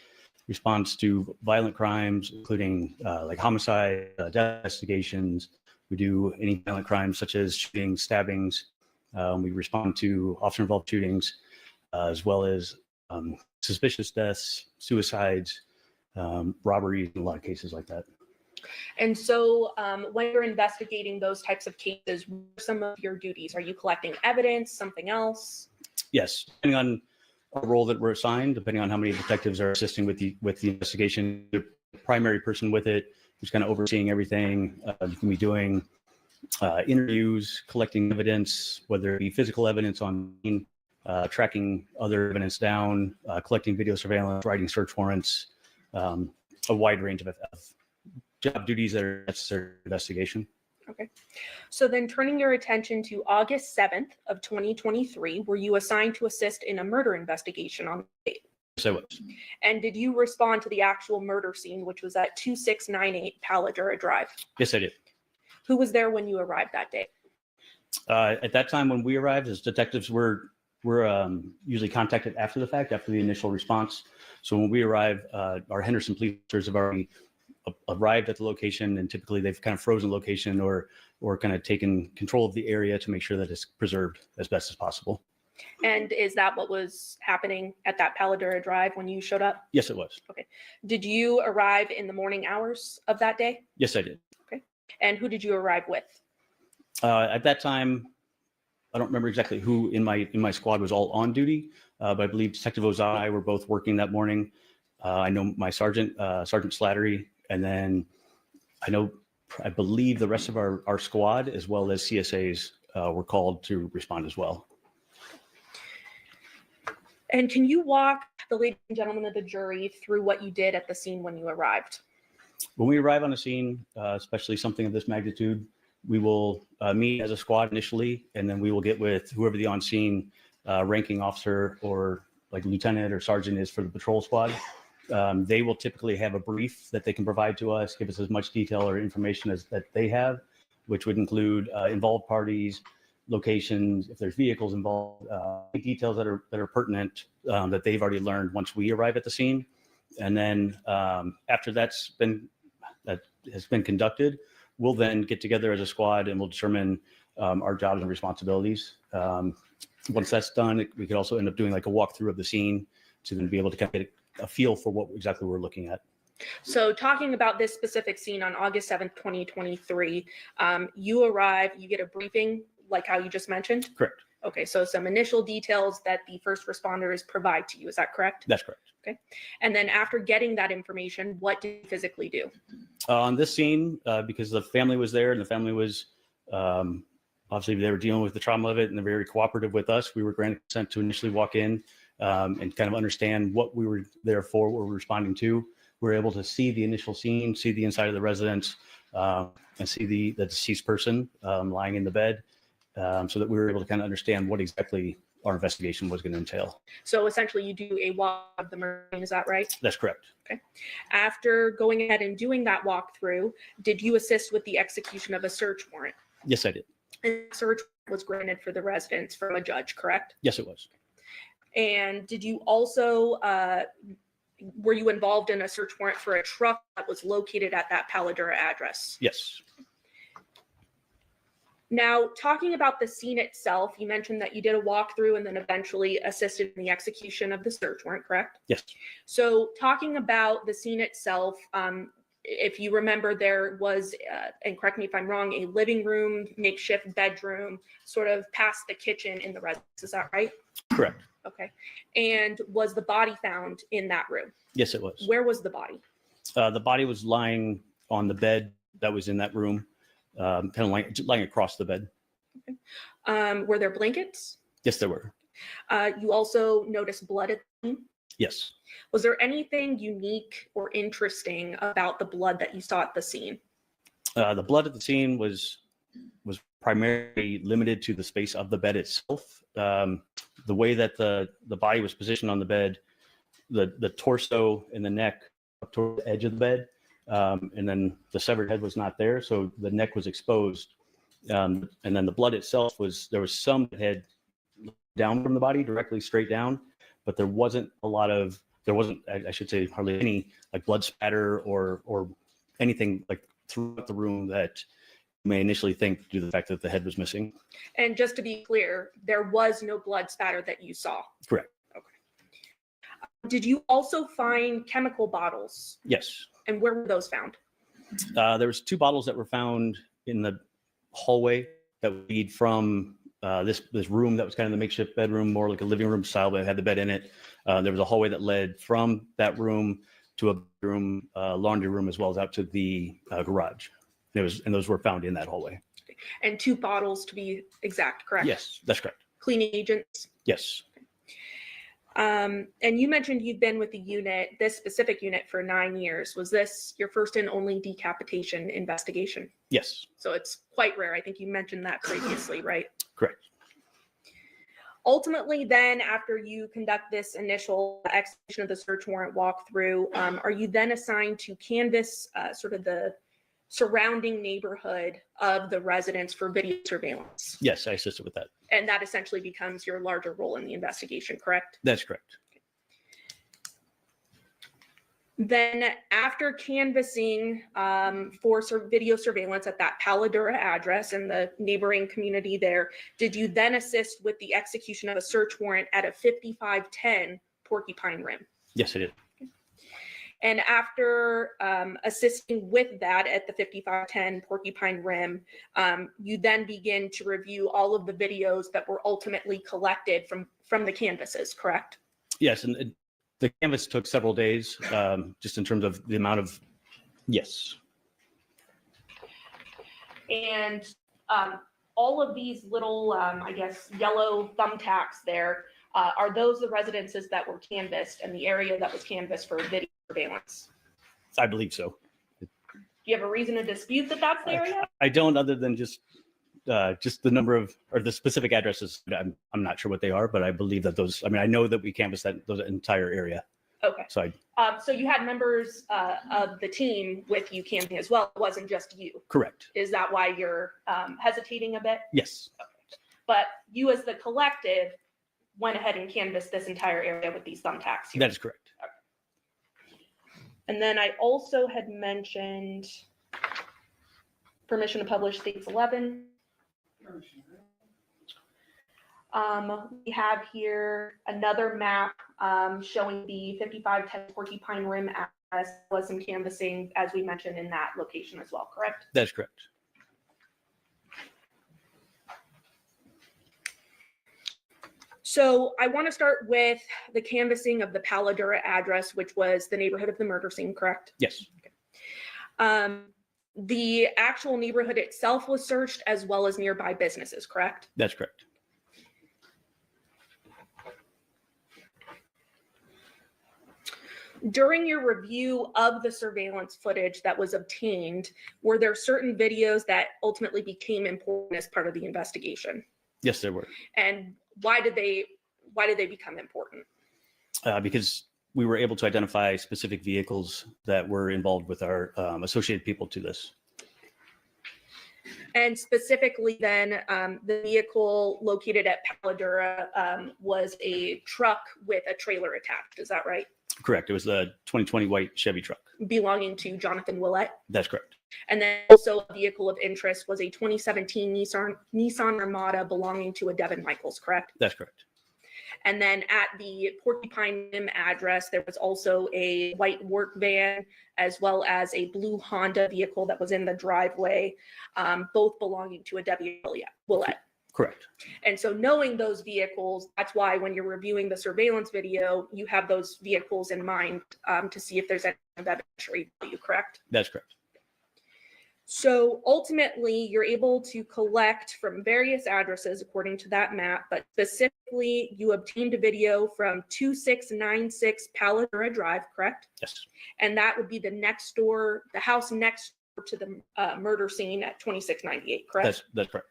responds to violent crimes, including like homicide, death investigations. We do any violent crimes such as shootings, stabbings. We respond to officer-involved shootings, as well as suspicious deaths, suicides, robberies, and a lot of cases like that. And so when you're investigating those types of cases, what are some of your duties? Are you collecting evidence, something else? Yes, depending on our role that we're assigned, depending on how many detectives are assisting with the investigation, the primary person with it who's kind of overseeing everything. You can be doing interviews, collecting evidence, whether it be physical evidence on tracking other evidence down, collecting video surveillance, writing search warrants, a wide range of job duties that are necessary for investigation. Okay. So then turning your attention to August 7th of 2023, were you assigned to assist in a murder investigation on the date? Yes, I was. And did you respond to the actual murder scene, which was at 2698 Paladura Drive? Yes, I did. Who was there when you arrived that day? At that time when we arrived, as detectives, we're usually contacted after the fact, after the initial response. So when we arrive, our Henderson police officers have already arrived at the location, and typically they've kind of frozen location or kind of taken control of the area to make sure that it's preserved as best as possible. And is that what was happening at that Paladura Drive when you showed up? Yes, it was. Okay. Did you arrive in the morning hours of that day? Yes, I did. Okay. And who did you arrive with? At that time, I don't remember exactly who in my squad was all on duty, but I believe Detective Ozawa and I were both working that morning. I know my sergeant, Sergeant Slattery, and then I believe the rest of our squad, as well as CSAs, were called to respond as well. And can you walk the ladies and gentlemen of the jury through what you did at the scene when you arrived? When we arrive on a scene, especially something of this magnitude, we will meet as a squad initially, and then we will get with whoever the on-scene ranking officer or like lieutenant or sergeant is for the patrol squad. They will typically have a brief that they can provide to us, give us as much detail or information as that they have, which would include involved parties, locations, if there's vehicles involved, details that are pertinent that they've already learned once we arrive at the scene. And then after that has been conducted, we'll then get together as a squad and we'll determine our jobs and responsibilities. Once that's done, we could also end up doing like a walkthrough of the scene to then be able to kind of get a feel for what exactly we're looking at. So talking about this specific scene on August 7th, 2023, you arrive, you get a briefing like how you just mentioned? Correct. Okay, so some initial details that the first responders provide to you, is that correct? That's correct. Okay. And then after getting that information, what did you physically do? On this scene, because the family was there and the family was, obviously they were dealing with the trauma of it and they're very cooperative with us, we were granted consent to initially walk in and kind of understand what we were there for, what we were responding to. We were able to see the initial scene, see the inside of the residence, and see the deceased person lying in the bed, so that we were able to kind of understand what exactly our investigation was going to entail. So essentially you do a walk of the murder scene, is that right? That's correct. Okay. After going ahead and doing that walkthrough, did you assist with the execution of a search warrant? Yes, I did. And search was granted for the residence from a judge, correct? Yes, it was. And did you also, were you involved in a search warrant for a truck that was located at that Paladura address? Yes. Now, talking about the scene itself, you mentioned that you did a walkthrough and then eventually assisted in the execution of the search warrant, correct? Yes. So talking about the scene itself, if you remember, there was, and correct me if I'm wrong, a living room, makeshift bedroom, sort of past the kitchen in the residence, is that right? Correct. Okay. And was the body found in that room? Yes, it was. Where was the body? The body was lying on the bed that was in that room, kind of lying across the bed. Okay. Were there blankets? Yes, there were. You also noticed blood at the scene? Yes. Was there anything unique or interesting about the blood that you saw at the scene? The blood at the scene was primarily limited to the space of the bed itself. The way that the body was positioned on the bed, the torso and the neck up toward the edge of the bed, and then the severed head was not there, so the neck was exposed. And then the blood itself there was some that had down from the body, directly straight down, but there wasn't, I should say, hardly any like blood spatter or anything like throughout the room that you may initially think due to the fact that the head was missing. And just to be clear, there was no blood spatter that you saw? Correct. Okay. Did you also find chemical bottles? Yes. And where were those found? There was 2 bottles that were found in the hallway that would lead from this room that was kind of the makeshift bedroom, more like a living room style, but it had the bed in it. There was a hallway that led from that room to a bedroom, laundry room, as well as out to the garage. And those were found in that hallway. And 2 bottles to be exact, correct? Yes, that's correct. Cleaning agents? Yes. And you mentioned you've been with the unit, this specific unit, for 9 years. Was this your first and only decapitation investigation? Yes. So it's quite rare. I think you mentioned that previously, right? Correct. Ultimately, then, after you conduct this initial execution of the search warrant walkthrough, are you then assigned to canvass sort of the surrounding neighborhood of the residence for video surveillance. Yes, I assisted with that. And that essentially becomes your larger role in the investigation, correct? That's correct. Then after canvassing for video surveillance at that Paladura address and the neighboring community there, did you then assist with the execution of a search warrant at a 5510 Porcupine Rim? Yes, I did. And after assisting with that at the 5510 Porcupine Rim, you then begin to review all of the videos that were ultimately collected from the canvases, correct? Yes, and the canvas took several days, just in terms of the amount of, yes. And all of these little, I guess, yellow thumbtacks there, are those the residences that were canvassed and the area that was canvassed for video surveillance? I believe so. Do you have a reason to dispute that that's the area? I don't, other than just the number of, or the specific addresses. I'm not sure what they are, but I believe that those, I mean, I know that we canvassed those entire area. Okay. So So you had members of the team with you camping as well. It wasn't just you. Correct. Is that why you're hesitating a bit? Yes. Okay. But you as the collective went ahead and canvassed this entire area with these thumbtacks here. That is correct. Okay. And then I also had mentioned permission to publish states 11. We have here another map showing the 5510 Porcupine Rim address, was some canvassing, as we mentioned, in that location as well, correct? That's correct. So I want to start with the canvassing of the Paladura address, which was the neighborhood of the murder scene, correct? Yes. Okay. The actual neighborhood itself was searched, as well as nearby businesses, correct? That's correct. During your review of the surveillance footage that was obtained, were there certain videos that ultimately became important as part of the investigation? Yes, there were. And why did they become important? Because we were able to identify specific vehicles that were involved with our associated people to this. And specifically then, the vehicle located at Paladura was a truck with a trailer attached, is that right? Correct. It was the 2020 white Chevy truck. Belonging to Jonathon Willette? That's correct. And then also a vehicle of interest was a 2017 Nissan Armada belonging to a Devyn Michaels, correct? That's correct. And then at the Porcupine Rim address, there was also a white work van, as well as a blue Honda vehicle that was in the driveway, both belonging to a Devyn Willette. Correct. And so knowing those vehicles, that's why when you're reviewing the surveillance video, you have those vehicles in mind to see if there's any evidentiary value, correct? That's correct. So ultimately, you're able to collect from various addresses according to that map, but specifically, you obtained a video from 2696 Paladura Drive, correct? Yes. And that would be the house next door to the murder scene at 2698, correct? That's correct.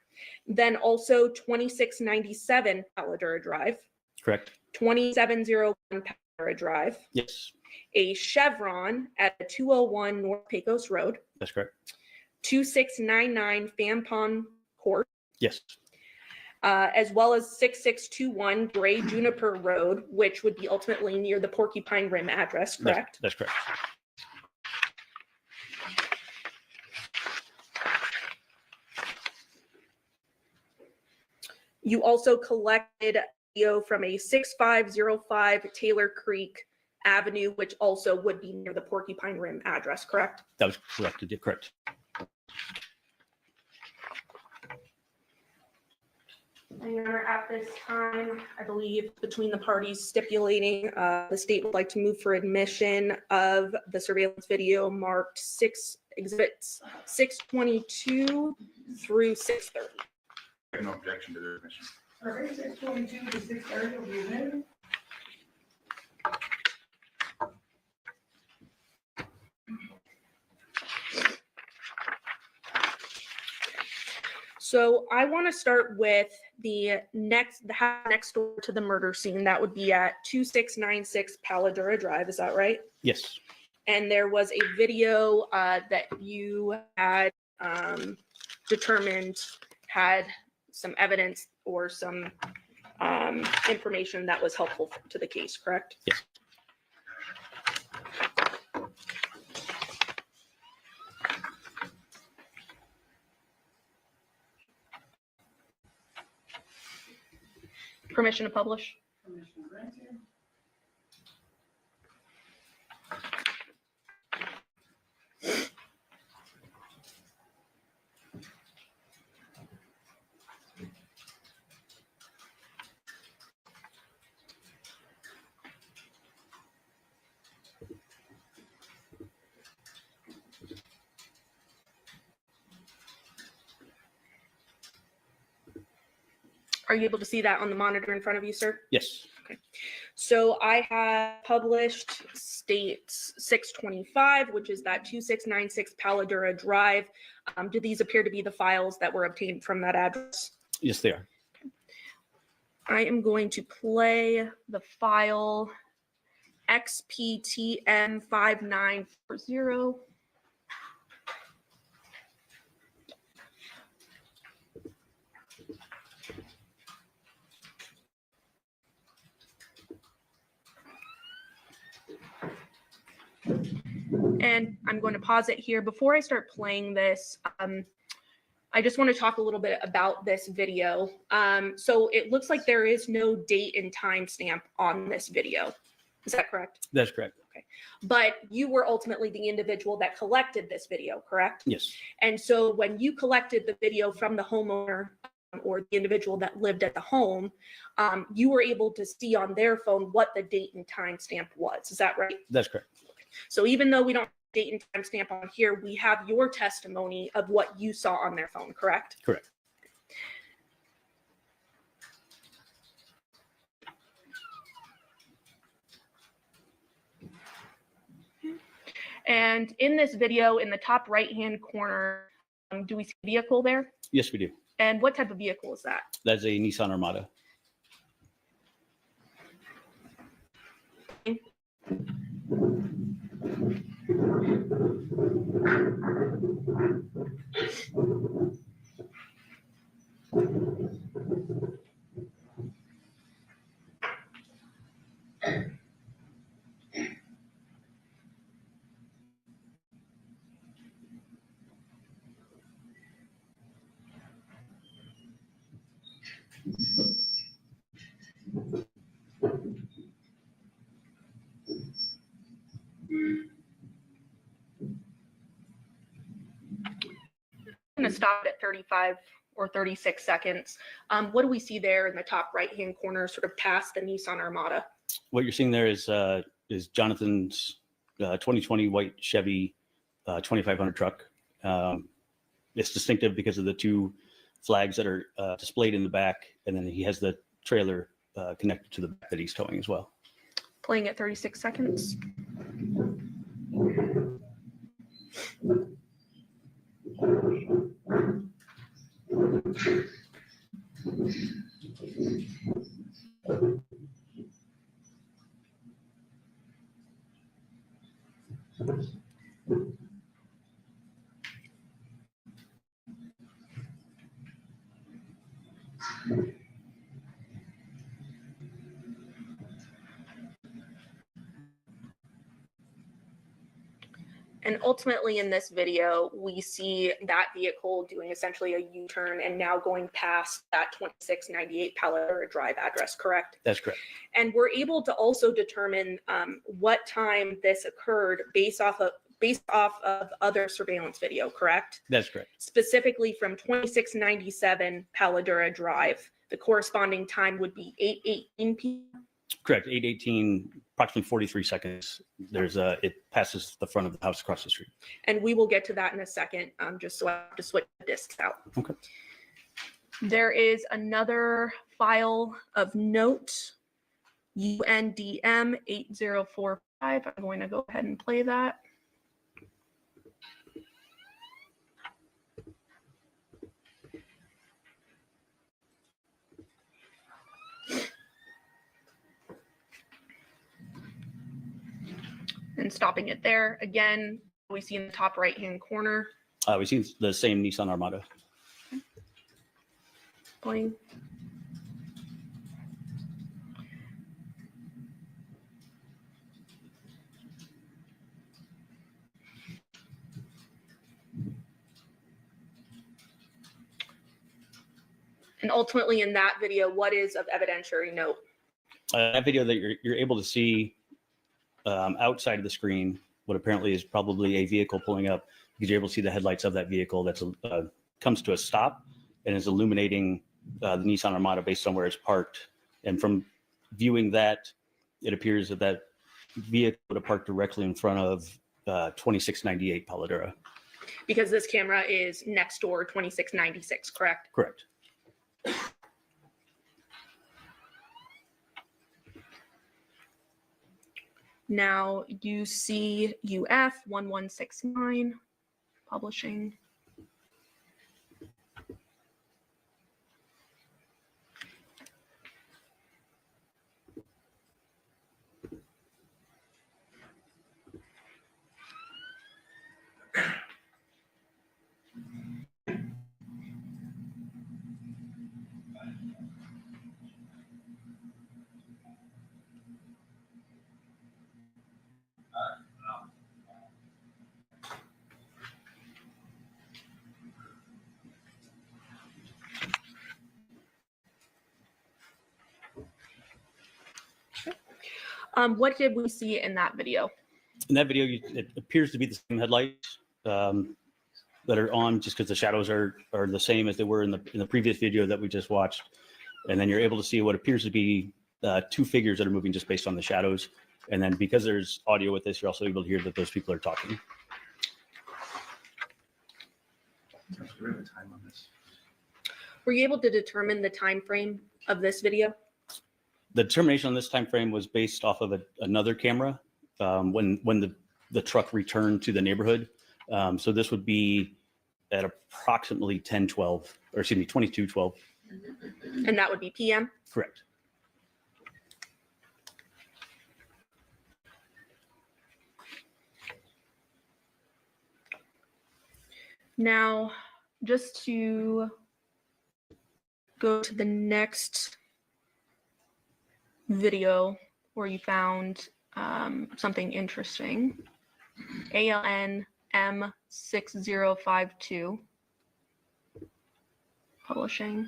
Then also 2697 Paladura Drive. Correct. 2701 Paladura Drive. Yes. A Chevron at 201 North Pecos Road. That's correct. 2699 Fampon Court. Yes. As well as 6621 Gray Juniper Road, which would be ultimately near the Porcupine Rim address, correct? That's correct. You also collected video from a 6505 Taylor Creek Avenue, which also would be near the Porcupine Rim address, correct? That was correct. Correct. And Your Honor, at this time, I believe between the parties stipulating, the state would like to move for admission of the surveillance video marked exhibits 622 through 630. I have no objection to the admission. All right, 622 to 630 will be admitted. So I want to start with the house next door to the murder scene. That would be at 2696 Paladura Drive. Is that right? Yes. and there was a video that you had determined had some evidence or some information that was helpful to the case, correct? Yes. Permission to publish? Permission granted. Are you able to see that on the monitor in front of you, sir? Yes. Okay. So I have published states 625, which is that 2696 Paladura Drive. Do these appear to be the files that were obtained from that address? Yes, they are. I am going to play the file XPTM5940. And I'm going to pause it here. Before I start playing this, I just want to talk a little bit about this video. So it looks like there is no date and timestamp on this video. Is that correct? That's correct. Okay. But you were ultimately the individual that collected this video, correct? Yes. And so when you collected the video from the homeowner or the individual that lived at the home, you were able to see on their phone what the date and timestamp was. Is that right? That's correct. So even though we don't have date and timestamp on here, we have your testimony of what you saw on their phone, correct? Correct. And in this video, in the top right-hand corner, do we see a vehicle there? Yes, we do. And what type of vehicle is that? That's a Nissan Armada. I'm going to stop at 35 or 36 seconds. What do we see there in the top right-hand corner, sort of past the Nissan Armada? What you're seeing there is Jonathan's 2020 white Chevy 2500 truck. It's distinctive because of the two flags that are displayed in the back, and then he has the trailer connected to the back that he's towing as well. Playing at 36 seconds. And ultimately in this video, we see that vehicle doing essentially a U-turn and now going past that 2698 Paladura Drive address, correct? That's correct. And we're able to also determine what time this occurred based off of other surveillance video, correct? That's correct. Specifically from 2697 Paladura Drive. The corresponding time would be 8:18 p.m. Correct. 8:18, approximately 43 seconds. It passes the front of the house across the street. And we will get to that in a second, just so I have to switch the discs out. Okay. There is another file of note, UNDM 8045. I'm going to go ahead and play that. And and stopping it there. Again, we see in the top right-hand corner. We see the same Nissan Armada. Playing. And ultimately in that video, what is of evidentiary note? That video that you're able to see outside of the screen, what apparently is probably a vehicle pulling up, because you're able to see the headlights of that vehicle that's comes to a stop and is illuminating the Nissan Armada based on where it's parked. And from viewing that, it appears that that vehicle would have parked directly in front of 2698 Paladera. Because this camera is next door 2696, correct? Correct. Now UCUF 1169 publishing. What did we see in that video? In that video, it appears to be the same headlights that are on, just because the shadows are the same as they were in the previous video that we just watched. And then you're able to see what appears to be two figures that are moving just based on the shadows. And then because there's audio with this, you're also able to hear that those people are talking. Were you able to determine the time frame of this video? The determination on this time frame was based off of another camera when the truck returned to the neighborhood. So this would be at approximately 22:12. And that would be PM? Correct. Now, just to go to the next video where you found something interesting. ALN M6052 publishing.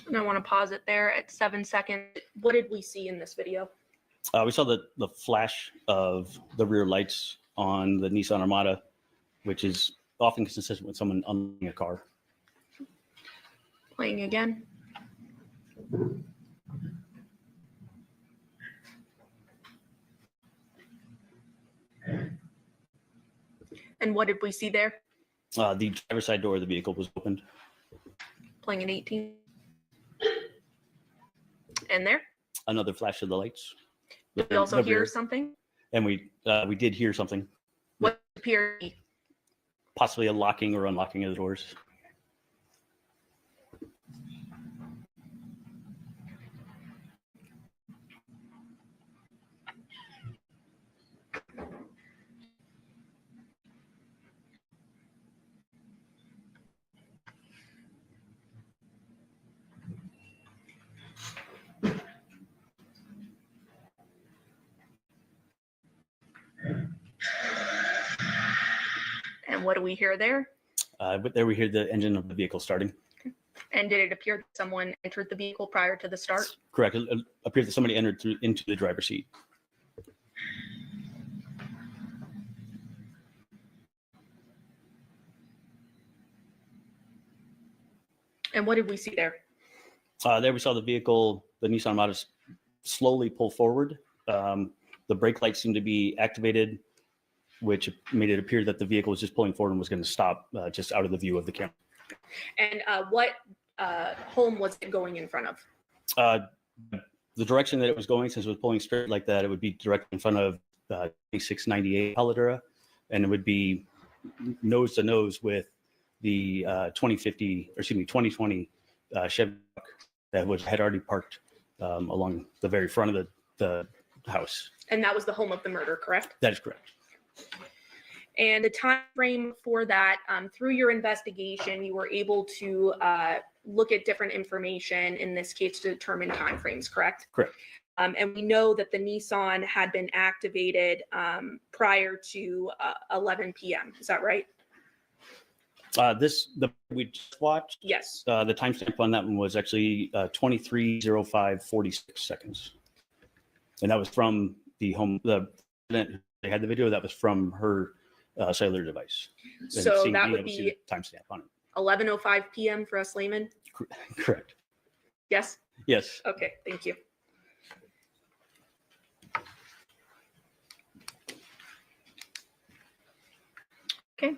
And I want to pause it there at 7 seconds. What did we see in this video? We saw the flash of the rear lights on the Nissan Armada, which is often consistent with someone unlocking a car. Playing again. And what did we see there? The driver's side door of the vehicle was opened. Playing at 18. And there? Another flash of the lights. Did we also hear something? And we did hear something. What appeared? Possibly a locking or unlocking of the doors. And what do we hear there? But there we hear the engine of the vehicle starting. Okay. And did it appear that someone entered the vehicle prior to the start? Correct. It appeared that somebody entered into the driver's seat. And what did we see there? There we saw the vehicle, the Nissan Armada, slowly pull forward. The brake lights seemed to be activated, which made it appear that the vehicle was just pulling forward and was going to stop just out of the view of the camera. And what home was it going in front of? The direction that it was going, since it was pulling straight like that, it would be directly in front of 2698 Paladura, and it would be nose to nose with the 2020 Chevy truck that had already parked along the very front of the house. And that was the home of the murder, correct? That is correct. And the time frame for that, through your investigation, you were able to look at different information in this case to determine timeframes, correct? Correct. And we know that the Nissan had been activated prior to 11 p.m. Is that right? We just watched. Yes. The timestamp on that one was actually 23:05:46 seconds, and that was from the home. They had the video. That was from her cellular device. And So that would be timestamp on it. 11:05 p.m. for us laymen. Correct. Yes. Yes. Okay. Thank you. Okay.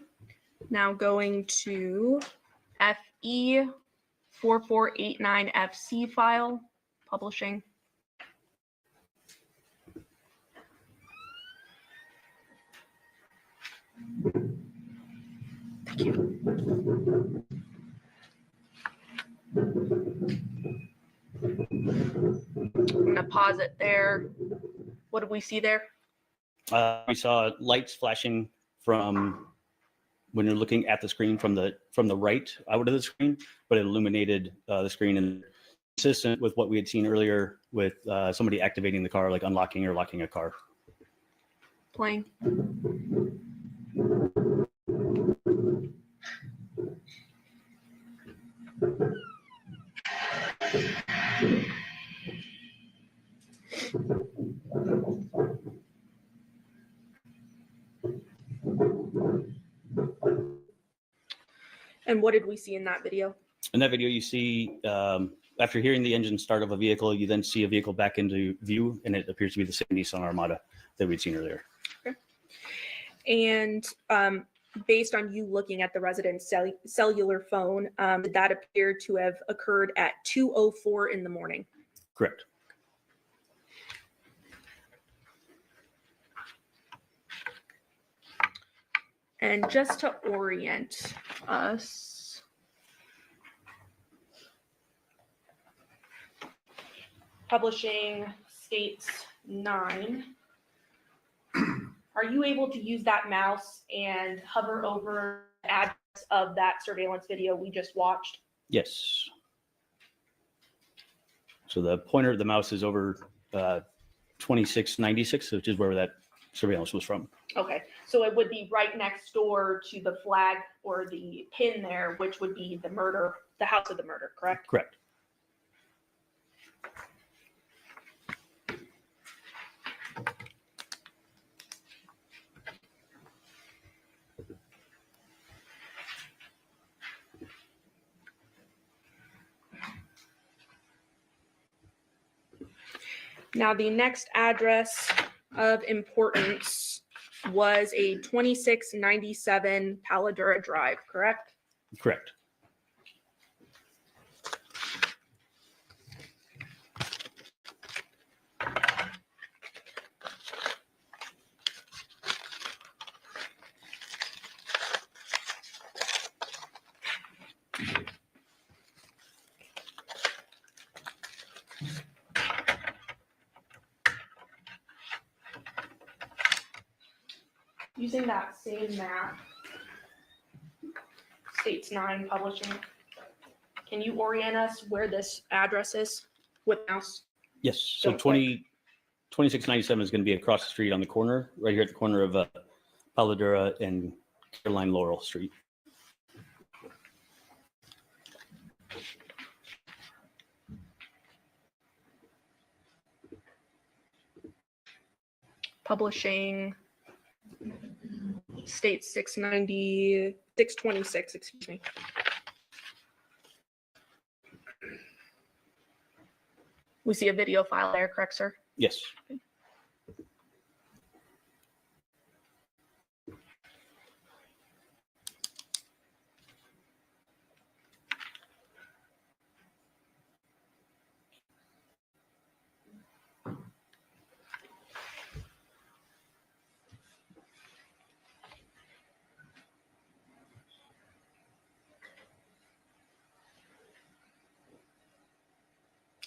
Now going to FE 4489FC file, publishing. Thank you. I'm gonna pause it there. What did we see there? We saw lights flashing from when you're looking at the screen from the right out of the screen, but it illuminated the screen, and consistent with what we had seen earlier with somebody activating the car, like unlocking or locking a car. Playing. And what did we see in that video? In that video, you see, after hearing the engine start of a vehicle, you then see a vehicle back into view, and it appears to be the same Nissan Armada that we'd seen earlier. Okay. And based on you looking at the resident's cellular phone, did that appear to have occurred at 2:04 in the morning? Correct. And just to orient us, publishing states 9. Are you able to use that mouse and hover over the address of that surveillance video we just watched? Yes. So the pointer of the mouse is over 2696, which is where that surveillance was from. Okay, so it would be right next door to the flag or the pin there, which would be the murder, the house of the murder, correct? Correct. Now, the next address of importance was a 2697 Paladura Drive, correct? Correct. Using that same map, states 9 publishing, can you orient us where this address is with mouse? Yes. So 2697 is going to be across the street on the corner, right here at the corner of Paladura and Caroline Laurel Street. Publishing states 626, excuse me. We see a video file there, correct, sir? Yes.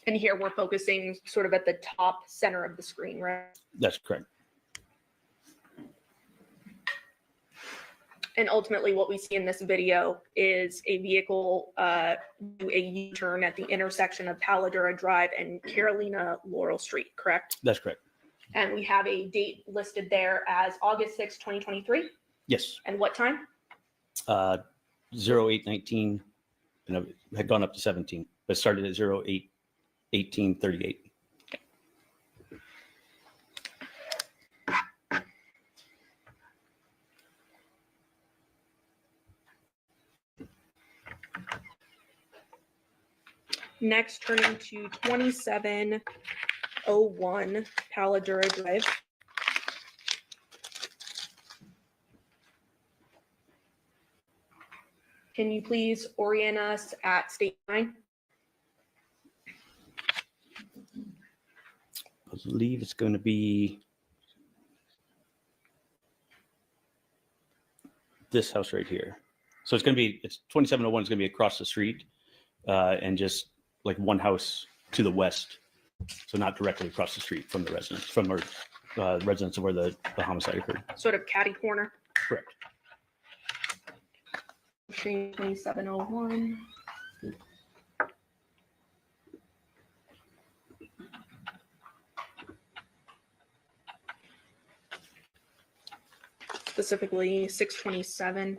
And here we're focusing sort of at the top center of the screen, right? That's correct. And ultimately what we see in this video is a vehicle do a U-turn at the intersection of Paladura Drive and Carolina Laurel Street, correct? That's correct. And we have a date listed there as August 6, 2023. Yes. And what time? 0819, and it had gone up to 17, but started at 081838. Next, turning to 2701 Paladura Drive. Can you please orient us at state line? I believe it's going to be this house right here. So it's 2701 is going to be across the street and just like one house to the west. So not directly across the street from the residence, from our residence of where the homicide occurred. Sort of catty corner. Correct. 2701. Specifically 627.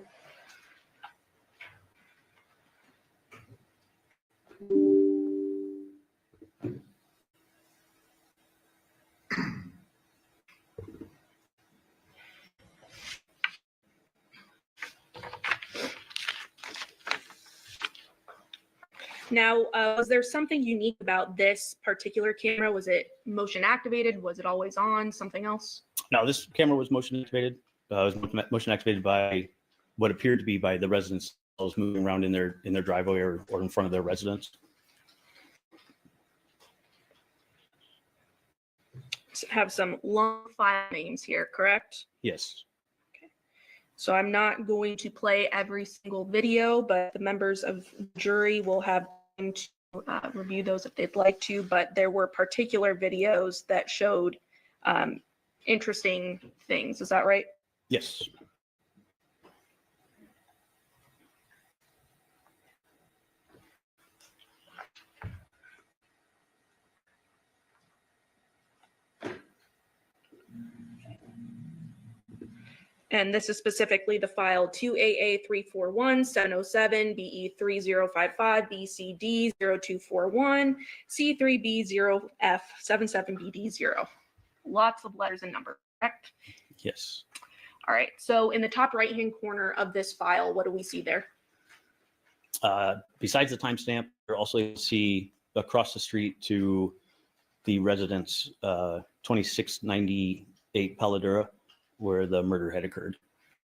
Now, was there something unique about this particular camera? Was it motion activated? Was it always on? Something else? No, this camera was motion activated. It was motion activated by what appeared to be by the residents moving around in their driveway or in front of their residence. Have some long file names here, correct? Yes. So I'm not going to play every single video, but the members of the jury will have time to review those if they'd like to, but there were particular videos that showed interesting things. Is that right? Yes. And this is specifically the file 2AA341707, BE3055, BCD0241, C3B0F77BD0. Lots of letters and numbers, correct? Yes. All right, so in the top right-hand corner of this file, what do we see there? Besides the timestamp, you also see across the street to the residence 2698 Paladura, where the murder had occurred.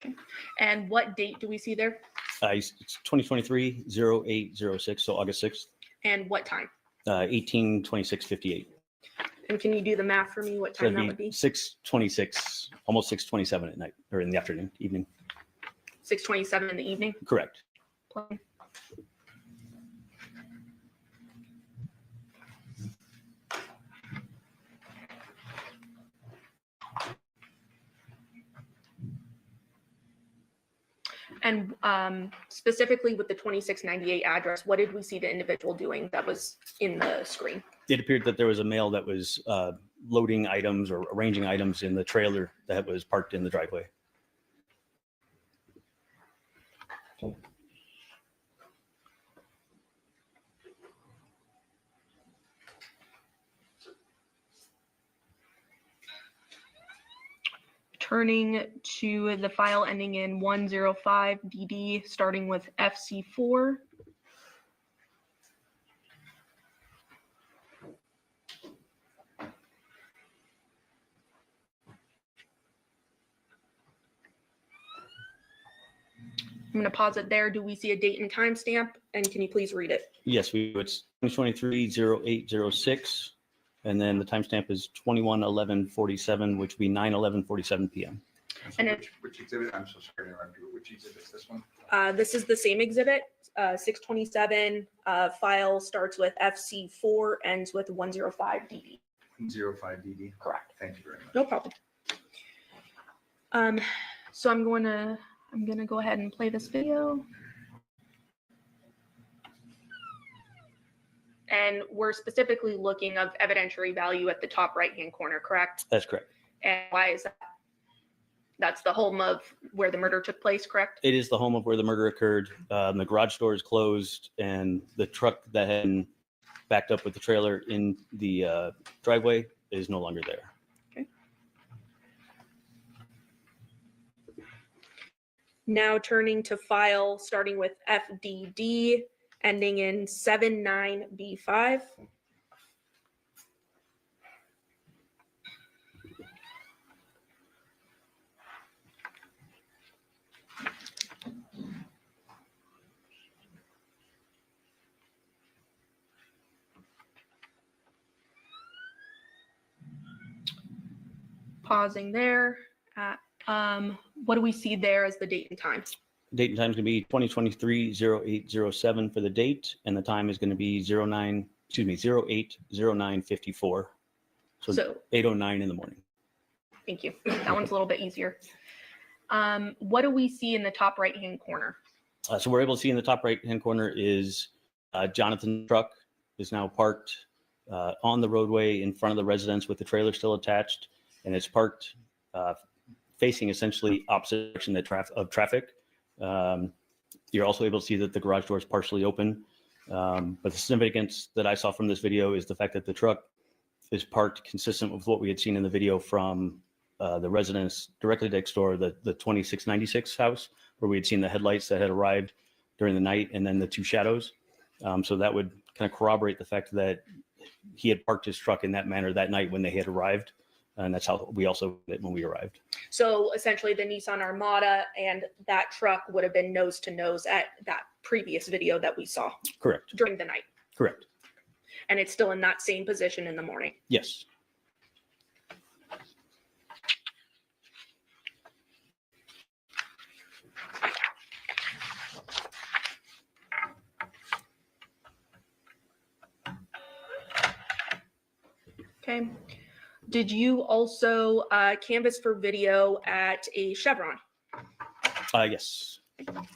Okay. And what date do we see there? It's 2023-0806, so August 6th. And what time? 18:26:58. And can you do the math for me, what time that would be? 6:26, almost 6:27 at night, or in the afternoon, evening. 6:27 in the evening? Correct. Play. And specifically with the 2698 address, what did we see the individual doing that was in the screen? It appeared that there was a male that was loading items or arranging items in the trailer that was parked in the driveway. Turning to the file ending in 105DD, starting with FC4. I'm going to pause it there. Do we see a date and time stamp? And can you please read it? Yes, we do. It's 2023-0806, and then the timestamp is 21/11/47, which would be 9/11/47 p.m. And it, Which exhibit? I'm so sorry to interrupt you. Which exhibit is this one? this is the same exhibit, 627. File starts with FC4, ends with 105 DD. 05 DD. Correct. Thank you very much. No problem. So I'm gonna go ahead and play this video. And we're specifically looking of evidentiary value at the top right-hand corner, correct? That's correct. And why is that? That's the home of where the murder took place, correct? It is the home of where the murder occurred. The garage door is closed, and the truck that had been backed up with the trailer in the driveway is no longer there. Okay. Now turning to file starting with FDD, ending in 79B5. Pausing there. What do we see there as the date and time? Date and time is going to be 2023-0807 for the date, and the time is going to be 080954. So 8:09 in the morning. Thank you. That one's a little bit easier. What do we see in the top right-hand corner? So we're able to see in the top right-hand corner is Jonathon's truck is now parked on the roadway in front of the residence with the trailer still attached, and it's parked facing essentially opposite direction of traffic. You're also able to see that the garage door is partially open. But the significance that I saw from this video is the fact that the truck is parked consistent with what we had seen in the video from the residence directly next door, the 2696 house, where we had seen the headlights that had arrived during the night and then the two shadows. So that would kind of corroborate the fact that he had parked his truck in that manner that night when they had arrived. And that's how we also did it when we arrived. So essentially the Nissan Armada and that truck would have been nose to nose at that previous video that we saw. Correct. During the night. Correct. And it's still in that same position in the morning. Yes. Okay. Did you also canvass for video at a Chevron? Yes.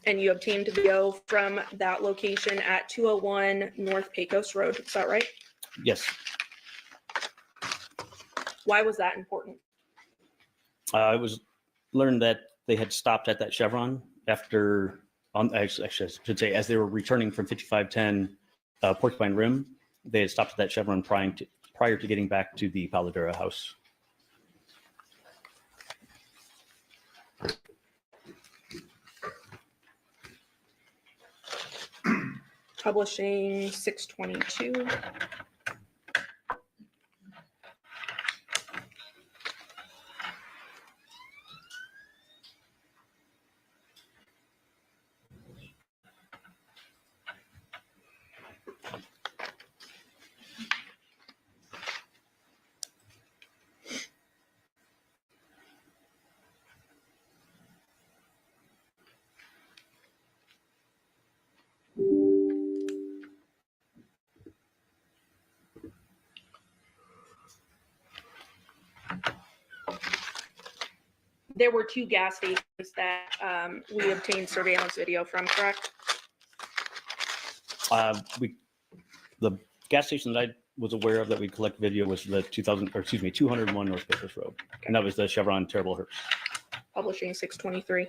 And you obtained video from that location at 201 North Pecos Road. Is that right? Yes. Why was that important? I was learned that they had stopped at that Chevron after, actually I should say, as they were returning from 5510 Porcupine Rim, they had stopped at that Chevron prior to getting back to the Paladura house. Publishing 622. There were two gas stations that we obtained surveillance video from, correct? The gas station that I was aware of that we collect video was the 201 North Pecos Road, and that was the Chevron Terrible Hearst. Publishing 623.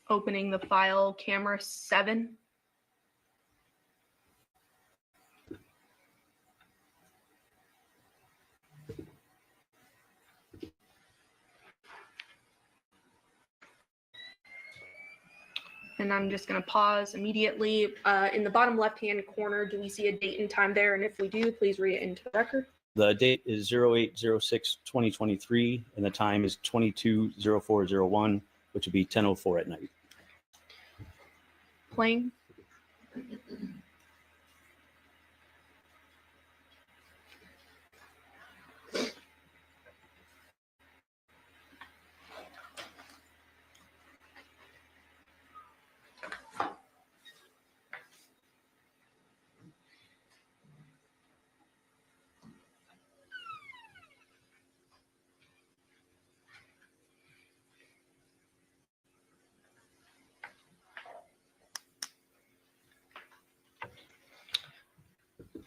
Opening the file, camera 7. And I'm just going to pause immediately. In the bottom left-hand corner, do we see a date and time there? And if we do, please read it into the record. The date is 08/06/2023, and the time is 22/04/01, which would be 10:04 at night. Playing.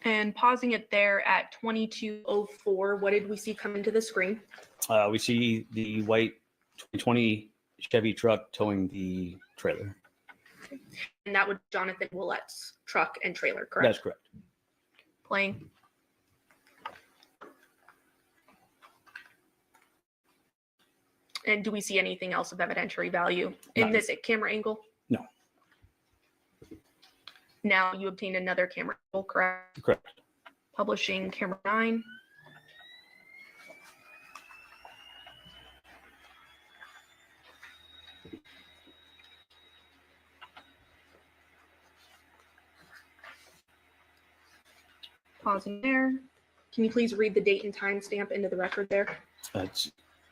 And pausing it there at 22:04, what did we see come into the screen? We see the white 2020 Chevy truck towing the trailer. And that would be Jonathon Willette's truck and trailer, correct? That's correct. Playing. And do we see anything else of evidentiary value in this camera angle? No. Now you obtained another camera angle, correct? Correct. Publishing camera 9. Pausing there. Can you please read the date and time stamp into the record there?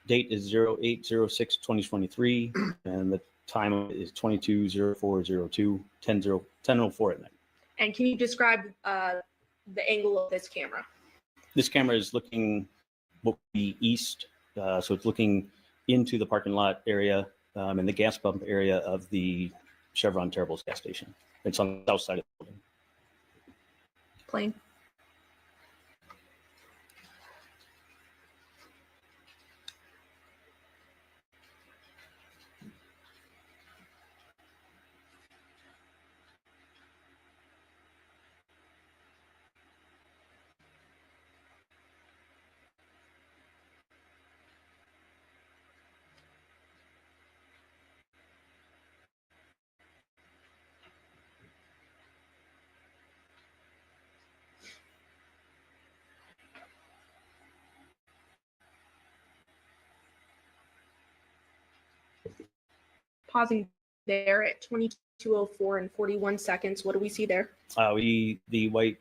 Date is 08/06/2023, and the time is 22/04/02, 10:04 at night. And can you describe the angle of this camera? This camera is looking what would be east, so it's looking into the parking lot area and the gas pump area of the Chevron Terrible's gas station. It's on the south side of the building. Playing. Pausing there at 22:04 and 41 seconds. What do we see there? The white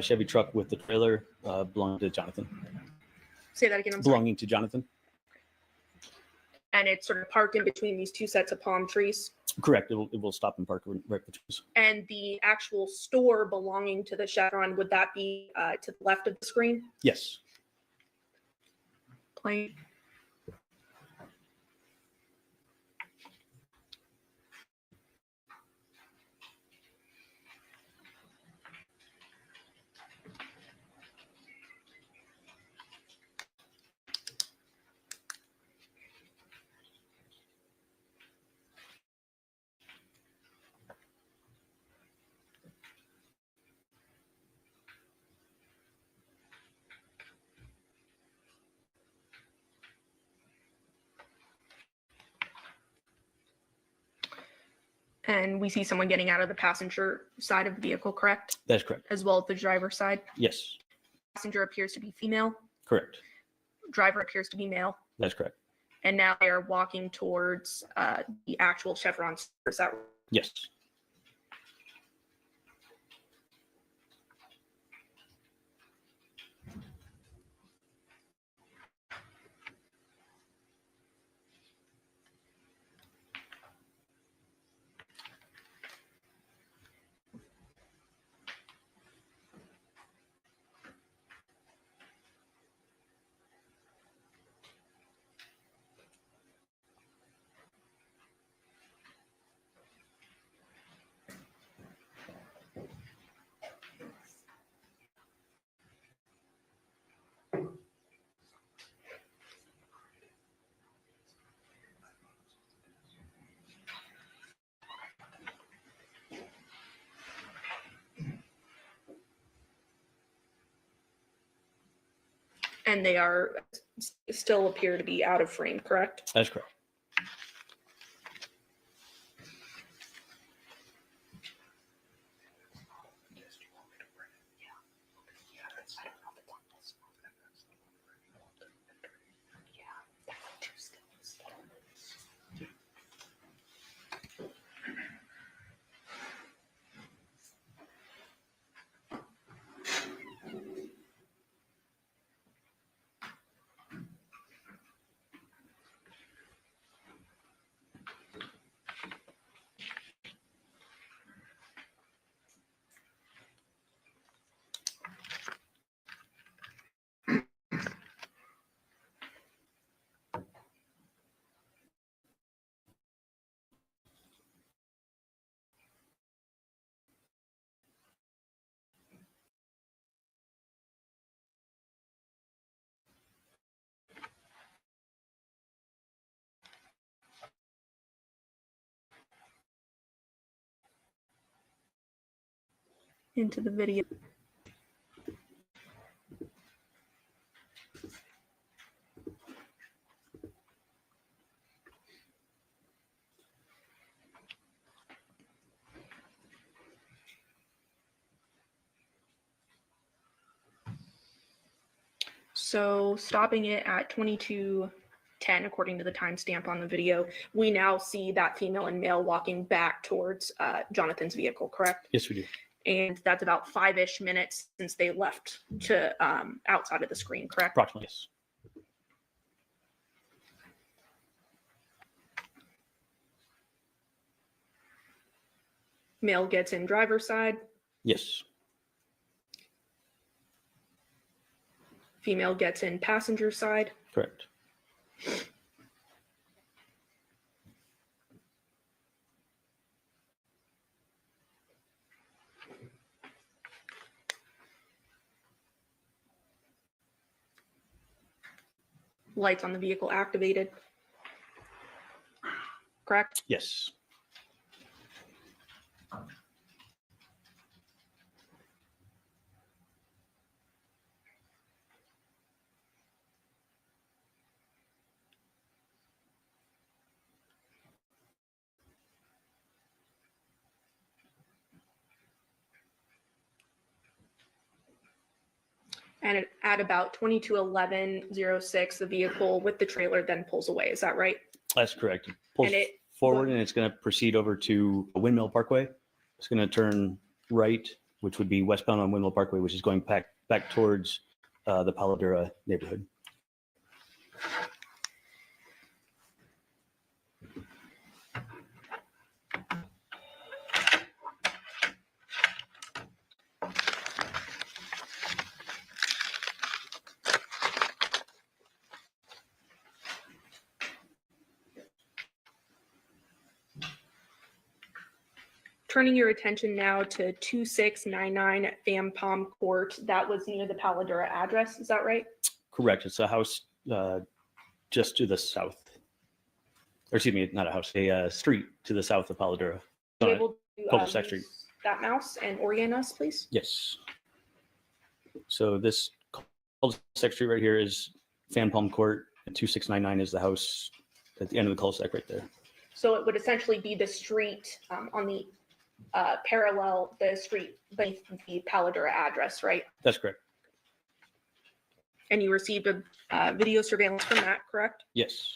Chevy truck with the trailer belonging to Jonathon. Say that again. I'm sorry. Belonging to Jonathon. And it's sort of parked in between these two sets of palm trees. Correct. It will stop and park right between us. And the actual store belonging to the Chevron, would that be to the left of the screen? Yes. Playing. And we see someone getting out of the passenger side of the vehicle, correct? That's correct. As well as the driver's side? Yes. Passenger appears to be female. Correct. Driver appears to be male. That's correct. And now they are walking towards the actual Chevron store. Is that right? Yes. And they are still appear to be out of frame, correct? That's correct. into the video. So stopping it at 22:10, according to the timestamp on the video, we now see that female and male walking back towards Jonathan's vehicle, correct? Yes, we do. And that's about 5-ish minutes since they left to outside of the screen, correct? Approximately, yes. Male gets in driver's side, Yes. female gets in passenger side. Correct. Lights on the vehicle activated, correct? Yes. And at about 22:11:06, the vehicle with the trailer then pulls away. Is that right? That's correct. It pulls And it- forward and it's going to proceed over to Windmill Parkway. It's going to turn right, which would be westbound on Windmill Parkway, which is going back towards the Paladura neighborhood. Turning your attention now to 2699 Van Palm Court. That was near the Paladura address. Is that right? Correct. It's a house just to the south. Or excuse me, not a house, a street to the south of Paladura. Are you able to Cul-de-sac street. use that mouse and orient us, please? Yes. So this cul-de-sac street right here is Fan Palm Court, and 2699 is the house at the end of the cul-de-sac right there. So it would essentially be the street on the parallel, the street beneath the Paladura address, right? That's correct. And you received a video surveillance from that, correct? Yes.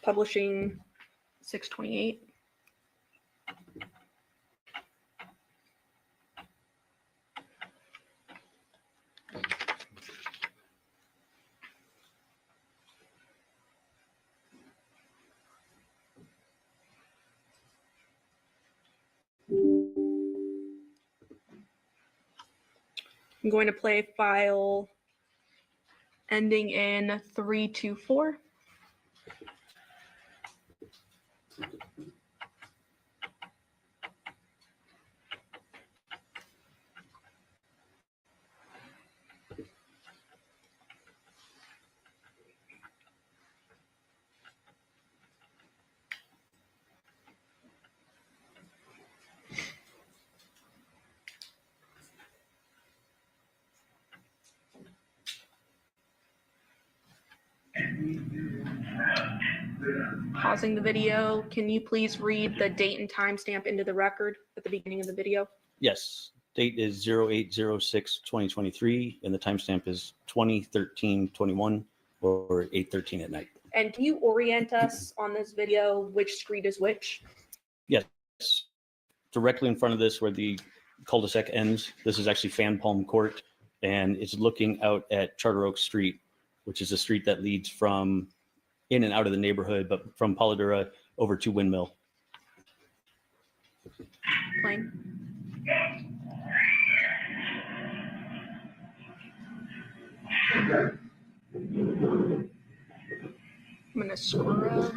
Publishing 628. I'm going to play file ending in 324. Pausing the video. Can you please read the date and timestamp into the record at the beginning of the video? Yes. Date is 08/06/2023, and the timestamp is 20/13/21 or 8:13 at night. And can you orient us on this video, which street is which? Yes. Directly in front of this where the cul-de-sac ends, this is actually Fan Palm Court, and it's looking out at Charter Oak Street, which is a street that leads from in and out of the neighborhood, but from Paladura over to Windmill. Playing. I'm gonna scrub.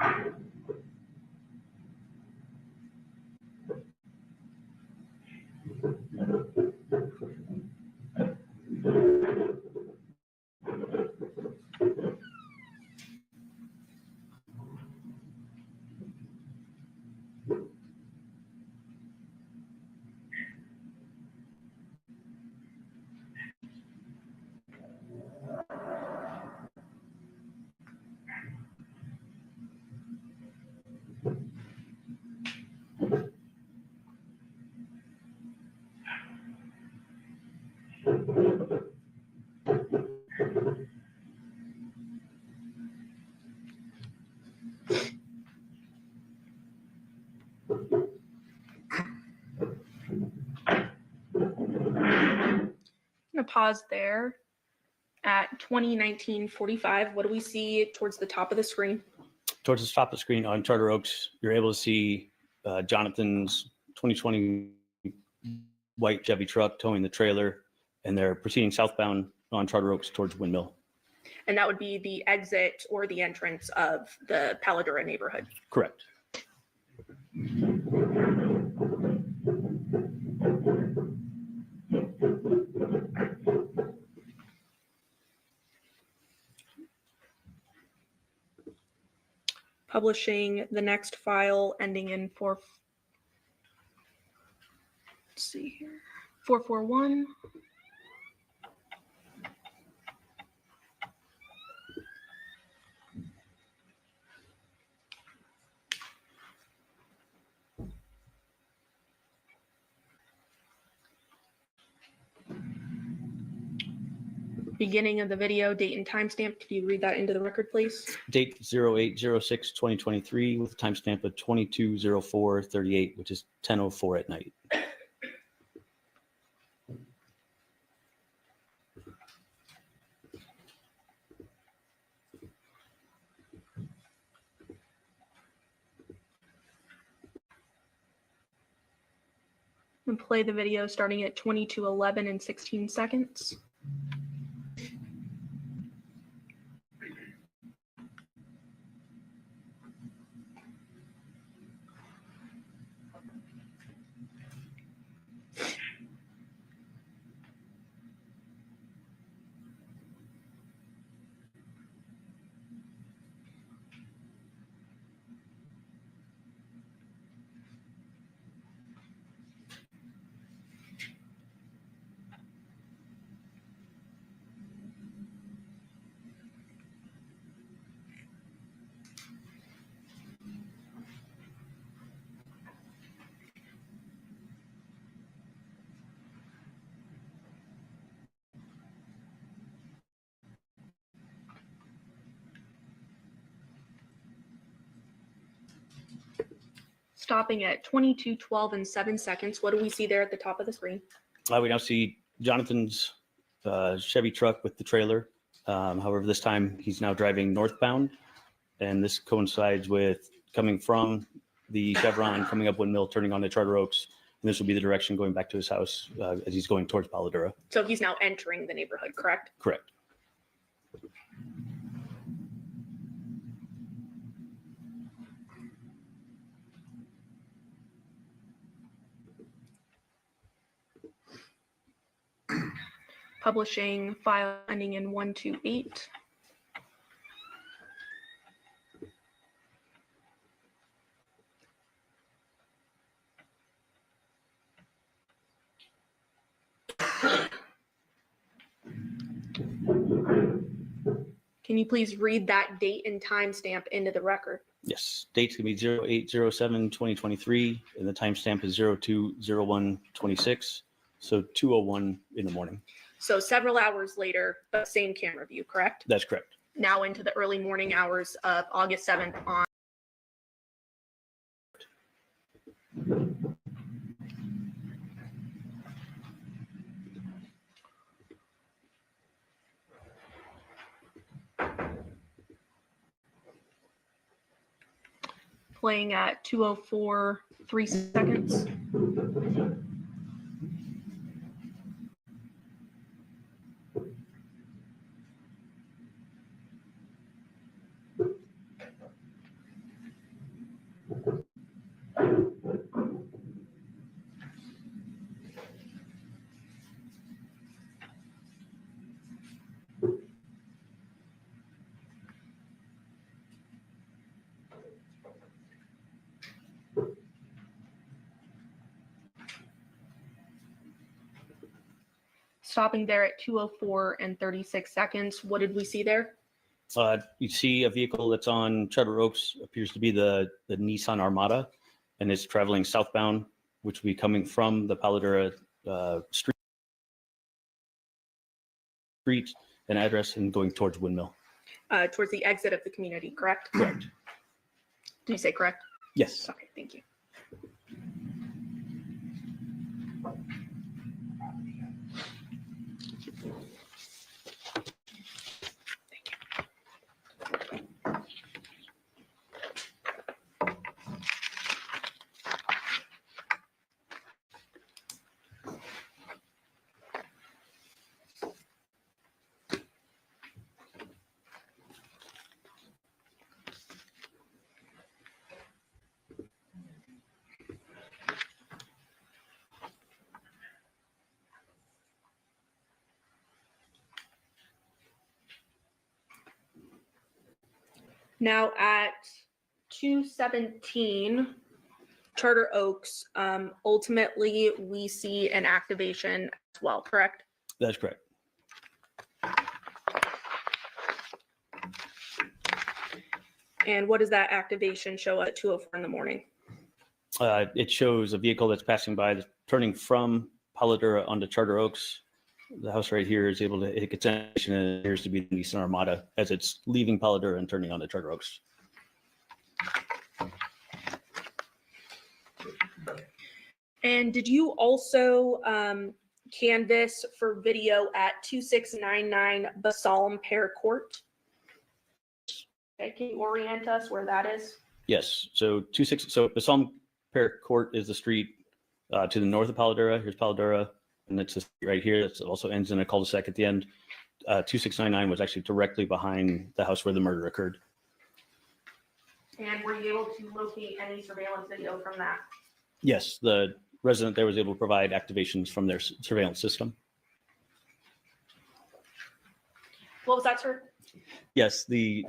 I'm gonna pause there at 20:19:45. What do we see towards the top of the screen? Towards the top of the screen on Charter Oaks, you're able to see Jonathan's 2020 white Chevy truck towing the trailer, and they're proceeding southbound on Charter Oaks towards Windmill. And that would be the exit or the entrance of the Paladura neighborhood. Correct. Publishing the next file ending in 441. Beginning of the video, date and timestamp. Could you read that into the record, please? Date 08/06/2023 with a timestamp of 22/04/38, which is 10:04 at night. And play the video starting at 22:11 and 16 seconds. Stopping at 22:12 and 7 seconds. What do we see there at the top of the screen? We now see Jonathan's Chevy truck with the trailer. However, this time he's now driving northbound, and this coincides with coming from the Chevron, coming up Windmill, turning onto Charter Oaks, and this will be the direction going back to his house as he's going towards Paladura. So he's now entering the neighborhood, correct? Correct. Publishing file ending in 128. Can you please read that date and timestamp into the record? Yes, date's gonna be 08/07/2023, and the timestamp is 02/01/26, so 2:01 in the morning. So several hours later, but same camera view, correct? That's correct. Now into the early morning hours of August 7th on. Playing at 2:04, 3 seconds. stopping there at 2:04 and 36 seconds. What did we see there? You see a vehicle that's on Charter Oaks, appears to be the Nissan Armada, and it's traveling southbound, which will be coming from the Paladura street and address and going towards Windmill. Towards the exit of the community, correct? Correct. Did you say correct? Yes. Okay, thank you. Now at 2:17 Charter Oaks, ultimately we see an activation as well, correct? That's correct. And what does that activation show at 2:04 in the morning? It shows a vehicle that's passing by, turning from Paladura onto Charter Oaks. The house right here is able to hit its attention, and it appears to be the Nissan Armada as it's leaving Paladura and turning onto Charter Oaks. And did you also canvass for video at 2699 Basalm Pear Court? Okay, can you orient us where that is? Yes. So Basalm Pear Court is the street to the north of Paladura. Here's Paladura, and it's the street right here that also ends in a cul-de-sac at the end. 2699 was actually directly behind the house where the murder occurred. And were you able to locate any surveillance video from that? Yes, the resident there was able to provide activations from their surveillance system. What was that, sir? Yes, the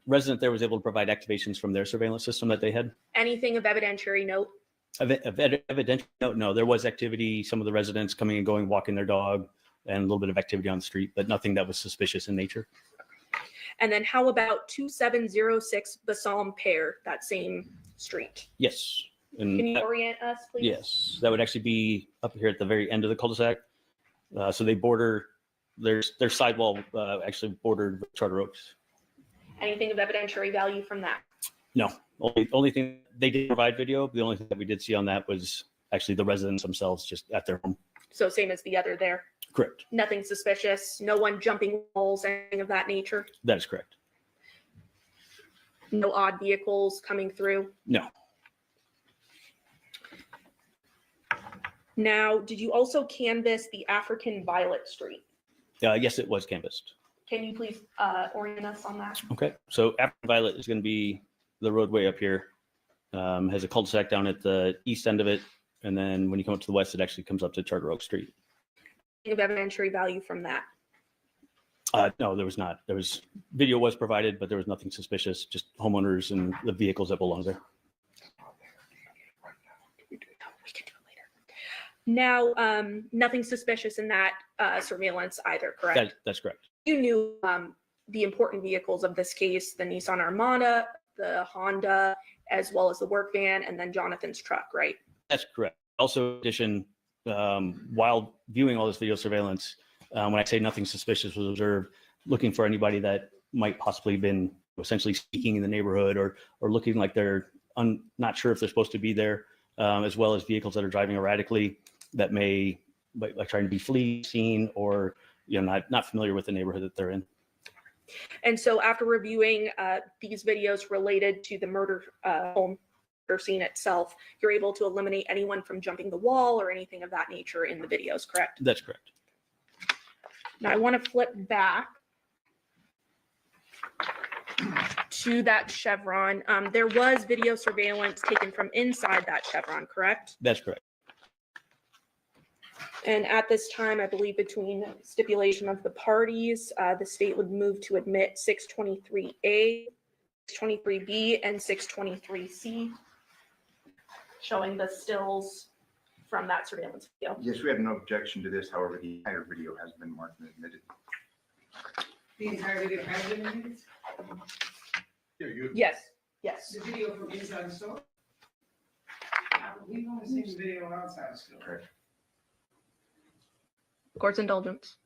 resident there was able to provide activations from their surveillance system that they had. Anything of evidentiary note? Evidentiary note, no. There was activity, some of the residents coming and going, walking their dog, and a little bit of activity on the street, but nothing that was suspicious in nature. And then how about 2706 Basalm Pear, that same street? Yes. And Can you orient us, please? Yes, that would actually be up here at the very end of the cul-de-sac. So they border, their sidewall actually bordered Charter Oaks. Anything of evidentiary value from that? No, only thing, they did provide video. The only thing that we did see on that was actually the residents themselves just at their home. So same as the other there? Correct. Nothing suspicious, no one jumping walls, anything of that nature? That is correct. No odd vehicles coming through? No. Now, did you also canvass the African Violet Street? Yes, it was canvassed. Can you please orient us on that? Okay, so African Violet is going to be the roadway up here. Has a cul-de-sac down at the east end of it, and then when you come up to the west, it actually comes up to Charter Oak Street. Of evidentiary value from that? No, there was not. There was video was provided, but there was nothing suspicious. Just homeowners and the vehicles that belong there. Now, nothing suspicious in that surveillance either, correct? That's correct. You knew the important vehicles of this case, the Nissan Armada, the Honda, as well as the work van, and then Jonathon's truck, right? That's correct. Also, in addition, while viewing all this video surveillance, when I say nothing suspicious was observed, looking for anybody that might possibly been essentially speaking in the neighborhood or looking like they're not sure if they're supposed to be there, as well as vehicles that are driving erratically that may like trying to be flee scene or not familiar with the neighborhood that they're in. And so after reviewing these videos related to the murder home scene itself, you're able to eliminate anyone from jumping the wall or anything of that nature in the videos, correct? That's correct. Now I want to flip back to that Chevron. There was video surveillance taken from inside that Chevron, correct? That's correct. And at this time, I believe between stipulation of the parties, the state would move to admit 623A, 623B, and 623C, showing the stills from that surveillance video. Yes, we have no objection to this. However, the entire video has been marked and admitted. The entire video has been admitted? Yes, yes. The video from inside the store? We've only seen the video outside the store. Correct. Court's indulgence.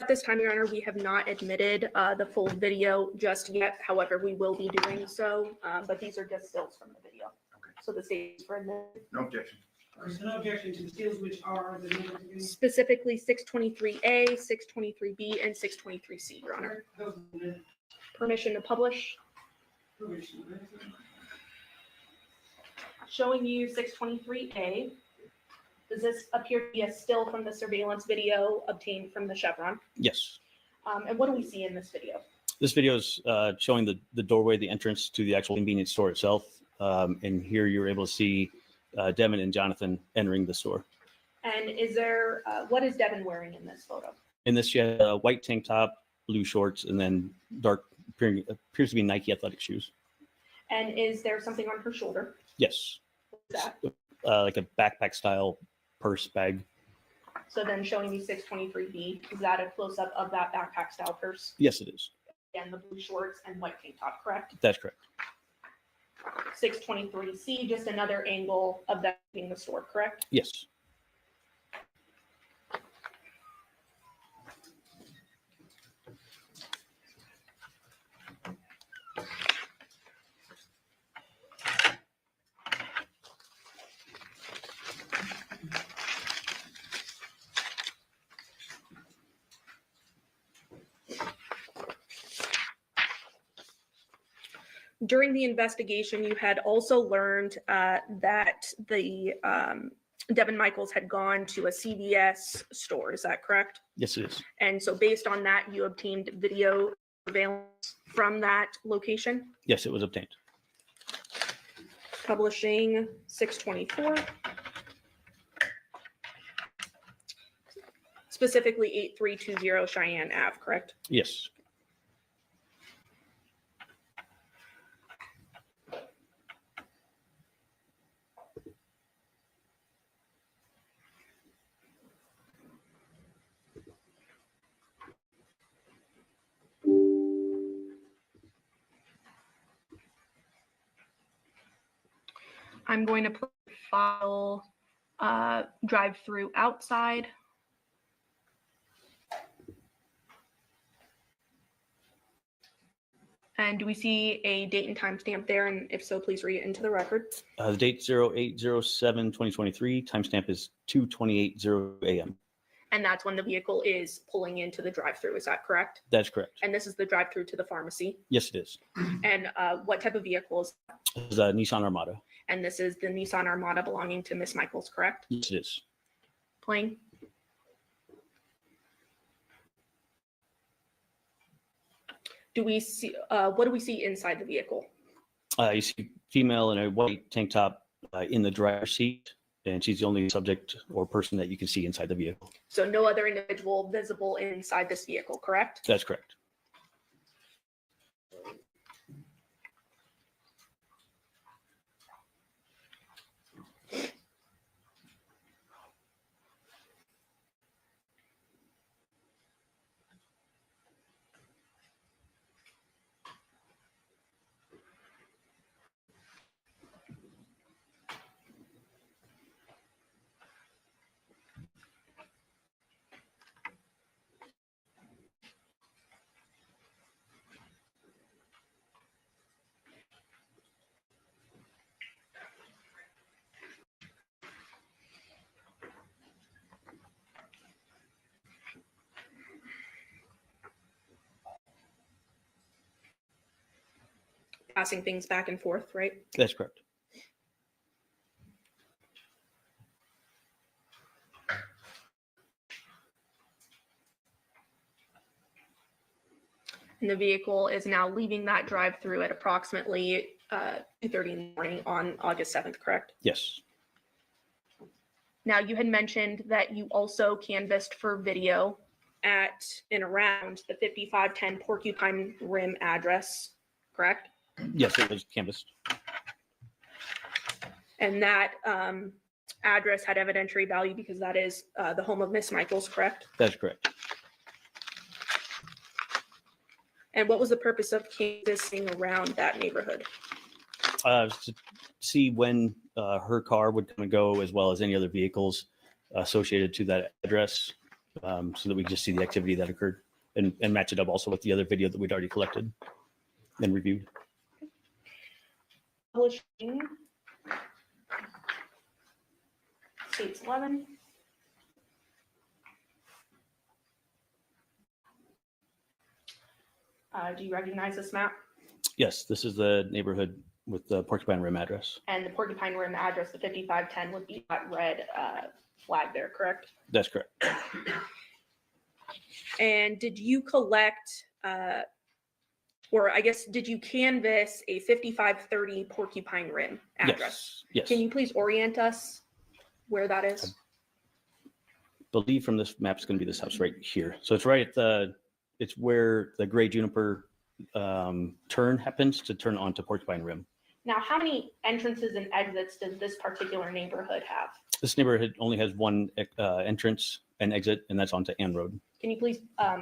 At this time, Your Honor, we have not admitted the full video just yet. However, we will be doing so, but these are just stills from the video. So the state is for admitted. No objection. There's no objection to the stills which are the number to be. Specifically 623A, 623B, and 623C, Your Honor. Permission to publish. Showing you 623A. Does this appear to be a still from the surveillance video obtained from the Chevron? Yes. And what do we see in this video? This video is showing the doorway, the entrance to the actual convenience store itself. And here you're able to see Devyn and Jonathon entering the store. And is there, what is Devyn wearing in this photo? In this, she had a white tank top, blue shorts, and then dark, appears to be Nike athletic shoes. And is there something on her shoulder? Yes. What's that? Like a backpack style purse bag. So then showing me 623B, is that a close-up of that backpack style purse? Yes, it is. And the blue shorts and white tank top, correct? That's correct. 623C, just another angle of that being the store, correct? Yes. During the investigation, you had also learned that the Devyn Michaels had gone to a CVS store. Is that correct? Yes, it is. And so based on that, you obtained video surveillance from that location? Yes, it was obtained. Publishing 624. Specifically 8320 Cheyenne Ave, correct? Yes. I'm going to put file drive through outside. And do we see a date and time stamp there? And if so, please read it into the record. The date 08/07/2023. Timestamp is 2:28:00 a.m. And that's when the vehicle is pulling into the drive-through. Is that correct? That's correct. And this is the drive-through to the pharmacy. Yes, it is. And what type of vehicle is that? It's a Nissan Armada. And this is the Nissan Armada belonging to Miss Michaels, correct? Yes, it is. Playing. Do we see, what do we see inside the vehicle? You see female in a white tank top in the driver's seat, and she's the only subject or person that you can see inside the vehicle. So no other individual visible inside this vehicle, correct? That's correct. passing things back and forth, right? That's correct. And the vehicle is now leaving that drive-through at approximately 2:30 in the morning on August 7th, correct? Yes. Now, you had mentioned that you also canvassed for video at and around the 5510 Porcupine Rim address, correct? Yes, it was canvassed. And that address had evidentiary value because that is the home of Miss Michaels, correct? That's correct. And what was the purpose of canvassing around that neighborhood? To see when her car would come and go, as well as any other vehicles associated to that address, so that we just see the activity that occurred and match it up also with the other video that we'd already collected and reviewed. Publishing. States 11. Do you recognize this map? Yes, this is the neighborhood with the Porcupine Rim address. And the Porcupine Rim address, the 5510, would be that red flag there, correct? That's correct. And did you collect, or I guess, did you canvass a 5530 Porcupine Rim address? Yes. Can you please orient us where that is? Believe from this map, it's going to be this house right here. So it's right at the, it's where the gray juniper turn happens to turn onto Porcupine Rim. Now, how many entrances and exits does this particular neighborhood have? This neighborhood only has one entrance and exit, and that's onto Ann Road. Can you please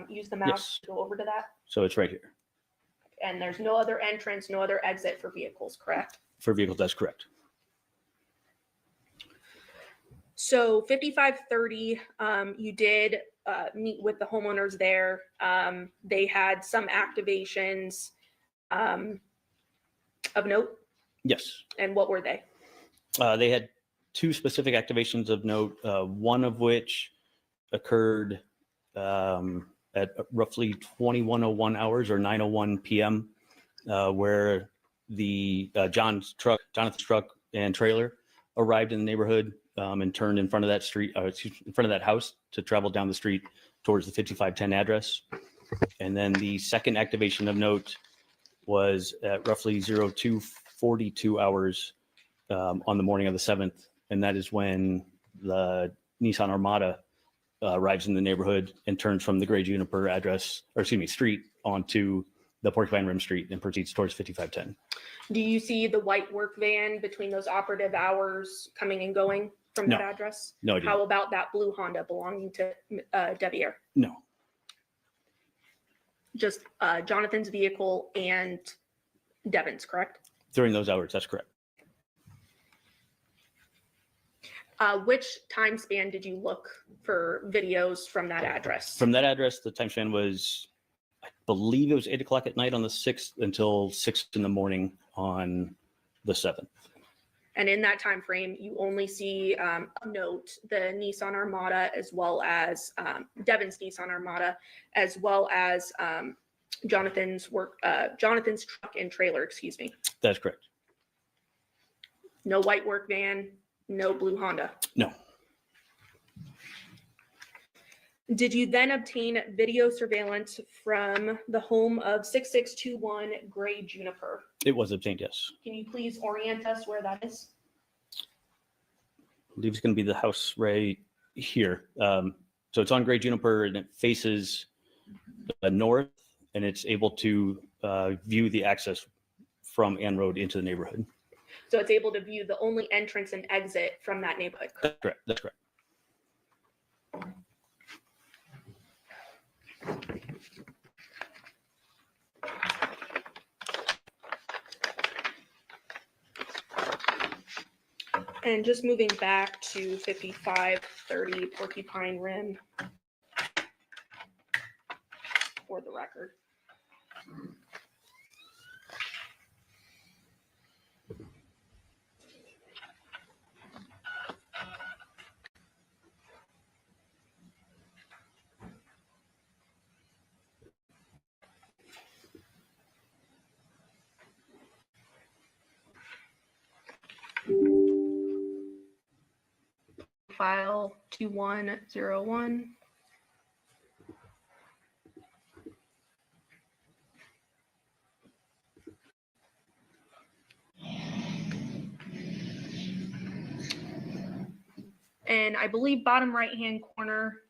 use the mouse Yes. to go over to that? So it's right here. And there's no other entrance, no other exit for vehicles, correct? For vehicles, that's correct. So 5530, you did meet with the homeowners there. They had some activations of note. Yes. And what were they? They had two specific activations of note, one of which occurred at roughly 21:01 hours or 9:01 p.m., where the John's Jonathan's truck and trailer arrived in the neighborhood and turned in front of that street, in front of that house to travel down the street towards the 5510 address. And then the second activation of note was at roughly 02:42 hours on the morning of the 7th. And that is when the Nissan Armada arrives in the neighborhood and turns from the Gray Juniper address, or excuse me, street onto the Porcupine Rim Street and proceeds towards 5510. Do you see the white work van between those operative hours coming and going from No. that address? No, I do How not. about that blue Honda belonging to Devier? No. Just Jonathan's vehicle and Devyn's, correct? During those hours, that's correct. Which time span did you look for videos from that address? From that address, the time span was, I believe it was 8 o'clock at night on the 6th until 6 in the morning on the 7th. And in that time frame, you only see note the Nissan Armada, as well as Devyn's Nissan Armada, as well as Jonathan's truck and trailer. Excuse me. That's correct. No white work van, no blue Honda. No. Did you then obtain video surveillance from the home of 6621 Gray Juniper? It was obtained, yes. Can you please orient us where that is? I believe it's going to be the house right here. So it's on Gray Juniper and it faces north, and it's able to view the access from Ann Road into the neighborhood. So it's able to view the only entrance and exit from that neighborhood. That's correct. That's correct. And just moving back to 5530 Porcupine Rim for the record. file 2101. And I believe bottom right-hand corner,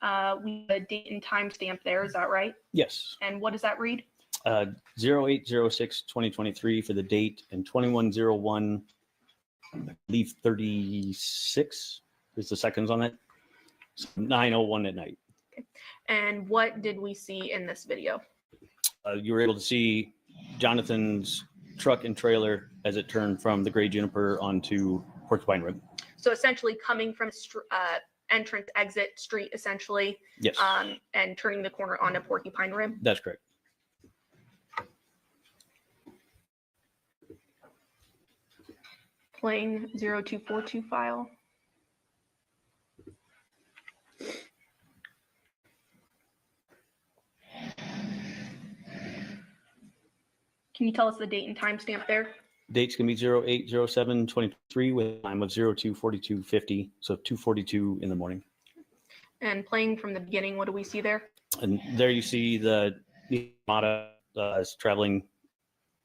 we have a date and time stamp there. Is that right? Yes. And what does that read? 08/06/2023 for the date, and 2101, I believe 36 is the seconds on it. So 9:01 at night. And what did we see in this video? You were able to see Jonathan's truck and trailer as it turned from the Gray Juniper onto Porcupine Rim. So essentially coming from entrance exit street, essentially. Yes. And turning the corner onto Porcupine Rim. That's correct. Playing 0242 file. Can you tell us the date and time stamp there? Date's gonna be 08/07/23 with a time of 02/42/50, so 2:42 in the morning. And playing from the beginning, what do we see there? And there you see the Armada is traveling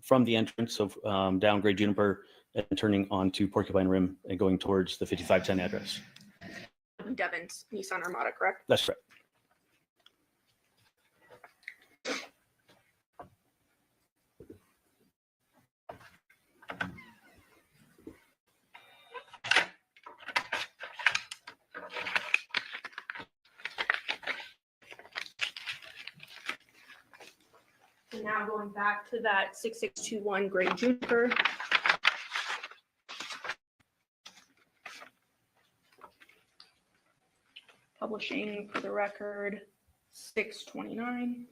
from the entrance of down Gray Juniper and turning onto Porcupine Rim and going towards the 5510 address. Devyn's Nissan Armada, correct? That's correct. And now going back to that 6621 Gray Juniper. Publishing for the record 629.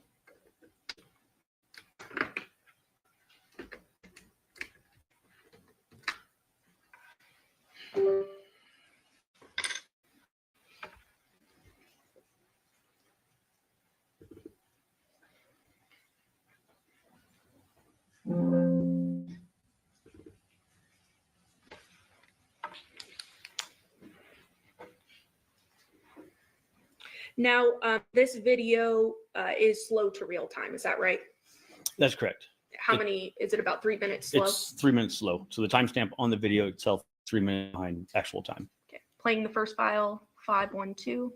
Now, this video is slow to real time. Is that right? That's correct. How many, is it about 3 minutes slow? It's 3 minutes slow. So the timestamp on the video itself, 3 minutes behind actual time. Okay. Playing the first file, 512.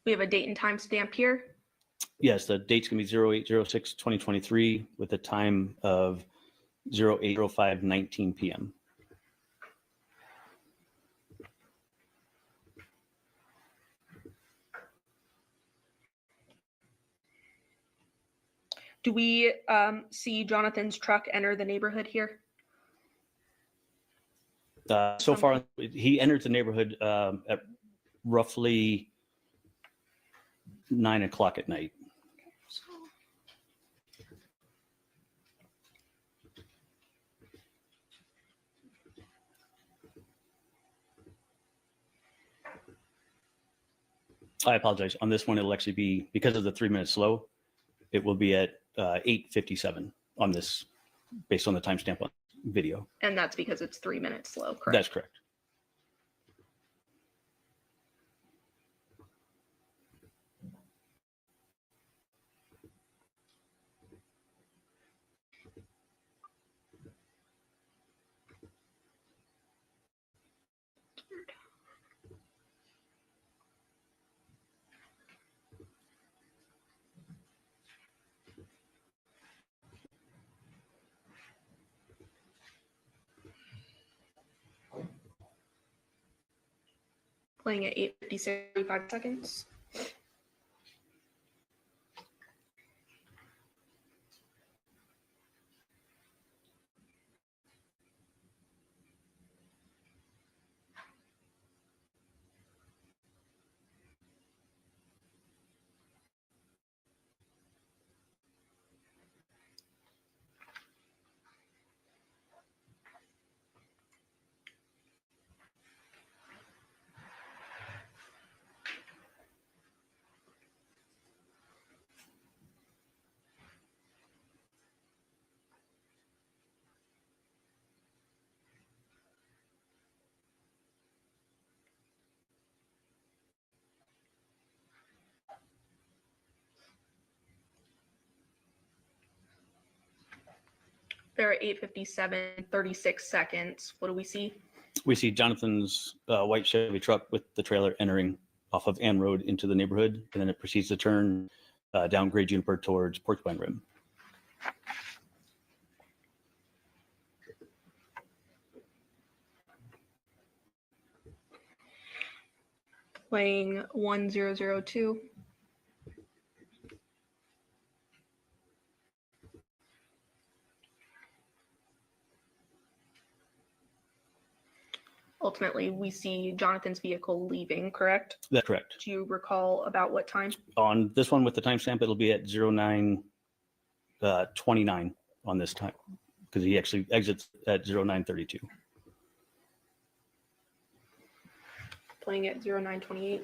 We have a date and time stamp here. Yes, the date's gonna be 08/06/2023 with a time of 08/05/19 p.m. Do we see Jonathan's truck enter the neighborhood here? So far, he entered the neighborhood at roughly 9 o'clock at night. I apologize. On this one, it'll actually be, because of the 3 minutes slow, it will be at 8:57 on this, based on the timestamp on video. And that's because it's 3 minutes slow, correct? That's correct. Playing at 8:56 seconds. There at 8:57, 36 seconds. What do we see? We see Jonathan's white Chevy truck with the trailer entering off of Ann Road into the neighborhood, and then it proceeds to turn down Gray Juniper towards Porcupine Rim. Playing 1002. Ultimately, we see Jonathan's vehicle leaving, correct? That's correct. Do you recall about what time? On this one with the timestamp, it'll be at 09:29 on this time, because he actually exits at 09:32. Playing at 09:28.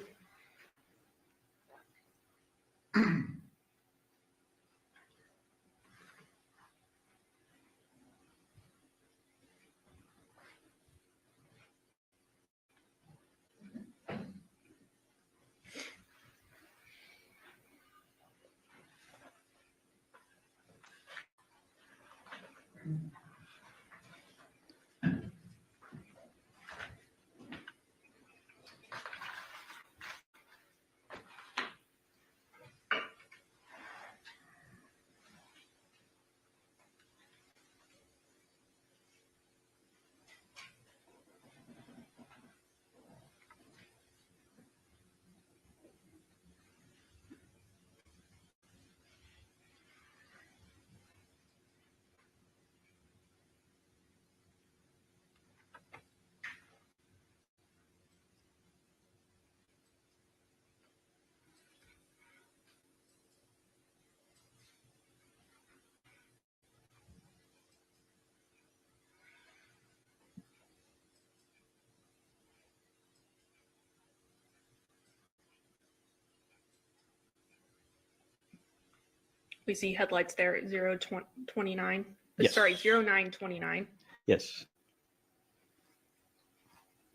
We see headlights there at 0:29. Yes. Sorry, 09:29. Yes.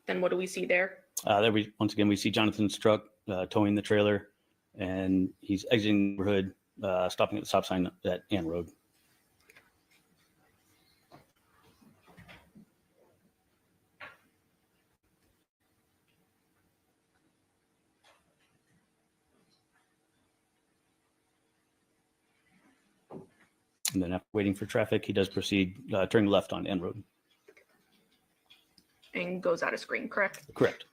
Then what do we see there? There we once again we see Jonathan's truck towing the trailer, and he's exiting the neighborhood, stopping at the stop sign at Ann Road. And then after waiting for traffic, he does proceed turning left on Ann Road. And goes out of screen, correct? Correct.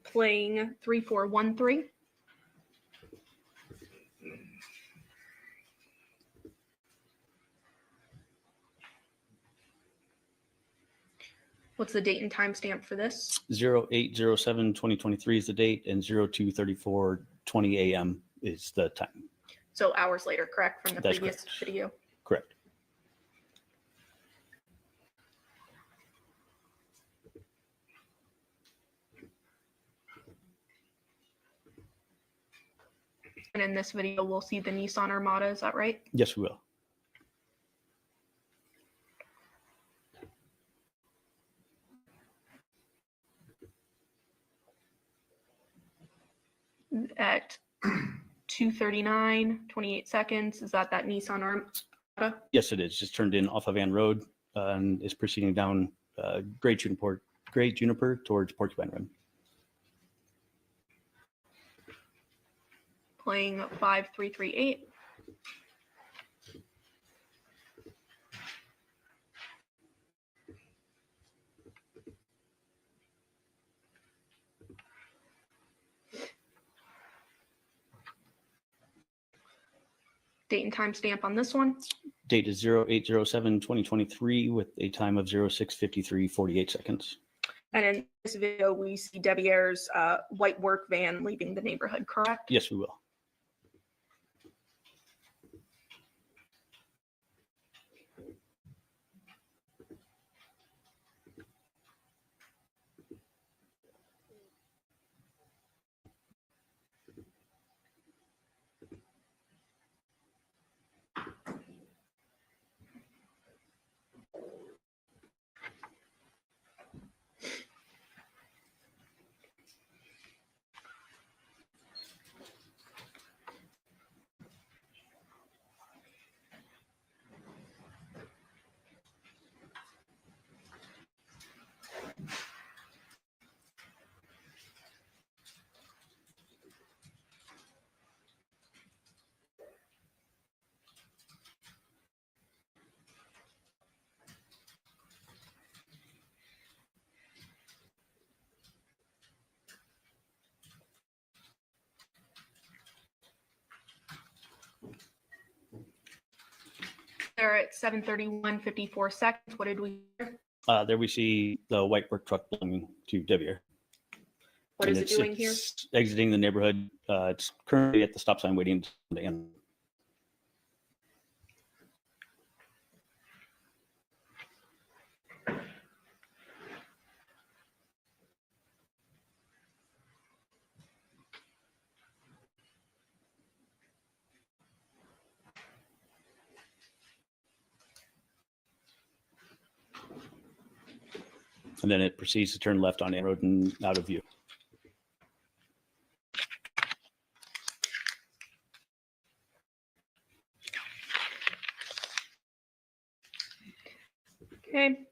Playing 3413. What's the date and timestamp for this? 08/07/2023 is the date, and 02/34/20 a.m. is the time. So hours later, correct, from the That's previous correct. video? Correct. And in this video, we'll see the Nissan Armada, is that right? Yes, we will. At 2:39, 28 seconds, is that Nissan Armada? Yes, it is. Just turned in off of Ann Road and is proceeding down Great Juniper towards Porcupine Rim. Playing 5338. Date and timestamp on this one? Date is 08/07/2023 with a time of 06:53:48 seconds. And in this video, we see Debbie Ayer's white work van leaving the neighborhood, correct? Yes, we will. there at 7:31:54. What did we hear? There we see the white work truck belonging to Debbie. What is it doing here? It's exiting the neighborhood. It's currently at the stop sign waiting to end. And then it proceeds to turn left on Ann Road and out of view. Okay.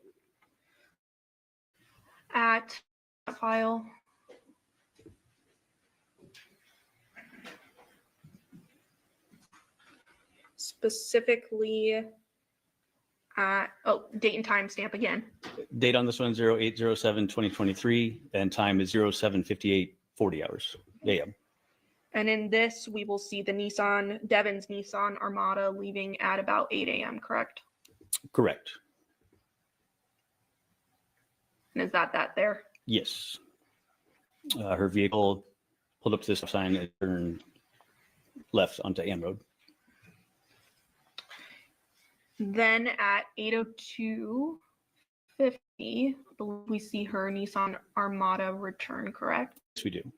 At file. Specifically at, oh, date and time stamp again. Date on this one, 08/07/2023, and time is 07:58:40 hours AM. And in this, we will see the Devyn's Nissan Armada leaving at about 8 a.m., correct? Correct. And is that there? Yes. Her vehicle pulled up to this sign and turned left onto Ann Road. Then at 8:02:50, we see her Nissan Armada return, correct? Yes, we do.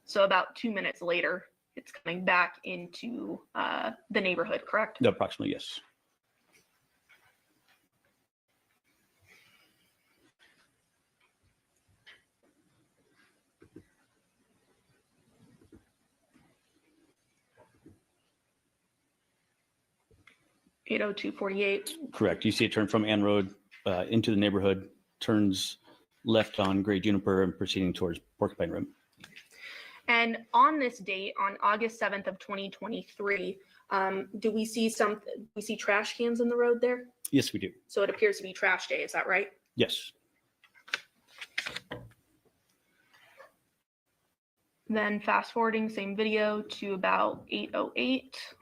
So about 2 minutes later, it's coming back into the neighborhood, correct? Approximately, yes. (8:02:48). Correct. You see it turn from Ann Road into the neighborhood, turns left on Gray Juniper and proceeding towards Porcupine Rim. And on this date, on August 7th of 2023, do we see trash cans in the road there? Yes, we do. So it appears to be trash day, is that right? Yes. Then fast forwarding, same video to about 8:08.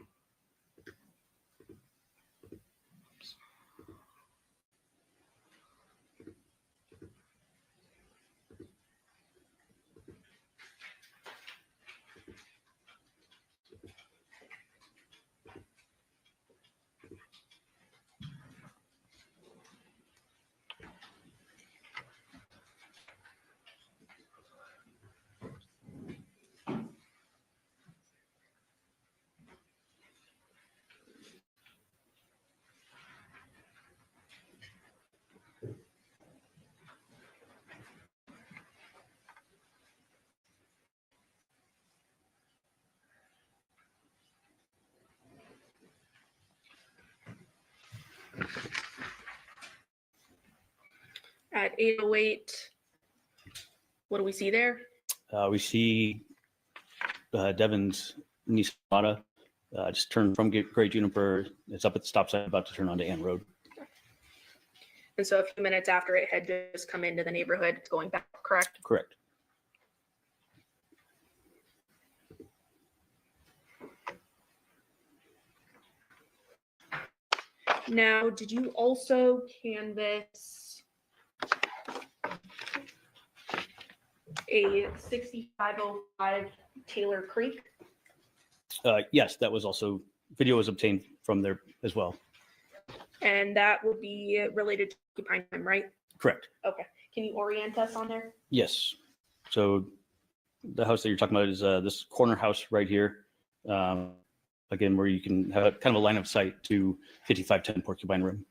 At 8:08, what do we see there? We see Devyn's Nissan Armada just turned from Gray Juniper. It's up at the stop sign, about to turn onto Ann Road. And so a few minutes after it had just come into the neighborhood, it's going back, correct? Correct. Now, did you also canvass a 6505 Taylor Creek? Yes, that was also, video was obtained from there as well. And that will be related to Porcupine Rim, right? Correct. Okay. Can you orient us on there? Yes. So the house that you're talking about is this corner house right here. Again, where you can have kind of a line of sight to 5510 Porcupine Rim.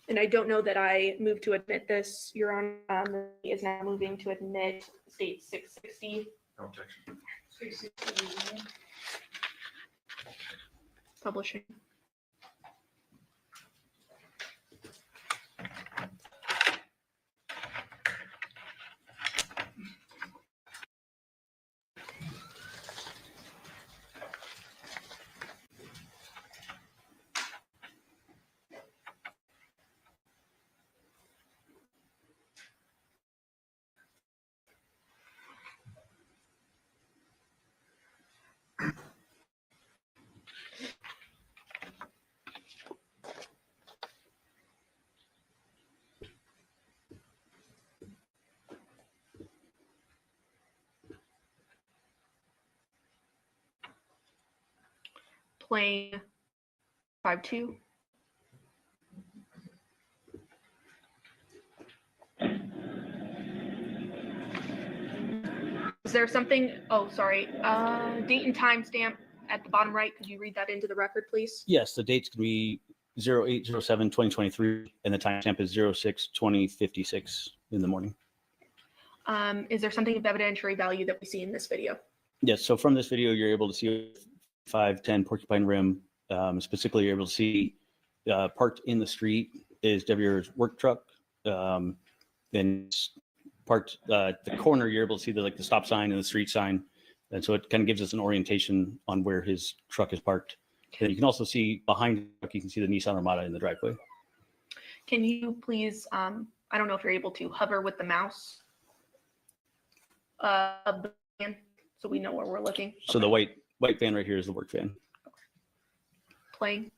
And I don't know that I moved to admit this. Your Honor is now moving to admit state 660. No objection. Publishing. Playing 5-2. Is there something, oh, sorry, date and time stamp at the bottom right? Could you read that into the record, please? Yes, the date's going to be 08/07/2023, and the timestamp is 06/2056 in the morning. Is there something of evidentiary value that we see in this video? Yes, so from this video, you're able to see 510 Porcupine Rim. Specifically, you're able to see parked in the street is Devyer's work truck. And parked at the corner, you're able to see the stop sign and the street sign. And so it kind of gives us an orientation on where his truck is parked. And you can also see behind the truck, you can see the Nissan Armada in the driveway. Can you please, I don't know if you're able to hover with the mouse of the van so we know where we're looking. So the white van right here is the work van. Playing.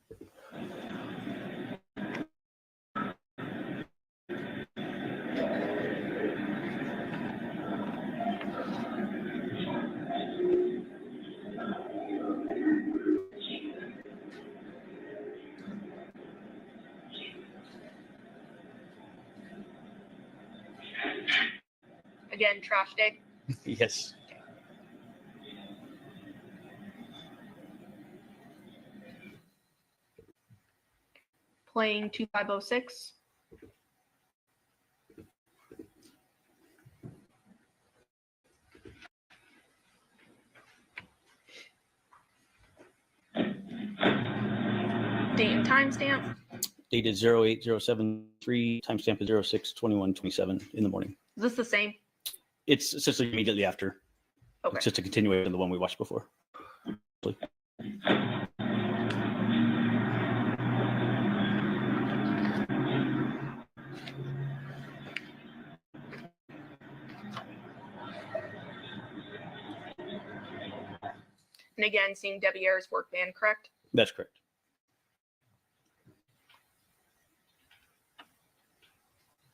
Again, trash day. Yes. Playing 2506. Date and timestamp. Date is 08/07/3, timestamp is 06/21/27 in the morning. Is this the same? It's essentially immediately after. Okay. It's just a continuation of the one we watched before. And again, seeing Devier's work van, correct? That's correct.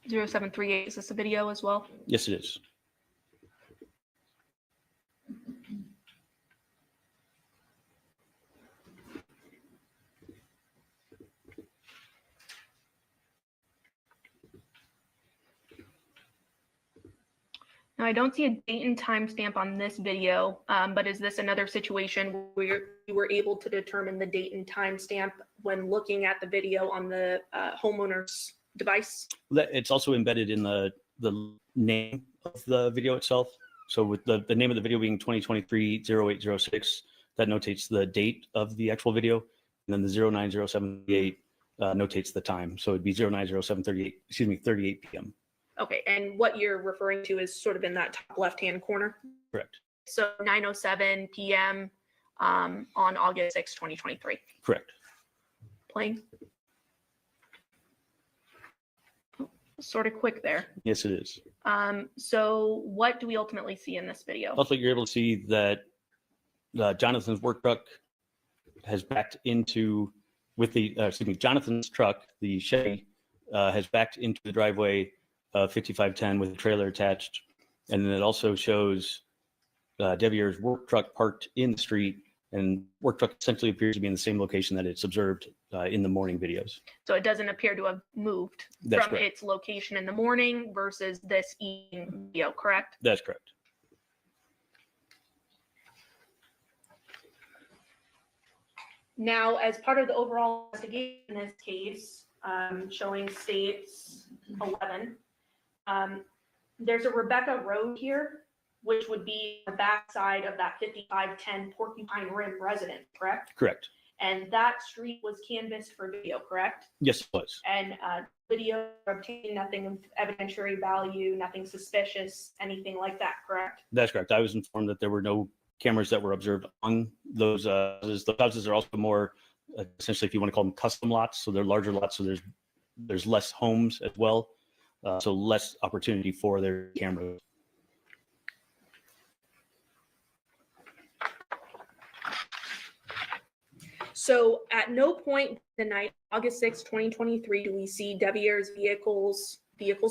.0738, is this a video as well? Yes, it is. Now, I don't see a date and timestamp on this video, but is this another situation where you were able to determine the date and timestamp when looking at the video on the homeowner's device? It's also embedded in the name of the video itself. So with the name of the video being 2023-0806, that notates the date of the actual video. And then the 09/07/38 notates the time. So it'd be 09/07/38, 38 p.m. Okay, and what you're referring to is sort of in that top left-hand corner? Correct. So 9:07 p.m. On August 6, 2023. Correct. Playing. Sort of quick there. Yes, it is. So what do we ultimately see in this video? Also, you're able to see that Jonathan's work truck has backed into, Jonathan's truck, the Chevy, has backed into the driveway 5510 with a trailer attached. And then it also shows Devier's work truck parked in the street, and work truck essentially appears to be in the same location that it's observed in the morning videos. So it doesn't appear to have moved That's from correct. its location in the morning versus this evening video, correct? That's correct. Now, as part of the overall investigation in this case, showing states 11, there's a Rebecca Road here, which would be the backside of that 5510 Porcupine Rim residence, correct? Correct. And that street was canvassed for video, correct? Yes, it was. And video obtained nothing of evidentiary value, nothing suspicious, anything like that, correct? That's correct. I was informed that there were no cameras that were observed on those houses. The houses are also more, essentially, if you want to call them custom lots, so they're larger lots, so there's less homes as well, so less opportunity for their cameras. So at no point the night, August 6, 2023, do we see Devier's vehicles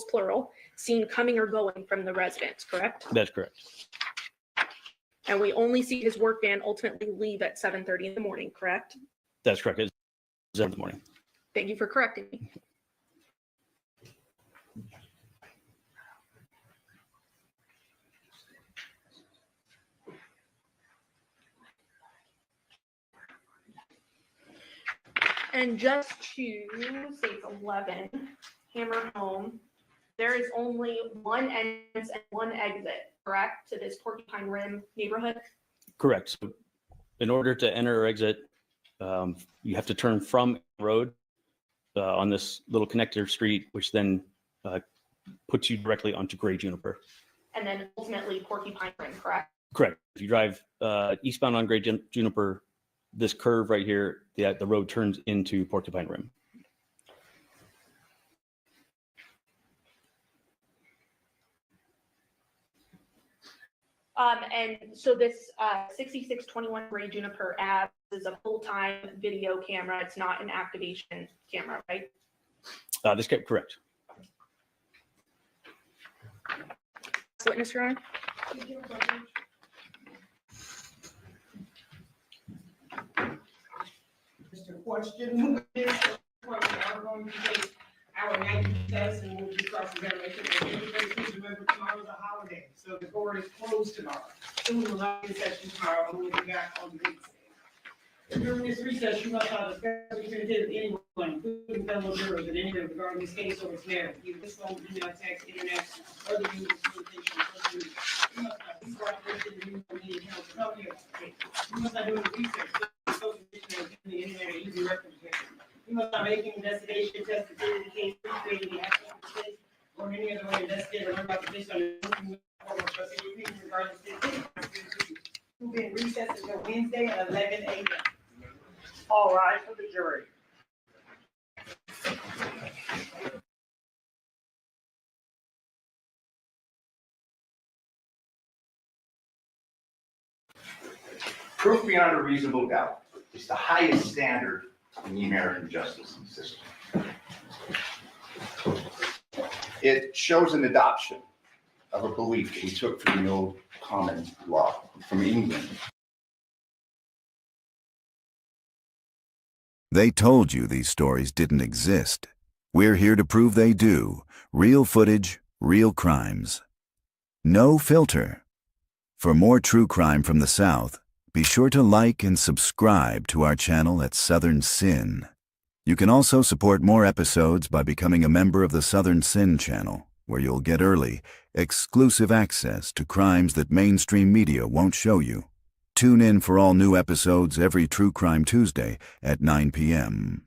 plural, seen coming or going from the residence, correct? That's correct. And we only see his work van ultimately leave at 7:30 in the morning, correct? That's correct. It's 7 in the morning. Thank you for correcting me. And just to say it's 11, hammer home, there is only one entrance and one exit, correct, to this Porcupine Rim neighborhood? Correct. So in order to enter or exit, you have to turn from the road on this little connector street, which then puts you directly onto Gray Juniper. And then ultimately Porcupine Rim, correct? Correct. If you drive eastbound on Gray Juniper, this curve right here, the road turns into Porcupine Rim. And so this 6621 Gray Juniper app is a full-time video camera. It's not an activation camera, right? This kept correct. Witness, Your Honor. Mr. Question, we are going to take our 90 test and we'll do cross-examination. Please remember, tomorrow is a holiday, so the court is closed tomorrow. So we will not be in session tomorrow, and we'll be back on the weekday. During this recess, you must not discuss or communicate with anyone, including fellow jurors, at any time regarding this case or its merit. Either this phone, email, text, internet, or other means of communication. You must not be broadcasting the news or media channels to help you with the case. You must not do any research, social media, or the internet, or easy representation. You must not make any investigation, test, the case, create any action of the case, or any other way investigate or learn about the case on the or trust your opinion regarding this case. We'll be in recess until Wednesday at 11 a.m. All rise for the jury. Proof beyond a reasonable doubt is the highest standard in the American justice system. It shows an adoption of a belief that we took from the old common law from England. They told you these stories didn't exist. We're here to prove they do. Real footage, real crimes. No filter. For more true crime from the South, be sure to like and subscribe to our channel at Southern Sin. You can also support more episodes by becoming a member of the Southern Sin channel, where you'll get early, exclusive access to crimes that mainstream media won't show you. Tune in for all new episodes every True Crime Tuesday at 9 p.m.